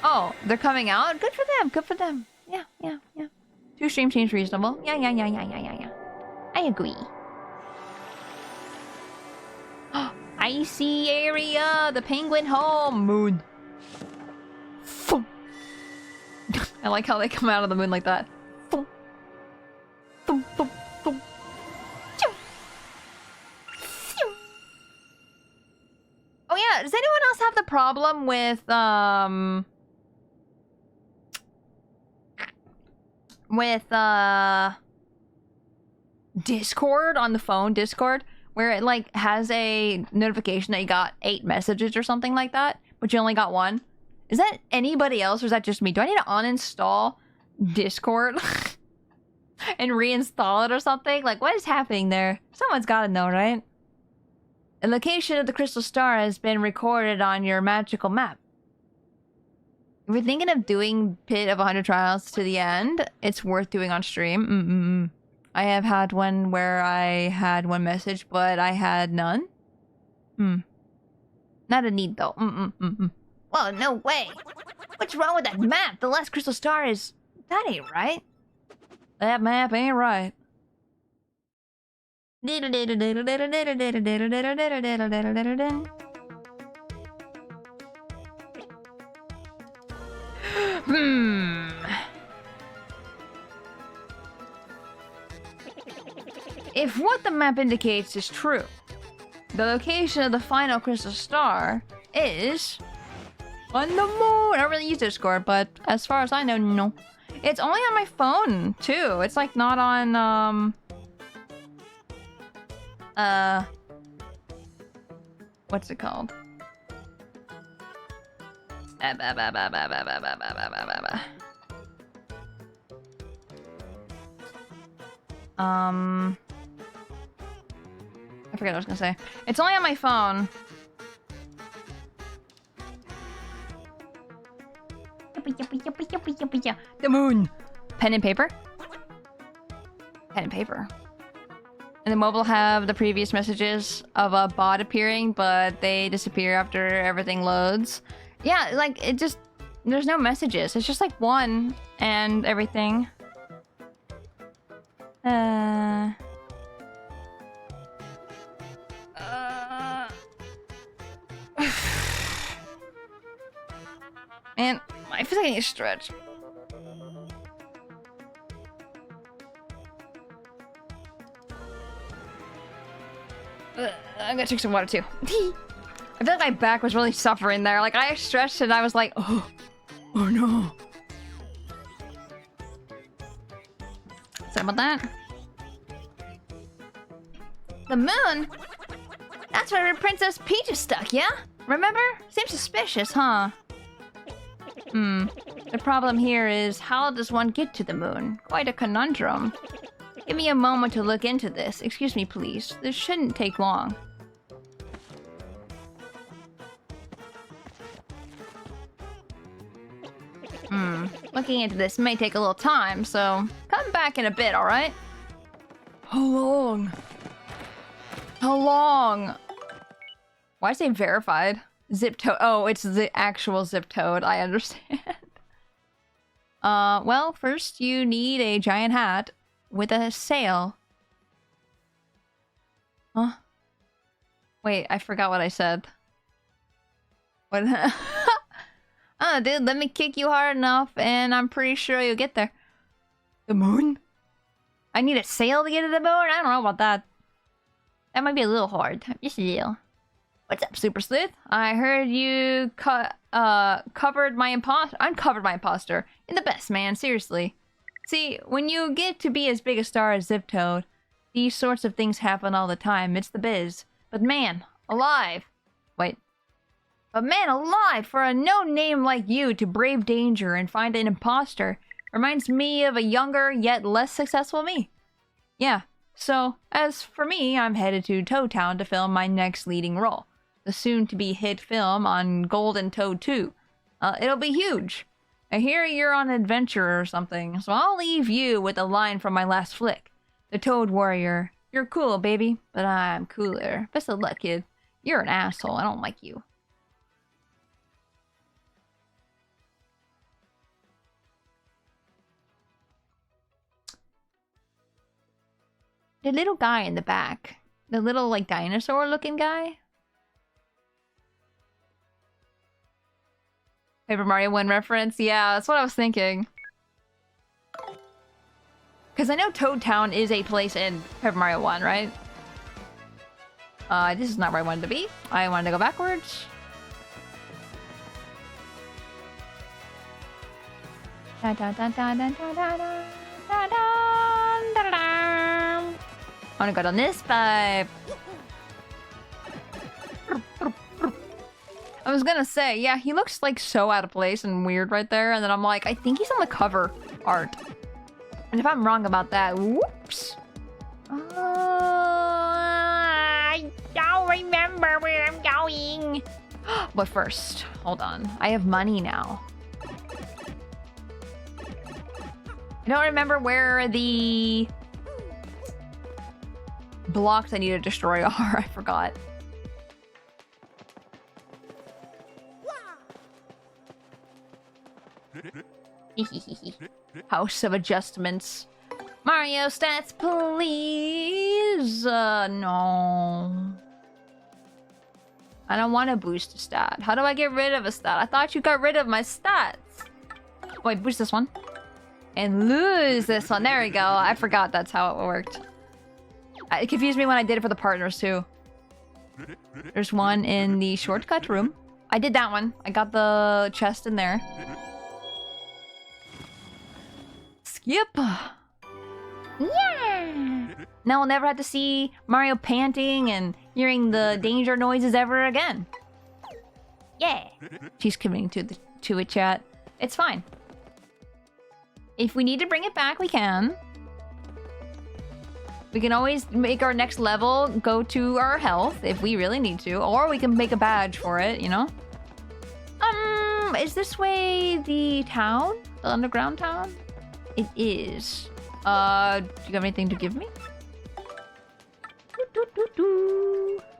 Speaker 1: Oh, they're coming out? Good for them. Good for them. Yeah. 2 streams seems reasonable. Yeah. I agree. Icy area, the penguin home, moon. I like how they come out of the moon like that. Oh yeah, does anyone else have the problem with Discord on the phone, Discord, where it like has a notification that you got 8 messages or something like that, but you only got 1? Is that anybody else or is that just me? Do I need to uninstall Discord and reinstall it or something? Like, what is happening there? Someone's gotta know, right? The location of the crystal star has been recorded on your magical map. If you're thinking of doing Pit of 100 Trials to the end, it's worth doing on stream. I have had one where I had 1 message, but I had none. Not a need, though. Well, no way. What's wrong with that map? The last crystal star is... That ain't right. That map ain't right. If what the map indicates is true, the location of the final crystal star is on the moon. I don't really use Discord, but as far as I know, no. It's only on my phone too. It's like not on what's it called? I forget what I was gonna say. It's only on my phone. The moon. Pen and paper. Pen and paper. And the mobile have the previous messages of a bot appearing, but they disappear after everything loads. Yeah, like, it just... There's no messages. It's just like 1 and everything. Man, I feel like I need to stretch. I'm gonna drink some water too. I feel like my back was really suffering there. Like, I stretched and I was like, oh. Oh no. Sorry about that. The moon? That's where Princess Peach is stuck, yeah? Remember? Seems suspicious, huh? The problem here is, how does one get to the moon? Quite a conundrum. Give me a moment to look into this. Excuse me, please. This shouldn't take long. Looking into this may take a little time, so come back in a bit, alright? How long? How long? Why say verified? Zip toad. Oh, it's the actual zip toad. I understand. Well, first you need a giant hat with a sail. Huh? Wait, I forgot what I said. What? Dude, let me kick you hard enough, and I'm pretty sure you'll get there. The moon? I need a sail to get to the moon? I don't know about that. That might be a little hard. Just a little. What's up, Super Sleuth? I heard you uncovered my imposter. In the best, man. Seriously. See, when you get to be as big a star as Zip Toad, these sorts of things happen all the time. It's the biz. But man, alive. Wait. But man, alive, for a no-name like you to brave danger and find an imposter reminds me of a younger yet less successful me. Yeah. So, as for me, I'm headed to Toad Town to film my next leading role. The soon-to-be hit film on Golden Toad 2. It'll be huge. I hear you're on an adventure or something, so I'll leave you with a line from my last flick. The Toad Warrior. You're cool, baby, but I'm cooler. Best of luck, kid. You're an asshole. I don't like you. The little guy in the back. The little, like, dinosaur-looking guy. Paper Mario 1 reference? Yeah, that's what I was thinking. Because I know Toad Town is a place in Paper Mario 1, right? This is not where I wanted to be. I wanted to go backwards. Da da da da da da da da da da da. I wanna go down this pipe. I was gonna say, yeah, he looks like so out of place and weird right there, and then I'm like, I think he's on the cover art. And if I'm wrong about that, whoops. I don't remember where I'm going. But first, hold on. I have money now. I don't remember where the blocks I need to destroy are. I forgot. House of Adjustments. Mario stats, please. No. I don't want to boost a stat. How do I get rid of a stat? I thought you got rid of my stats. Wait, boost this one. And lose this one. There we go. I forgot that's how it worked. It confused me when I did it for the partners, too. There's one in the shortcut room. I did that one. I got the chest in there. Skip! Yeah! Now we'll never have to see Mario panting and hearing the danger noises ever again. Yeah! She's committing to it, chat. It's fine. If we need to bring it back, we can. We can always make our next level go to our health if we really need to. Or we can make a badge for it, you know? Is this way the town? The underground town? It is. Do you have anything to give me?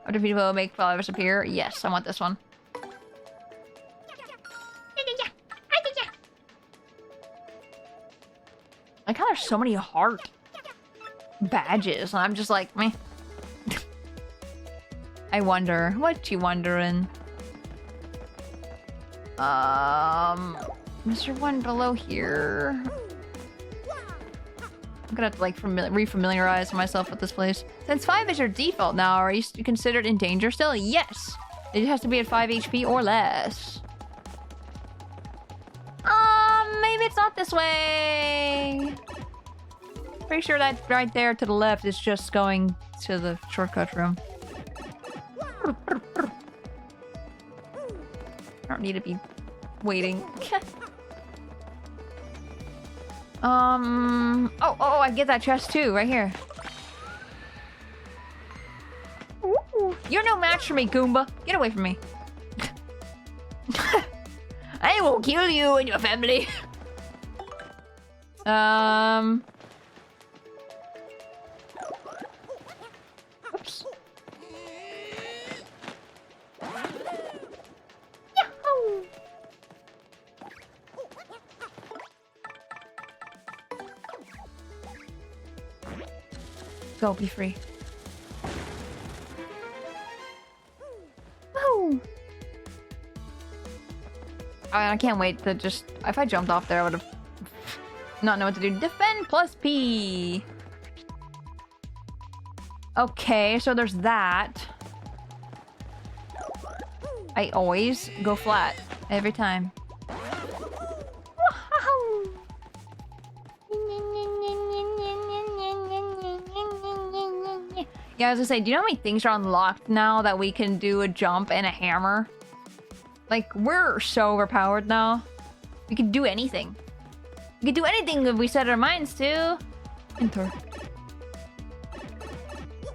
Speaker 1: After people make flowers appear? Yes, I want this one. I like how there's so many heart badges, and I'm just like, meh. I wonder, what you wondering? Is there one below here? I'm gonna have to like refamiliarize myself with this place. Since 5 is your default now, are you considered in danger still? Yes! It has to be at 5 HP or less. it's not this way. Pretty sure that right there to the left is just going to the shortcut room. I don't need to be waiting. Oh, I get that chest too, right here. Ooh, you're no match for me, Goomba. Get away from me. I will kill you and your family. Oops. Yahoo! Go, be free. Woo! I can't wait to just... If I jumped off there, I would have not know what to do. Defend plus P. Okay, so there's that. I always go flat. Every time. Yeah, I was gonna say, do you know how many things are unlocked now that we can do a jump and a hammer? Like, we're so overpowered now. We can do anything. We can do anything if we set our minds to. Enter.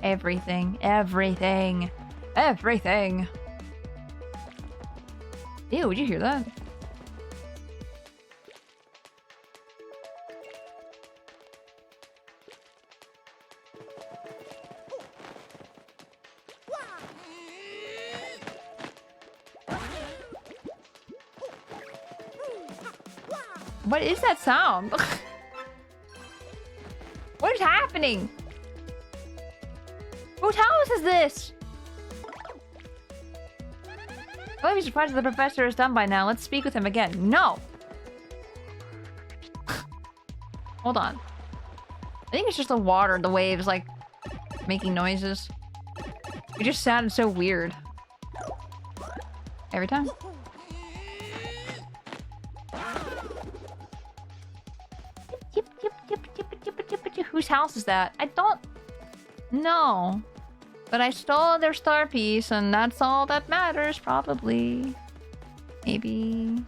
Speaker 1: Everything. Everything. Everything. Ew, would you hear that? What is that sound? What is happening? Whose house is this? I'll be surprised if the professor is done by now. Let's speak with him again. No! Hold on. I think it's just the water, the waves, like, making noises. It just sounded so weird. Every time. Whose house is that? I don't know. But I stole their star piece, and that's all that matters, probably. Maybe.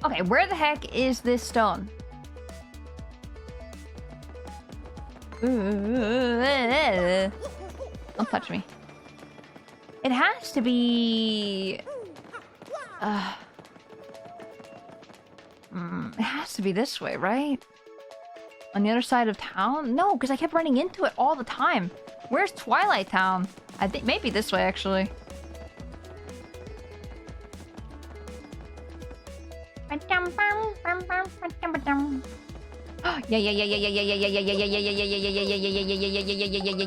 Speaker 1: Okay, where the heck is this stone? Don't touch me. It has to be... it has to be this way, right? On the other side of town? No, because I kept running into it all the time. Where's Twilight Town? I think maybe this way, actually.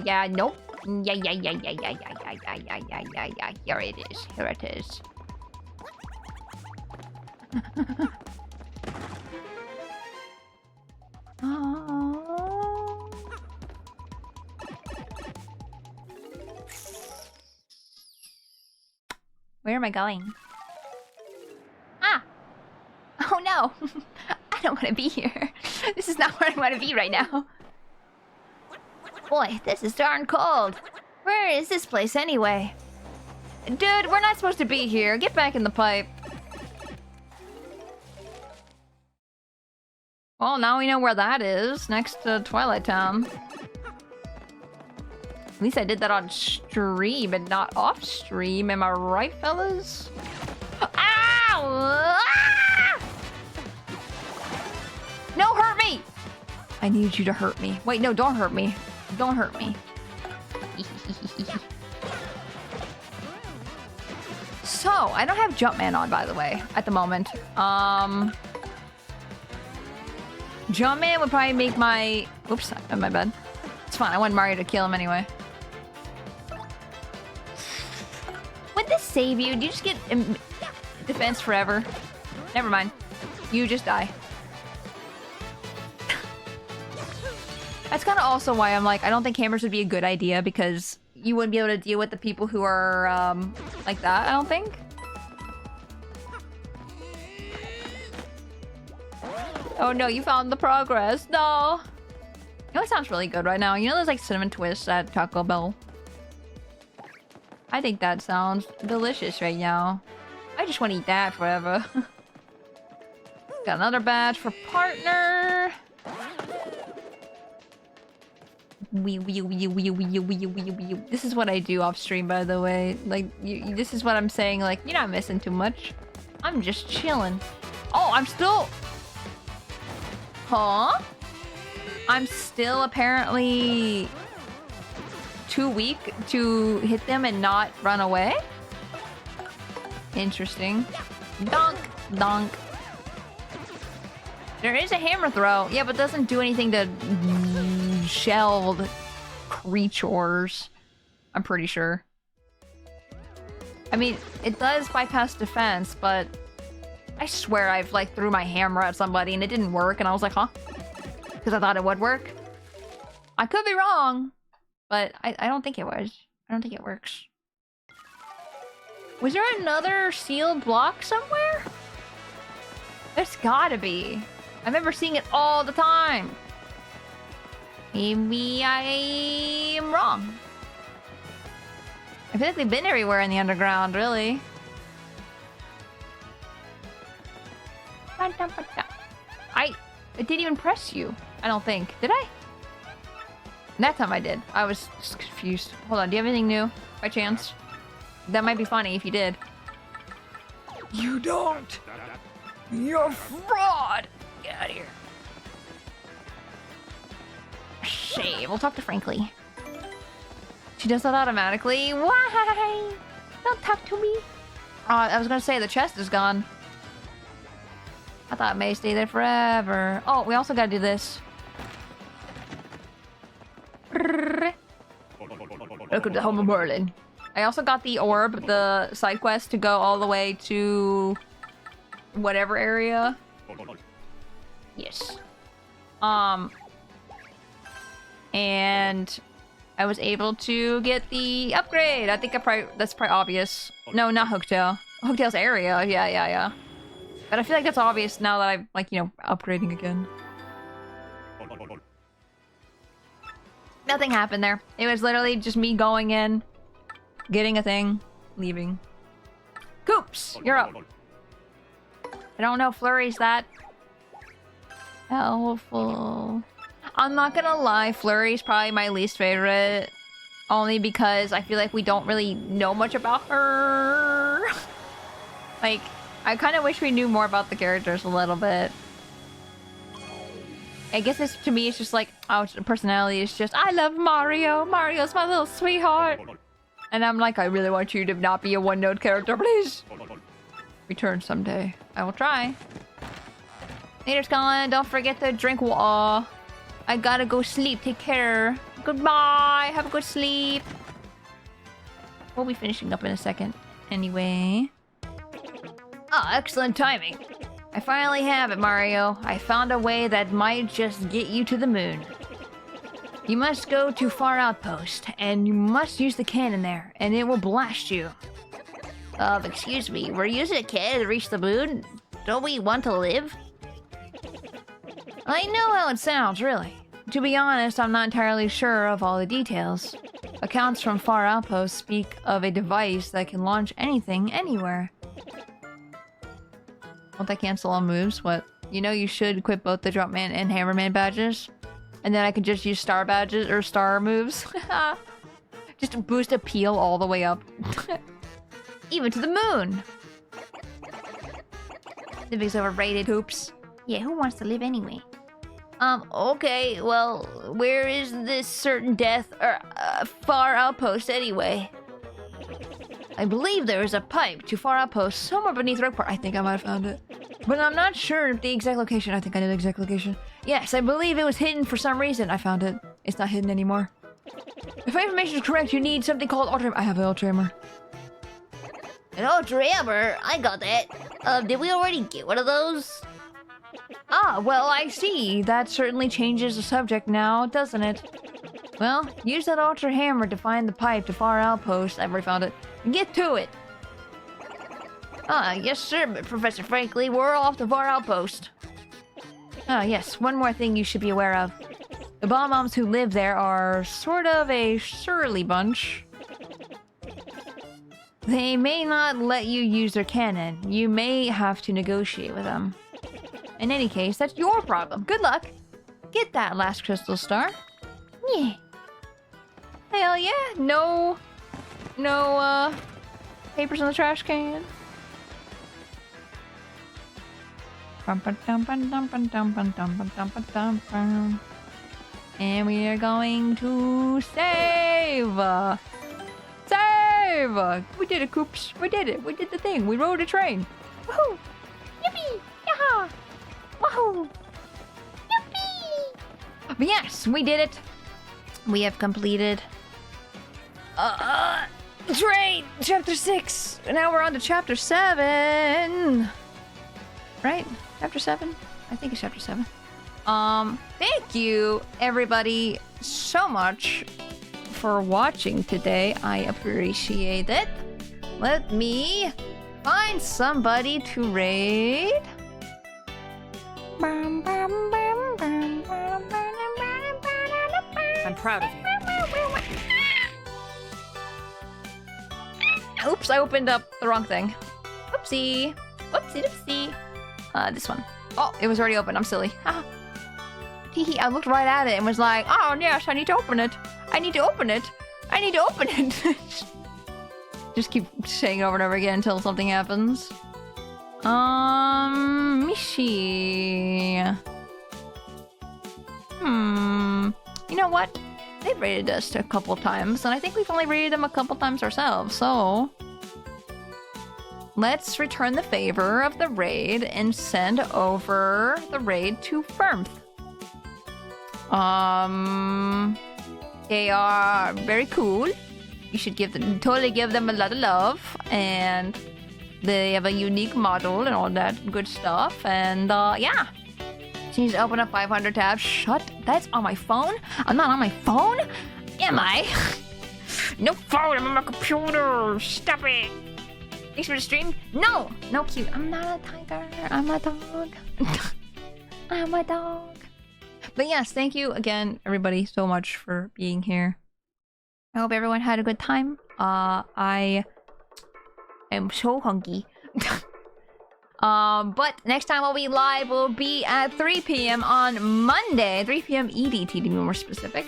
Speaker 1: Yeah. Nope. Yeah. Here it is. Here it is. Where am I going? Ah! Oh no! I don't want to be here. This is not where I want to be right now. Boy, this is darn cold. Where is this place anyway? Dude, we're not supposed to be here. Get back in the pipe. Well, now we know where that is. Next to Twilight Town. At least I did that on stream and not off stream. Am I right, fellas? Ow! Ah! No, hurt me! I need you to hurt me. Wait, no, don't hurt me. Don't hurt me. So, I don't have Jumpman on, by the way, at the moment. Jumpman would probably make my... Oops, my bad. It's fine, I want Mario to kill him anyway. Would this save you? Do you just get defense forever? Never mind. You just die. That's kind of also why I'm like, I don't think hammers would be a good idea, because you wouldn't be able to deal with the people who are, like that, I don't think. Oh no, you found the progress. No. You know what sounds really good right now? You know those like cinnamon twists at Taco Bell? I think that sounds delicious right now. I just want to eat that forever. Got another badge for partner. This is what I do off stream, by the way. Like, this is what I'm saying. Like, you're not missing too much. I'm just chilling. Oh, I'm still... Huh? I'm still apparently too weak to hit them and not run away? Interesting. Donk! Donk. There is a hammer throw. Yeah, but doesn't do anything to shelled creatures. I'm pretty sure. I mean, it does bypass defense, but I swear I've like threw my hammer at somebody and it didn't work, and I was like, huh? Because I thought it would work. I could be wrong, but I don't think it was. I don't think it works. Was there another sealed block somewhere? There's gotta be. I remember seeing it all the time. Maybe I am wrong. I feel like they've been everywhere in the underground, really. I didn't even press you. I don't think. Did I? That time I did. I was just confused. Hold on, do you have anything new? By chance? That might be funny if you did. You don't! You're a fraud! Get out of here. Shame. We'll talk to Frankly. She does that automatically? Why? Don't talk to me. I was gonna say the chest is gone. I thought it may stay there forever. Oh, we also gotta do this. Welcome to home of Merlin. I also got the orb, the side quest, to go all the way to whatever area. Yes. And I was able to get the upgrade. I think that's probably obvious. No, not Hooktail. Hooktail's area. Yeah. But I feel like that's obvious now that I'm, like, you know, upgrading again. Nothing happened there. It was literally just me going in, getting a thing, leaving. Coops, you're up. I don't know if Flurry's that helpful. I'm not gonna lie, Flurry's probably my least favorite. Only because I feel like we don't really know much about her. Like, I kind of wish we knew more about the characters a little bit. I guess this, to me, it's just like, oh, personality is just, I love Mario. Mario's my little sweetheart. And I'm like, I really want you to not be a one-note character, please. Return someday. I will try. Later, Scotland. Don't forget to drink water. I gotta go sleep. Take care. Goodbye. Have a good sleep. We'll be finishing up in a second. Anyway. Oh, excellent timing. I finally have it, Mario. I found a way that might just get you to the moon. You must go to Far Outpost, and you must use the cannon there, and it will blast you. Excuse me, we're using a cannon to reach the moon? Don't we want to live? I know how it sounds, really. To be honest, I'm not entirely sure of all the details. Accounts from Far Outpost speak of a device that can launch anything, anywhere. Won't that cancel all moves? What? You know you should equip both the Dropman and Hammerman badges? And then I can just use star badges or star moves. Just to boost appeal all the way up. Even to the moon! Living's overrated, hoops. Yeah, who wants to live anyway? Okay, well, where is this certain Far Outpost anyway? I believe there is a pipe to Far Outpost somewhere beneath Rockport. I think I might have found it. But I'm not sure of the exact location. I think I know the exact location. Yes, I believe it was hidden for some reason. I found it. It's not hidden anymore. If my information is correct, you need something called Ultra Hammer. I have an Ultra Hammer. An Ultra Hammer? I got that. Did we already get one of those? Ah, well, I see. That certainly changes the subject now, doesn't it? Well, use that Ultra Hammer to find the pipe to Far Outpost. I've already found it. Get to it! Yes sir, Professor Frankly, we're off to Far Outpost. Ah, yes, one more thing you should be aware of. The Bomb-Bombs who live there are sort of a surly bunch. They may not let you use their cannon. You may have to negotiate with them. In any case, that's your problem. Good luck. Get that last crystal star. Yeah. Hell yeah. No papers in the trash can. And we are going to save. Save! We did it, Coops. We did it. We did the thing. We rode a train. Woohoo! Yippee! Yaha! Woohoo! Yippee! But yes, we did it. We have completed train chapter 6. Now we're on to chapter 7. Right? Chapter 7? I think it's chapter 7. Thank you everybody so much for watching today. I appreciate it. Let me find somebody to raid.
Speaker 5: I'm proud of you.
Speaker 1: Oops, I opened up the wrong thing. Oopsie. Oopsie doopsie. This one. Oh, it was already open. I'm silly. Haha. Hehe, I looked right at it and was like, oh yes, I need to open it. I need to open it. I need to open it. Just keep saying it over and over again until something happens. Mishi. You know what? They've raided us a couple times, and I think we've only raided them a couple times ourselves, so... Let's return the favor of the raid and send over the raid to Firmth. They are very cool. You should totally give them a lot of love, and they have a unique model and all that good stuff, and yeah. She needs to open up 500 tabs. Shut. That's on my phone? I'm not on my phone? Am I? No phone, I'm on my computer. Stop it. Thanks for the stream. No. No cute. I'm not a tiger. I'm a dog. I'm a dog. But yes, thank you again, everybody, so much for being here. I hope everyone had a good time. I am so hungry. But next time we'll be live will be at 3 p.m. on Monday. 3 p.m. EDT to be more specific.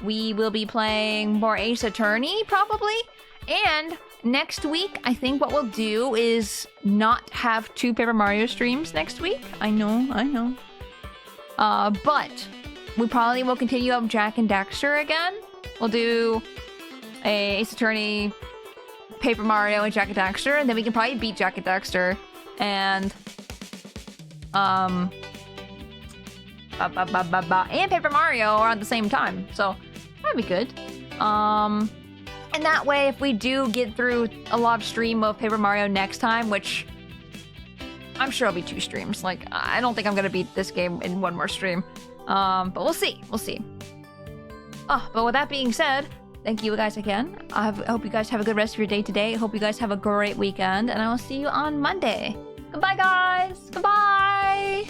Speaker 1: We will be playing more Ace Attorney, probably. And next week, I think what we'll do is not have 2 Paper Mario streams next week. I know. But we probably will continue up Jak and Daxter again. We'll do a Ace Attorney, Paper Mario, and Jak and Daxter, and then we can probably beat Jak and Daxter and and Paper Mario are at the same time, so that'd be good. And that way, if we do get through a live stream of Paper Mario next time, which I'm sure it'll be 2 streams. Like, I don't think I'm gonna beat this game in 1 more stream. But we'll see. But with that being said, thank you guys again. I hope you guys have a good rest of your day today. I hope you guys have a great weekend, and I will see you on Monday. Goodbye, guys. Goodbye.